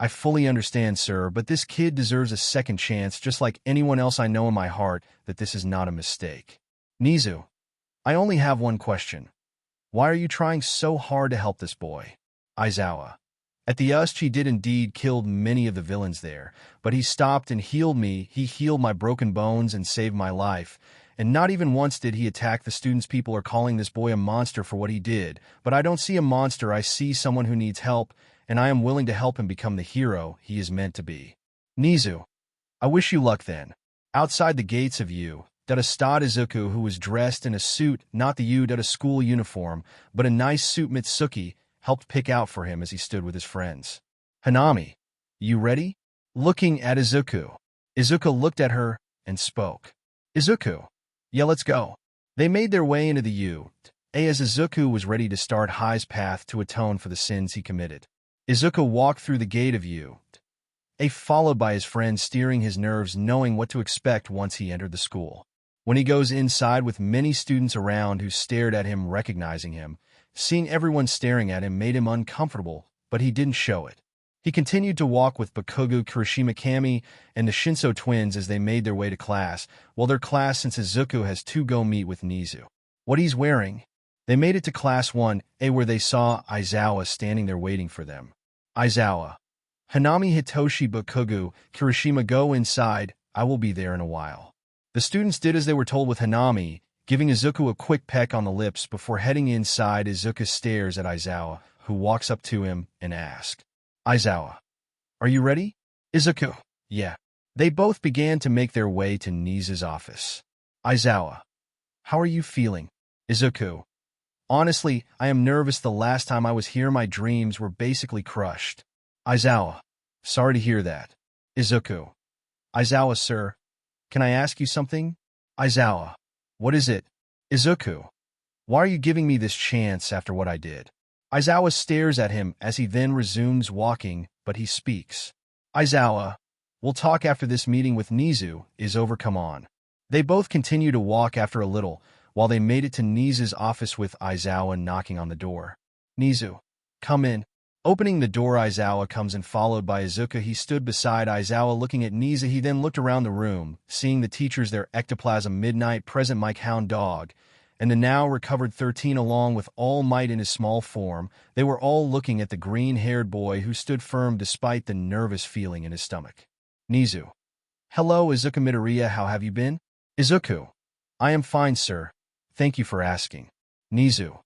I fully understand, sir, but this kid deserves a second chance, just like anyone else. I know in my heart that this is not a mistake. Nizu, I only have one question. Why are you trying so hard to help this boy? Aizawa. At the Ust, he did indeed kill many of the villains there, but he stopped and healed me. He healed my broken bones and saved my life. And not even once did he attack the students. People are calling this boy a monster for what he did, but I don't see a monster. I see someone who needs help, and I am willing to help him become the hero he is meant to be. Nizu. I wish you luck then. Outside the gates of Yu, Stad Izuku, who was dressed in a suit, not the Yu school uniform, but a nice suit Mitsuki, helped pick out for him as he stood with his friends. Hanami, you ready? Looking at Izuku. Izuku looked at her and spoke. Izuku. Yeah, let's go. They made their way into the Yu, as Izuku was ready to start Hai's path to atone for the sins he committed. Izuku walked through the gate of Yu, followed by his friends, steering his nerves, knowing what to expect once he entered the school. When he goes inside with many students around who stared at him, recognizing him, seeing everyone staring at him made him uncomfortable, but he didn't show it. He continued to walk with Bakugo, Kirishima Kami, and the Shinso twins as they made their way to class, while their class, since Izuku has to go meet with Nizu. What he's wearing? They made it to class 1A, where they saw Aizawa standing there waiting for them. Aizawa. Hanami, Hitoshi, Bakugo, Kirishima, go inside. I will be there in a while. The students did as they were told with Hanami, giving Izuku a quick peck on the lips before heading inside. Izuku stares at Aizawa, who walks up to him and asks, Aizawa, are you ready? Izuku, yeah. They both began to make their way to Nizu's office. Aizawa, how are you feeling? Izuku, honestly, I am nervous. The last time I was here, my dreams were basically crushed. Aizawa, sorry to hear that. Izuku, Aizawa, sir, can I ask you something? Aizawa, what is it? Izuku, why are you giving me this chance after what I did? Aizawa stares at him as he then resumes walking, but he speaks. Aizawa, we'll talk after this meeting with Nizu is over, come on. They both continue to walk after a little, while they made it to Nizu's office with Aizawa knocking on the door. Nizu, come in. Opening the door, Aizawa comes in, followed by Izuku. He stood beside Aizawa looking at Nizu. He then looked around the room, seeing the teachers there, Ectoplasm, Midnight, Present Mike, Hound Dog, and the now recovered 13 along with All Might in his small form. They were all looking at the green-haired boy who stood firm despite the nervous feeling in his stomach. Nizu. Hello, Izuku Midoriya, how have you been? Izuku. I am fine, sir. Thank you for asking. Nizu.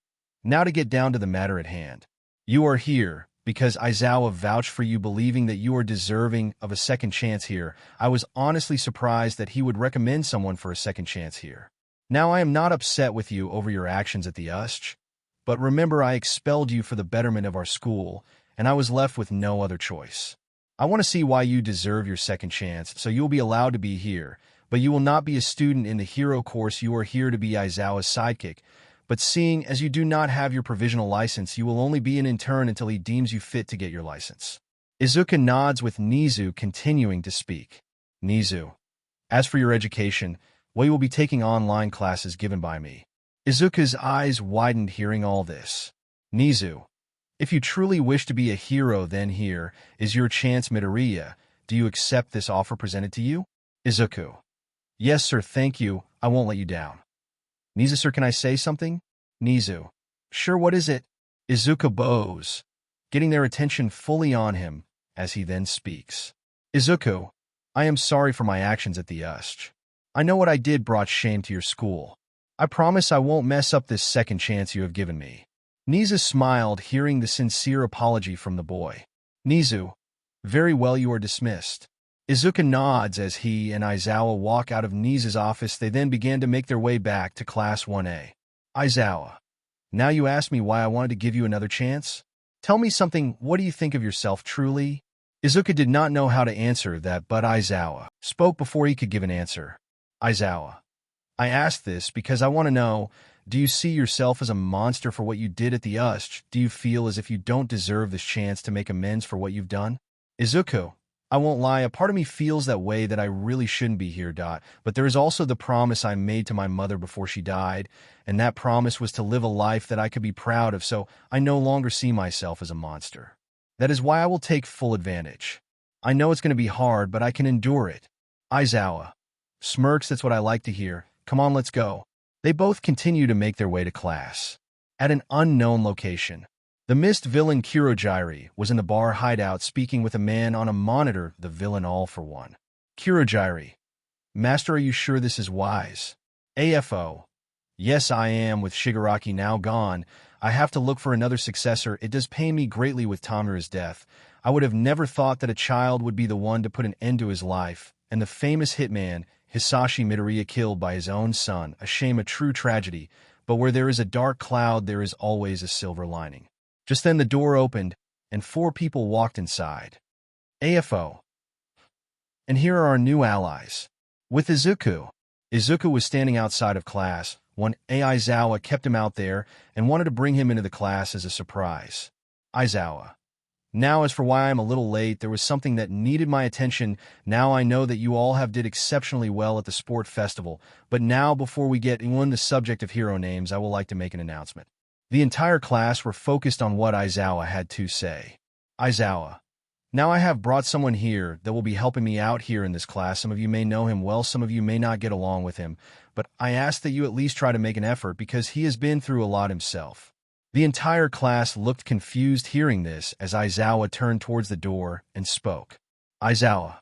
Now to get down to the matter at hand. You are here because Aizawa vouched for you, believing that you are deserving of a second chance here. I was honestly surprised that he would recommend someone for a second chance here. Now I am not upset with you over your actions at the USCH, but remember I expelled you for the betterment of our school, and I was left with no other choice. I want to see why you deserve your second chance, so you'll be allowed to be here, but you will not be a student in the hero course. You are here to be Aizawa's sidekick, but seeing as you do not have your provisional license, you will only be an intern until he deems you fit to get your license. Izuku nods with Nizu continuing to speak. Nizu. As for your education, well, you will be taking online classes given by me. Izuku's eyes widened hearing all this. Nizu. If you truly wish to be a hero, then here is your chance, Midoriya. Do you accept this offer presented to you? Izuku. Yes, sir, thank you. I won't let you down. Nizu, sir, can I say something? Nizu. Sure, what is it? Izuku bows, getting their attention fully on him, as he then speaks. Izuku, I am sorry for my actions at the USCH. I know what I did brought shame to your school. I promise I won't mess up this second chance you have given me. Nizu smiled, hearing the sincere apology from the boy. Nizu, very well, you are dismissed. Izuku nods as he and Aizawa walk out of Nizu's office. They then began to make their way back to Class 1A. Aizawa, now you ask me why I wanted to give you another chance? Tell me something, what do you think of yourself truly? Izuku did not know how to answer that, but Aizawa spoke before he could give an answer. Aizawa, I asked this because I want to know, do you see yourself as a monster for what you did at the USCH? Do you feel as if you don't deserve this chance to make amends for what you've done? Izuku, I won't lie, a part of me feels that way, that I really shouldn't be here, but there is also the promise I made to my mother before she died, and that promise was to live a life that I could be proud of, so I no longer see myself as a monster. That is why I will take full advantage. I know it's going to be hard, but I can endure it. Aizawa smirks, that's what I like to hear. Come on, let's go. They both continue to make their way to class. At an unknown location. The mist villain Kurogiri was in the bar hideout speaking with a man on a monitor, the villain all for one. Kurogiri. Master, are you sure this is wise? AFO. Yes, I am. With Shigaraki now gone, I have to look for another successor. It does pain me greatly with Tamura's death. I would have never thought that a child would be the one to put an end to his life, and the famous hitman, Hisashi Midoriya, killed by his own son. A shame, a true tragedy, but where there is a dark cloud, there is always a silver lining. Just then the door opened, and 4 people walked inside. AFO. And here are our new allies. With Izuku. Izuku was standing outside of class. One Aizawa kept him out there and wanted to bring him into the class as a surprise. Aizawa. Now, as for why I'm a little late, there was something that needed my attention. Now I know that you all have did exceptionally well at the sport festival, but now before we get on the subject of hero names, I would like to make an announcement. The entire class were focused on what Aizawa had to say. Aizawa. Now I have brought someone here that will be helping me out here in this class. Some of you may know him well, some of you may not get along with him, but I ask that you at least try to make an effort because he has been through a lot himself. The entire class looked confused hearing this as Aizawa turned towards the door and spoke. Aizawa.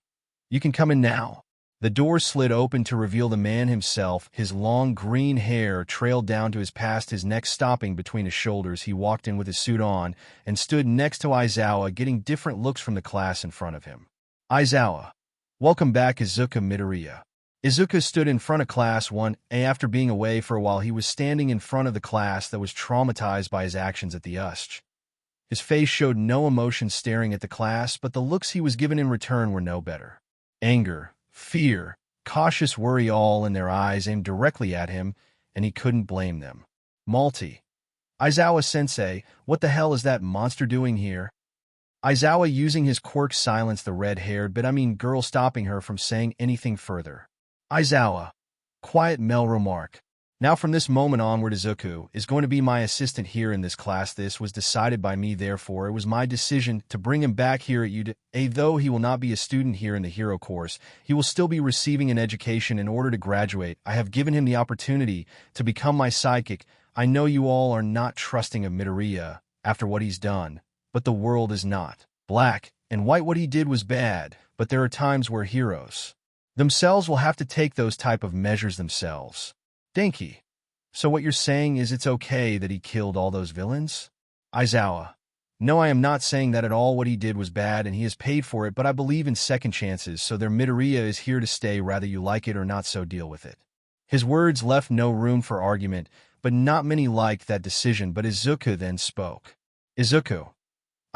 You can come in now. The door slid open to reveal the man himself. His long green hair trailed down to past his neck, stopping between his shoulders. He walked in with his suit on and stood next to Aizawa, getting different looks from the class in front of him. Aizawa. Welcome back, Izuku Midoriya. Izuku stood in front of class 1A. After being away for a while, he was standing in front of the class that was traumatized by his actions at the USH. His face showed no emotion staring at the class, but the looks he was given in return were no better. Anger, fear, cautious worry, all in their eyes aimed directly at him, and he couldn't blame them. Malty. Aizawa-sensei, what the hell is that monster doing here? Aizawa, using his quirk, silenced the red-haired girl, stopping her from saying anything further. Aizawa. Quiet, Mel remark. Now from this moment onward, Izuku is going to be my assistant here in this class. This was decided by me, therefore it was my decision to bring him back here at UDA. Though he will not be a student here in the hero course, he will still be receiving an education in order to graduate. I have given him the opportunity to become my psychic. I know you all are not trusting of Midoriya after what he's done, but the world is not black and white. What he did was bad, but there are times where heroes themselves will have to take those type of measures themselves. Denki. So what you're saying is it's okay that he killed all those villains? Aizawa. No, I am not saying that at all. What he did was bad and he has paid for it, but I believe in second chances, so their Midoriya is here to stay, whether you like it or not, so deal with it. His words left no room for argument, but not many liked that decision. But Izuku then spoke. Izuku.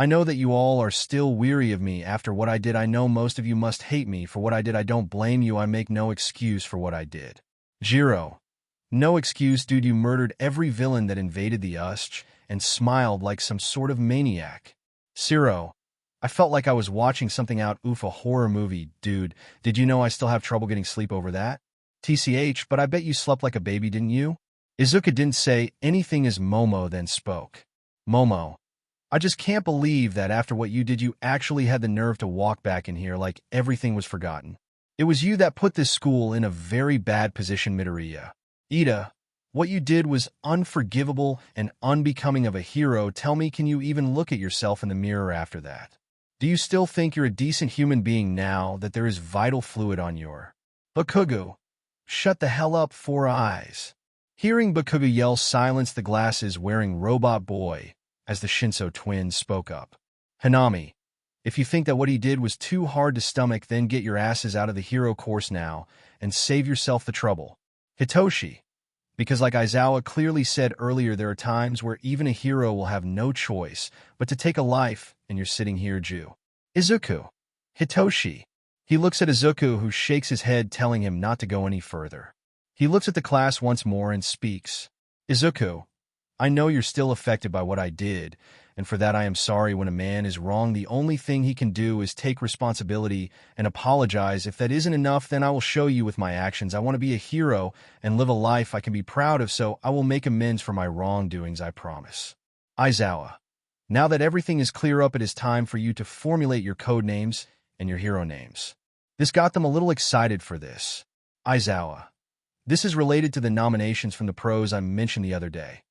I know that you all are still weary of me after what I did. I know most of you must hate me for what I did. I don't blame you. I make no excuse for what I did. Jiro. No excuse, dude. You murdered every villain that invaded the USH and smiled like some sort of maniac. Zero. I felt like I was watching something out of a horror movie. Dude, did you know I still have trouble getting sleep over that? TCH, but I bet you slept like a baby, didn't you? Izuku didn't say anything as Momo then spoke. Momo. I just can't believe that after what you did, you actually had the nerve to walk back in here like everything was forgotten. It was you that put this school in a very bad position, Midoriya. Ida, what you did was unforgivable and unbecoming of a hero. Tell me, can you even look at yourself in the mirror after that? Do you still think you're a decent human being now that there is vital fluid on your Bakugo? Shut the hell up, 4 eyes. Hearing Bakugo yell, silence the glasses-wearing robot boy as the Shinso twins spoke up. Hanami, if you think that what he did was too hard to stomach, then get your asses out of the hero course now and save yourself the trouble. Hitoshi, because like Aizawa clearly said earlier, there are times where even a hero will have no choice but to take a life, and you're sitting here, Ju. Izuku. Hitoshi. He looks at Izuku, who shakes his head, telling him not to go any further. He looks at the class once more and speaks. Izuku, I know you're still affected by what I did, and for that I am sorry. When a man is wrong, the only thing he can do is take responsibility and apologize. If that isn't enough, then I will show you with my actions. I want to be a hero and live a life I can be proud of, so I will make amends for my wrongdoings, I promise. Aizawa. Now that everything is clear up, it is time for you to formulate your code names and your hero names. This got them a little excited for this. Aizawa. This is related to the nominations from the pros I mentioned the other day.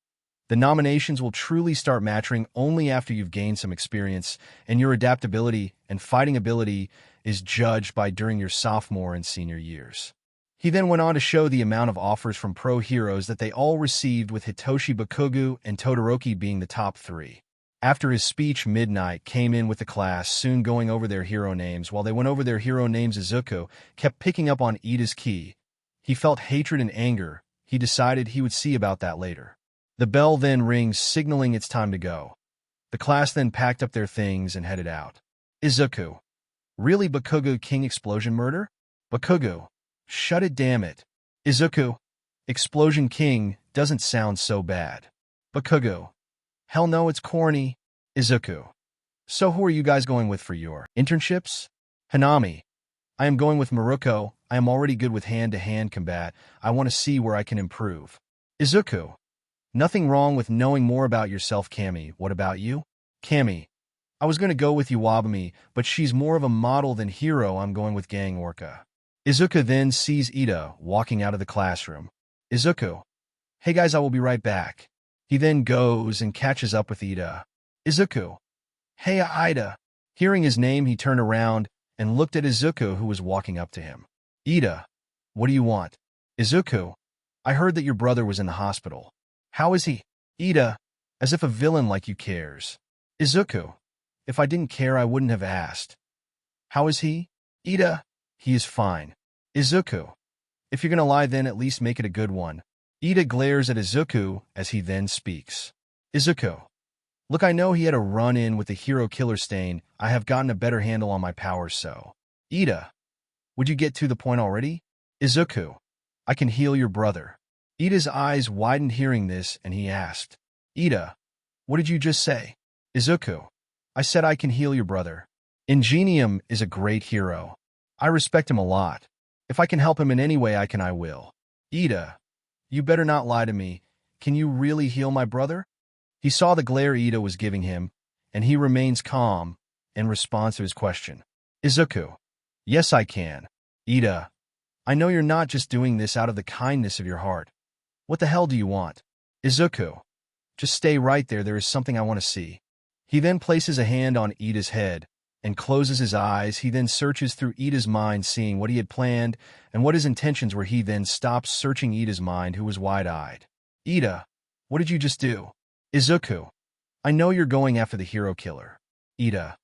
The nominations will truly start mattering only after you've gained some experience, and your adaptability and fighting ability is judged by during your sophomore and senior years. He then went on to show the amount of offers from pro heroes that they all received, with Hitoshi Bakugo and Todoroki being the top 3. After his speech, Midnight came in with the class, soon going over their hero names. While they went over their hero names, Izuku kept picking up on Ida's key. He felt hatred and anger. He decided he would see about that later. The bell then rings, signaling it's time to go. The class then packed up their things and headed out. Izuku. Really, Bakugo King Explosion Murder? Bakugo. Shut it, damn it. Izuku. Explosion King doesn't sound so bad. Bakugo. Hell no, it's corny. Izuku. So who are you guys going with for your internships? Hanami. I am going with Maruko. I am already good with hand-to-hand combat. I want to see where I can improve. Izuku. Nothing wrong with knowing more about yourself, Kami. What about you? Kami. I was going to go with Iwabumi, but she's more of a model than hero. I'm going with Gang Orca. Izuku then sees Ida walking out of the classroom. Izuku. Hey guys, I will be right back. He then goes and catches up with Ida. Izuku. Hey Ida. Hearing his name, he turned around and looked at Izuku, who was walking up to him. Ida. What do you want? Izuku. I heard that your brother was in the hospital. How is he? Ida. As if a villain like you cares. Izuku. If I didn't care, I wouldn't have asked. How is he? Ida. He is fine. Izuku. If you're gonna lie, then at least make it a good one. Ida glares at Izuku as he then speaks. Izuku. Look, I know he had a run-in with the hero killer stain. I have gotten a better handle on my powers, so. Ida. Would you get to the point already? Izuku. I can heal your brother. Ida's eyes widened hearing this, and he asked. Ida. What did you just say? Izuku. I said I can heal your brother. Ingenium is a great hero. I respect him a lot. If I can help him in any way I will. Ida. You better not lie to me. Can you really heal my brother? He saw the glare Ida was giving him, and he remains calm in response to his question. Izuku. Yes, I can. Ida. I know you're not just doing this out of the kindness of your heart. What the hell do you want? Izuku. Just stay right there. There is something I want to see. He then places a hand on Ida's head and closes his eyes. He then searches through Ida's mind, seeing what he had planned and what his intentions were. He then stops searching Ida's mind, who was wide-eyed. Ida, what did you just do? Izuku, I know you're going after the hero killer. Ida,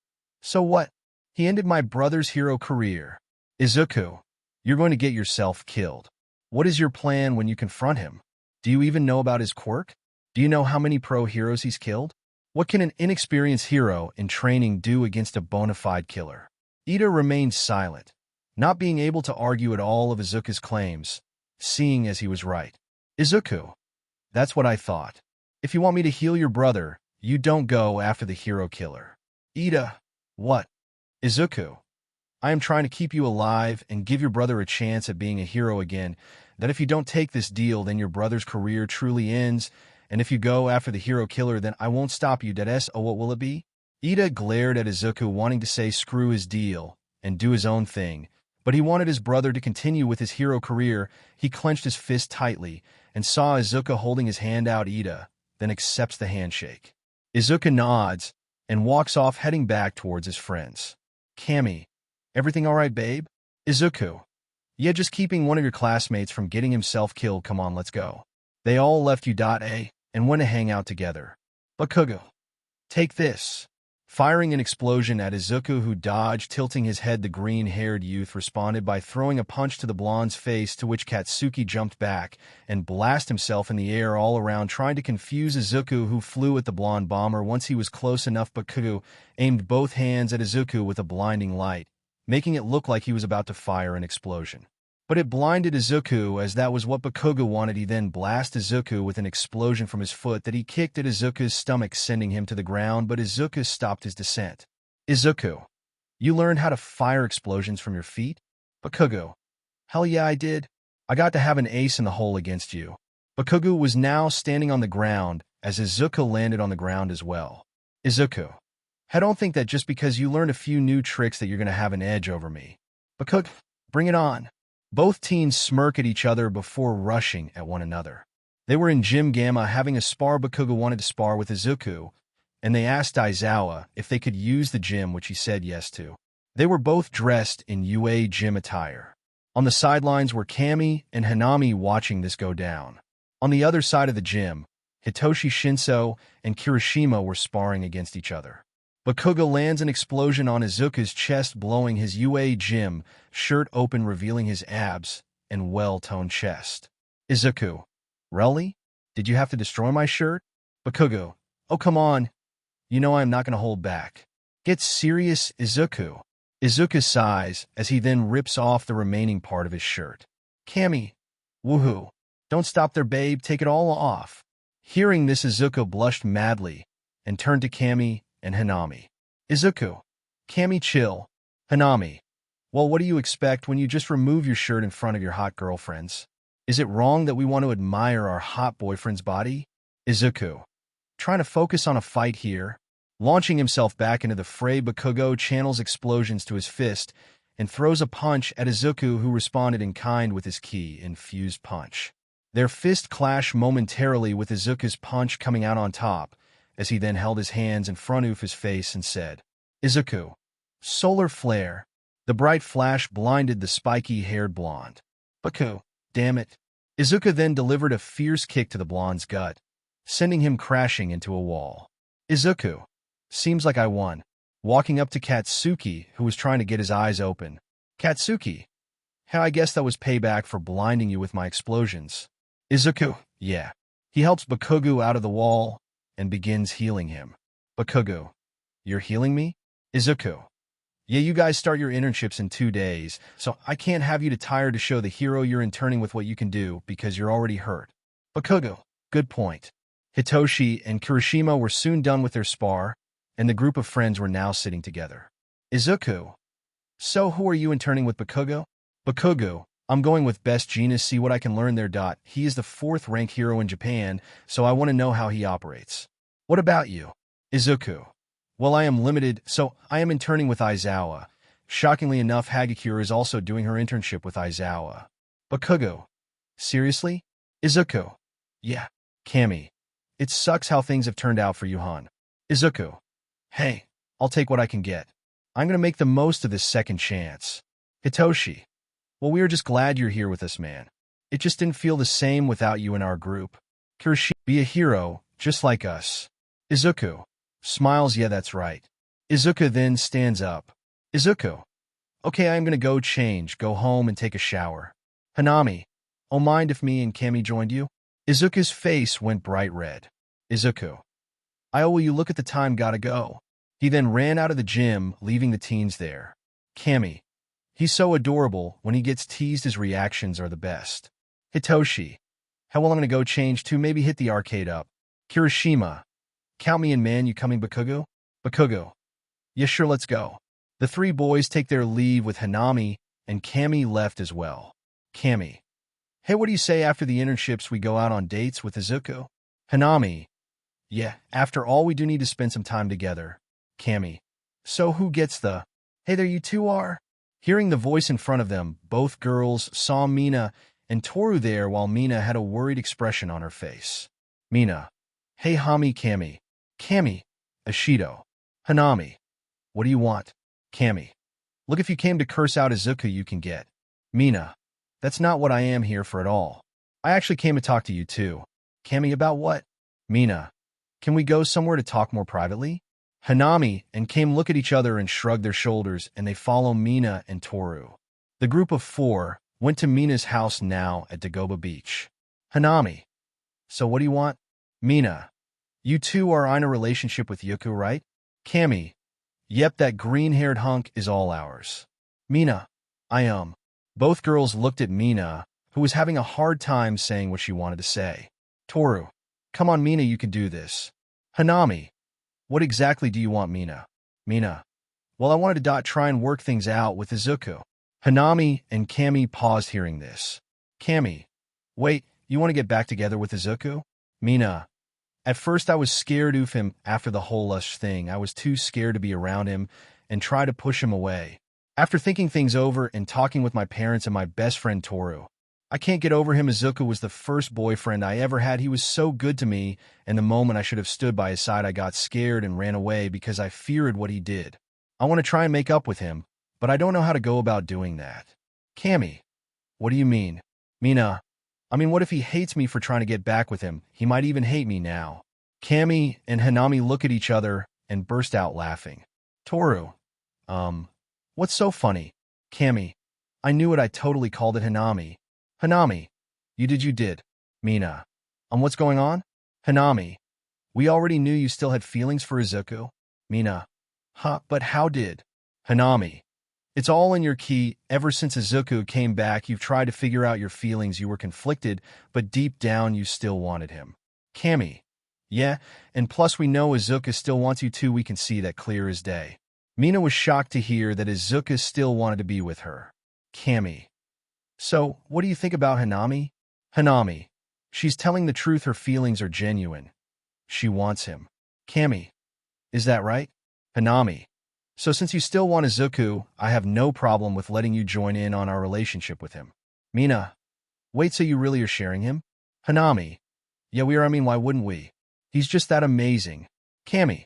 so what? He ended my brother's hero career. Izuku, you're going to get yourself killed. What is your plan when you confront him? Do you even know about his quirk? Do you know how many pro heroes he's killed? What can an inexperienced hero in training do against a bona fide killer? Ida remained silent, not being able to argue at all of Izuku's claims, seeing as he was right. Izuku, that's what I thought. If you want me to heal your brother, you don't go after the hero killer. Ida, what? Izuku, I am trying to keep you alive and give your brother a chance at being a hero again, that if you don't take this deal, then your brother's career truly ends, and if you go after the hero killer, then I won't stop you. Oh, what will it be? Ida glared at Izuku, wanting to say screw his deal and do his own thing, but he wanted his brother to continue with his hero career. He clenched his fist tightly and saw Izuku holding his hand out. Ida then accepts the handshake. Izuku nods and walks off, heading back towards his friends. Kami, everything all right, babe? Izuku, yeah, just keeping one of your classmates from getting himself killed. Come on, let's go. They all left U.A and went to hang out together. Bakugo, take this. Firing an explosion at Izuku, who dodged, tilting his head, the green-haired youth responded by throwing a punch to the blonde's face, to which Katsuki jumped back and blasted himself in the air all around, trying to confuse Izuku, who flew at the blonde bomber. Once he was close enough, Bakugo aimed both hands at Izuku with a blinding light, making it look like he was about to fire an explosion. But it blinded Izuku, as that was what Bakugo wanted. He then blasted Izuku with an explosion from his foot that he kicked at Izuku's stomach, sending him to the ground, but Izuku stopped his descent. Izuku, you learned how to fire explosions from your feet? Bakugo, hell yeah, I did. I got to have an ace in the hole against you. Bakugo was now standing on the ground, as Izuku landed on the ground as well. Izuku, I don't think that just because you learned a few new tricks that you're going to have an edge over me. Bakugo, bring it on. Both teens smirk at each other before rushing at one another. They were in Gym Gamma having a spar. Bakugo wanted to spar with Izuku, and they asked Aizawa if they could use the gym, which he said yes to. They were both dressed in UA gym attire. On the sidelines were Kami and Hanami watching this go down. On the other side of the gym, Hitoshi Shinso and Kirishima were sparring against each other. Bakugo lands an explosion on Izuku's chest, blowing his UA gym shirt open, revealing his abs and well-toned chest. Izuku, really? Did you have to destroy my shirt? Bakugo, oh come on. You know I'm not going to hold back. Get serious, Izuku. Izuku sighs as he then rips off the remaining part of his shirt. Kami, woohoo. Don't stop there, babe. Take it all off. Hearing this, Izuku blushed madly and turned to Kami and Hanami. Izuku, Kami, chill. Hanami, well, what do you expect when you just remove your shirt in front of your hot girlfriends? Is it wrong that we want to admire our hot boyfriend's body? Izuku, trying to focus on a fight here. Launching himself back into the fray, Bakugo channels explosions to his fist and throws a punch at Izuku, who responded in kind with his ki-infused punch. Their fist clashed momentarily, with Izuku's punch coming out on top, as he then held his hands in front of his face and said, Izuku, solar flare. The bright flash blinded the spiky-haired blonde. Baku, damn it. Izuku then delivered a fierce kick to the blonde's gut, sending him crashing into a wall. Izuku, seems like I won. Walking up to Katsuki, who was trying to get his eyes open. Katsuki, how I guess that was payback for blinding you with my explosions. Izuku, yeah. He helps Bakugo out of the wall and begins healing him. Bakugo, you're healing me? Izuku, yeah, you guys start your internships in 2 days, so I can't have you tired to show the hero you're interning with what you can do because you're already hurt. Bakugo, good point. Hitoshi and Kirishima were soon done with their spar, and the group of friends were now sitting together. Izuku, so who are you interning with, Bakugo? Bakugo, I'm going with Best Genius, see what I can learn there. He is the 4th rank hero in Japan, so I want to know how he operates. What about you? Izuku, well, I am limited, so I am interning with Aizawa. Shockingly enough, Hagakure is also doing her internship with Aizawa. Bakugo, seriously? Izuku, yeah. Kami, it sucks how things have turned out for you, hon. Izuku, hey, I'll take what I can get. I'm going to make the most of this second chance. Hitoshi, well, we are just glad you're here with us, man. It just didn't feel the same without you in our group. Kirishima, be a hero, just like us. Izuku, smiles, yeah, that's right. Izuku then stands up. Izuku, okay, I'm going to go change, go home and take a shower. Hanami, oh, mind if me and Kami joined you? Izuku's face went bright red. Izuku, will you look at the time, gotta go. He then ran out of the gym, leaving the teens there. Kami, he's so adorable. When he gets teased, his reactions are the best. Hitoshi, how well I'm gonna go change too, maybe hit the arcade up. Kirishima, count me in, man, you coming, Bakugo? Bakugo, yeah, sure, let's go. The 3 boys take their leave with Hanami, and Kami left as well. Kami, hey, what do you say after the internships we go out on dates with Izuku? Hanami, yeah, after all, we do need to spend some time together. Kami, so who gets the, hey there, you two are? Hearing the voice in front of them, both girls saw Mina and Toru there, while Mina had a worried expression on her face. Mina, hey Hami. Kami, Kami, Ashido. Hanami, what do you want? Kami, look, if you came to curse out Izuku, you can get. Mina, that's not what I am here for at all. I actually came to talk to you too. Kami, about what? Mina, can we go somewhere to talk more privately? Hanami and Kame look at each other and shrug their shoulders, and they follow Mina and Toru. The group of 4 went to Mina's house now at Dagoba Beach. Hanami, so what do you want? Mina, you two are in a relationship with Yuku, right? Kami, yep, that green-haired hunk is all ours. Mina, I am. Both girls looked at Mina, who was having a hard time saying what she wanted to say. Toru, come on, Mina, you can do this. Hanami, what exactly do you want, Mina? Mina, well, I wanted to try and work things out with Izuku. Hanami and Kami paused hearing this. Kami, wait, you want to get back together with Izuku? Mina, at first I was scared of him after the whole lush thing. I was too scared to be around him and try to push him away. After thinking things over and talking with my parents and my best friend Toru, I can't get over him. Izuku was the first boyfriend I ever had. He was so good to me, and the moment I should have stood by his side, I got scared and ran away because I feared what he did. I want to try and make up with him, but I don't know how to go about doing that. Cammy, what do you mean? Mina, I mean, what if he hates me for trying to get back with him? He might even hate me now. Cammy and Hanami look at each other and burst out laughing. Toru, what's so funny? Cammy, I knew it. I totally called it. Hanami. Hanami, you did. Mina, what's going on? Hanami, we already knew you still had feelings for Izuku. Mina, huh, but how did? Hanami, it's all in your key. Ever since Izuku came back, you've tried to figure out your feelings. You were conflicted, but deep down you still wanted him. Cammy, yeah, and plus we know Izuku still wants you too. We can see that clear as day. Mina was shocked to hear that Izuku still wanted to be with her. Cammy, so, what do you think about Hanami? Hanami, she's telling the truth. Her feelings are genuine. She wants him. Cammy, is that right? Hanami, so since you still want Izuku, I have no problem with letting you join in on our relationship with him. Mina, wait, so you really are sharing him? Hanami, yeah, we are. I mean, why wouldn't we? He's just that amazing. Cammy,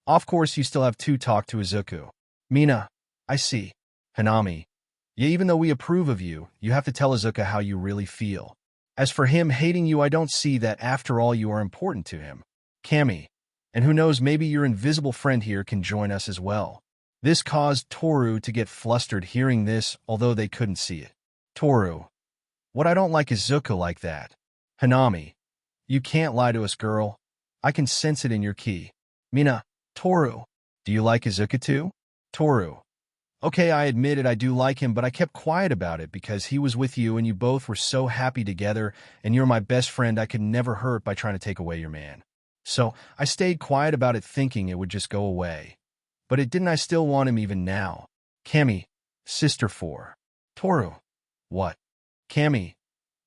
of course you still have to talk to Izuku. Mina, I see. Hanami, yeah, even though we approve of you, you have to tell Izuku how you really feel. As for him hating you, I don't see that. After all, you are important to him. Cammy, and who knows, maybe your invisible friend here can join us as well. This caused Toru to get flustered hearing this, although they couldn't see it. Toru, what I don't like is Izuku like that. Hanami, you can't lie to us, girl. I can sense it in your key. Mina, Toru, do you like Izuku too? Toru, okay, I admit it, I do like him, but I kept quiet about it because he was with you and you both were so happy together, and you're my best friend. I could never hurt by trying to take away your man. So I stayed quiet about it thinking it would just go away. But it didn't. I still want him even now. Cammy, sister 4. Toru, what? Cammy,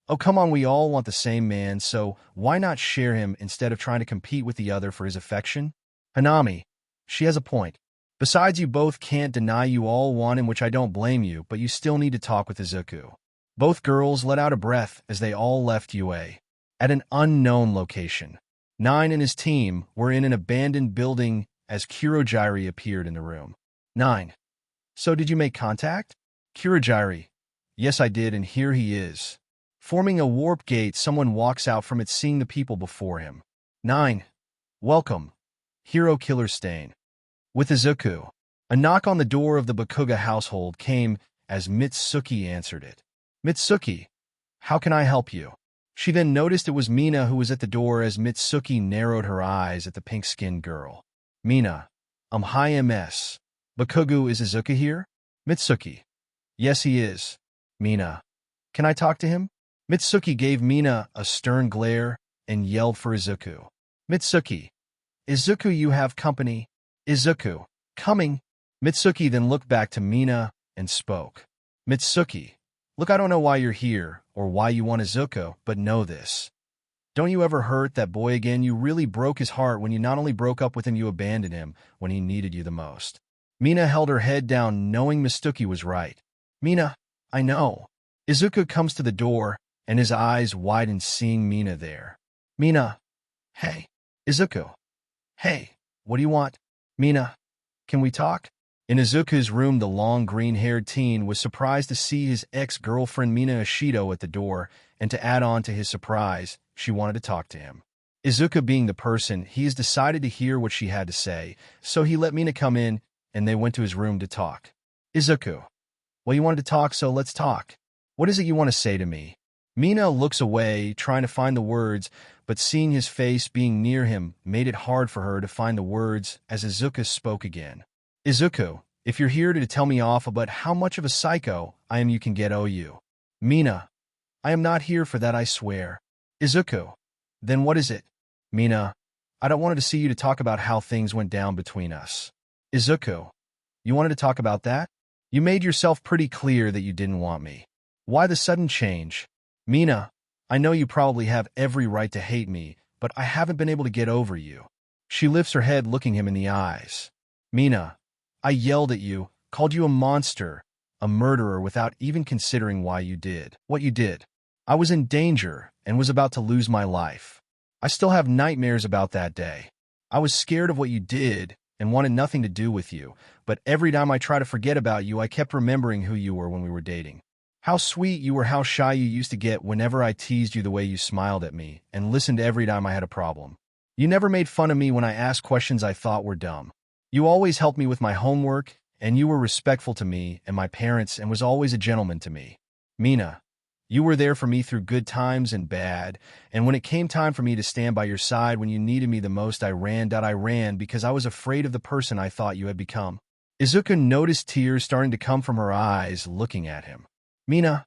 oh come on, we all want the same man, so why not share him instead of trying to compete with the other for his affection? Hanami, she has a point. Besides, you both can't deny you all want him, which I don't blame you, but you still need to talk with Izuku. Both girls let out a breath as they all left UA. At an unknown location, 9 and his team were in an abandoned building as Kurogiri appeared in the room. 9. So did you make contact? Kurogiri, yes I did, and here he is. Forming a warp gate, someone walks out from it, seeing the people before him. 9. Welcome, Hero Killer Stain. With Izuku, a knock on the door of the Bakuga household came as Mitsuki answered it. Mitsuki, how can I help you? She then noticed it was Mina who was at the door as Mitsuki narrowed her eyes at the pink-skinned girl. Mina, hi MS. Bakugu, is Izuku here? Mitsuki, yes he is. Mina, can I talk to him? Mitsuki gave Mina a stern glare and yelled for Izuku. Mitsuki, Izuku, you have company. Izuku, coming. Mitsuki then looked back to Mina and spoke. Mitsuki, look, I don't know why you're here or why you want Izuku, but know this. Don't you ever hurt that boy again. You really broke his heart when you not only broke up with him, you abandoned him when he needed you the most. Mina held her head down, knowing Mitsuki was right. Mina, I know. Izuku comes to the door, and his eyes widen seeing Mina there. Mina, hey. Izuku, hey, what do you want? Mina, can we talk? In Izuku's room, the long green-haired teen was surprised to see his ex-girlfriend Mina Ashido at the door, and to add on to his surprise, she wanted to talk to him. Izuku being the person, he has decided to hear what she had to say, so he let Mina come in, and they went to his room to talk. Izuku, well, you wanted to talk, so let's talk. What is it you want to say to me? Mina looks away, trying to find the words, but seeing his face being near him made it hard for her to find the words as Izuku spoke again. Izuku, if you're here to tell me off about how much of a psycho I am, you can get OU. Mina, I am not here for that, I swear. Izuku, then what is it? Mina, I don't want to see you to talk about how things went down between us. Izuku, you wanted to talk about that? You made yourself pretty clear that you didn't want me. Why the sudden change? Mina, I know you probably have every right to hate me, but I haven't been able to get over you. She lifts her head, looking him in the eyes. Mina, I yelled at you, called you a monster, a murderer, without even considering why you did what you did. I was in danger and was about to lose my life. I still have nightmares about that day. I was scared of what you did and wanted nothing to do with you, but every time I try to forget about you, I kept remembering who you were when we were dating. How sweet you were, how shy you used to get whenever I teased you, the way you smiled at me and listened every time I had a problem. You never made fun of me when I asked questions I thought were dumb. You always helped me with my homework, and you were respectful to me and my parents and was always a gentleman to me. Mina, you were there for me through good times and bad, and when it came time for me to stand by your side when you needed me the most, I ran because I was afraid of the person I thought you had become. Izuku noticed tears starting to come from her eyes, looking at him. Mina,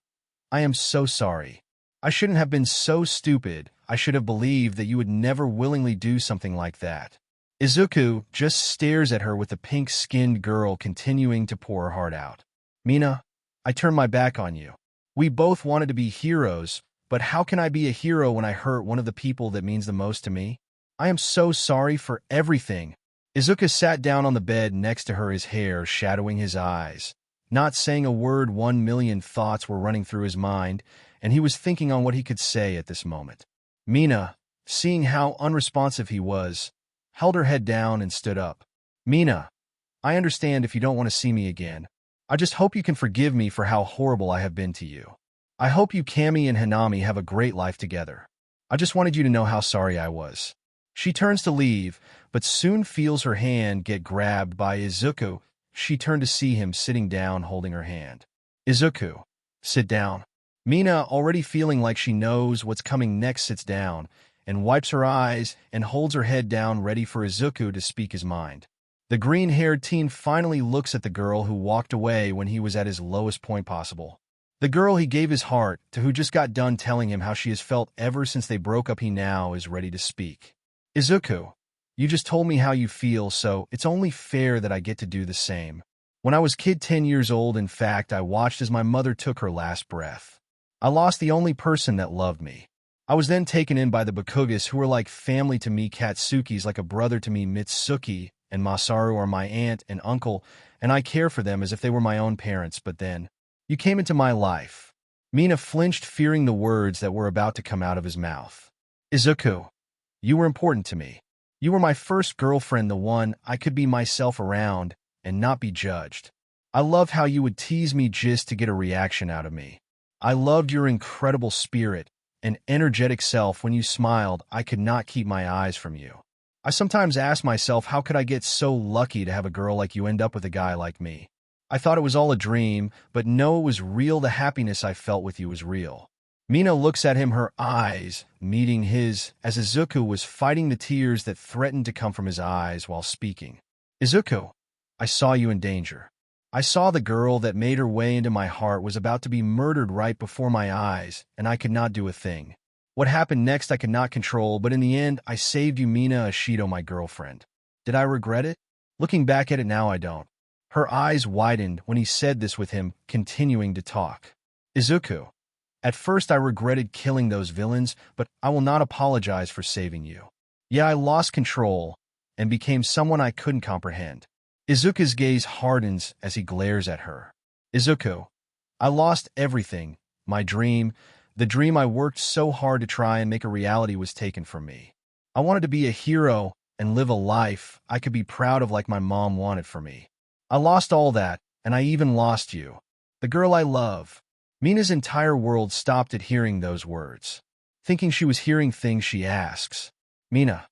I am so sorry. I shouldn't have been so stupid. I should have believed that you would never willingly do something like that. Izuku just stares at her with the pink-skinned girl continuing to pour her heart out. Mina, I turned my back on you. We both wanted to be heroes, but how can I be a hero when I hurt one of the people that means the most to me? I am so sorry for everything. Izuku sat down on the bed next to her, his hair shadowing his eyes. Not saying a word, 1,000,000 thoughts were running through his mind, and he was thinking on what he could say at this moment. Mina, seeing how unresponsive he was, held her head down and stood up. Mina, I understand if you don't want to see me again. I just hope you can forgive me for how horrible I have been to you. I hope you, Kami, and Hanami have a great life together. I just wanted you to know how sorry I was. She turns to leave, but soon feels her hand get grabbed by Izuku. She turned to see him sitting down holding her hand. Izuku, sit down. Mina, already feeling like she knows what's coming next, sits down and wipes her eyes and holds her head down, ready for Izuku to speak his mind. The green-haired teen finally looks at the girl who walked away when he was at his lowest point possible. The girl he gave his heart to, who just got done telling him how she has felt ever since they broke up. He now is ready to speak. Izuku, you just told me how you feel, so it's only fair that I get to do the same. When I was kid 10 years old, in fact, I watched as my mother took her last breath. I lost the only person that loved me. I was then taken in by the Bakugas, who were like family to me. Katsuki's like a brother to me. Mitsuki and Masaru are my aunt and uncle, and I care for them as if they were my own parents. But then, you came into my life. Mina flinched, fearing the words that were about to come out of his mouth. Izuku, you were important to me. You were my first girlfriend, the one I could be myself around and not be judged. I loved how you would tease me just to get a reaction out of me. I loved your incredible spirit and energetic self. When you smiled, I could not keep my eyes from you. I sometimes ask myself, how could I get so lucky to have a girl like you end up with a guy like me? I thought it was all a dream, but no, it was real. The happiness I felt with you was real. Mina looks at him, her eyes meeting his, as Izuku was fighting the tears that threatened to come from his eyes while speaking. Izuku, I saw you in danger. I saw the girl that made her way into my heart was about to be murdered right before my eyes, and I could not do a thing. What happened next I could not control, but in the end, I saved you, Mina Ashido, my girlfriend. Did I regret it? Looking back at it now, I don't. Her eyes widened when he said this, with him continuing to talk. Izuku, at first I regretted killing those villains, but I will not apologize for saving you. Yeah, I lost control and became someone I couldn't comprehend. Izuku's gaze hardens as he glares at her. Izuku, I lost everything. My dream, the dream I worked so hard to try and make a reality, was taken from me. I wanted to be a hero and live a life I could be proud of like my mom wanted for me. I lost all that, and I even lost you, the girl I love. Mina's entire world stopped at hearing those words. Thinking she was hearing things, she asks, Mina,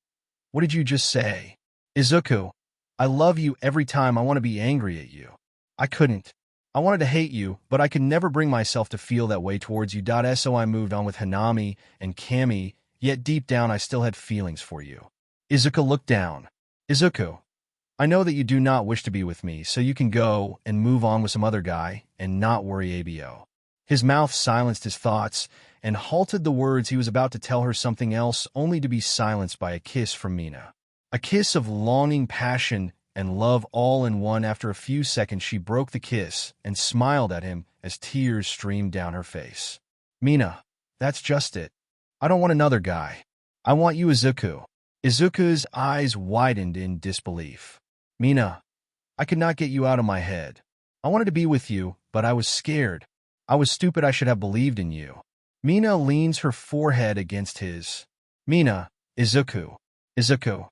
what did you just say? Izuku, I love you. Every time I want to be angry at you. I couldn't. I wanted to hate you, but I could never bring myself to feel that way towards you. So I moved on with Hanami and Kami, yet deep down I still had feelings for you. Izuku looked down. Izuku, I know that you do not wish to be with me, so you can go and move on with some other guy and not worry abo. His mouth silenced his thoughts and halted the words he was about to tell her something else, only to be silenced by a kiss from Mina. A kiss of longing, passion, and love all in one. After a few seconds, she broke the kiss and smiled at him as tears streamed down her face. Mina, that's just it. I don't want another guy. I want you, Izuku. Izuku's eyes widened in disbelief. Mina, I could not get you out of my head. I wanted to be with you, but I was scared. I was stupid. I should have believed in you. Mina leans her forehead against his. Mina, Izuku. Izuku.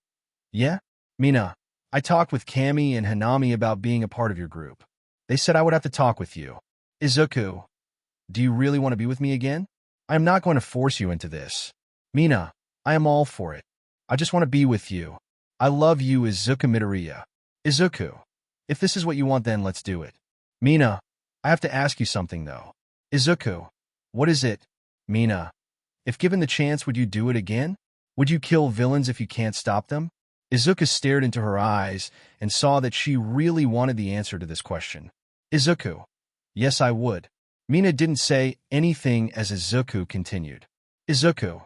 Yeah? Mina, I talked with Kami and Hanami about being a part of your group. They said I would have to talk with you. Izuku. Do you really want to be with me again? I am not going to force you into this. Mina, I am all for it. I just want to be with you. I love you, Izuku Midoriya. Izuku. If this is what you want, then let's do it. Mina, I have to ask you something, though. Izuku. What is it? Mina. If given the chance, would you do it again? Would you kill villains if you can't stop them? Izuku stared into her eyes and saw that she really wanted the answer to this question. Izuku. Yes, I would. Mina didn't say anything as Izuku continued. Izuku.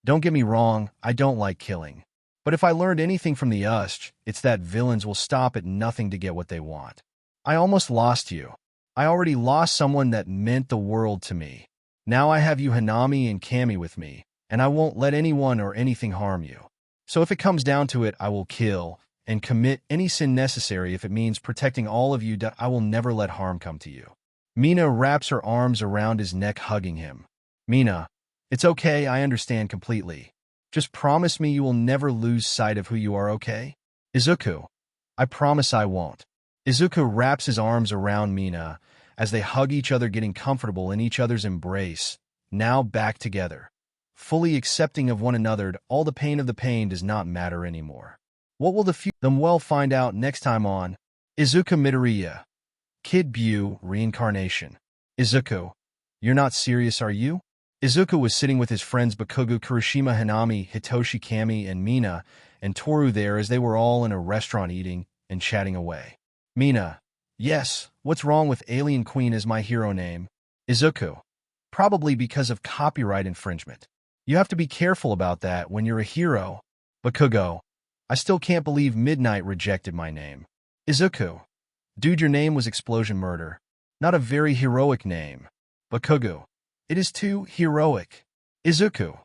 Don't get me wrong, I don't like killing. But if I learned anything from the Ush, it's that villains will stop at nothing to get what they want. I almost lost you. I already lost someone that meant the world to me. Now I have you Hanami and Kami with me, and I won't let anyone or anything harm you. So if it comes down to it, I will kill and commit any sin necessary if it means protecting all of you. I will never let harm come to you. Mina wraps her arms around his neck, hugging him. Mina, it's okay, I understand completely. Just promise me you will never lose sight of who you are, okay? Izuku. I promise I won't. Izuku wraps his arms around Mina as they hug each other, getting comfortable in each other's embrace, now back together. Fully accepting of one another, all the pain of the pain does not matter anymore. What will the few them well find out next time on Izuku Midoriya. Kid Buu, Reincarnation. Izuku. You're not serious, are you? Izuku was sitting with his friends Bakugo, Kirishima, Hanami, Hitoshi, Kami, and Mina, and Toru there as they were all in a restaurant eating and chatting away. Mina. Yes, what's wrong with Alien Queen as my hero name? Izuku. Probably because of copyright infringement. You have to be careful about that when you're a hero. Bakugo. I still can't believe Midnight rejected my name. Izuku. Dude, your name was Explosion Murder. Not a very heroic name. Bakugo. It is too heroic. Izuku.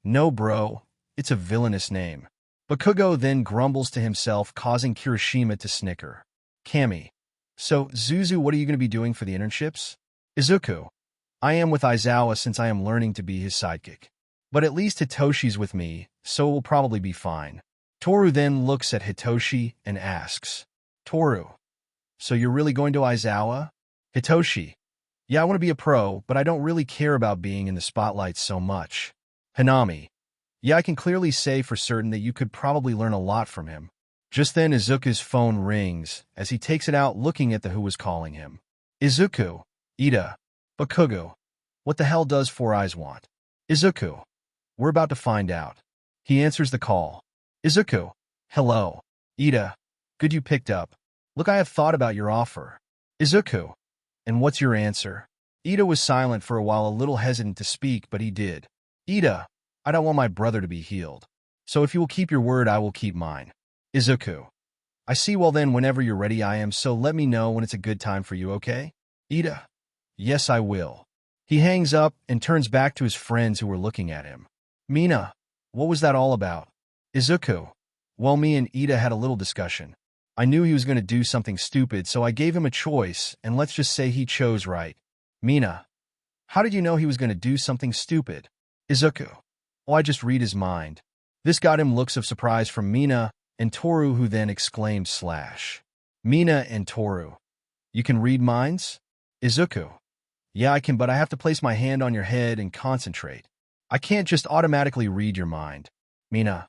No, bro. It's a villainous name. Bakugo then grumbles to himself, causing Kirishima to snicker. Kami. So, Zuzu, what are you going to be doing for the internships? Izuku. I am with Aizawa since I am learning to be his sidekick. But at least Hitoshi's with me, so it will probably be fine. Toru then looks at Hitoshi and asks. Toru. So you're really going to Aizawa? Hitoshi. Yeah, I want to be a pro, but I don't really care about being in the spotlight so much. Hanami. Yeah, I can clearly say for certain that you could probably learn a lot from him. Just then Izuku's phone rings, as he takes it out looking at the who was calling him. Izuku. Ida. Bakugo. What the hell does Four Eyes want? Izuku. We're about to find out. He answers the call. Izuku. Hello. Ida. Good you picked up. Look, I have thought about your offer. Izuku. And what's your answer? Ida was silent for a while, a little hesitant to speak, but he did. Ida. I don't want my brother to be healed. So if you will keep your word, I will keep mine. Izuku. I see. Well then, whenever you're ready I am, so let me know when it's a good time for you, okay? Ida. Yes, I will. He hangs up and turns back to his friends who were looking at him. Mina. What was that all about? Izuku. Well, me and Ida had a little discussion. I knew he was going to do something stupid, so I gave him a choice, and let's just say he chose right. Mina. How did you know he was going to do something stupid? Izuku. Oh, I just read his mind. This got him looks of surprise from Mina and Toru, who then exclaimed / Mina and Toru. You can read minds? Izuku. Yeah, I can, but I have to place my hand on your head and concentrate. I can't just automatically read your mind. Mina.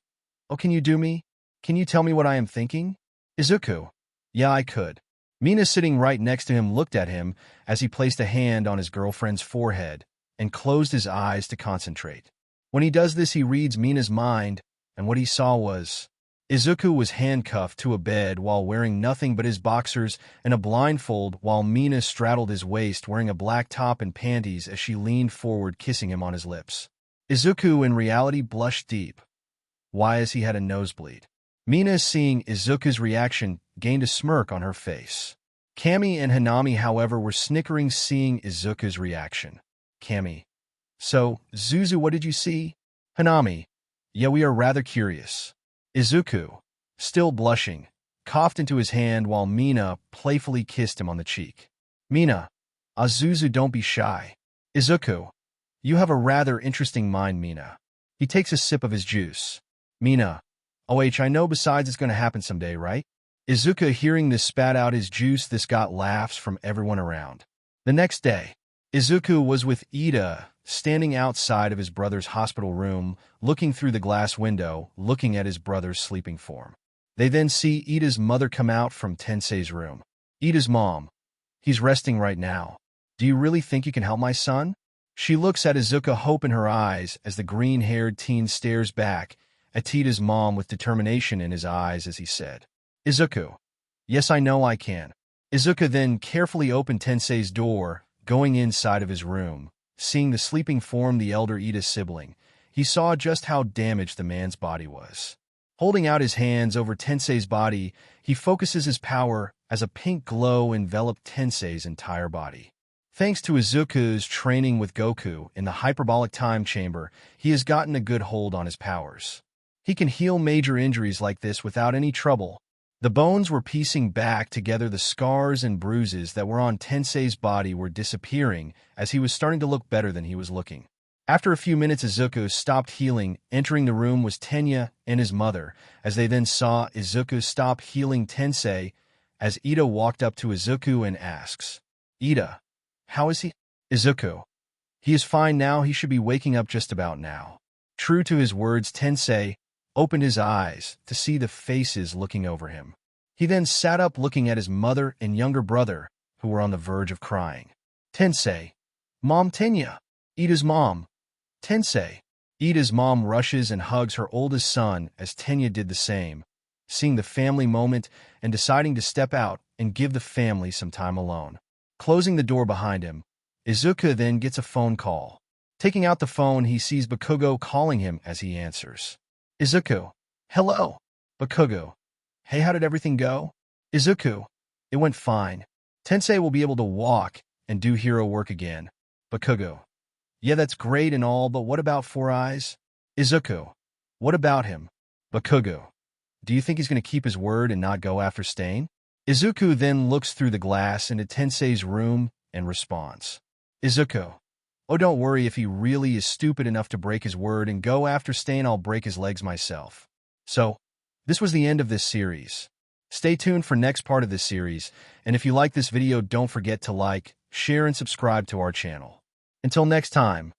Oh, can you do me? Can you tell me what I am thinking? Izuku. Yeah, I could. Mina, sitting right next to him, looked at him as he placed a hand on his girlfriend's forehead and closed his eyes to concentrate. When he does this, he reads Mina's mind, and what he saw was Izuku was handcuffed to a bed while wearing nothing but his boxers and a blindfold, while Mina straddled his waist wearing a black top and panties as she leaned forward, kissing him on his lips. Izuku in reality blushed deep. Why, as he had a nosebleed. Mina, seeing Izuku's reaction, gained a smirk on her face. Kami and Hanami, however, were snickering seeing Izuku's reaction. Kami. So, Zuzu, what did you see? Hanami. Yeah, we are rather curious. Izuku, still blushing, coughed into his hand while Mina playfully kissed him on the cheek. Mina. Zuzu, don't be shy. Izuku. You have a rather interesting mind, Mina. He takes a sip of his juice. Mina, I know besides it's going to happen someday, right? Izuku hearing this spat out his juice. This got laughs from everyone around. The next day, Izuku was with Ida, standing outside of his brother's hospital room, looking through the glass window, looking at his brother's sleeping form. They then see Ida's mother come out from Tensei's room. Ida's mom. He's resting right now. Do you really think you can help my son? She looks at Izuku, hope in her eyes, as the green-haired teen stares back at Ida's mom with determination in his eyes as he said, Izuku. Yes, I know I can. Izuku then carefully opened Tensei's door, going inside of his room. Seeing the sleeping form, the elder Ida's sibling, he saw just how damaged the man's body was. Holding out his hands over Tensei's body, he focuses his power as a pink glow enveloped Tensei's entire body. Thanks to Izuku's training with Goku in the hyperbolic time chamber, he has gotten a good hold on his powers. He can heal major injuries like this without any trouble. The bones were piecing back together. The scars and bruises that were on Tensei's body were disappearing as he was starting to look better than he was looking. After a few minutes, Izuku stopped healing. Entering the room was Tenya and his mother, as they then saw Izuku stop healing Tensei, as Ida walked up to Izuku and asks, Ida, how is he? Izuku, he is fine now. He should be waking up just about now. True to his words, Tensei opened his eyes to see the faces looking over him. He then sat up looking at his mother and younger brother, who were on the verge of crying. Tensei, Mom, Tenya, Ida's mom. Tensei. Ida's mom rushes and hugs her oldest son as Tenya did the same, seeing the family moment and deciding to step out and give the family some time alone. Closing the door behind him, Izuku then gets a phone call. Taking out the phone, he sees Bakugo calling him as he answers. Izuku. Hello. Bakugo. Hey, how did everything go? Izuku. It went fine. Tensei will be able to walk and do hero work again. Bakugo. Yeah, that's great and all, but what about Four Eyes? Izuku. What about him? Bakugo. Do you think he's going to keep his word and not go after Stain? Izuku then looks through the glass into Tensei's room and responds. Izuku. Oh, don't worry. If he really is stupid enough to break his word and go after Stain, I'll break his legs myself. So, this was the end of this series. Stay tuned for next part of this series, and if you like this video, don't forget to like, share, and subscribe to our channel. Until next time,